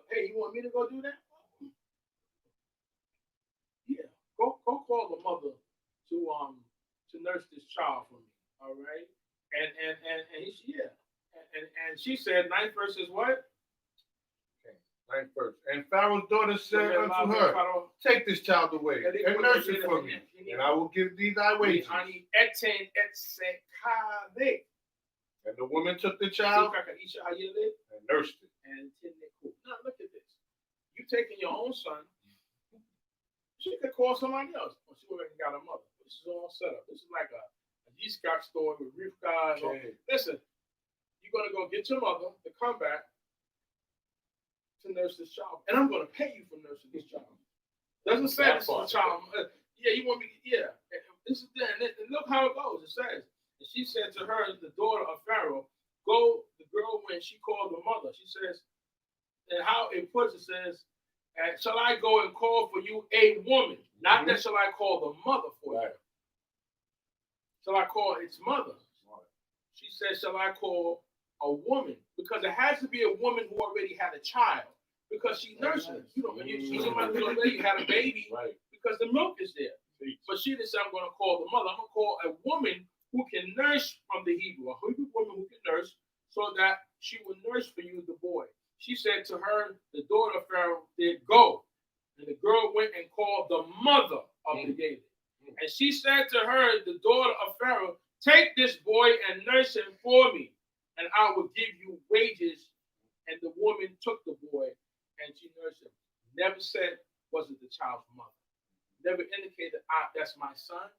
hey, you want me to go do that? Yeah, go call the mother to nurse this child for me. All right, and she said, 9th verse is what? Okay, 9th verse. And Pharaoh's daughter said unto her, take this child away and nurse it for me, and I will give thee thy wages. And the woman took the child and nursed it. Now look at this. You taking your own son. She could call somebody else. Well, she already got a mother. This is all set up. This is like a Yitzchak story with Rivka. Listen, you're going to go get your mother to come back to nurse this child. And I'm going to pay you for nursing this child. Doesn't say this is a child. You want me? Yeah. This is and look how it goes. It says, and she said to her, the daughter of Pharaoh, go. The girl, when she called the mother, she says, and how it puts it says, shall I go and call for you a woman? Not that shall I call the mother for you. Shall I call its mother? She says, shall I call a woman? Because it has to be a woman who already had a child. Because she nursing. Somebody who already had a baby because the milk is there. But she didn't say, I'm going to call the mother. I'm going to call a woman who can nurse from the Hebrew. A Hebrew woman who can nurse so that she will nurse for you the boy. She said to her, the daughter of Pharaoh, did go. And the girl went and called the mother of the David. And she said to her, the daughter of Pharaoh, take this boy and nurse him for me, and I will give you wages. And the woman took the boy and she nursed him. Never said, was it the child's mother? Never indicated, that's my son.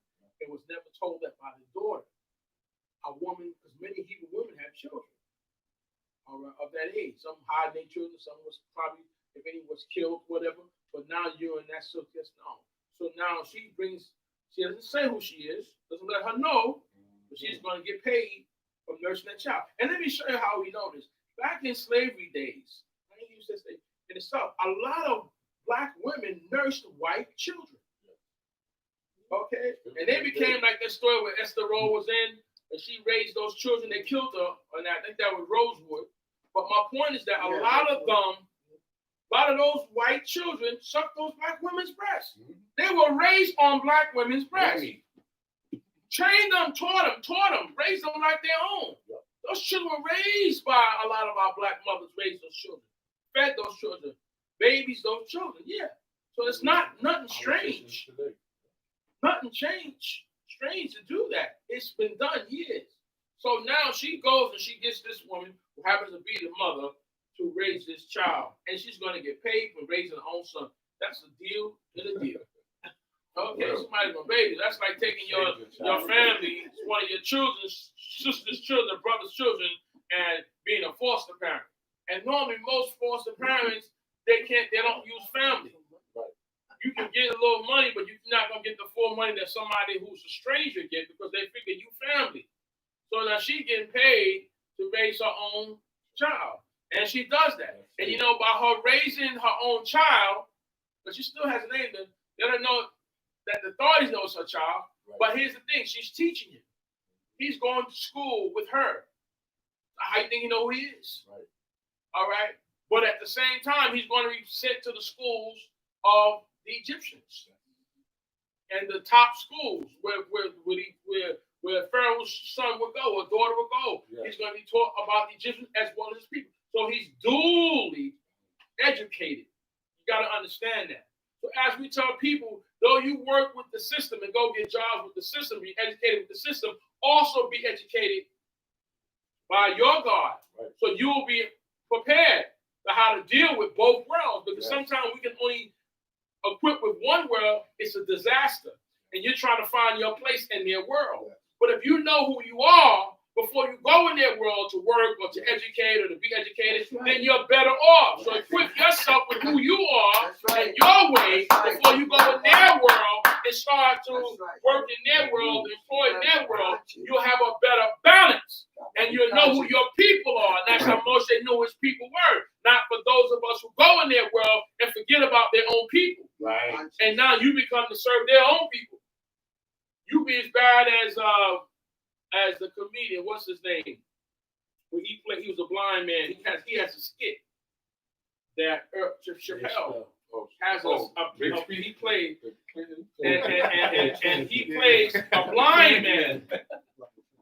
It was never told that by the daughter. A woman, because many Hebrew women have children of that age. Some hide their children, some was probably, if any was killed, whatever. But now you're in that so just now. So now she doesn't say who she is, doesn't let her know, but she's going to get paid from nursing that child. And let me show you how we know this. Back in slavery days, I use this thing in itself, a lot of black women nursed white children. Okay? And they became like that story where Esther Rowe was in, and she raised those children. They killed her, and I think that was Rosewood. But my point is that a lot of those white children sucked those black women's breasts. They were raised on black women's breasts. Trained them, taught them, raised them like their own. Those children were raised by a lot of our black mothers, raised those children, fed those children, babies, those children. Yeah. So it's not nothing strange. Nothing strange to do that. It's been done years. So now she goes and she gets this woman who happens to be the mother to raise this child. And she's going to get paid for raising her own son. That's a deal in a deal. Okay, somebody's gonna baby. That's like taking your family, one of your children's sister's children, brother's children, and being a foster parent. And normally most foster parents, they don't use family. Right. You can get a little money, but you're not gonna get the full money that somebody who's a stranger get because they figure you family. So now she getting paid to raise her own child. And she does that. And you know, by her raising her own child, but she still has a name, they don't know that the authorities know it's her child. Right. But here's the thing, she's teaching him. He's going to school with her. How you think he know who he is? Right. All right. But at the same time, he's going to be sent to the schools of the Egyptians. And the top schools where Pharaoh's son would go, or daughter would go. Yeah. He's going to be taught about the Egyptians as well as his people. So he's duly educated. You got to understand that. So as we tell people, though you work with the system and go get jobs with the system, be educated with the system, also be educated by your God. Right. So you will be prepared to how to deal with both worlds. Because sometimes we can only equip with one world, it's a disaster. And you're trying to find your place in their world. Yeah. But if you know who you are before you go in their world to work or to educate or to be educated, then you're better off. So equip yourself with who you are and your way before you go in their world and start to work in their world, employ in their world. You'll have a better balance. And you'll know who your people are. And that's how Moshe knew his people were. Not for those of us who go in their world and forget about their own people. Right. And now you become to serve their own people. You be as bad as the comedian, what's his name? When he was a blind man. He has a skit that Chappelle has he played, and he plays a blind man,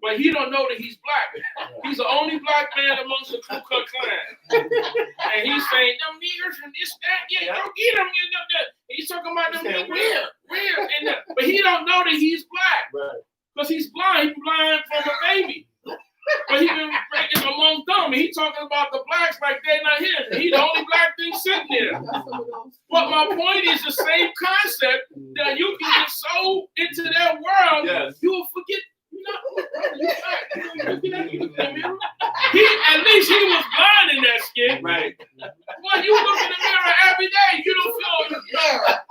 but he don't know that he's black. He's the only black man amongst the Ku Klux Klan, and he's saying them niggers and this that, yeah, go get them. He's talking about them niggers, but he don't know that he's black. Right. Because he's blind. He's blind from a baby. But he been breaking among them. And he's talking about the blacks like they're not him. He's the only black thing sitting there. But my point is the same concept that you can get so into their world, you will forget. At least he was blind in that skit. Right. Well, you look in the mirror every day. You don't feel.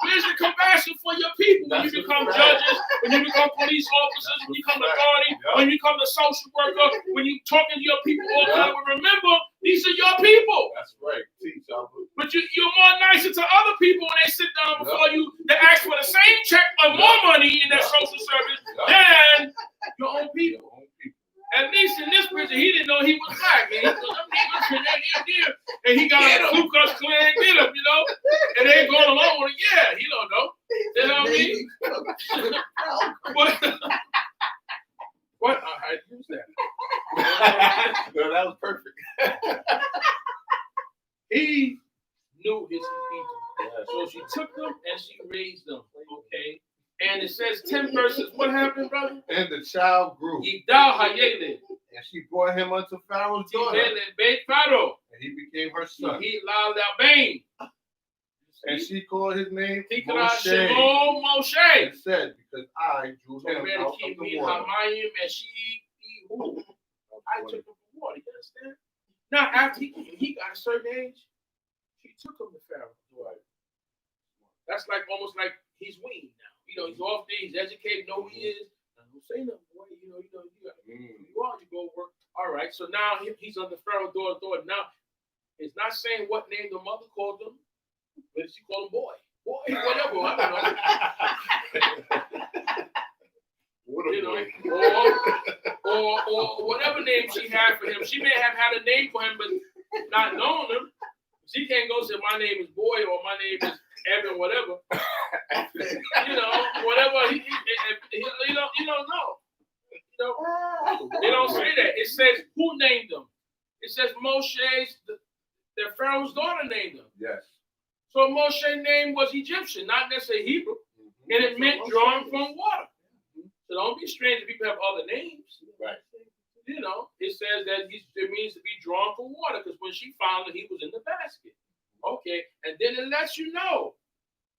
Where's the compassion for your people when you become judges, when you become police officers, when you become authority, when you become the social worker, when you talking to your people all the time? Remember, these are your people. That's right. But you're more nicer to other people when they sit down before you. They ask for the same check or more money in that social service than your own people. At least in this picture, he didn't know he was black. And he got a Ku Klux Klan get him, and they going along with it. Yeah, he don't know. You know what I mean? What? I use that. No, that was perfect. He knew his people. Yeah. So she took them and she raised them. Okay. And it says 10 verses. What happened, brother? And the child grew. And she brought him unto Pharaoh's daughter. And he became her son. And she called his name Moshe. And said, because I drew him out of the water. I took him from water. You understand? Now, after he got a certain age, she took him to Pharaoh. Right. That's like almost like he's weaned now. He's off there, he's educated, know who he is. I don't say nothing, boy. You go work. All right, so now he's under Pharaoh's daughter. Now, it's not saying what name the mother called him, but she called him boy. Boy, whatever. I don't know. Or whatever name she had for him. She may have had a name for him, but not knowing him. She can't go say my name is Boy or my name is Evan, whatever. Whatever. You don't know. They don't say that. It says who named them. It says Moshe's, the Pharaoh's daughter named them. Yes. So Moshe's name was Egyptian, not necessarily Hebrew, and it meant drawn from water. So don't be strange if people have other names. Right. It says that it means to be drawn from water because when she found that he was in the basket. Okay, and then it lets you know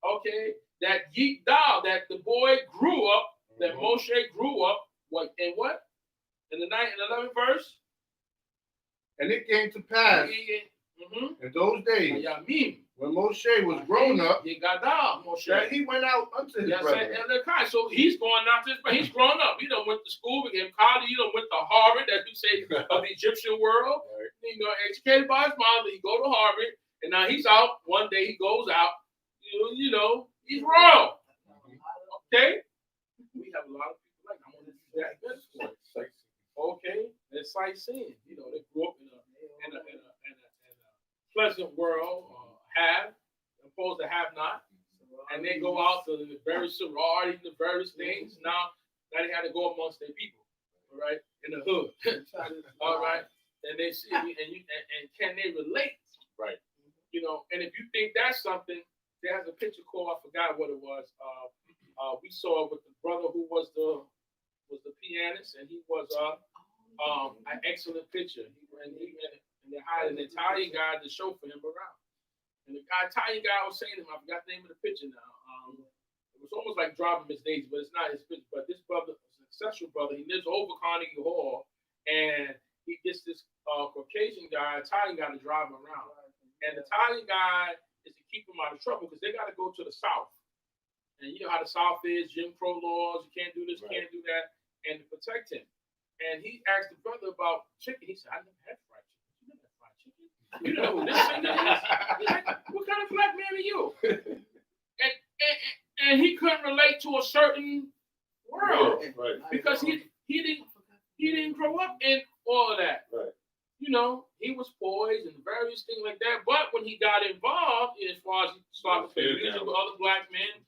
Okay, that Yigdal, that the boy grew up, that Moshe grew up, what? In the 9th and 11th verse? And it came to pass in those days when Moshe was grown up that he went out unto his brethren. So he's going out to his brother. He's grown up. He done went to school, became college. He done went to Harvard, as we say, of the Egyptian world. Right. Educated by his mom. He go to Harvard, and now he's out. One day he goes out. He's royal. Okay? We have a lot of people like, I want to do that metaphor. Okay? It's sightseeing. They grew up in a pleasant world, have, opposed to have not. And they go out to the various sororities, the various things. Now they had to go amongst their people, all right, in the hood. All right. And they see and can they relate? Right. And if you think that's something, there's a picture called, I forgot what it was. We saw with the brother who was the pianist, and he was an excellent picture. And they hired an Italian guy to chauffeur him around. And the Italian guy was saying to him, I forgot the name of the picture now. It was almost like driving Miss Daisy, but it's not his picture. But this brother, a successful brother, he lives over Carnegie Hall, and he gets this Caucasian guy, Italian guy, to drive him around. And the Italian guy is to keep him out of trouble because they got to go to the South. And you know how the South is, Jim Crow laws, you can't do this, can't do that, and to protect him. And he asked the brother about chicken. He said, I never had fried chicken. You never had fried chicken? You know who this thing is? He's like, what kind of black man are you? And he couldn't relate to a certain world because he didn't grow up in all of that. Right. He was poised and various things like that. But when he got involved, as far as he started to play music with other black men,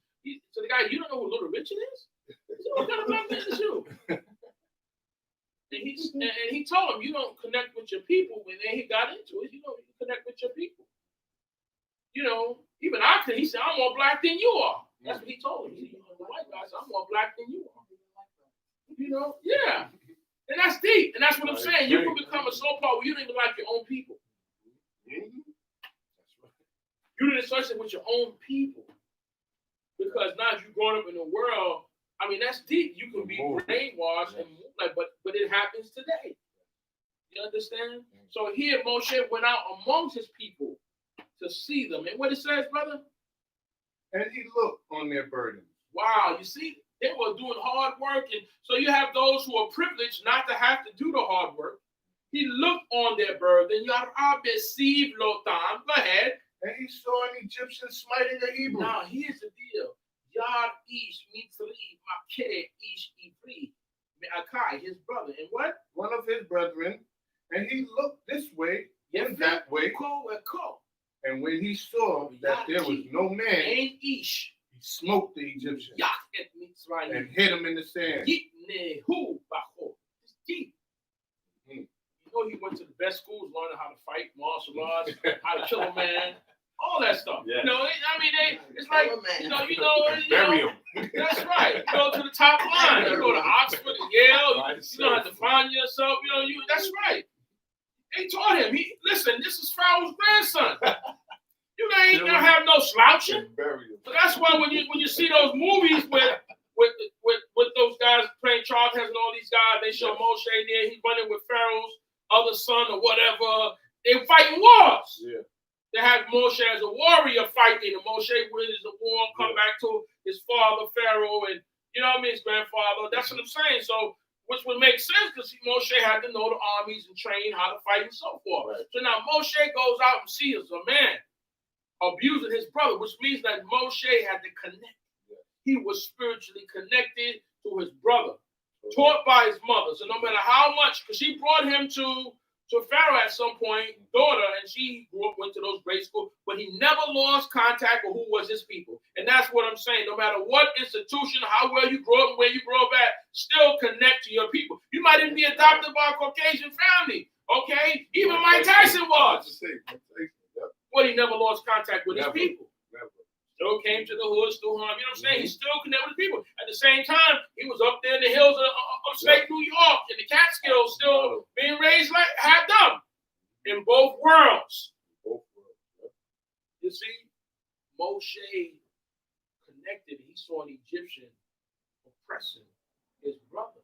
so the guy, you don't know who Little Richard is? He said, what kind of black man is you? And he told him, you don't connect with your people. When he got into it, you connect with your people. Even he said, I'm more black than you are. That's what he told him. The white guy said, I'm more black than you are. Yeah. And that's deep. And that's what I'm saying. You can become a soul power where you don't even like your own people. You didn't associate with your own people. Because now you're growing up in the world, I mean, that's deep. You can be brainwashed, and but it happens today. You understand? So here Moshe went out amongst his people to see them. And what it says, brother? And he looked on their burdens. Wow, you see, they were doing hard work. And so you have those who are privileged not to have to do the hard work. He looked on their burden. Go ahead. And he saw an Egyptian smiting a Hebrew. Now, here's the deal. Yar ish mitri makeh ish ivri me'akai, his brother. And what? One of his brethren. And he looked this way and that way. And when he saw that there was no man, he smote the Egyptian and hit him in the sand. He went to the best schools learning how to fight, martial arts, how to kill a man, all that stuff. Yeah. It's like, bury him. That's right. You go to the top line. You go to Oxford and Yale. You don't have to find yourself. That's right. They taught him. Listen, this is Pharaoh's grandson. You ain't gonna have no slouching. So that's why when you see those movies with those guys playing Charles Heston and all these guys, they show Moshe there. He's running with Pharaoh's other son or whatever. They're fighting wars. Yeah. They have Moshe as a warrior fighting, and Moshe wins the war, come back to his father Pharaoh, and his grandfather. That's what I'm saying. So, which would make sense because Moshe had to know the armies and train how to fight and so forth. Right. So now Moshe goes out and sees a man abusing his brother, which means that Moshe had to connect. Yeah. He was spiritually connected to his brother, taught by his mother. So no matter how much, because she brought him to Pharaoh at some point, daughter, and she went to those grade schools, but he never lost contact with who was his people. And that's what I'm saying. No matter what institution, how well you grow up and where you grow up at, still connect to your people. You might even be adopted by a Caucasian family, okay? Even Mike Tyson was. But he never lost contact with his people. Still came to the hood, still hung. You know what I'm saying? He still connected with people. At the same time, he was up there in the hills of upstate New York, in the Catskills, still being raised like had them in both worlds. You see, Moshe connected. He saw an Egyptian oppressing his brother.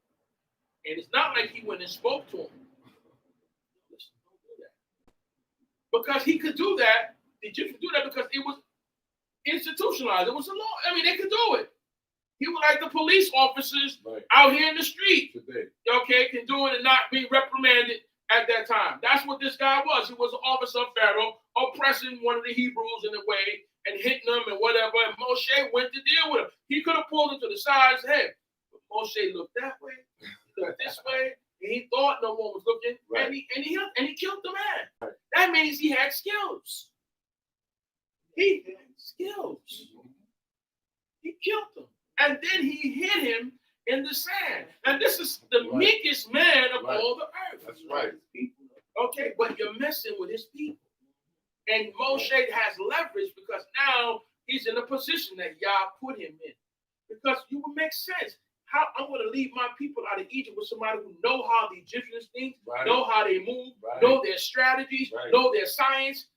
And it's not like he went and spoke to him. Listen, don't do that. Because he could do that. The Egyptians do that because it was institutionalized. It was a law. I mean, they could do it. He was like the police officers out here in the street. Today. Okay, can do it and not be reprimanded at that time. That's what this guy was. He was an officer of Pharaoh, oppressing one of the Hebrews in a way and hitting them and whatever. And Moshe went to deal with him. He could have pulled him to the side and said, but Moshe looked that way, he looked this way, and he thought no one was looking, and he killed the man. Right. That means he had skills. He had skills. He killed him. And then he hit him in the sand. And this is the meekest man of all the earth. That's right. Okay, but you're messing with his people. And Moshe has leverage because now he's in a position that Yah put him in. Because you would make sense. How I'm going to leave my people out of Egypt with somebody who know how the Egyptians think, know how they move, know their strategies, know their science.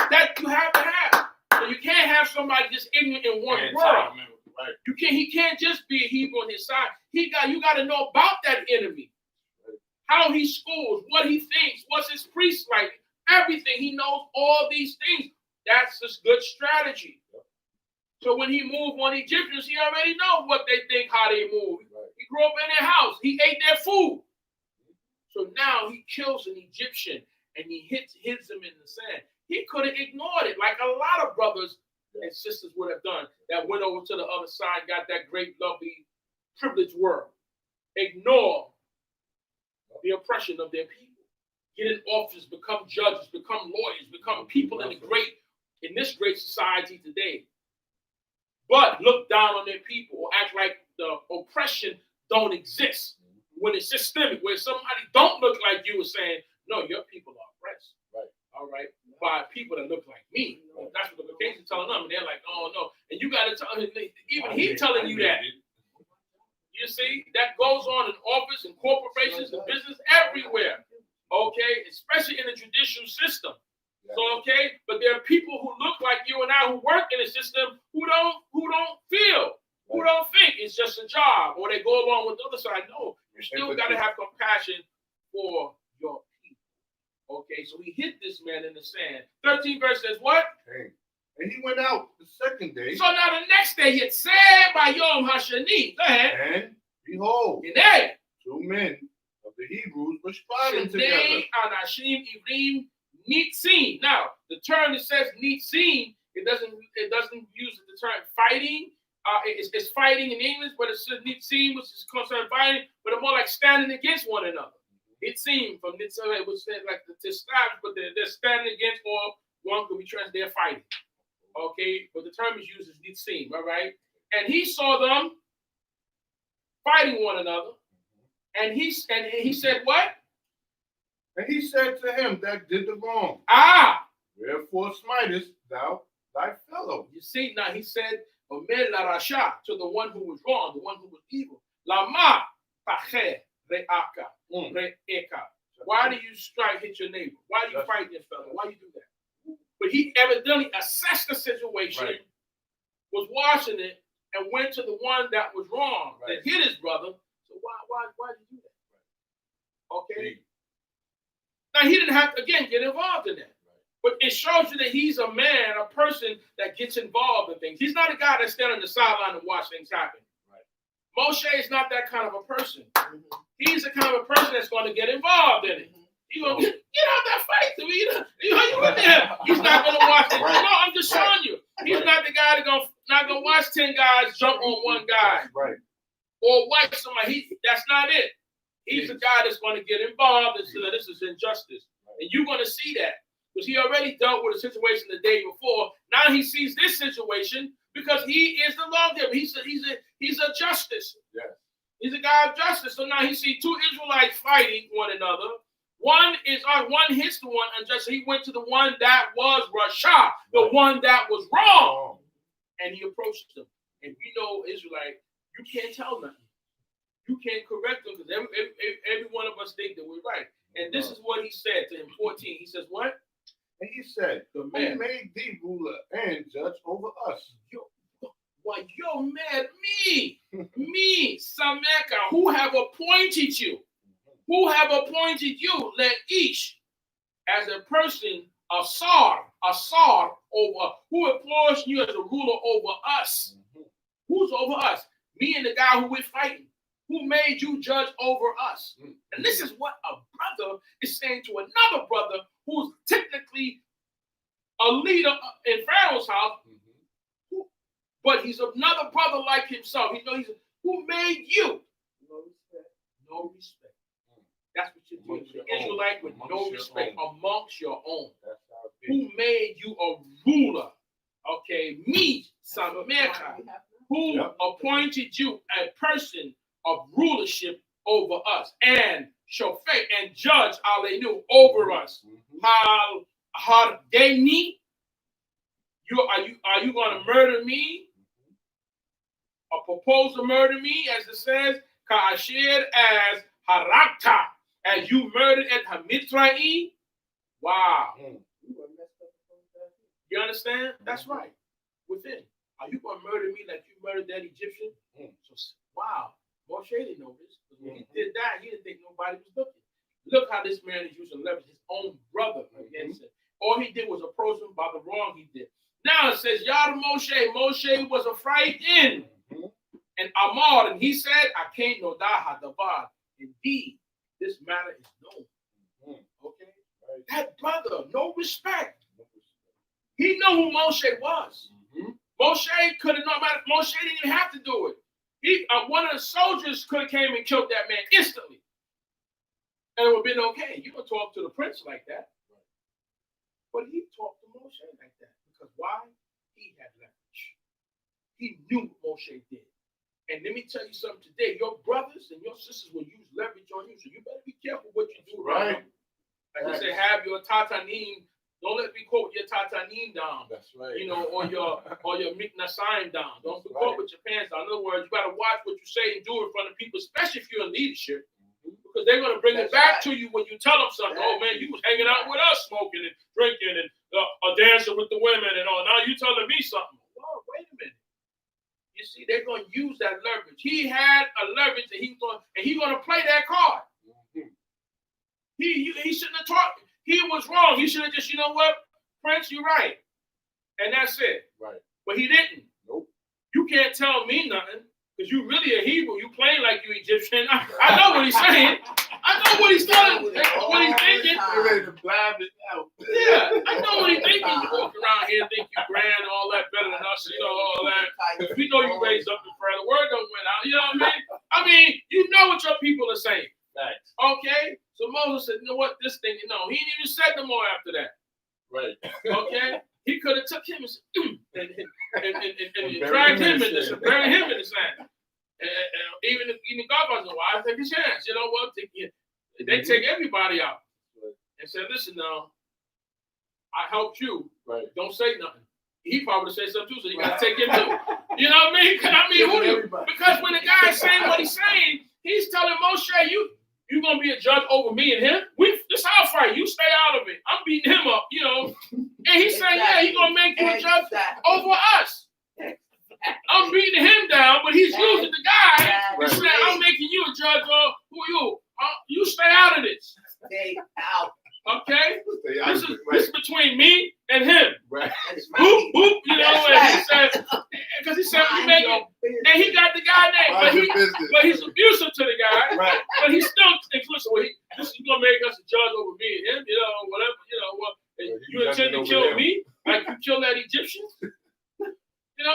That you have to have. So you can't have somebody just ignorant in one world. Right. He can't just be a Hebrew on his side. You got to know about that enemy. How he schools, what he thinks, what's his priest like, everything. He knows all these things. That's a good strategy. So when he moved on Egyptians, he already knows what they think, how they move. He grew up in their house. He ate their food. So now he kills an Egyptian and he hits him in the sand. He could have ignored it like a lot of brothers and sisters would have done that went over to the other side, got that great, lovely, privileged world. Ignore the oppression of their people. Get in office, become judges, become lawyers, become people in this great society today. But look down on their people or act like the oppression don't exist. When it's systemic, where somebody don't look like you is saying, no, your people are oppressed. Right. All right. By people that look like me. That's what the vacation's telling them. And they're like, oh no. And you got to tell him, even he telling you that. You see, that goes on in office and corporations and business everywhere. Okay, especially in the judicial system. So okay, but there are people who look like you and I who work in the system who don't feel, who don't think it's just a job, or they go along with the other side. No, you still got to have compassion for your people. Okay, so he hit this man in the sand. 13 verse says what? Okay. And he went out the second day. So now the next day it said by Yom Hashani. Go ahead. And behold, two men of the Hebrews were striving together. Anashim Ivrim Nitzin. Now the term that says Nitzin, it doesn't use the term fighting. It's fighting in English, but it says Nitzin, which is concerned fighting, but it's more like standing against one another. It seemed from Nitzin, which said like the establish, but they're standing against, or one could be translated, they're fighting. Okay, but the term is used as Nitzin, all right? And he saw them fighting one another, and he said what? And he said to him that did the wrong, wherefore smitest thou thy fellow? You see, now he said, Omer la Rasha, to the one who was wrong, the one who was evil. Lama tacher re'aka, re'eka. Why do you hit your neighbor? Why do you fight your fellow? Why do you do that? But he evidently assessed the situation, was watching it, and went to the one that was wrong, that hit his brother. So why did you do that? Okay. Now he didn't have to again get involved in that. But it shows you that he's a man, a person that gets involved in things. He's not a guy that stands on the sideline and watch things happen. Moshe is not that kind of a person. He's the kind of a person that's going to get involved in it. He's going to get out that fight to me. You in there. He's not going to watch it. No, I'm just showing you. He's not the guy that's not going to watch 10 guys jump on one guy. Or wipe somebody. That's not it. He's the guy that's going to get involved and say that this is injustice. And you're going to see that. Because he already dealt with a situation the day before. Now he sees this situation because he is the lawgiver. He's a justice. Yes. He's a guy of justice. So now he sees two Israelites fighting one another. One hits the one unjust. He went to the one that was Rasha, the one that was wrong. And he approached them. And you know, Israelite, you can't tell nothing. You can't correct them because every one of us think that we're right. And this is what he said to him, 14. He says, what? And he said, who made thee ruler and judge over us? so mad. Me, Sameka, who have appointed you, let each as a person, a sar over, who employs you as a ruler over us. Who's over us? Me and the guy who we're fighting. Who made you judge over us? And this is what a brother is saying to another brother who's technically a leader in Pharaoh's house, but he's another brother like himself. Who made you? No respect. That's what you're doing. The Israelite with no respect amongst your own. Who made you a ruler? Okay, me, Sameka, who appointed you a person of rulership over us, and shofet and judge Aleinu over us. How they need you? Are you going to murder me? Or propose to murder me, as it says, Ka'ashir as Harakta, as you murdered at Hamitrai? Wow. You understand? That's right. Within. Are you going to murder me like you murdered that Egyptian? So, wow. Moshe didn't know this. When he did that, he didn't think nobody was looking. Look how this man is using leverage, his own brother against him. All he did was approach him by the wrong he did. Now it says, Yad Moshe. Moshe was afraid and Amar, and he said, I can't know that Hadavar. Indeed, this matter is known. Okay? That brother, no respect. He knew who Moshe was. Moshe could have known about it. Moshe didn't even have to do it. One of the soldiers could have came and killed that man instantly. And it would have been okay. You don't talk to the prince like that. But he talked to Moshe like that. Because why? He had leverage. He knew what Moshe did. And let me tell you something today. Your brothers and your sisters will use leverage on you. So you better be careful what you do. Right. Like I say, have your tatanim. Don't let me quote your tatanim down. That's right. Or your miknasayim down. Don't be caught with your pants down. In other words, you got to watch what you say and do in front of people, especially if you're in leadership. Because they're going to bring it back to you when you tell them something. Oh, man, you was hanging out with us, smoking and drinking and dancing with the women and all. Now you telling me something. Well, wait a minute. You see, they're going to use that leverage. He had a leverage and he's going to play that card. He shouldn't have talked. He was wrong. He should have just, you know what, Prince, you're right. And that's it. Right. But he didn't. Nope. You can't tell me nothing because you really a Hebrew. You playing like you Egyptian. I know what he's saying. I know what he's telling, what he's thinking. You're ready to blab it out. Yeah, I know what he's thinking. You walk around here and think you grand, all that better than us, all that. Because we know you raised up in prayer. The word don't win out. You know what I mean? I mean, you know what your people are saying. Thanks. Okay? So Moses said, you know what, this thing, he didn't even say no more after that. Right. Okay? He could have took him and dragged him in this and buried him in the sand. Even God wasn't why I take a chance. You know what? They take everybody out. And said, listen now, I helped you. Right. Don't say nothing. He probably said something too, so you got to take him too. You know what I mean? Because when the guy's saying what he's saying, he's telling Moshe, you're going to be a judge over me and him? This our fight. You stay out of it. I'm beating him up, And he's saying, yeah, he's going to make you a judge over us. I'm beating him down, but he's using the guy. He's saying, I'm making you a judge of who you. You stay out of this. Stay out. Okay? This is between me and him. Right. Boop, boop, and he said, because he said, you make it. And he got the guy name, but he's abusive to the guy. Right. But he's still inclusive. This is going to make us a judge over me and him, whatever, you intend to kill me like you killed that Egyptian?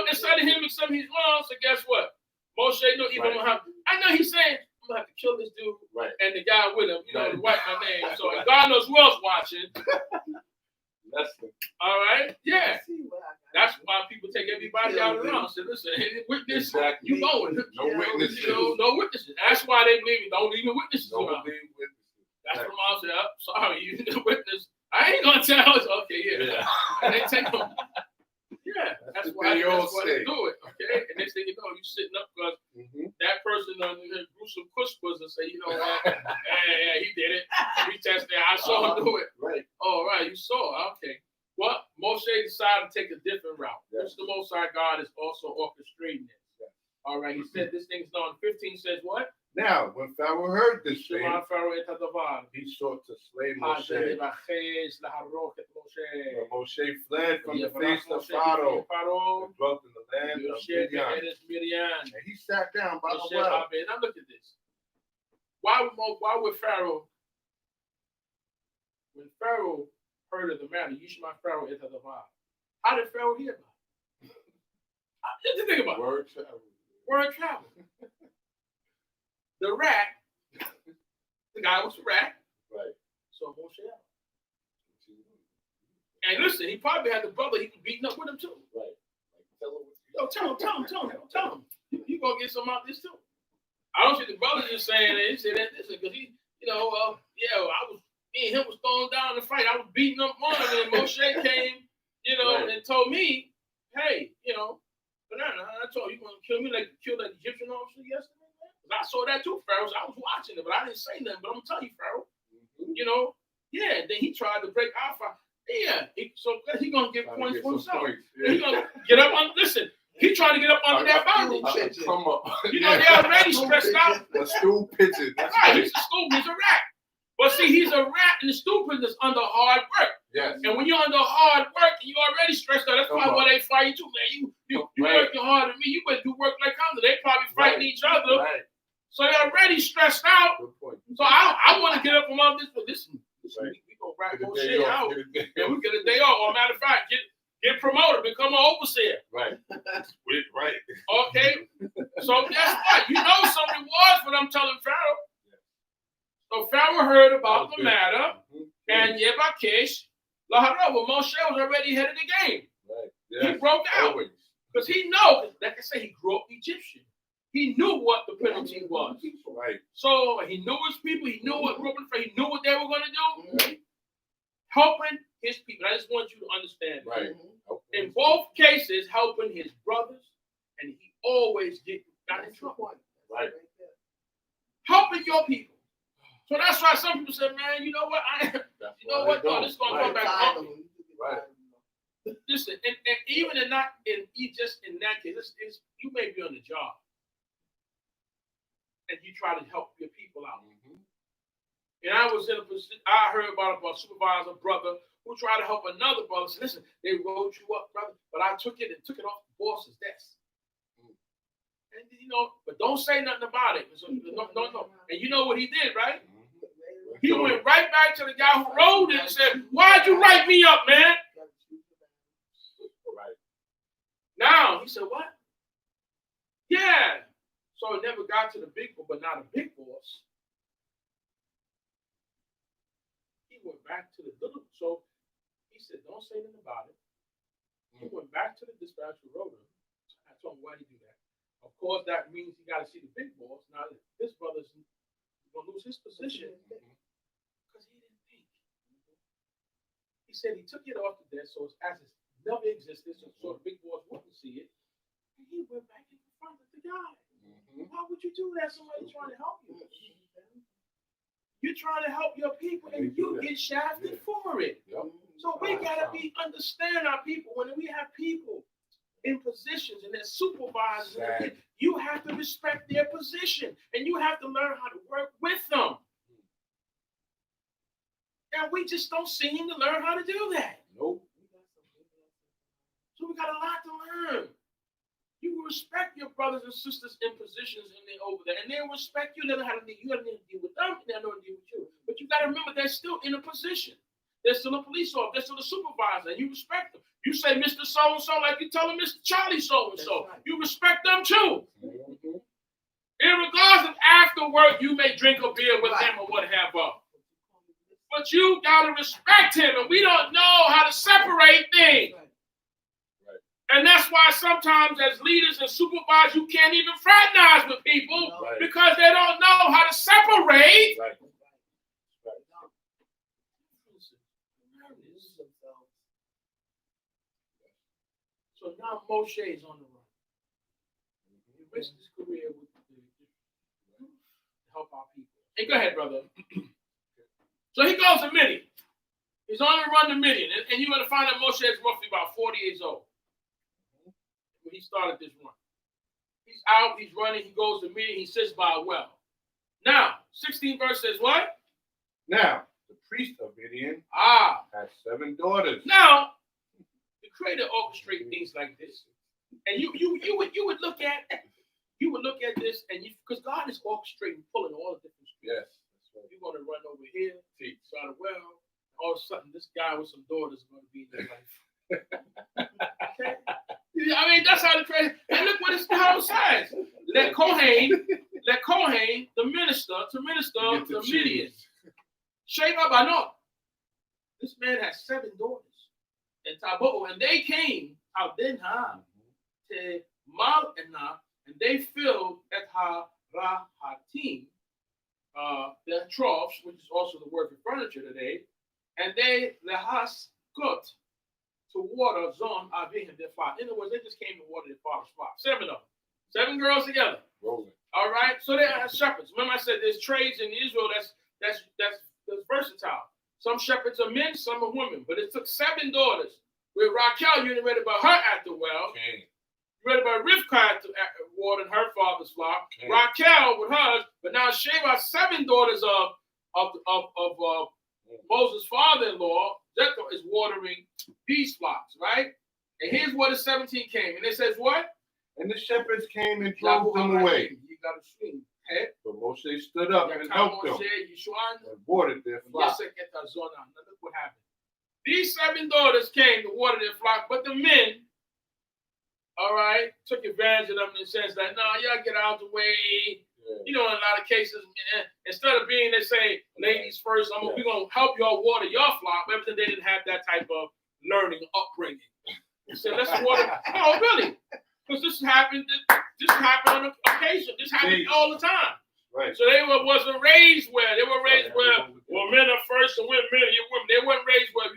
Instead of him accepting he's wrong, so guess what? Moshe knew even I know he's saying, I'm going to have to kill this dude and the guy with him, to wipe my name. So God knows who else watching. All right? Yeah. That's why people take everybody out around. So listen, witness, you going. No witnesses. No witnesses. That's why they believe you don't leave the witnesses around. That's what Mom said. I'm sorry, you the witness. I ain't going to tell. Okay, yeah. And they take them. Yeah, that's why they do it, okay? And next thing you know, you sitting up because that person grew some kushpas and say, hey, he did it. We tested it. I saw him do it. Right. Oh, right, you saw. Okay. Well, Moshe decided to take a different route. Which the Most High God is also orchestrating it. All right, he said this thing's done. 15 says what? Now, when Pharaoh heard this thing, Shema Pharaoh et hadavar. he sought to slay Moshe. But Moshe fled from the face of Pharaoh and dwelt in the land of Midian. And he sat down by the well. Now look at this. Why would Pharaoh, when Pharaoh heard of the matter, Yishma Pharaoh et hadavar, how did Pharaoh hear about it? Just think about it. Word travel. Word travel. The rat, the guy was a rat. Right. So Moshe out. And listen, he probably had the brother he was beating up with him too. Right. Tell him. You gonna get some out of this too. I don't see the brother just saying that. He said that this because he, me and him was thrown down in the fight. I was beating up on him, and Moshe came, right. And told me, hey, banana, I told you gonna kill me like you killed that Egyptian officer yesterday. I saw that too, Pharaoh. I was watching it, but I didn't say nothing. But I'm gonna tell you, Pharaoh. Then he tried to break our fight. Yeah, so he gonna get points for himself. Yeah. He gonna get up on. Listen, he trying to get up under that bondage. Come up. They're already stressed out. A stool pigeon. Right, he's a stool. He's a rat. But see, he's a rat, and the stool pigeon is under hard work. Yes. And when you're under hard work, and you're already stressed out. That's probably why they fight you too, man. You right. working harder than me. You better do work like I'm. They probably fighting each other. Right. So they're already stressed out. Good point. So I want to get up among this, but listen, right. we gonna wrap Moshe out. And we get a day off. Or matter of fact, get promoted, become an overseer. Right. Right. Okay. So guess what? You know some rewards for them telling Pharaoh. So Pharaoh heard about the matter, and Yebakish, Laharova, Moshe was already ahead of the game. Right. Yeah. He broke out because he knows, like I say, he grew up Egyptian. He knew what the penalty was. Right. So he knew his people. He knew what he knew what they were going to do. Right. Helping his people. I just want you to understand. Right. In both cases, helping his brothers, and he always got in trouble. Right. Helping your people. So that's why some people say, man, you know what? No, this is going to come back home. Right. Listen, and even in that case, you may be on the job. And you try to help your people out. And I was in a position, I heard about a supervisor brother who tried to help another brother. So listen, they wrote you up, brother, but I took it off the boss's desk. And but don't say nothing about it. So, no. And you know what he did, right? He went right back to the guy who wrote it and said, "Why'd you write me up, man?" Right. Now he said, "What?" Yeah. So it never got to the big boss, but not a big boss. He went back to the little. So he said, "Don't say anything about it." He went back to the dispatcher who wrote him. I told him, "Why did he do that?" Of course, that means he got to see the big boss. Now this brother's going to lose his position because he didn't think. He said he took it off the desk, so it's as it never existed, so the big boss wouldn't see it. And he went back and confronted the guy. Why would you do that? Somebody's trying to help you. You're trying to help your people, and you get shafted for it. Yep. So we gotta understand our people. When we have people in positions and they're supervisors, you have to respect their position, and you have to learn how to work with them. And we just don't seem to learn how to do that. Nope. So we got a lot to learn. You respect your brothers and sisters in positions and they're over there. And they respect you. They don't have to deal. You don't need to deal with them. They don't deal with you. But you got to remember they're still in a position. They're still a police officer. They're still a supervisor. And you respect them. You say Mr. So-and-so like you tell them Mr. Charlie so-and-so. Right. You respect them too. Irregardless of after work, you may drink a beer with them or whatever. But you got to respect him. And we don't know how to separate things. And that's why sometimes as leaders and supervisors, you can't even fraternize with people because they don't know how to separate. Right. So now Moshe is on the run. He risked his career to help our people. Hey, go ahead, brother. So he goes to Midian. He's on the run to Midian. And you're going to find that Moshe is roughly about 40 years old. When he started this run. He's out, he's running, he goes to meeting, he sits by a well. Now, 16th verse says what? Now, the priest of Midian had 7 daughters. Now, the Creator orchestrates things like this. And you would look at this, and because God is orchestrating, pulling all the different strings. Yes. That's right. You're gonna run over here, try to well. All of a sudden, this guy with some daughters is gonna be in your life. Okay? I mean, that's how the Creator. And look how it says. Let Kohen, the minister, to minister to Midian. Sheba Banot. This man has 7 daughters. And Tabo, and they came out then to Mal'ena, and they filled at Ha-Rahatim, their troughs, which is also the word for furniture today, and they lehaskot to water Zon Avihim, their father. In other words, they just came to water their father's flock. 7 of them. 7 girls together. Rolling. All right. So they are shepherds. Remember I said there's trades in Israel that's versatile. Some shepherds are men, some are women. But it took 7 daughters. With Raquel, you read about her at the well. Okay. You read about Rivka at watering her father's flock. Okay. Raquel with hers. But now Sheba, 7 daughters of Moses' father-in-law. Jethro is watering these flocks, right? And here's where the 17 came. And it says what? And the shepherds came and drove them away. You got to swing. But Moshe stood up and helped them and watered their flock. Now look what happened. These 7 daughters came to water their flock, but the men, all right, took advantage of them in the sense that, no, y'all get out the way. Yeah. You know, in a lot of cases, instead of being, they say, ladies first, we're going to help y'all water your flock. But they didn't have that type of learning upbringing. They said, let's water. No, really. Because this happened on occasion. This happened all the time. Right. So they wasn't raised where. They were raised where, well, men are first and women are women. They weren't raised where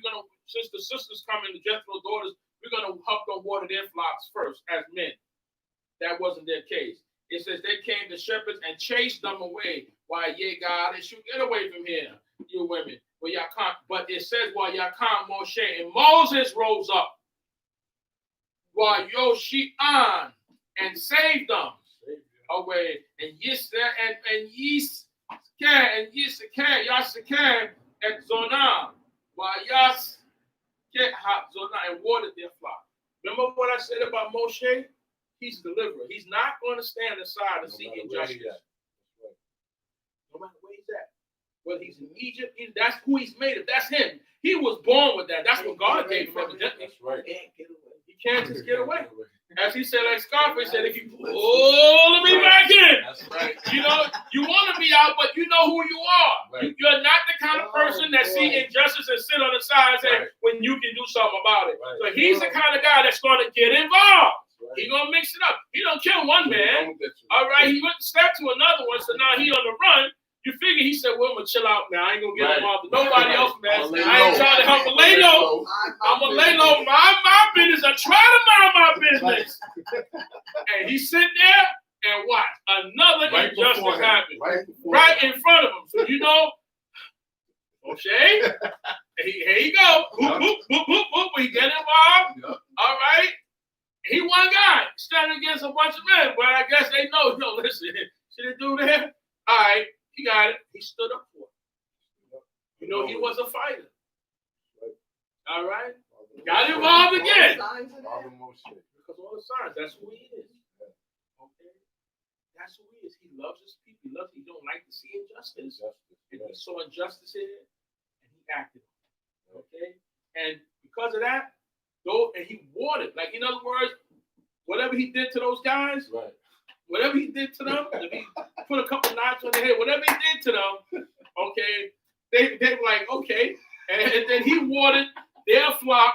since the sisters come in, the Jethro daughters, we're going to help them water their flocks first as men. That wasn't their case. It says they came to shepherds and chased them away. Why, yeah, God, they should get away from here, you women. Well, y'all can't. But it says, while y'all can't, Moshe, and Moses rose up. While Yoshian and saved them away, and Yasakar at Zonah, while Zonah and watered their flock. Remember what I said about Moshe? He's a deliverer. He's not going to stand aside and see injustice. No matter where he's at. Whether he's in Egypt, that's who he's made of. That's him. He was born with that. That's what God gave him, evidently. That's right. He can't just get away. As he said, like Scarface said, if you let me back in. That's right. You know, you want to be out, but you know who you are. Right. You're not the kind of person that see injustice and sit on the side and say, when you can do something about it. Right. So he's the kind of guy that's going to get involved. Right. He's going to mix it up. He don't kill one man. All right, he went to step to another one, so now he on the run. You figure he said, well, I'm going to chill out now. I ain't going to get involved with nobody else, man. I ain't trying to help him lay low. I'm going to lay low. My business. I try to mind my business. And he's sitting there and watch. Another injustice happen. Right in front of him. So, you know, O'Shea, here you go. Boop, boop, boop, boop, boop. He get involved. Yep. All right. He one guy standing against a bunch of men. But I guess they know, listen, see the dude there? All right. He got it. He stood up for it. You know, he was a fighter. All right? Got involved again. Because all the signs, that's who he is. Okay? That's who he is. He loves his people. He don't like to see injustice. And he saw injustice here, and he acted. Okay? And because of that, and he watered. Like, in other words, whatever he did to those guys, whatever he did to them, if he put a couple knots on their head, whatever he did to them, okay, they were like, okay. And then he watered their flock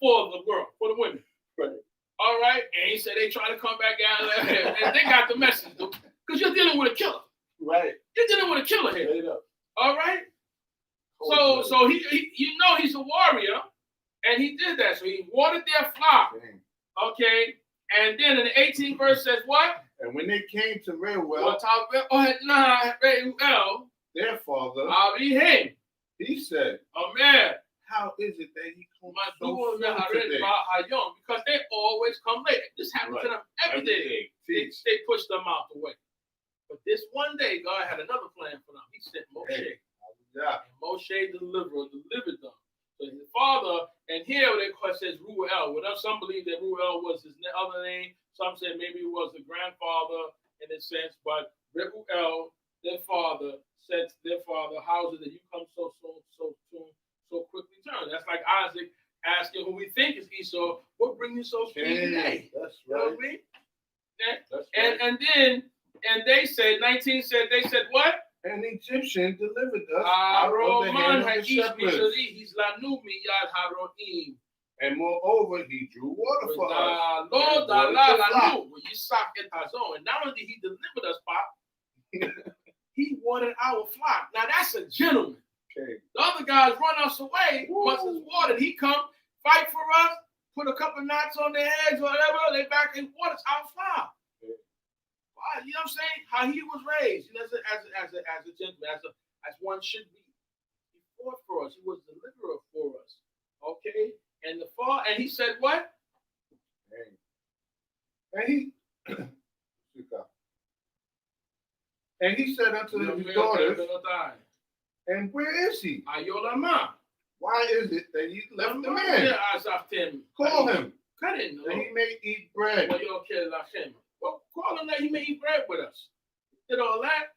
for the world, for the women. Right. All right. And he said they try to come back out and they got the message, dude. Because you're dealing with a killer. Right. You're dealing with a killer here. All right. So he he's a warrior, and he did that. So he watered their flock. Okay. And then in the 18th verse says what? And when they came to Reuel, their father, he said, Amen. How is it that he comes so soon today? Because they always come late. This happens to them every day. they pushed them out the way. But this one day, God had another plan for them. He sent Moshe. Hey. Yeah. And Moshe delivered them. So his father, and here they says Ruel. Some believe that Ruel was his other name. Some say maybe it was the grandfather in a sense. But Ruel, their father, said to their father, "How is it that you come so soon, so quickly turn?" That's like Isaac asking who we think is Esau, "What brings you so speedy today?" That's You know right. what I mean? That's And right. then they said, 19 said, they said what? An Egyptian delivered us out of the hand of the shepherds. And moreover, he drew water for us. Lord, and not only did he deliver us, Pop, he watered our flock. Now that's a gentleman. Okay. The other guys run us away once it's watered. He come, fight for us, put a couple knots on their heads, whatever, they back and waters our flock. Wow, you know what I'm saying? How he was raised, as a gentleman, as one should be. He fought for us. He was the deliverer for us. Okay? And he said what? And he said unto his daughters, and where is he? Why is it that he left the man? Call him, that he may eat bread. Well, call him that he may eat bread with us. Did all that.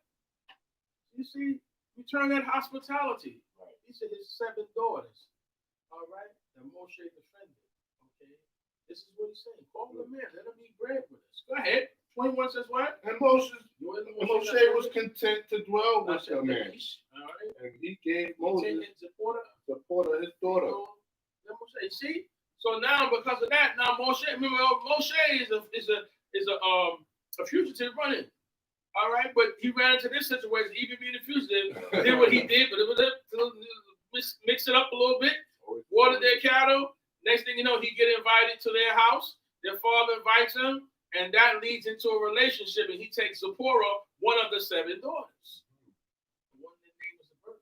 You see, return that hospitality. Right. These are his 7 daughters. All right? And Moshe defended. Okay? This is what he's saying. Call him a man. Let him eat bread with us. Go ahead. 21 says what? And Moshe was content to dwell with the man. All right? And he gave Moses support of his daughter. You see? So now, because of that, now Moshe is a fugitive running. All right, but he ran into this situation, even being a fugitive, did what he did, but it was mix it up a little bit, water their cattle. Next thing you know, he get invited to their house. Their father invites him, and that leads into a relationship, and he takes Zipporah, one of the 7 daughters. One of their name was a bird.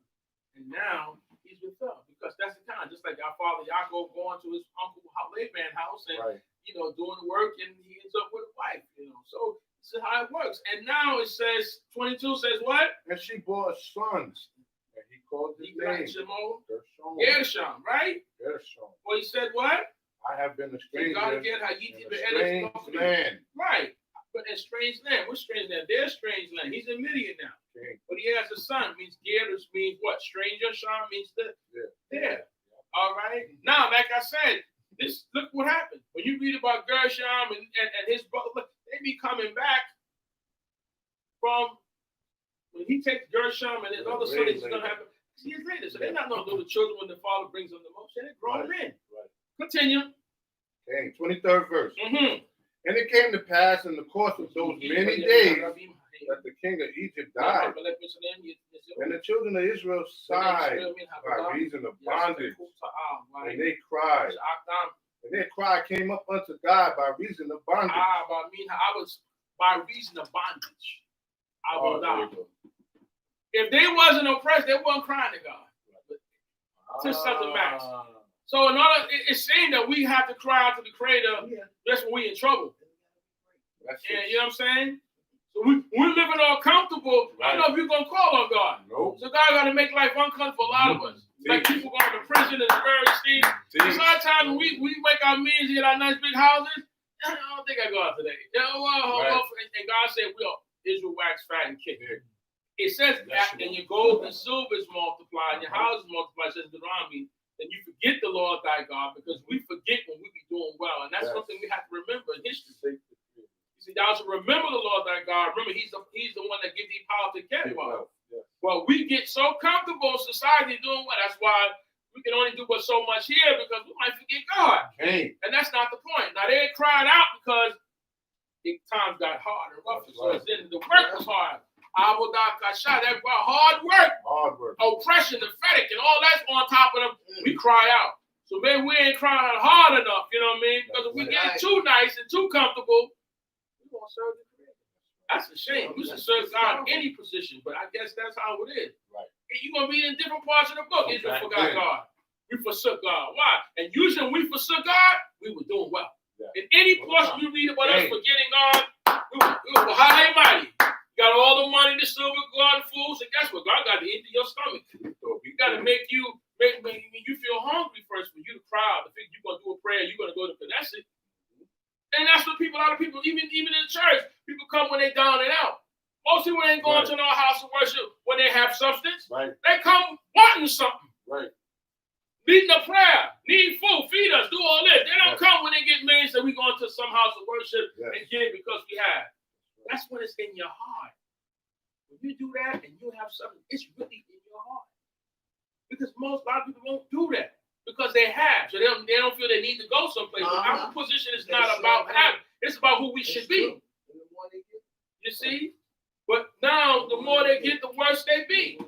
And now he's with her, because that's the kind, just like our father Yaakov going to his uncle Laban's house and right. Doing the work, and he ends up with a wife, So this is how it works. And now it says, 22 says what? And she bore sons, and he called his name Shemot, Gershom, right? Gershom. Well, he said what? I have been a stranger in a strange land. Right. But in strange land. What strange land? Their strange land. He's in Midian now. Okay. But he has a son. Means Gershom means what? Stranger. Sham means there. Yeah. All right. Now, like I said, look what happened. When you read about Gershom and his brother, look, they be coming back from when he takes Gershom and his other son, he's going to have years later. So they're not no little children when the father brings them the most. They're grown men. Right. Continue. Okay, 23rd verse. Mm-hmm. And it came to pass in the course of those many days that the king of Egypt died. And the children of Israel sighed by reason of bondage. And they cried. And their cry came up unto God by reason of bondage. By reason of bondage. If they wasn't oppressed, they weren't crying to God. To such a max. So it's saying that we have to cry out to the Creator. That's when we're in trouble. You know what I'm saying? So we're living all comfortable. Right. I don't know if you're going to call on God. Nope. So God got to make life uncomfortable for a lot of us. Like people going to prison and various things. A lot of times we make our means and get our nice big houses. I don't think I go out today. And God said, Israel wax fat and kick. It says that, and your gold and silver is multiplied, and your house is multiplied, says Deuteronomy, then you forget the Lord thy God, because we forget when we be doing well. And that's something we have to remember in history. You see, thou shalt remember the Lord thy God. Remember, he's the one that gives thee power to get well. Well, we get so comfortable in society doing well. That's why we can only do but so much here, because we might forget God. Hey. And that's not the point. Now, they cried out because times got hard and rough. So the work was hard. That hard work. Oppression, the fetish, and all that's on top of them. We cry out. So maybe we ain't crying out hard enough, you know what I mean? Because if we get too nice and too comfortable, we're going to serve the Creator. That's a shame. We should serve God in any position, but I guess that's how it is. Right. You're going to be in different parts of the book. Israel forgot God. We forsook God. Why? And usually when we forsook God, we were doing well. Yeah. In any portion you read about us forgetting God, we even in the church, people come when they down and out. Most people ain't going to no house of worship when they have substance. Right. They come wanting something. Right. Needing a prayer, need food, feed us, do all this. They don't come when they get millions and we going to some house of worship and get it because we have. That's when it's in your heart. When you do that and you have something, it's really in your heart. Because a lot of people won't do that because they have. So they don't feel they need to go someplace. Our position is not about having. It's about who we should be. You see? But now, the more they get, the worse they be.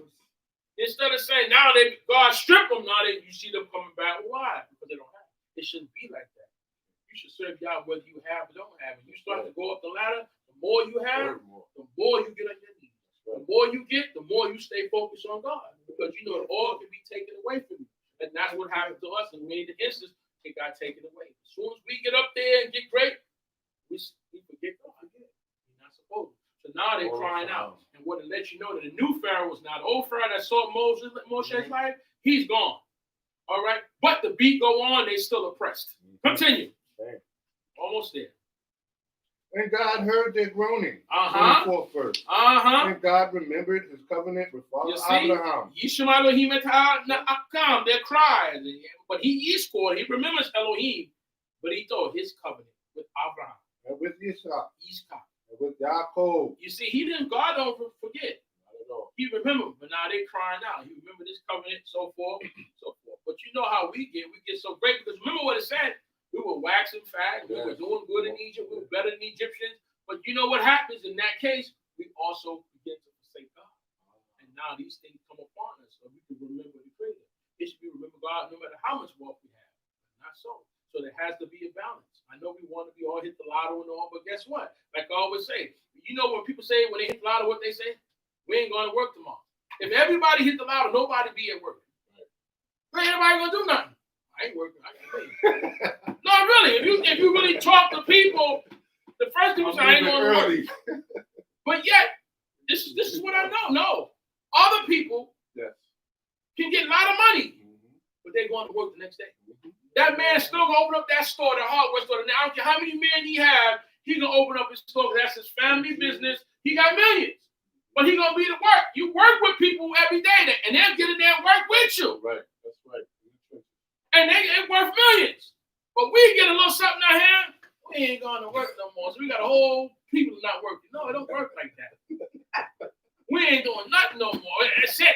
Instead of saying, now God strip them, now you see them coming back. Why? Because they don't have. It shouldn't be like that. You should serve God whether you have or don't have. When you start to go up the ladder, the more you have, the more you get on your knees. The more you get, the more you stay focused on God. Because you know all can be taken away from you. And that's what happened to us in many instances. It got taken away. As soon as we get up there and get great, we forget God again. We're not supposed to. So now they're crying out. And what it lets you know that the new Pharaoh was not the old Pharaoh that saw Moshe's life. He's gone. All right. But the beat go on. They still oppressed. Continue. Almost there. And God heard their groaning. 24th verse. And God remembered his covenant with Father Abraham. They're crying. But he scored. He remembers Elohim. But he thought his covenant with Abraham. And with Yitzchak. With Yaakov. You see, God don't forget. He remembered, but now they crying out. He remembered this covenant, so forth, so forth. But you know how we get so great because remember what it said. We were waxing fat. We were doing good in Egypt. We were better than Egyptians. But you know what happens in that case? We also begin to forsake God. And now these things come upon us, so we can remember the Creator. It should be remember God no matter how much wealth we have. Not so. So there has to be a balance. I know we want to be all hit the lotto and all, but guess what? Like I always say, you know when people say when they hit the lotto, what they say? We ain't going to work tomorrow. If everybody hit the lotto, nobody be at work. Ain't nobody going to do nothing. I ain't working. I can't pay. No, really. If you really talk to people, the first people say I ain't going to work. But yet, this is what I know. No, other people can get a lot of money, but they're going to work the next day. That man still gonna open up that store, the hardware store. Now, I don't care how many men he have, he gonna open up his store. That's his family business. He got millions, but he gonna be to work. You work with people every day, and they'll get in there and work with you. Right, that's right. And they worth millions. But we get a little something out here, we ain't going to work no more. So we got a whole people not working. No, it don't work like that. We ain't doing nothing no more. That's it.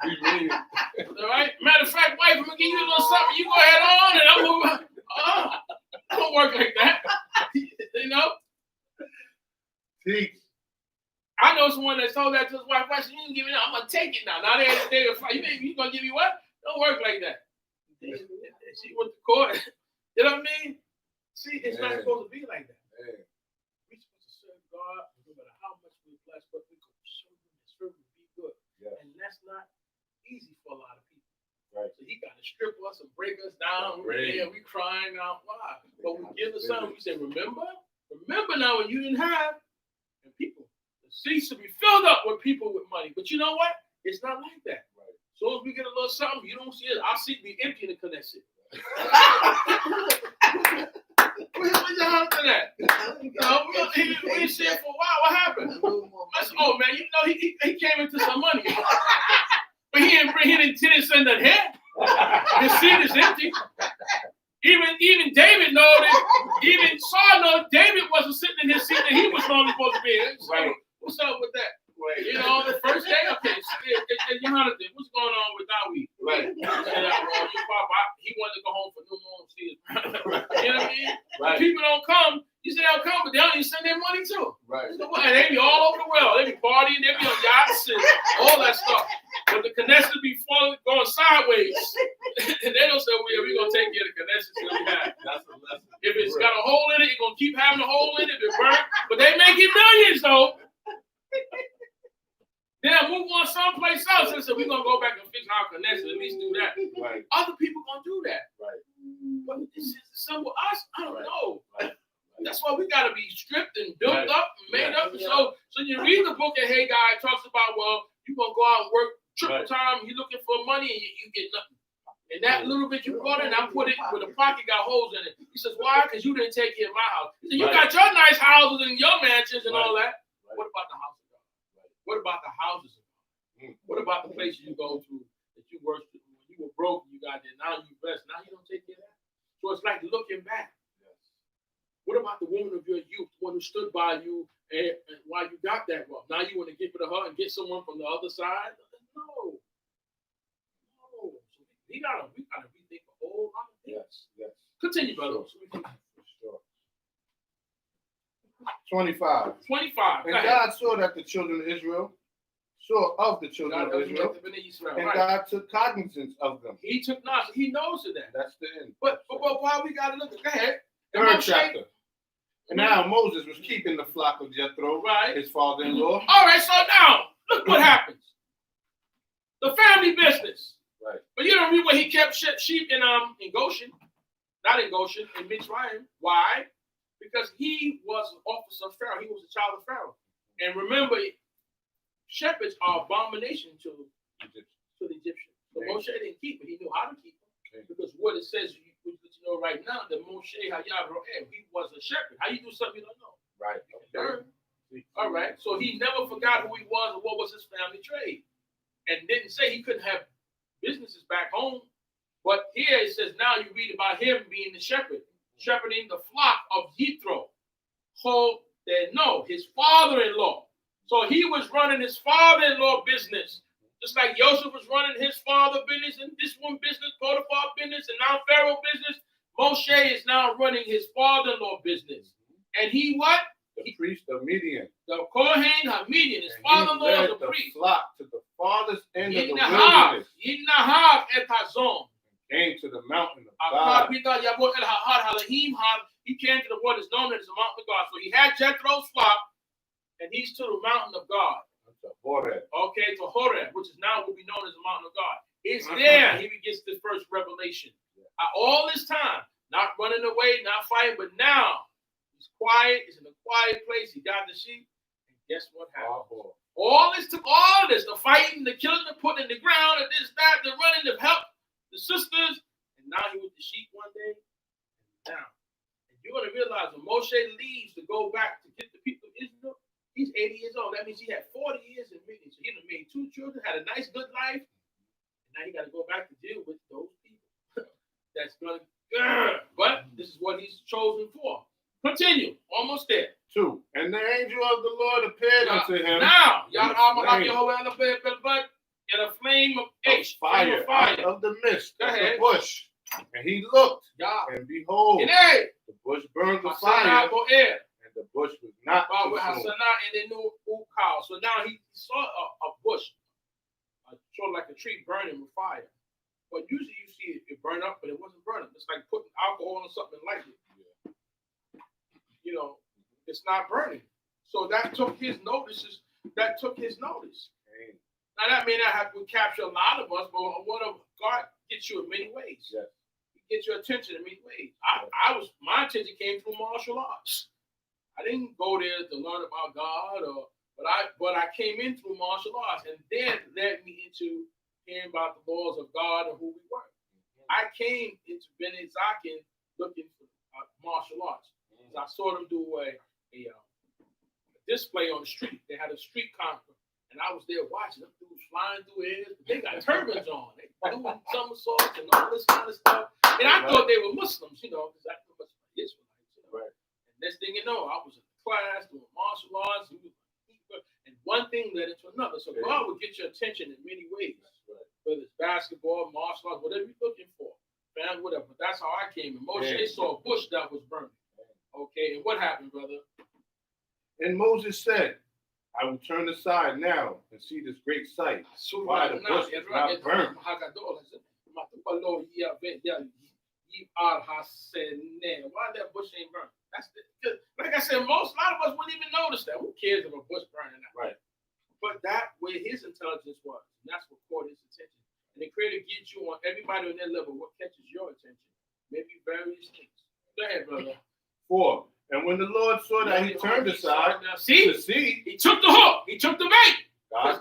All right. Matter of fact, wife, I'm gonna give you a little something. You go ahead on, and I'm moving. It don't work like that. You know. Teach. I know someone that told that to his wife. She didn't give me that. I'm gonna take it now. Now they fight. You gonna give me what? Don't work like that. She went to court. You know what I mean? See, it's not supposed to be like that. We're supposed to serve God no matter how much we're blessed, but we can serve Him and be good. Yeah. And that's not easy for a lot of people. Right. So he got to strip us and break us down. We crying out loud. But we give us something. We say, remember now when you didn't have, and people, the seats to be filled up with people with money. But you know what? It's not like that. Right. So as we get a little something, you don't see it. Our seat be empty to Knesset. Where's your house in that? We see it for a while. What happened? Oh man, you know he came into some money. But he didn't send that head. His seat is empty. Even David know that. Even Saul know David wasn't sitting in his seat that he was normally supposed to be in. So, right. What's up with that? Right. You know, the first day, okay. Jonathan, what's going on with Dawid? Right. He wanted to go home for New Moon season. You know what I mean? Right. People don't come. You say they'll come, but they don't even send their money too. Right. So what? And they be all over the world. They be partying. They be on yachts and all that stuff. But the Knesset be going sideways. And they don't say, we're going to take care of the Knesset till we have. That's a lesson. If it's got a hole in it, it's going to keep having a hole in it. If it burnt. But they making millions, though. They'll move on someplace else and say, we're going to go back and fix our Knesset. At least do that. Right. Other people going to do that. Right. But it's some with us, I don't know. Right. That's why we got to be stripped and built up and made up. Yeah. So you read the book of Haggai, it talks about, well, you're going to go out and work triple time. You're looking for money and you get nothing. And that little bit you brought in, I put it where the pocket got holes in it. He says, why? Because you didn't take care of my house. He said, you got your nice houses and your mansions and all that. What about the house of God? What about the houses of God? What about the places you go to that you worked when you were broke, you got there, now you blessed, now you don't take care of that? So it's like looking back. What about the woman of your youth, the one who stood by you and while you got that wealth? Now you want to get rid of her and get someone from the other side? No. We gotta rethink a whole lot of things. Yes. Continue, brother. Sure. 25. 25. And God saw that the children of Israel saw of the children of Israel, and God took cognizance of them. He took knowledge. He knows of that. That's the end. But why we gotta look at that? Third chapter. And now Moses was keeping the flock of Jethro, his father-in-law. All right, so now look what happens. The family business. Right. But you don't read where he kept sheep in Goshen, not in Goshen, in Mitzrayim. Why? Because he was an officer of Pharaoh. He was a child of Pharaoh. And remember, shepherds are abomination to the Egyptians. So Moshe didn't keep it. He knew how to keep it. Because what it says, you know right now, that Moshe Hayab Ro'eh, he was a shepherd. How you do something you don't know? Right. Okay. All right. So he never forgot who he was and what was his family trade. And didn't say he couldn't have businesses back home. But here it says now you read about him being the shepherd, shepherding the flock of Jethro. His father-in-law. So he was running his father-in-law business. Just like Joseph was running his father business and this one business, Potiphar business, and now Pharaoh business. Moshe is now running his father-in-law business. And he what? The priest of Midian. The Kohen HaMidian, his father-in-law is a priest. Flock to the farthest end of the wilderness. Came to the mountain of God. He came to the what is known as the mountain of God. So he had Jethro's flock, and he's to the mountain of God. Okay, to Horeb, which is now will be known as the mountain of God. It's there he gets the first revelation. All this time, not running away, not fighting, but now he's quiet. He's in a quiet place. He got the sheep, and guess what happened? All this, the fighting, the killing, the putting in the ground, and this, that, the running, the help, the sisters, and now he with the sheep one day, and now. And you're going to realize when Moshe leaves to go back to get the people of Israel, he's 80 years old. That means he had 40 years in Midian. So he made 2 children, had a nice, good life, and now he got to go back to deal with those people. That's going to, but this is what he's chosen for. Continue. Almost there. 2. And the angel of the Lord appeared unto him. Now, in a flame of fire of the midst of the bush. And he looked, and behold, the bush burned with fire, and the bush was not consumed. So now he saw a bush, sort of like a tree burning with fire. But usually you see it burn up, but it wasn't burning. It's like putting alcohol on something and lighting it. You know, it's not burning. So that took his notice. Now that may not have to capture a lot of us, but what God gets you in many ways. Yes. He gets your attention in many ways. My attention came through martial arts. I didn't go there to learn about God, but I came in through martial arts, and then led me into hearing about the laws of God and who we were. I came into Bene Zakin looking for martial arts. So I saw them do a display on the street. They had a street conference, and I was there watching them dudes flying through air. They got turbans on. They doing somersaults and all this kind of stuff. And I thought they were Muslims, because I thought they were Israelites. Right. And next thing you know, I was in class doing martial arts, and one thing led into another. So God would get your attention in many ways. Whether it's basketball, martial arts, whatever you're looking for, man, whatever. But that's how I came. And Moshe saw a bush that was burning. Okay, and what happened, brother? And Moses said, I will turn aside now and see this great sight. Why the bush is not burned. Why that bush ain't burned? Like I said, a lot of us wouldn't even notice that. Who cares if a bush burning? Right. But that where his intelligence was, and that's what caught his attention. And the Creator gets you on everybody on their level. What catches your attention? Maybe various things. Go ahead, brother. 4. And when the Lord saw that he turned aside to see, he took the hook. He took the bait.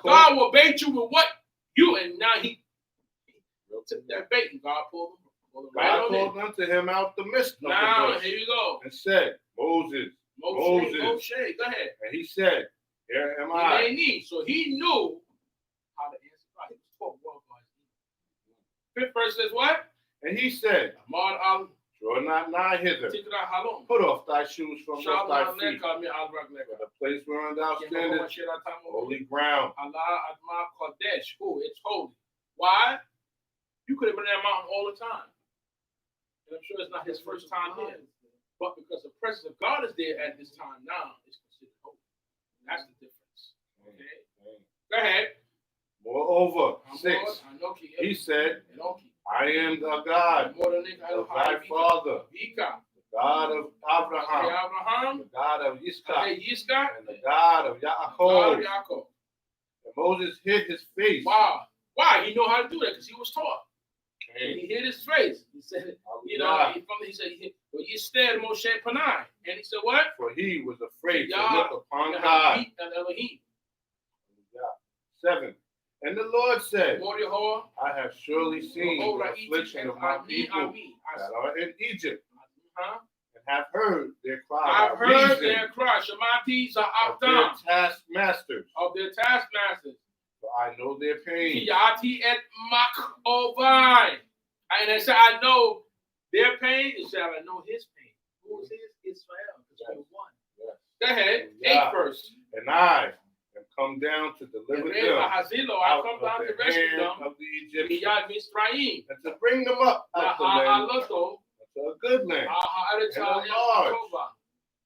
God will bait you with what you, and now he took that bait and God pulled him God right on called in. unto him out the midst of the Now, bush here you go. and said, Moses. Moshe, go ahead. And he said, here am He I. may need. So he knew how to answer God. He was taught well by his. Fifth verse says what? And he said, draw not nigh hither. Put off thy shoes from off thy feet. For the place wherein thou standest, holy ground. It's holy. Why? You could have been in that mountain all the time. And I'm sure it's not his first time there. But because the presence of God is there at this time now, it's considered holy. That's the difference. Okay? Go ahead. Moreover, 6, he said, I am the God of thy father, the God of Abraham, the God of Yitzchak, and the God of Yaakov. And Moses hid his face. Wow. Why? He knew how to do that because he was taught. And he hid his face. He said, he said, well, you stared Moshe Panai. And he said, what? For he was afraid to look upon God. 7. And the Lord said, I have surely seen the affliction of my people that are in Egypt, and have heard their cry. I've heard their cry. Shemot of their taskmasters. For I know their pain. And I said, I know their pain. He said, I know his pain. Who is his? Israel. Because we won. Go ahead. 8th verse. And I am come down to deliver them out of the hand of the Egyptians, and to bring them up out the land unto a good land, and a large,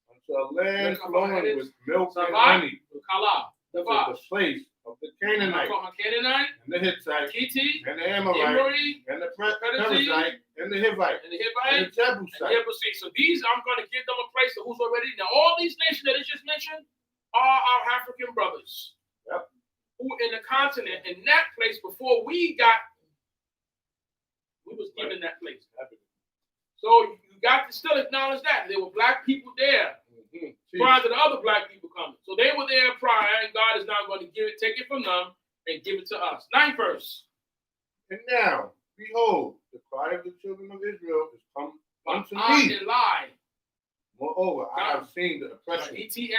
unto a land flowing with milk and honey, to the place of the Canaanite, and the Hittite, and the Amorite, and the Perizzite, and the Hivite, and the Jebusite. So these, I'm going to give them a place to who's already. Now, all these nations that I just mentioned are our African brothers. Yep. Who in the continent, in that place, before we was given that place. So you got to still acknowledge that. There were black people there prior to the other black people coming. So they were there prior, and God is now going to take it from them and give it to us. 9th verse. And now, behold, the cry of the children of Israel is come unto me. Moreover, I have seen the oppression wherewith the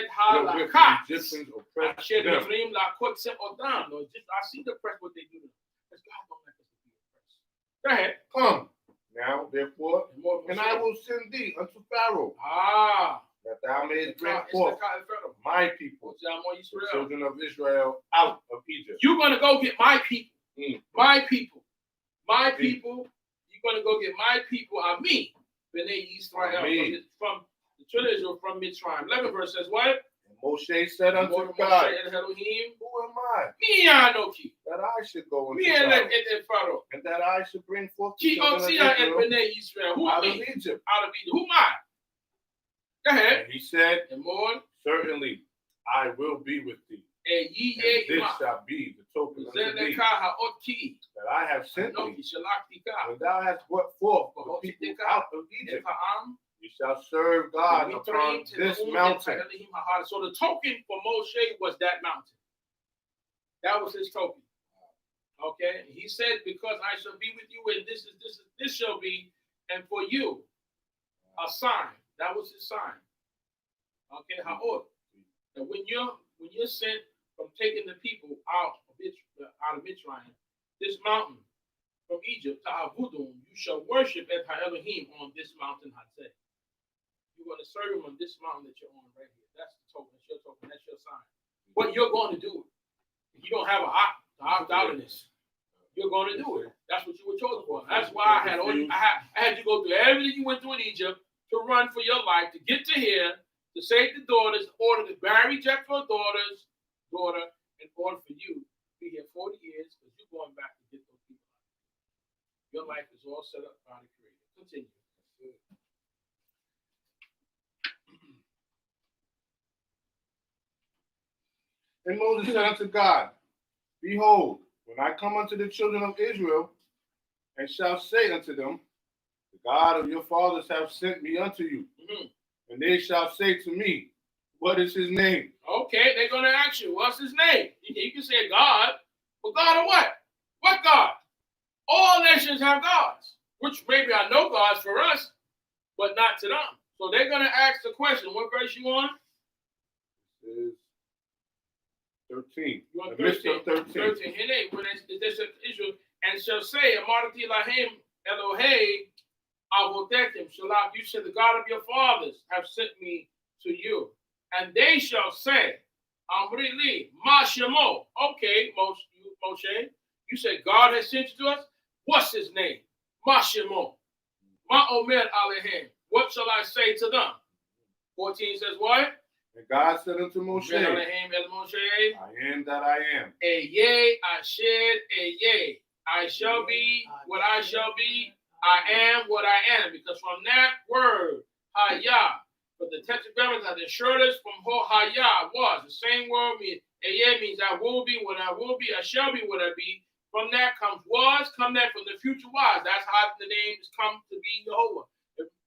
Egyptians oppressed them. I see the oppression what they do to them. Because God don't let us be oppressed. Go ahead. Come now, therefore, and I will send thee unto Pharaoh, that thou mayest bring forth my people, the children of Israel, out of Egypt. You're going to go get my people. My people. My people. You're going to go get my people. Me. B'nai Yisrael. From the children of Israel from Mitzrayim. 11th verse says what? And Moshe said unto God, who am I? That I should go into Pharaoh, and that I should bring forth the children of Israel out of Egypt. Who am I? Go ahead. And he said, certainly I will be with thee. And this shall be the token unto thee, that I have sent thee. When thou hast brought forth the people out of Egypt, you shall serve God upon this mountain. So the token for Moshe was that mountain. That was his token. Okay, he said, because I shall be with you, and this shall be, and for you, a sign. That was his sign. Okay, ha'od. And when you're sent from taking the people out of Mitzrayim, this mountain from Egypt to Avudum, you shall worship at Elohim on this mountain Hatzeh. You're going to serve him on this mountain that you're on right here. That's the token. That's your token. That's your sign. What you're going to do, if you don't have an opt out of this, you're going to do it. That's what you were chosen for. That's why I had to go through everything you went through in Egypt to run for your life, to get to here, to save the daughters, order to marry Jethro's daughter, in order for you to be here 40 years, because you're going back to get those people out. Your life is all set up by the Creator. Continue. And Moses said unto God, behold, when I come unto the children of Israel, and shall say unto them, the God of your fathers hath sent me unto you. And they shall say to me, what is his name? Okay, they're going to ask you, what's his name? You can say God, but God of what? What God? All nations have gods, which maybe are no gods for us, but not to them. So they're going to ask the question. What verse you on? Is 13. You on The midst 13. of 13. 13. Here they, when they said Israel, and shall say, Amarti Lahem Elohei Avotekim Shalach, you said the God of your fathers have sent me to you. And they shall say, Amri Li, Ma Shemo. Okay, Moshe, you said God has sent you to us? What's his name? Ma Shemo. Ma Omer Alehem. What shall I say to them? 14 says what? And God said unto Moshe, I am that I am. Eye, Asher, Eye. I shall be what I shall be. I am what I am. Because from that word, Hayah, but the tetragrammars are the shortest from Hayah was. The same word means Eye means I will be what I will be. I shall be what I be. From that comes was, come that from the future was. That's how the name has come to be Jehovah.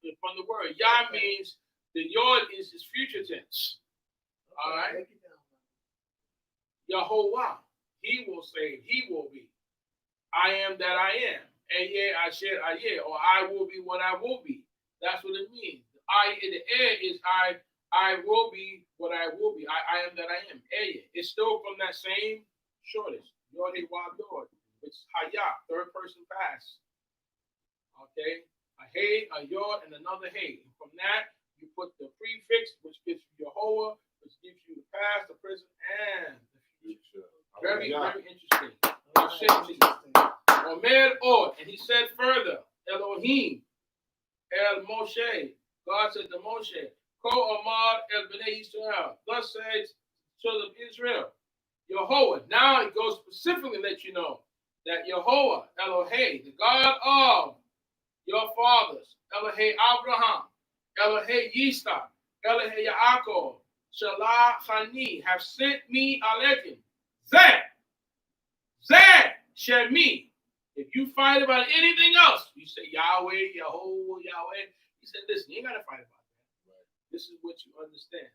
From the word. Yah means the Yod is his future tense. All right. Yehovah. He will say, he will be. I am that I am. Eye, Asher, Aye, or I will be what I will be. That's what it means. I in the air is I will be what I will be. I am that I am. Eye. It's still from that same shortest. Yod, Wav, Yod. It's Hayah, third person past. Okay. A hey, a yod, and another hey. And from that, you put the prefix, which gives you Jehovah, which gives you the past, the present, and the future. Very, very interesting. Omer Od, and he said further, Elohim, El Moshe, God said to Moshe, Ko Omar El Bnei Israel, thus says children of Israel, Yehovah. Now it goes specifically to let you know that Yehovah, Elohei, the God of your fathers, Elohei Abraham, Elohei Yitzchak, Elohei Yaakov, Shalachani, have sent me Alekim. Zeh, Shemi. If you fight about anything else, you say Yahweh, Yehovah, Yahweh. He said, listen, you ain't got to fight about that. Right. This is what you understand.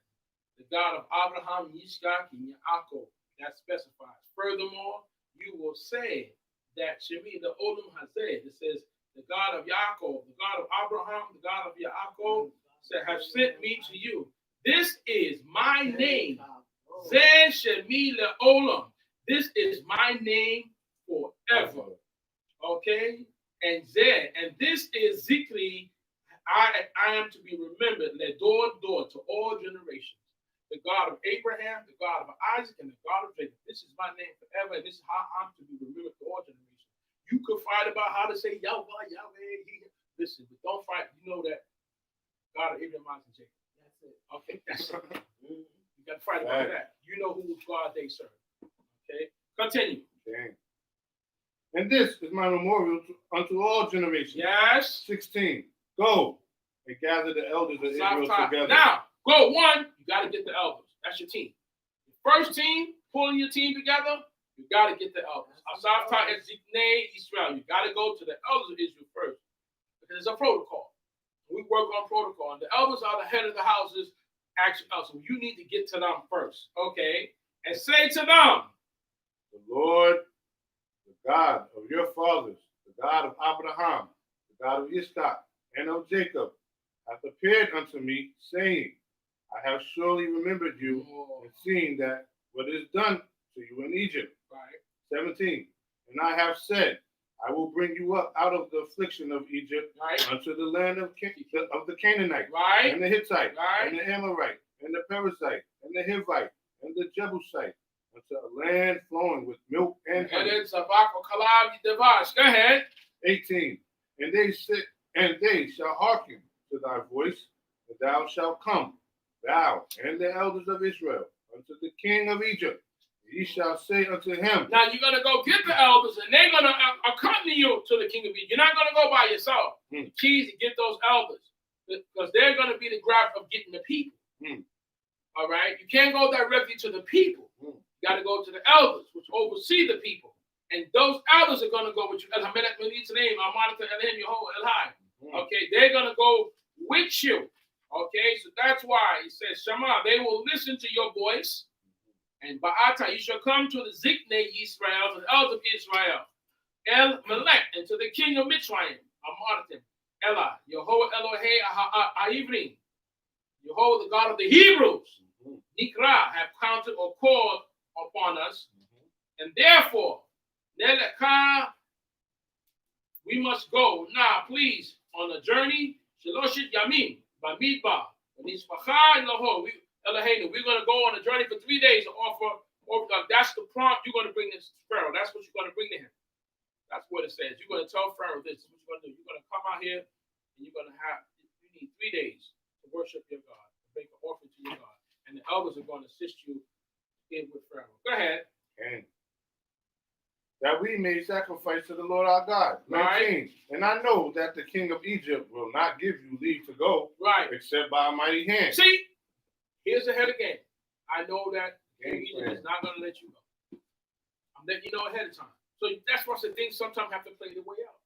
The God of Abraham, Yitzchak, and Yaakov. That specifies. Furthermore, you will say that Shemi, the Olam Hazeh, it says, the God of Yaakov, the God of Abraham, the God of Yaakov, said, have sent me to you. This is my name. Zeh Shemi Le'olam. This is my name forever. Okay? And Zeh, and this is Zikri, I am to be remembered, Ledor Dor, to all generations. The God of Abraham, the God of Isaac, and the God of Jacob. This is my name forever, and this is how I'm to be remembered to all generations. You could fight about how to say Yahweh, Yahweh. Listen, but don't fight. You know that God of Abraham, Isaac, and Jacob. That's it. Okay, that's it. You got to fight about that. You know who God they serve. Okay, continue. Okay. And this is my memorial unto all generations. Yes. 16. Go and gather the elders of Israel together. Now, go one. You got to get the elders. That's your team. The first team, pulling your team together. You got to get the elders. Asafta et Ziknei Israel. You got to go to the elders of Israel first. Because it's a protocol. We work on protocol. And the elders are the head of the houses. Actually, so you need to get to them first. Okay? And say to them, the Lord, the God of your fathers, the God of Abraham, the God of Yitzchak, and of Jacob, hath appeared unto me, saying, I have surely remembered you and seen that what is done to you in Egypt. Right. 17. And I have said, I will bring you up out of the affliction of Egypt unto the land of the Canaanite, and the Hittite, and the Amorite, and the Perizzite, and the Hivite, and the Jebusite, unto a land flowing with milk and honey. Go ahead. 18. And they shall hearken to thy voice, and thou shalt come, thou and the elders of Israel, unto the king of Egypt. Ye shall say unto him. Now you're going to go get the elders, and they're going to accompany you to the king of Egypt. You're not going to go by yourself. The key is to get those elders, because they're going to be the grab of getting the people. All right? You can't go directly to the people. You got to go to the elders, which oversee the people. And those elders are going to go with you. As I met at Melit's name, I'm monitor Elohim, Yehovah, Elhai. Okay? They're going to go with you. Okay? So that's why he says, Shema, they will listen to your voice. And Ba'ata, you shall come to the Ziknei Yisrael, to the elders of Israel, El Melech, and to the king of Mitzrayim, Amartim, Ella, Yehovah Elohei Ha'ivrim, Yehovah, the God of the Hebrews, Nikra, have counted or called upon us, and therefore, Neleka, we must go now, please, on a journey, Shaloshit Yamim, Bamidbar, Nispacha Eloho, we're going to go on a journey for 3 days to offer, that's the prompt you're going to bring this to Pharaoh. That's what you're going to bring to him. That's what it says. You're going to tell Pharaoh this. This is what you're going to do. You're going to come out here and you're going to you need 3 days to worship your God, to make an offering to your God. And the elders are going to assist you in with Pharaoh. Go ahead. Okay. That we may sacrifice to the Lord our God. 19. Right. And I know that the king of Egypt will not give you leave to go, right, except by a mighty hand. See, here's the head again. I know that king of Egypt is not going to let you go. I'm letting you know ahead of time. So that's why I said things sometimes have to play their way out.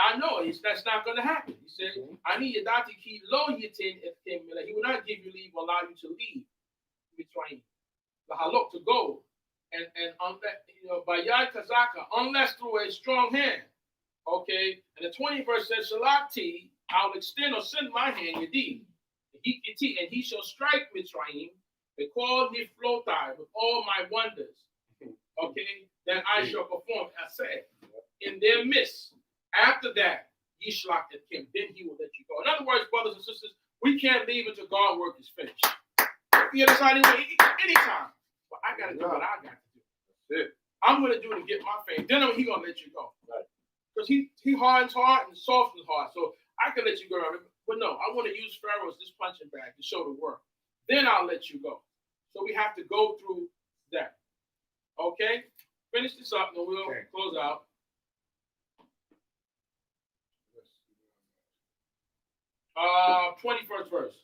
I know that's not going to happen. He said, I need Yadati ki lo yitin eftim. He will not give you leave or allow you to leave Mitzrayim. The halok, to go. And unless, by Yad Kazaka, unless through a strong hand. Okay? And the 20th verse says, Shalakti, I'll extend or send my hand, Yadi, and he shall strike Mitzrayim, they call Niflotai, with all my wonders. Okay? That I shall perform, I said, in their midst. After that, Yishlak at him, then he will let you go. In other words, brothers and sisters, we can't leave until God's work is finished. You understand? Anytime. But I got to do what I got to do. That's it. I'm going to do to get my fame. Then he's going to let you go. Right. Because he hardens heart and softens heart. So I can let you go. But no, I want to use Pharaoh's this punching bag to show the work. Then I'll let you go. So we have to go through that. Okay? Finish this up and we'll close out. 21st verse.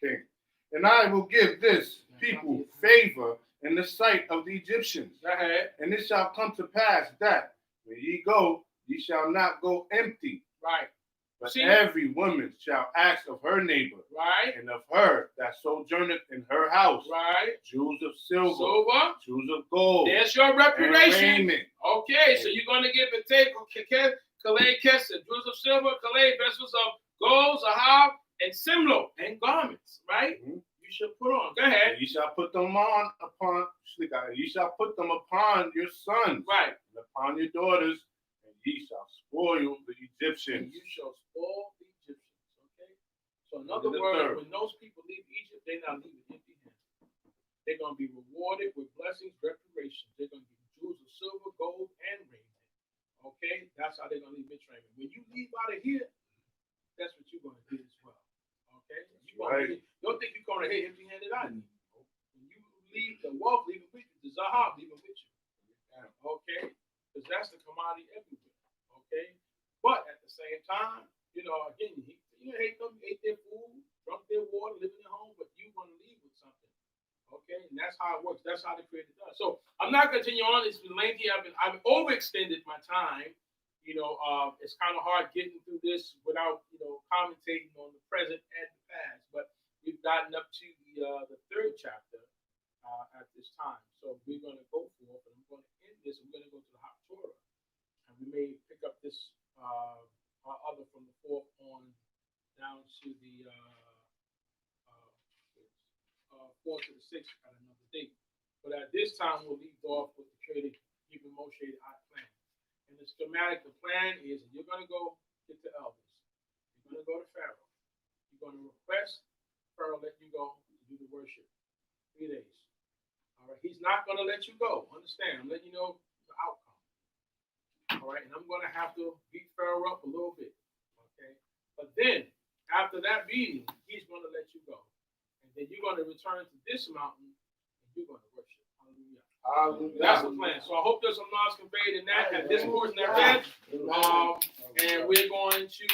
Okay. And I will give this people favor in the sight of the Egyptians. And it shall come to pass that when ye go, ye shall not go empty. Right. But every woman shall ask of her neighbor, right, and of her that sojourneth in her house, right, jewels of silver, jewels of gold. There's your reparation. Okay, so you're going to give and take kalei kesed, jewels of silver, kalei, vessels of gold, zahab, and simlo, and garments, right? Mm-hmm. You shall put on. Go ahead. And you shall put them on upon. You shall put them upon your sons, right, and upon your daughters. Ye shall spoil the Egyptians. You shall spoil the Egyptians. Okay? So in other words, when those people leave Egypt, they're not leaving empty handed. They're going to be rewarded with blessings, reparations. They're going to get jewels of silver, gold, and raiment. Okay? That's how they're going to leave Mitzrayim. When you leave out of here, that's what you're going to do as well. Okay? Don't think you're going to hit empty handed either. When you leave the wealth, leave it with you. The zahab, leave it with you. Okay? Because that's the commodity everywhere. Okay, but at the same time, again, you hate them, ate their food, drunk their water, live in their home, but you want to leave with something. Okay, and that's how it works. That's how the Creator does. So I'm not going to continue on. It's been lengthy. I've overextended my time. It's kind of hard getting through this without commentating on the present and the past. But we've gotten up to the 3rd chapter at this time. So we're going to go forth, and I'm going to end this. We're going to go to the Haftorah. And we may pick up this other from the 4th on down to the 4th to the 6th at another date. But at this time, we'll leave off with the Creator giving Moshe the plan. And the schematic, the plan is that you're going to go get the elders. You're going to go to Pharaoh. You're going to request Pharaoh let you go to do the worship. 3 days. All right. He's not going to let you go. Understand? I'm letting you know the outcome. All right, and I'm going to have to beat Pharaoh up a little bit, okay? But then, after that beating, he's going to let you go. And then you're going to return to this mountain, and you're going to worship. Hallelujah. Hallelujah. That's the plan. So I hope there's some knowledge conveyed in that, at this portion that read. And we're going to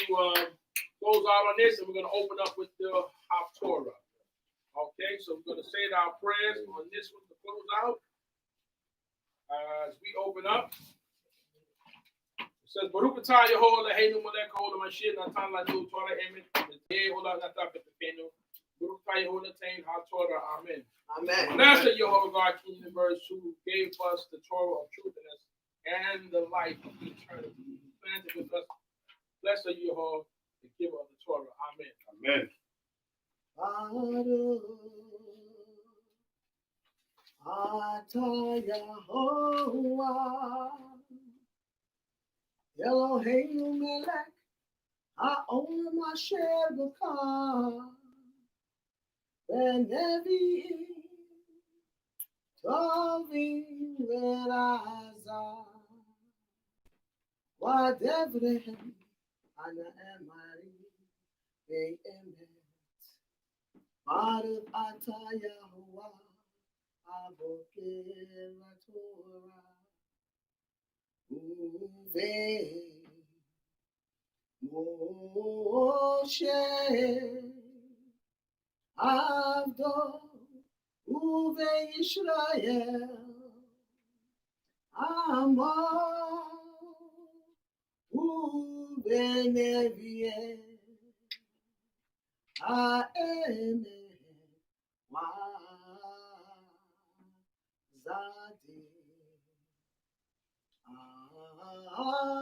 close out on this, and we're going to open up with the Haftorah. Okay, so we're going to say our prayers on this one to close out. As we open up. Says Baruch atah Yehovah Eloheinu melech haolam asher natan lanu Torah emet v'teh olam natan b'tefenu. Baruch atah Yehovah Eloheinu Haftorah. Amen. Amen. Blessed are Jehovah God, King of the universe, who gave us the Torah of truthiness and the life of eternity. He planted with us. Blessed are Jehovah, the giver of the Torah. Amen. Amen. Ata Yahovah Eloheinu melech ha'olam asher b'kah v'nevi'im tovim v'razah v'devrehem ana'emarim ve'emet Baruch ata Yahovah Aboker Torah Uve Moshe Avdo Uve Yisrael Amor Uve Nevi'eh Ha'emet Zadi. Amen.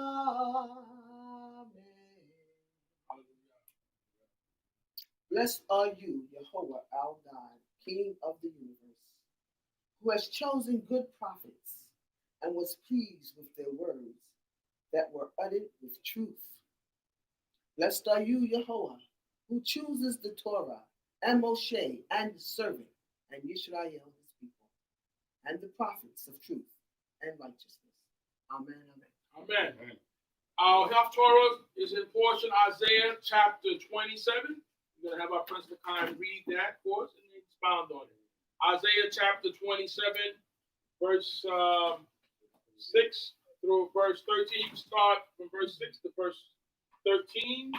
Blessed are you, Jehovah, our God, King of the universe, who has chosen good prophets and was pleased with their words that were uttered with truth. Blessed are you, Jehovah, who chooses the Torah and Moshe and the servant and Yisrael, his people, and the prophets of truth and righteousness. Amen, amen. Amen. Our Haftorah is in portion Isaiah chapter 27. We're going to have our Prince Lakai read that for us and expound on it. Isaiah chapter 27, verse 6 through verse 13. You can start from verse 6 to verse 13.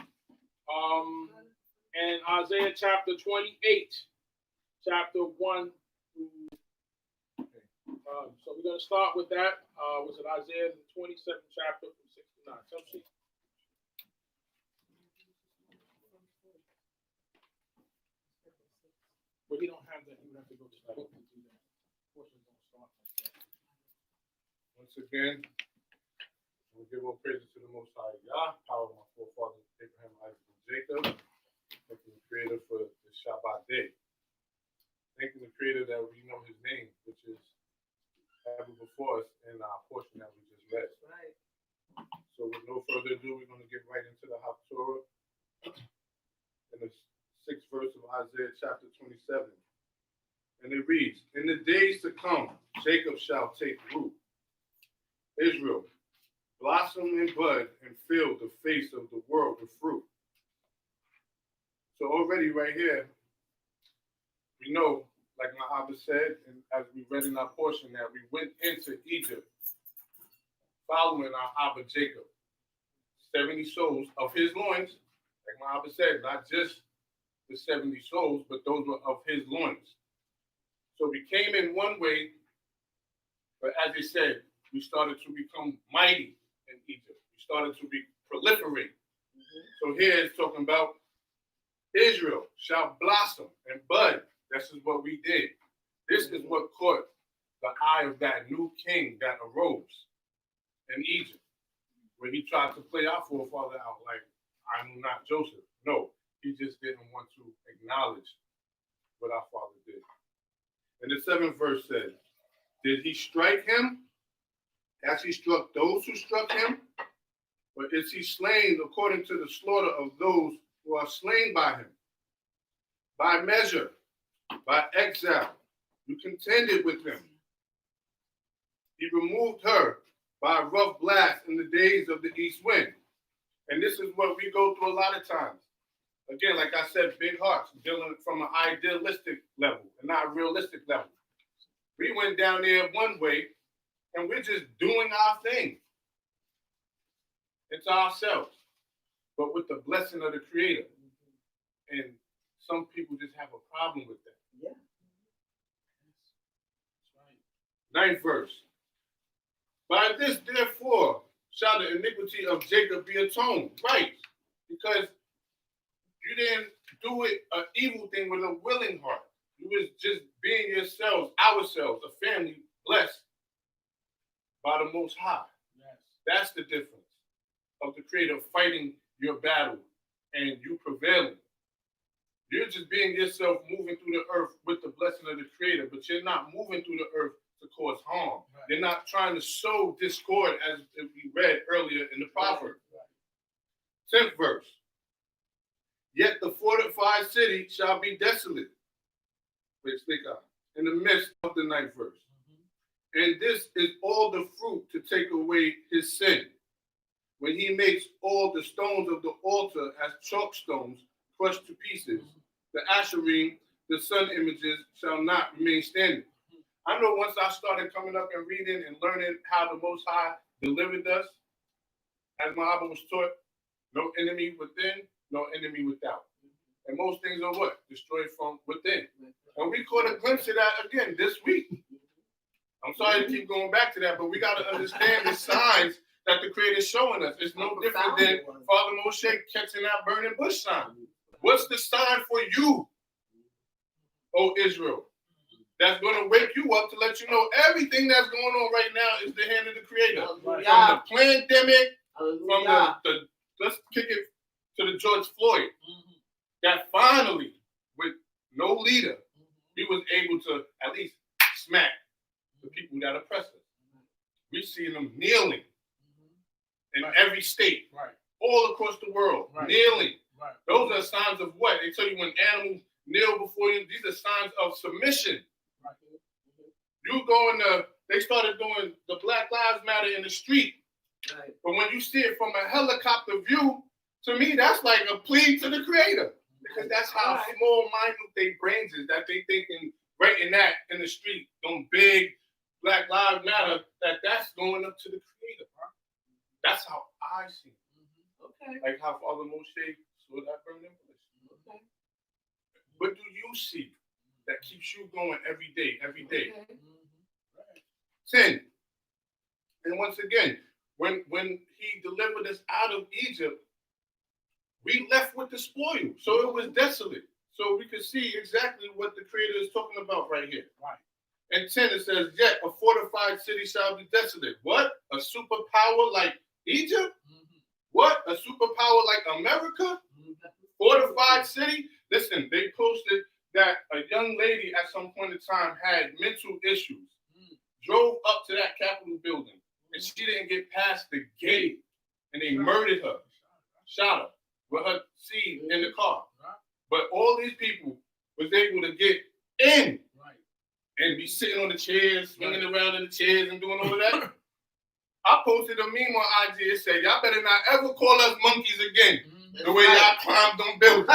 And Isaiah chapter 28, chapter 1 through. So we're going to start with that. Was it Isaiah the 27th chapter from 6 to 9? Some sheet. Well, he don't have that. He would have to go to the book to do that. Portions don't start like that. Once again, we give all praises to the Most High Yah, power of my forefathers Abraham, Isaac, and Jacob. Thank you, the Creator, for the Shabbat day. Thank you, the Creator, that we know His name, which is ever before us in our portion that we just read. Right. So with no further ado, we're going to get right into the Haftorah in the 6th verse of Isaiah chapter 27. And it reads, in the days to come, Jacob shall take root. Israel, blossom and bud and fill the face of the world with fruit. So already right here, we know, like my Abba said, and as we read in our portion, that we went into Egypt following our Abba Jacob. 70 souls of his loins, like my Abba said, not just the 70 souls, but those were of his loins. So we came in one way, but as he said, we started to become mighty in Egypt. We started to be proliferate. So here it's talking about Israel shall blossom and bud. This is what we did. This is what caught the eye of that new king that arose in Egypt, where he tried to play our forefather out like, I'm not Joseph. No, he just didn't want to acknowledge what our father did. And the 7th verse says, did he strike him as he struck those who struck him? Or is he slain according to the slaughter of those who are slain by him? By measure, by exile, you contended with him. He removed her by a rough blast in the days of the east wind. And this is what we go through a lot of times. Again, like I said, big hearts, dealing from an idealistic level and not a realistic level. We went down there one way, and we're just doing our thing. It's ourselves, but with the blessing of the Creator. And some people just have a problem with that. Yeah. That's right. 9th verse. By this, therefore, shall the iniquity of Jacob be atoned. Right. Because you didn't do it an evil thing with a willing heart. You was just being yourselves, ourselves, a family blessed by the Most High. Yes. That's the difference of the Creator fighting your battle and you prevailing. You're just being yourself, moving through the earth with the blessing of the Creator, but you're not moving through the earth to cause harm. Right. You're not trying to sow discord, as we read earlier in the proverb. Right. 10th verse. Yet the fortified city shall be desolate. Wait, speak up. In the midst of the 9th verse. And this is all the fruit to take away his sin. When he makes all the stones of the altar as chalk stones crushed to pieces, the asherim, the sun images, shall not remain standing. I know once I started coming up and reading and learning how the Most High delivered us, as my Abba was taught, no enemy within, no enemy without. And most things are what? Destroyed from within. And we caught a glimpse of that again this week. I'm sorry to keep going back to that, but we got to understand the signs that the Creator is showing us. It's no different than Father Moshe catching that burning bush sign. What's the sign for you, O Israel? That's going to wake you up to let you know everything that's going on right now is the hand of the Creator. Hallelujah. From the pandemic, from Hallelujah. the let's kick it to the George Floyd, that finally, with no leader, he was able to at least smack the people that oppress us. We've seen them kneeling in every state, all across the world, kneeling. Right. Those are signs of what? They tell you when animals kneel before you, these are signs of submission. Right. You going to, they started doing the Black Lives Matter in the street. Right. But when you see it from a helicopter view, to me, that's like a plea to the Creator. Because that's how small-minded their brains is, that they thinking right in that, in the street, them big Black Lives Matter, that's going up to the Creator. That's how I see it. Okay. Like how Father Moshe saw that burning bush. Okay. What do you see that keeps you going every day, every day? Okay. 10. And once again, when he delivered us out of Egypt, we left with the spoil. So it was desolate. So we can see exactly what the Creator is talking about right here. Right. And 10, it says, yet a fortified city shall be desolate. What? A superpower like Egypt? What? A superpower like America? Fortified city? Listen, they posted that a young lady at some point in time had mental issues, drove up to that Capitol building, and she didn't get past the gate, and they murdered her, shot her with her seed in the car. But all these people was able to get in and be sitting on the chairs, swinging around in the chairs and doing all of that. I posted a meme on IG that said, y'all better not ever call us monkeys again. The way y'all climbed them buildings.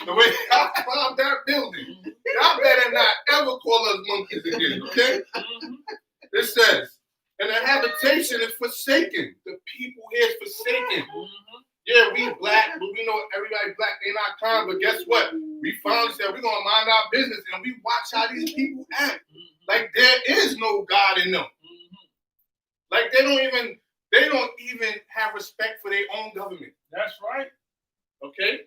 The way y'all climbed that building. Y'all better not ever call us monkeys again, okay? It says, and the habitation is forsaken. The people here is forsaken. Yeah, we black, but we know everybody black, they not kind, but guess what? We finally said we're going to mind our business and we watch how these people act. Like there is no God in them. Like they don't even have respect for their own government. That's right. Okay?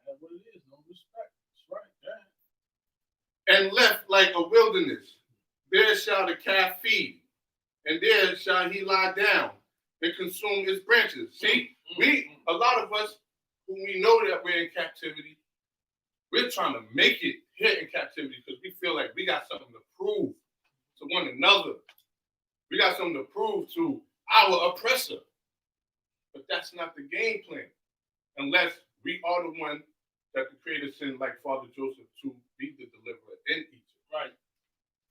That's what it is. No respect. That's right. Yeah. And left like a wilderness. There shall the calf feed, and there shall he lie down and consume his branches. See, a lot of us, who we know that we're in captivity, we're trying to make it here in captivity because we feel like we got something to prove to one another. We got something to prove to our oppressor. But that's not the game plan. Unless we are the one that the Creator sent, like Father Joseph, to be the deliverer in Egypt. Right.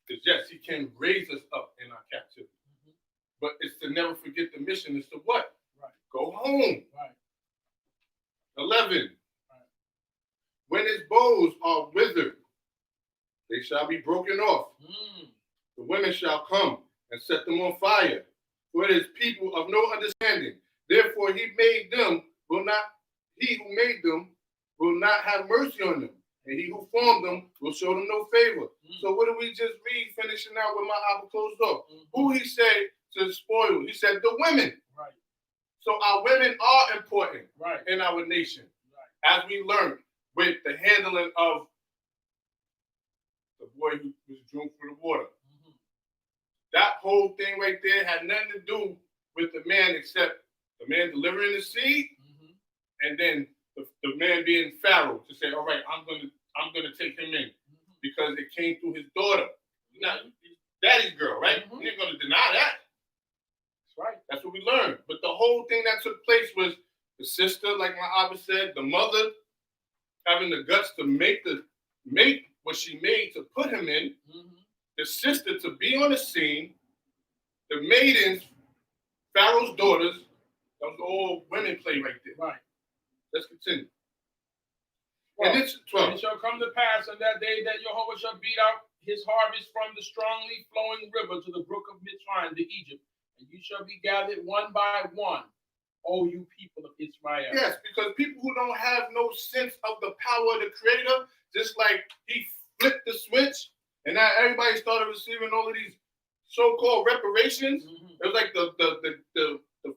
Because yes, he can raise us up in our captivity. But it's to never forget the mission. It's to what? Right. Go home. Right. 11. Right. When his bows are withered, they shall be broken off. The women shall come and set them on fire. For it is people of no understanding. Therefore he who made them will not have mercy on them. And he who formed them will show them no favor. So what did we just read, finishing out with my eyes closed off? Who he said to spoil? He said the women. Right. So our women are important in our nation. Right. As we learn with the handling of boy who was drawn through the water. That whole thing right there had nothing to do with the man except the man delivering the seed, and then the man being Pharaoh to say, all right, I'm gonna take him in because it came through his daughter. Now, daddy's girl, right? You're gonna deny that. That's right. That's what we learned. But the whole thing that took place was the sister, like my Abba said, the mother having the guts to make what she made to put him in, the sister to be on the scene, the maidens, Pharaoh's daughters, that was all women play right there. Right. Let's continue. Well, and it's 12. And it shall come to pass on that day that Jehovah shall beat out his harvest from the strongly flowing river to the brook of Mitzrayim to Egypt, and you shall be gathered one by one, O you people of Israel. Yes, because people who don't have no sense of the power of the Creator, just like he flipped the switch, and now everybody started receiving all of these so-called reparations. It was like the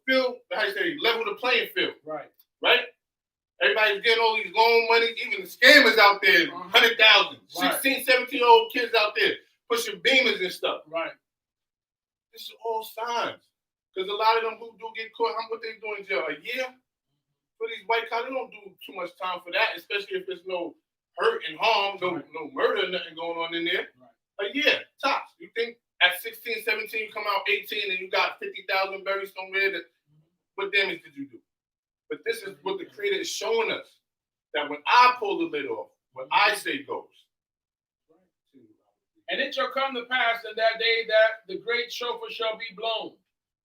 field, how you say, level the playing field. Right. Right? Everybody's getting all these loan money, even the scammers out there, 100,000, 16, 17-year-old kids out there pushing beamers and stuff. Right. This is all signs. Because a lot of them who do get caught, what they do in jail? A year? For these white cops, they don't do too much time for that, especially if there's no hurt and harm, no murder, nothing going on in there. Right. A year, tops. You think at 16, 17, you come out 18 and you got 50,000 buried somewhere, what damage did you do? But this is what the Creator is showing us, that when I pull the lid off, what I say goes. And it shall come to pass in that day that the great shofar shall be blown,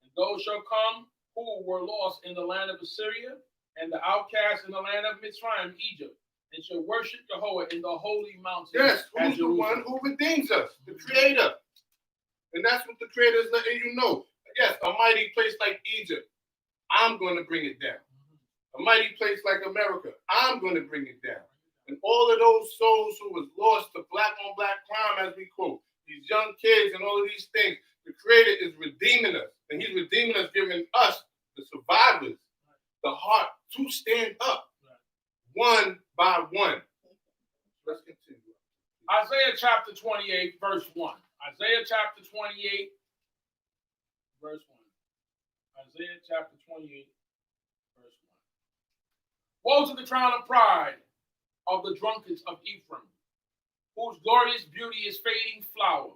and those shall come who were lost in the land of Assyria, and the outcasts in the land of Mitzrayim, Egypt, and shall worship Jehovah in the holy mountain. Yes, who's the one who redeems us? The Creator. And that's what the Creator is letting you know. Yes, a mighty place like Egypt, I'm going to bring it down. A mighty place like America, I'm going to bring it down. And all of those souls who was lost to black on black crime, as we quote, these young kids and all of these things, the Creator is redeeming us. And he's redeeming us, giving us, the survivors, the heart to stand up one by one. Let's continue. Isaiah chapter 28, verse 1. Isaiah chapter 28, verse 1. Isaiah chapter 28, verse 1. Woe to the crown of pride of the drunkards of Ephraim, whose glorious beauty is fading flower,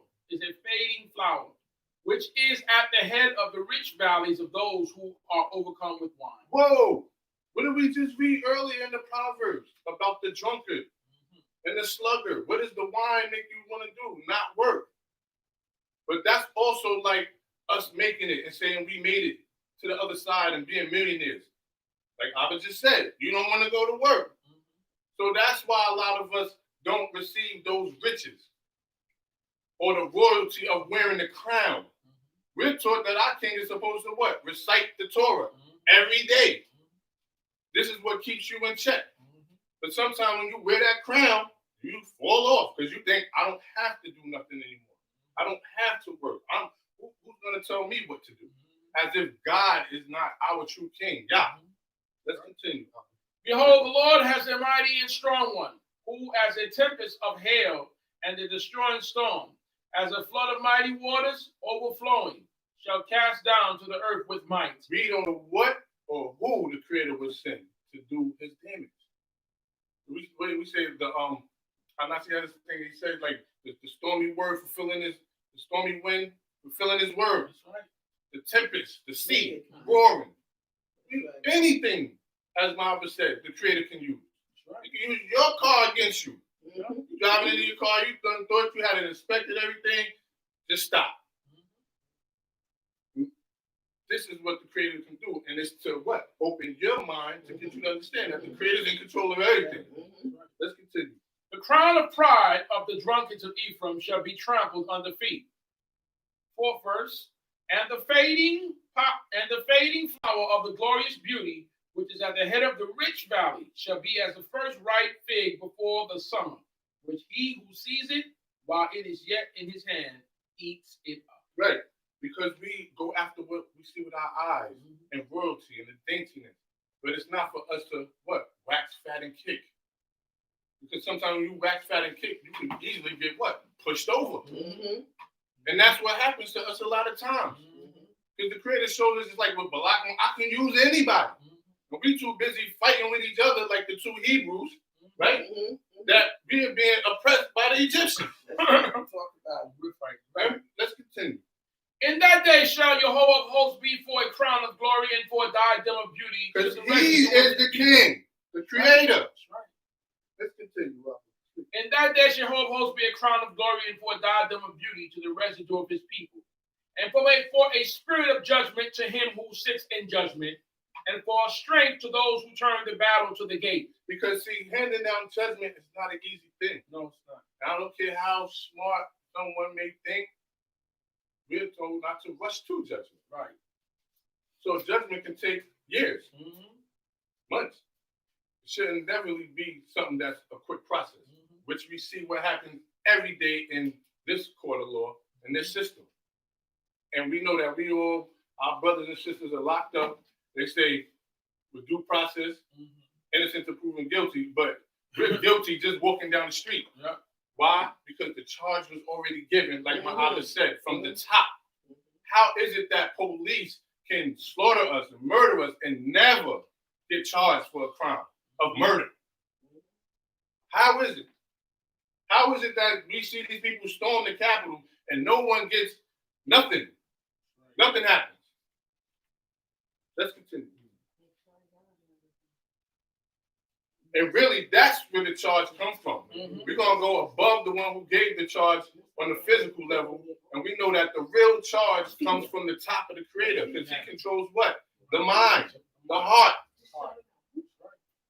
which is at the head of the rich valleys of those who are overcome with wine. Whoa! What did we just read earlier in the Proverbs about the drunkard and the sluggard? What does the wine make you want to do? Not work. But that's also like us making it and saying we made it to the other side and being millionaires. Like Abba just said, you don't want to go to work. So that's why a lot of us don't receive those riches or the royalty of wearing the crown. We're taught that our king is supposed to what? Recite the Torah every day. This is what keeps you in check. But sometimes when you wear that crown, you fall off because you think, I don't have to do nothing anymore. I don't have to work. Who's going to tell me what to do? As if God is not our true king. Yeah. Let's continue. Behold, the Lord has a mighty and strong one, who as a tempest of hail and a destroying storm, as a flood of mighty waters overflowing, shall cast down to the earth with might. We don't know what or who the Creator will send to do his damage. We say I'm not saying this thing he said, like the stormy word fulfilling the stormy wind fulfilling his word. That's right. The tempest, the sea, roaring. Anything, as Mama said, the Creator can use. Right. You can use your car against you. You driving into your car, you thought you had it inspected, everything, just stop. This is what the Creator can do, and it's to what? Open your mind to get you to understand that the Creator's in control of everything. Let's continue. The crown of pride of the drunkards of Ephraim shall be trampled under feet. Fourth verse. And the fading flower of the glorious beauty, which is at the head of the rich valley, shall be as the first ripe fig before the summer, which he who sees it while it is yet in his hand eats it up. Right, because we go after what we see with our eyes and royalty and the daintiness, but it's not for us to what? Wax fat and kick. Because sometimes when you wax, fat, and kick, you can easily get what? Pushed over. Mm-hmm. And that's what happens to us a lot of times. Because the Creator shows us, it's like with Balak, I can use anybody. When we too busy fighting with each other like the two Hebrews, right? Mm-hmm. That we are being oppressed by the Egyptians. I'm talking about We're fighting. Right? Let's continue. In that day shall Jehovah of hosts be for a crown of glory and for a diadem of beauty. Because he is the king, the creator. That's right. Let's continue. In that day shall Jehovah of hosts be a crown of glory and for a diadem of beauty to the residue of his people. And for a spirit of judgment to him who sits in judgment, and for strength to those who turn the battle to the gate. Because see, handing down judgment is not an easy thing. No, it's not. I don't care how smart someone may think, we're told not to rush to judgment. Right. So judgment can take years, Mm-hmm. months. It shouldn't never be something that's a quick process, which we see what happens every day in this court of law, in this system. And we know that we all, our brothers and sisters are locked up. They say with due process, innocent to proven guilty, but we're guilty just walking down the street. Yeah. Why? Because the charge was already given, like Muhammad said, from the top. How is it that police can slaughter us and murder us and never get charged for a crime of murder? How is it? How is it that we see these people storm the Capitol and no one gets nothing? Nothing happens. Let's continue. And really, that's where the charge comes from. We're going to go above the one who gave the charge on the physical level, and we know that the real charge comes from the top of the Creator, because he controls what? The mind, the heart.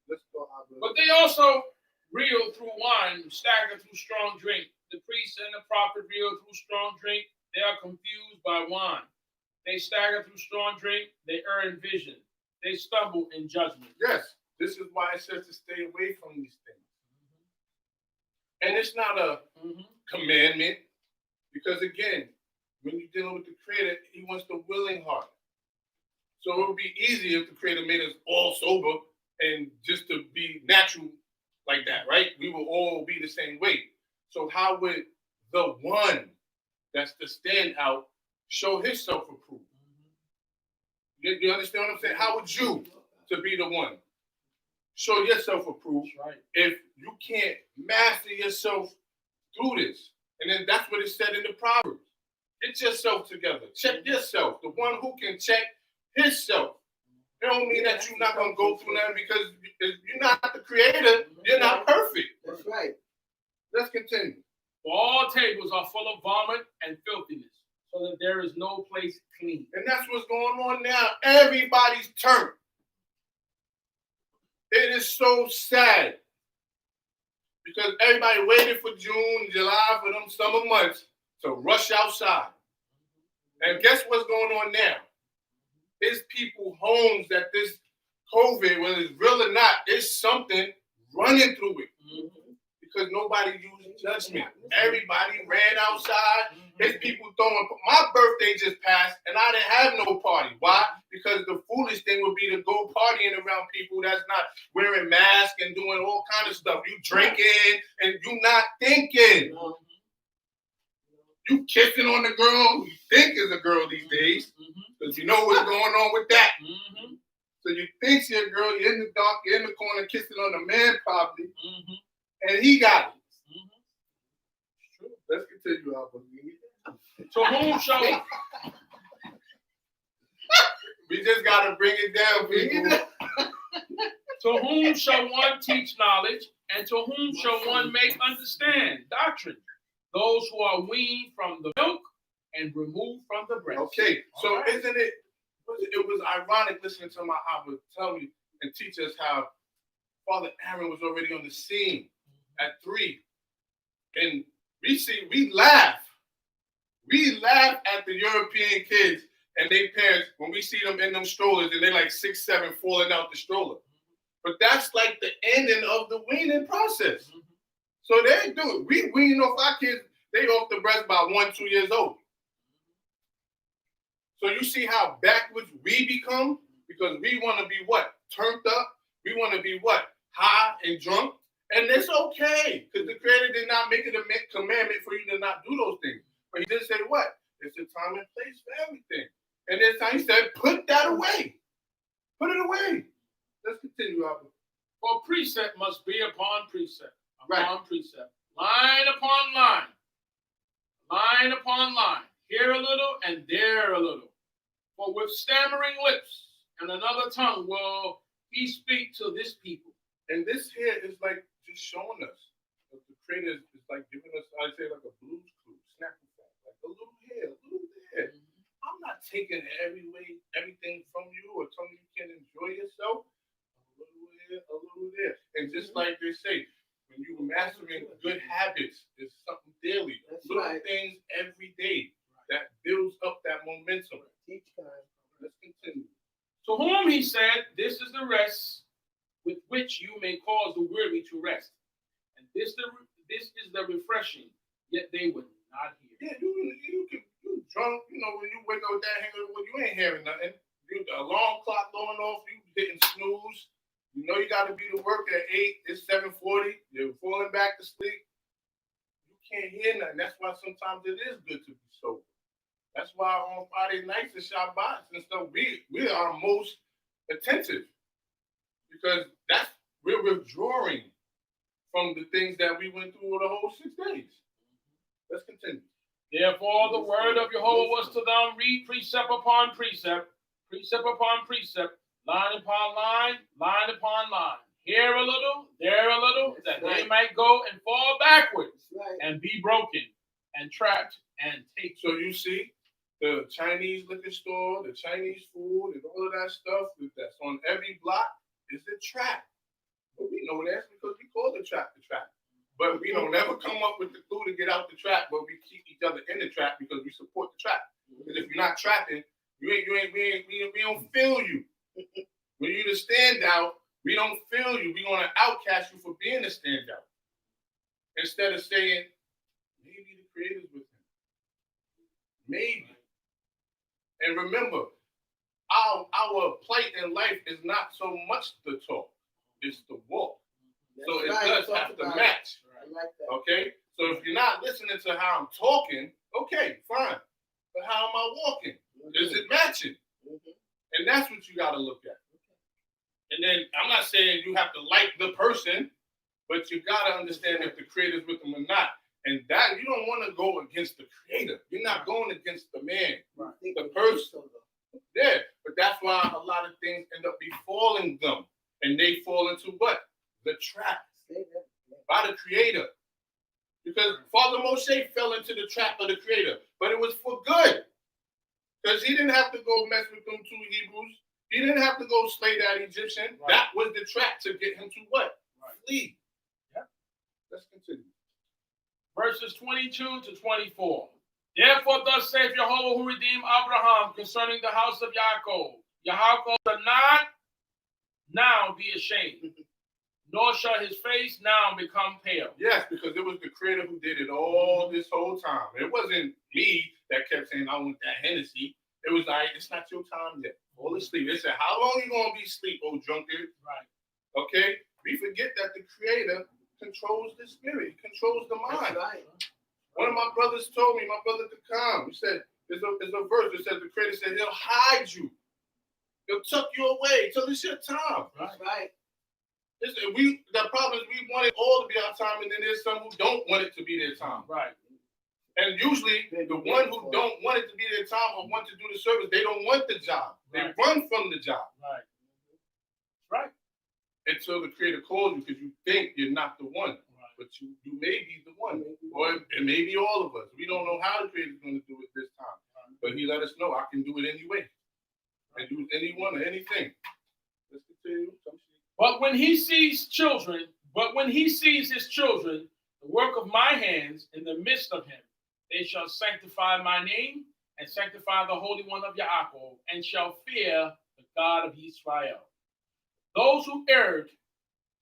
Let's go. But they also reel through wine, stagger through strong drink. The priest and the prophet reel through strong drink. They are confused by wine. They stagger through strong drink. They err in vision. They stumble in judgment. Yes, this is why it says to stay away from these things. And it's not a commandment, because again, when you're dealing with the Creator, he wants the willing heart. So it would be easier if the Creator made us all sober and just to be natural like that, right? We will all be the same way. So how would the one that's the standout show his self-approval? You understand what I'm saying? How would you, to be the one, show your self-approval if you can't master yourself through this? And then that's what it said in the Proverbs. Get yourself together. Check yourself. The one who can check himself. It don't mean that you're not going to go through that, because if you're not the Creator, you're not perfect. That's right. Let's continue. For all tables are full of vomit and filthiness, so that there is no place clean. And that's what's going on now. Everybody's turn. It is so sad, because everybody waited for June, July, for them summer months to rush outside. And guess what's going on now? It's people homes that this COVID, whether it's real or not, it's something running through it. Because nobody used judgment. Everybody ran outside. There's people throwing. My birthday just passed, and I didn't have no party. Why? Because the foolish thing would be to go partying around people that's not wearing masks and doing all kind of stuff. You drinking and you not thinking. You kissing on the girl you think is a girl these days, because you know what's going on with that. So you think you're a girl, you're in the dark, you're in the corner kissing on the man probably, and he got it. Let's continue, Albert. To whom shall we just gotta bring it down, people. to whom shall one teach knowledge, and to whom shall one make understand doctrine? Those who are weaned from the milk and removed from the breast. Okay, so right. Isn't it? It was ironic listening to my Abba tell me and teach us how Father Aaron was already on the scene at 3, and we laugh at the European kids and their parents when we see them in them strollers and they're like 6, 7 falling out the stroller. But that's like the ending of the weaning process. So they do it. We wean off our kids, they off the breast by 1, 2 years old. So you see how backwards we become, because we want to be what? Turned up. We want to be what? High and drunk. And it's okay, because the Creator did not make it a commandment for you to not do those things. But he did say what? There's a time and place for everything. And this time he said, put that away. Put it away. Let's continue, Albert. For precept must be upon precept, upon precept, line upon line, line upon line, here a little and there a little. For with stammering lips and another tongue will he speak to this people. And this here is like just showing us that the Creator is like giving us, I say, like a blues clue, snapping back, like a little here, a little there. I'm not taking everything from you or telling you can't enjoy yourself. A little here, a little there. And just like they say, when you're mastering good habits, it's something daily. That's little right. things every day that builds up that momentum. Each time. Let's continue. To whom he said, this is the rest with which you may cause the weary to rest. And this is the refreshing, yet they would not hear. Yeah, you drunk, when you wake up with that hangover, well, you ain't hearing nothing. The alarm clock going off, you hitting snooze. You know you got to be to work at 8, it's 7:40, you're falling back to sleep. You can't hear nothing. That's why sometimes it is good to be sober. That's why on Friday nights and Shabbat and stuff, we are most attentive. Because we're withdrawing from the things that we went through the whole 6 days. Let's continue. Therefore, the word of Jehovah was to them, read precept upon precept, precept upon precept, line upon line, line upon line. Here a little, there a little, that they might go and fall backwards and be broken and trapped and take. So you see, the Chinese liquor store, the Chinese food, and all of that stuff that's on every block is a trap. But we know that's because we call the trap. But we don't never come up with the clue to get out the trap, but we keep each other in the trap because we support the trap. Because if you're not trapping, we don't feel you. When you're the standout, we don't feel you. We're gonna outcast you for being a standout. Instead of saying, maybe the Creator's with him. Maybe. And remember, our plight in life is not so much the talk, it's the walk. So it does have to match. Okay? So if you're not listening to how I'm talking, okay, fine. But how am I walking? Is it matching? And that's what you got to look at. And then I'm not saying you have to like the person, but you got to understand if the Creator's with them or not. And that you don't want to go against the Creator. You're not going against the man, the person. Yeah, but that's why a lot of things end up befalling them. And they fall into what? The trap by the Creator. Because Father Moshe fell into the trap of the Creator, but it was for good. Because he didn't have to go mess with them 2 Hebrews. He didn't have to go slay that Egyptian. Right. That was the trap to get him to what? Right. Flee. Yeah. Let's continue. Verses 22 to 24. Therefore, thus saith Jehovah who redeemed Abraham concerning the house of Yaakov. Yaakov shall not now be ashamed, nor shall his face now become pale. Yes, because it was the Creator who did it all this whole time. It wasn't me that kept saying, I want that Hennessy. It was like, it's not your time yet. Fall asleep. They said, how long are you going to be asleep, old drunkard? Right. Okay? We forget that the Creator controls the spirit, controls the mind. Right. One of my brothers told me, my brother Kakam, he said, there's a verse that says the Creator said he'll hide you. He'll tuck you away till it's your time. Right. The problem is we want it all to be our time, and then there's some who don't want it to be their time. Right. And usually the one who don't want it to be their time or want to do the service, they don't want the job. Right. They run from the job. Right. Right. Until the Creator calls you because you think you're not the one. Right. But you may be the one. Or it may be all of us. We don't know how the Creator's going to do it this time. Right. But he let us know I can do it anyway. Right. I do anyone or anything. Let's continue. But when he sees his children, the work of my hands in the midst of him, they shall sanctify my name and sanctify the Holy One of Yaakov, and shall fear the God of Israel. Those who erred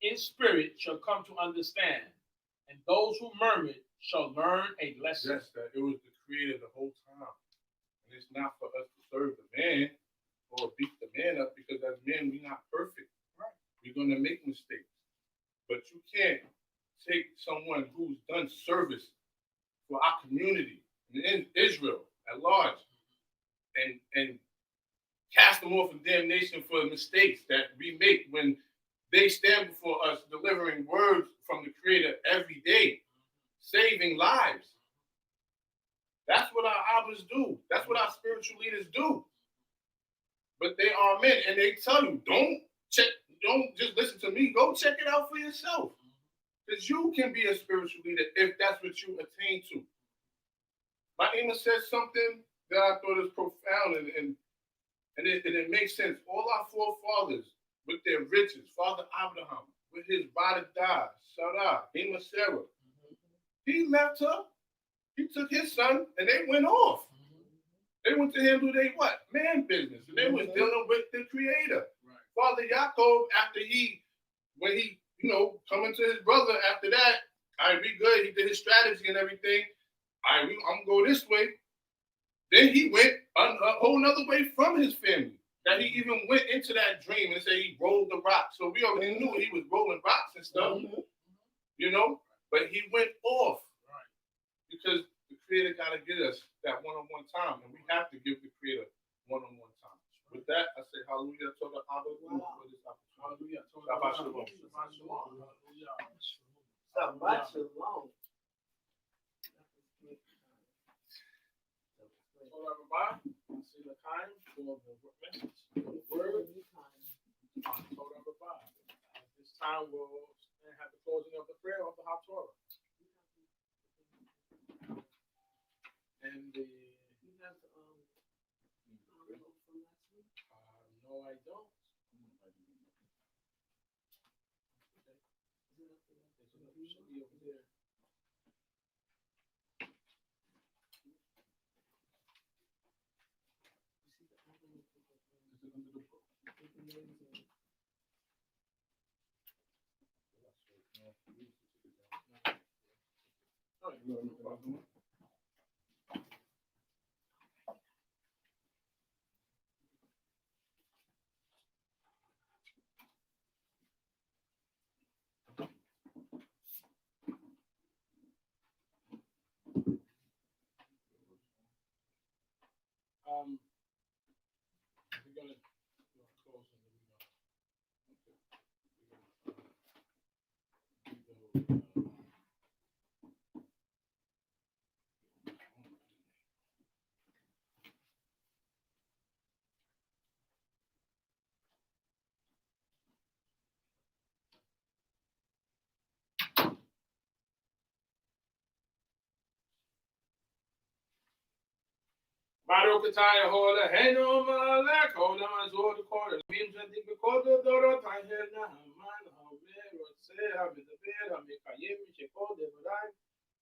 in spirit shall come to understand, and those who murmured shall learn a lesson. Yes, that it was the Creator the whole time. And it's not for us to serve the man or beat the man up, because as men, we're not perfect. Right. We're going to make mistakes. But you can't take someone who's done service for our community in Israel at large and cast them off of damnation for the mistakes that we make when they stand before us delivering words from the Creator every day, saving lives. That's what our abbas do. That's what our spiritual leaders do. But they are men, and they tell you, don't just listen to me. Go check it out for yourself. Because you can be a spiritual leader if that's what you attain to. My Imam said something that I thought was profound, and it makes sense. All our forefathers, with their riches, Father Abraham, with his Badadah, Sarah, Ima Sarah, he left her. He took his son, and they went off. They went to handle their what? Man business. And they was dealing with the Creator. Right. Father Yaakov, when he coming to his brother after that, all right, we good. He did his strategy and everything. All right, I'm going to go this way. Then he went a whole nother way from his family. That he even went into that dream and said he rolled the rock. So we already knew he was rolling rocks and stuff, but he went off. Right. Because the Creator got to get us that one-on-one time, and we have to give the Creator one-on-one time. With that, I say hallelujah to the Hallelujah. Shabbat shalom. Shabbat shalom. Everybody, see the time for the message. The word. At this time, we'll have the closing of the prayer of the Haftorah. And you have no, I don't. It should be over there. We're gonna close and Baruch atah Yeholah Heno Malek Holam Azor Kol Mim Zadik Bekol Dorot Hayel Nahaman Haver Rotzeh Habedaber Hamekayem Shekol Devarai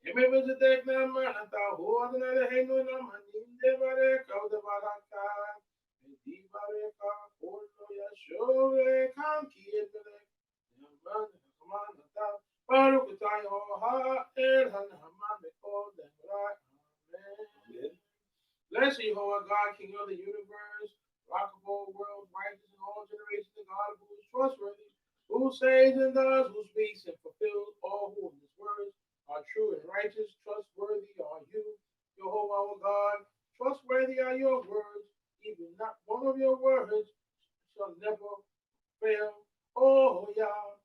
Yeme Vizedek Naman Atahu Adonai Heno Namanim Devarek Od Devaraka Divareka Kol Lo Yashove Kam Kiyedek Naman Haman Atahu Baruch atah Yeholah El Hanaman Bekol Devarai Amen. Bless Jehovah God, King of the universe, rock of all worlds, righteous in all generations, the God who is trustworthy, who saves and does, who speaks and fulfills all who in his words are true and righteous. Trustworthy are you, Jehovah our God. Trustworthy are your words. Even not one of your words shall never fail. Oh, Yah.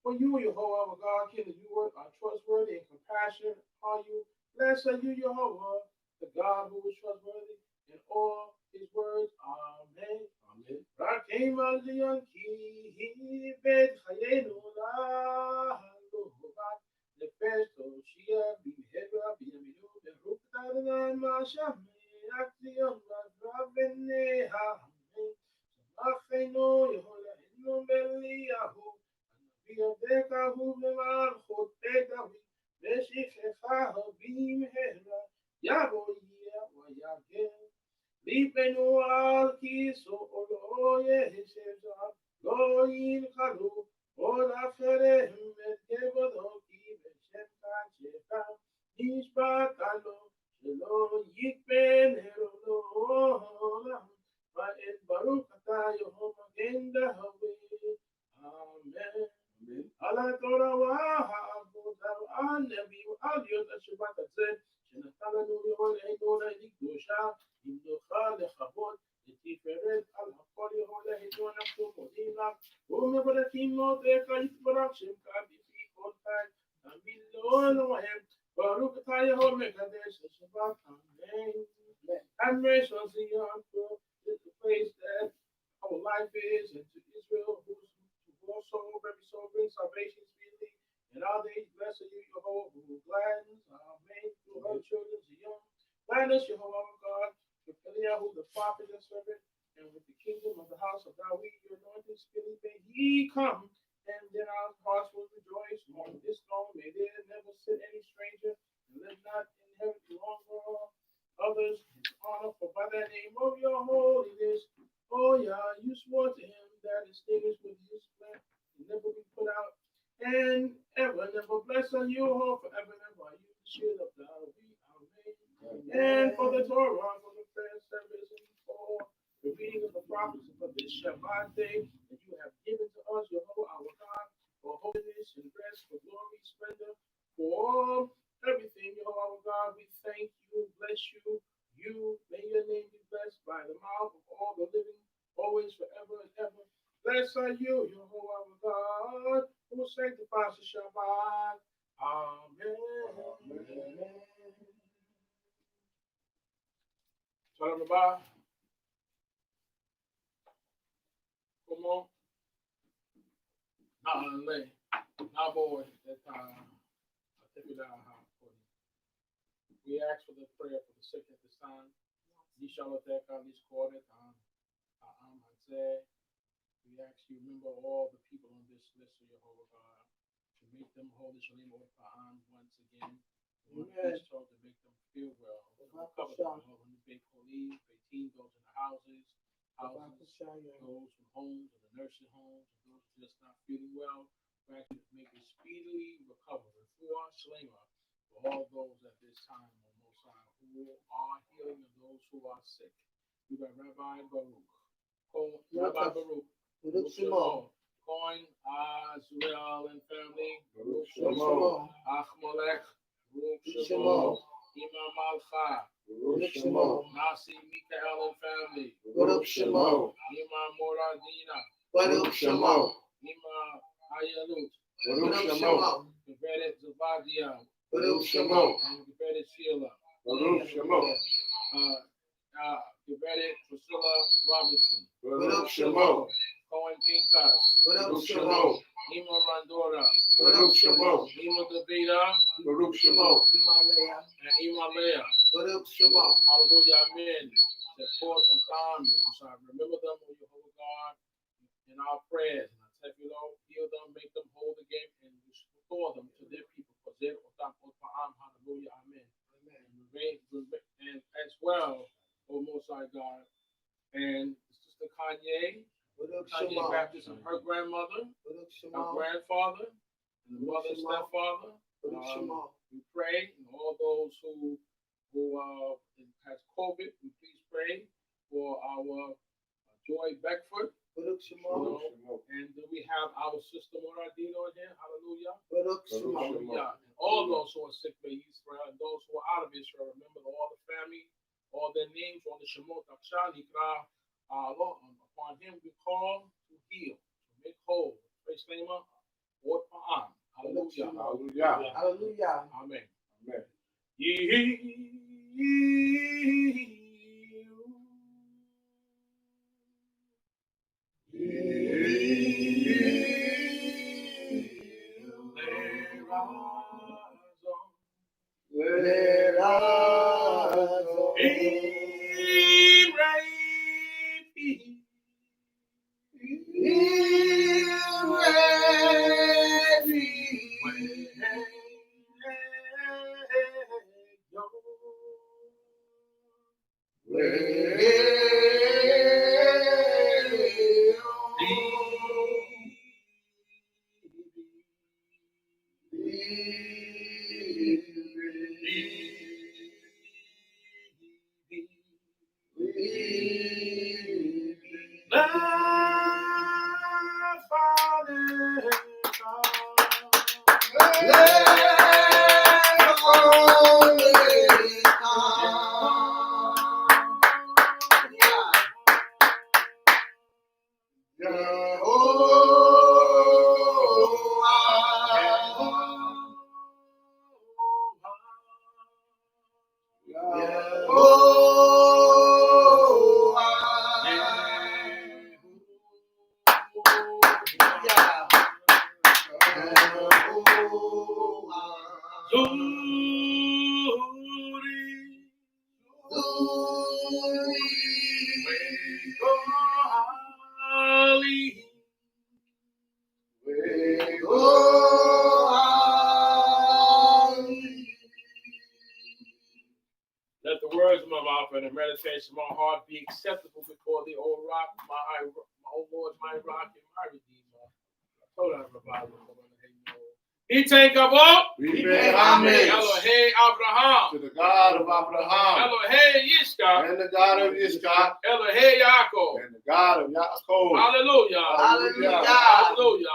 For you, Jehovah our God, King of the universe, are trustworthy and compassionate are you. Blessed are you, Jehovah, the God who is trustworthy in all his words. Amen. Amen. Rakim al Zion ki bet chayenu lahalovat nefesh toshia b'mehera b'yaminu b'rukta Adonai ma'ashem me'at Zion v'avneha amen. Samachenu Yeholahenu b'eliyahu v'yodekahu b'malchut David. Meshichecha b'mehera Yavoyah v'yagel Lipenu al kiso lo yeheshev lo yinchalu ol acherehem et kevodo ki b'shem kacheka nishbat alo shelo yikben lo va'et baruch atah Yehovah Magen David. Amen. התורה והעבודה והנביא ועליות השבת הזה שנתן לנו יהולנו לקדושה נמנוחה לכבוד לתפארת על הכל יהולנו אנחנו מודים לך ומברכים מותיך יתברך שמך בפי כל חי תמיד לא אלוהים ברוך אתה יהוה מקדש השבת amen. And grace on Zion for the place that our life is, and to Israel, who also every soul brings salvation speedily. And all days blessed you, Jehovah, who gladdens, amen, through her children, Zion. Gladness, Jehovah, our God, with Eliyahu, the prophet and servant, and with the kingdom of the house of David, your anointed spirit, may he come, and then our hearts will rejoice. On this throne, may there never sit any stranger, and let not inherit the long world. Others his honor, for by the name of your holiness, oh yeah, you swore to him that extinguished with his strength and never be put out, and ever, never bless on you, oh, forever and ever. You the shield of David, amen. And for the Torah, for the prayer service, and for the reading of the prophets, and for this Shabbat day that you have given to us, Jehovah our God, for holiness and rest, for glory, splendor, for all. Everything, Jehovah our God, we thank you, bless you. You, may your name be blessed by the mouth of all the living, always, forever and ever. Blessed are you, Jehovah our God, who sanctifies the Shabbat. Amen. Shalom Rabbi. Come on. Now, boy, that I'll take you down. We ask for the prayer for the sick at this time. We ask you remember all the people on this list of Jehovah God to make them holy Shalom once again. Amen. To make them feel well. Cover them all when you make holy, those in the houses, those from homes and the nursing homes, and those just not feeling well. We ask you to make it speedily recover. For all those at this time on Most High who are healing and those who are sick. We got Rabbi Baruch, Baruch Shemot, Coin, Azrael and family, Baruch Shemot, Achmolech, Baruch Shemot, Imam Alcha, Baruch Shemot, Nasi Mikael and family, Baruch Shemot, Imam Moradina, Baruch Shemot, Imam Ayalut, Baruch Shemot, Gebedet Zavadia, Baruch Shemot, and Gebedet Sheila, Baruch Shemot, Gebedet Priscilla Robinson, Baruch Shemot, Cohen Pinkas, Baruch Shemot, Ima Randora, Baruch Shemot, Ima Davida, Baruch Shemot, and Ima Leah, Baruch Shemot. Hallelujah, amen. Support on time, remember them, O Jehovah God, in our prayers. And I tell you, Lord, heal them, make them whole again, and restore them to their people. Hallelujah, amen. And as well, O Most High God, and Sister Kanye Baptist and her grandmother, her grandfather, and the mother and stepfather. We pray, and all those who has COVID, we please pray for our Joy Beckford. And do we have our sister Moradino here? Hallelujah. Hallelujah. And all those who are sick by Israel and those who are out of Israel, remember all the family, all their names on the Shemot Akshanikra. Upon him we call to heal, to make whole. Praise the name of Lord Pa'am. Hallelujah. Hallelujah. Hallelujah. Amen. Amen. Let the words of my mouth and the meditation of my heart be acceptable before thee, O rock, my Lord, my rock, and my redeemer. Torah, He take up all. We pay homage Elohei Abraham. to the God of Abraham Elohei Yitzchak. and the God of Yitzchak Elohei Yaakov. and the God of Yaakov. Hallelujah. Hallelujah. Hallelujah. Hallelujah.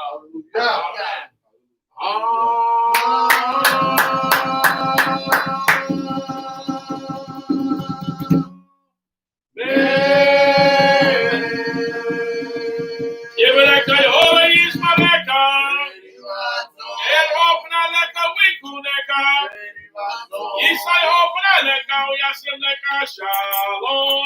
Shalom.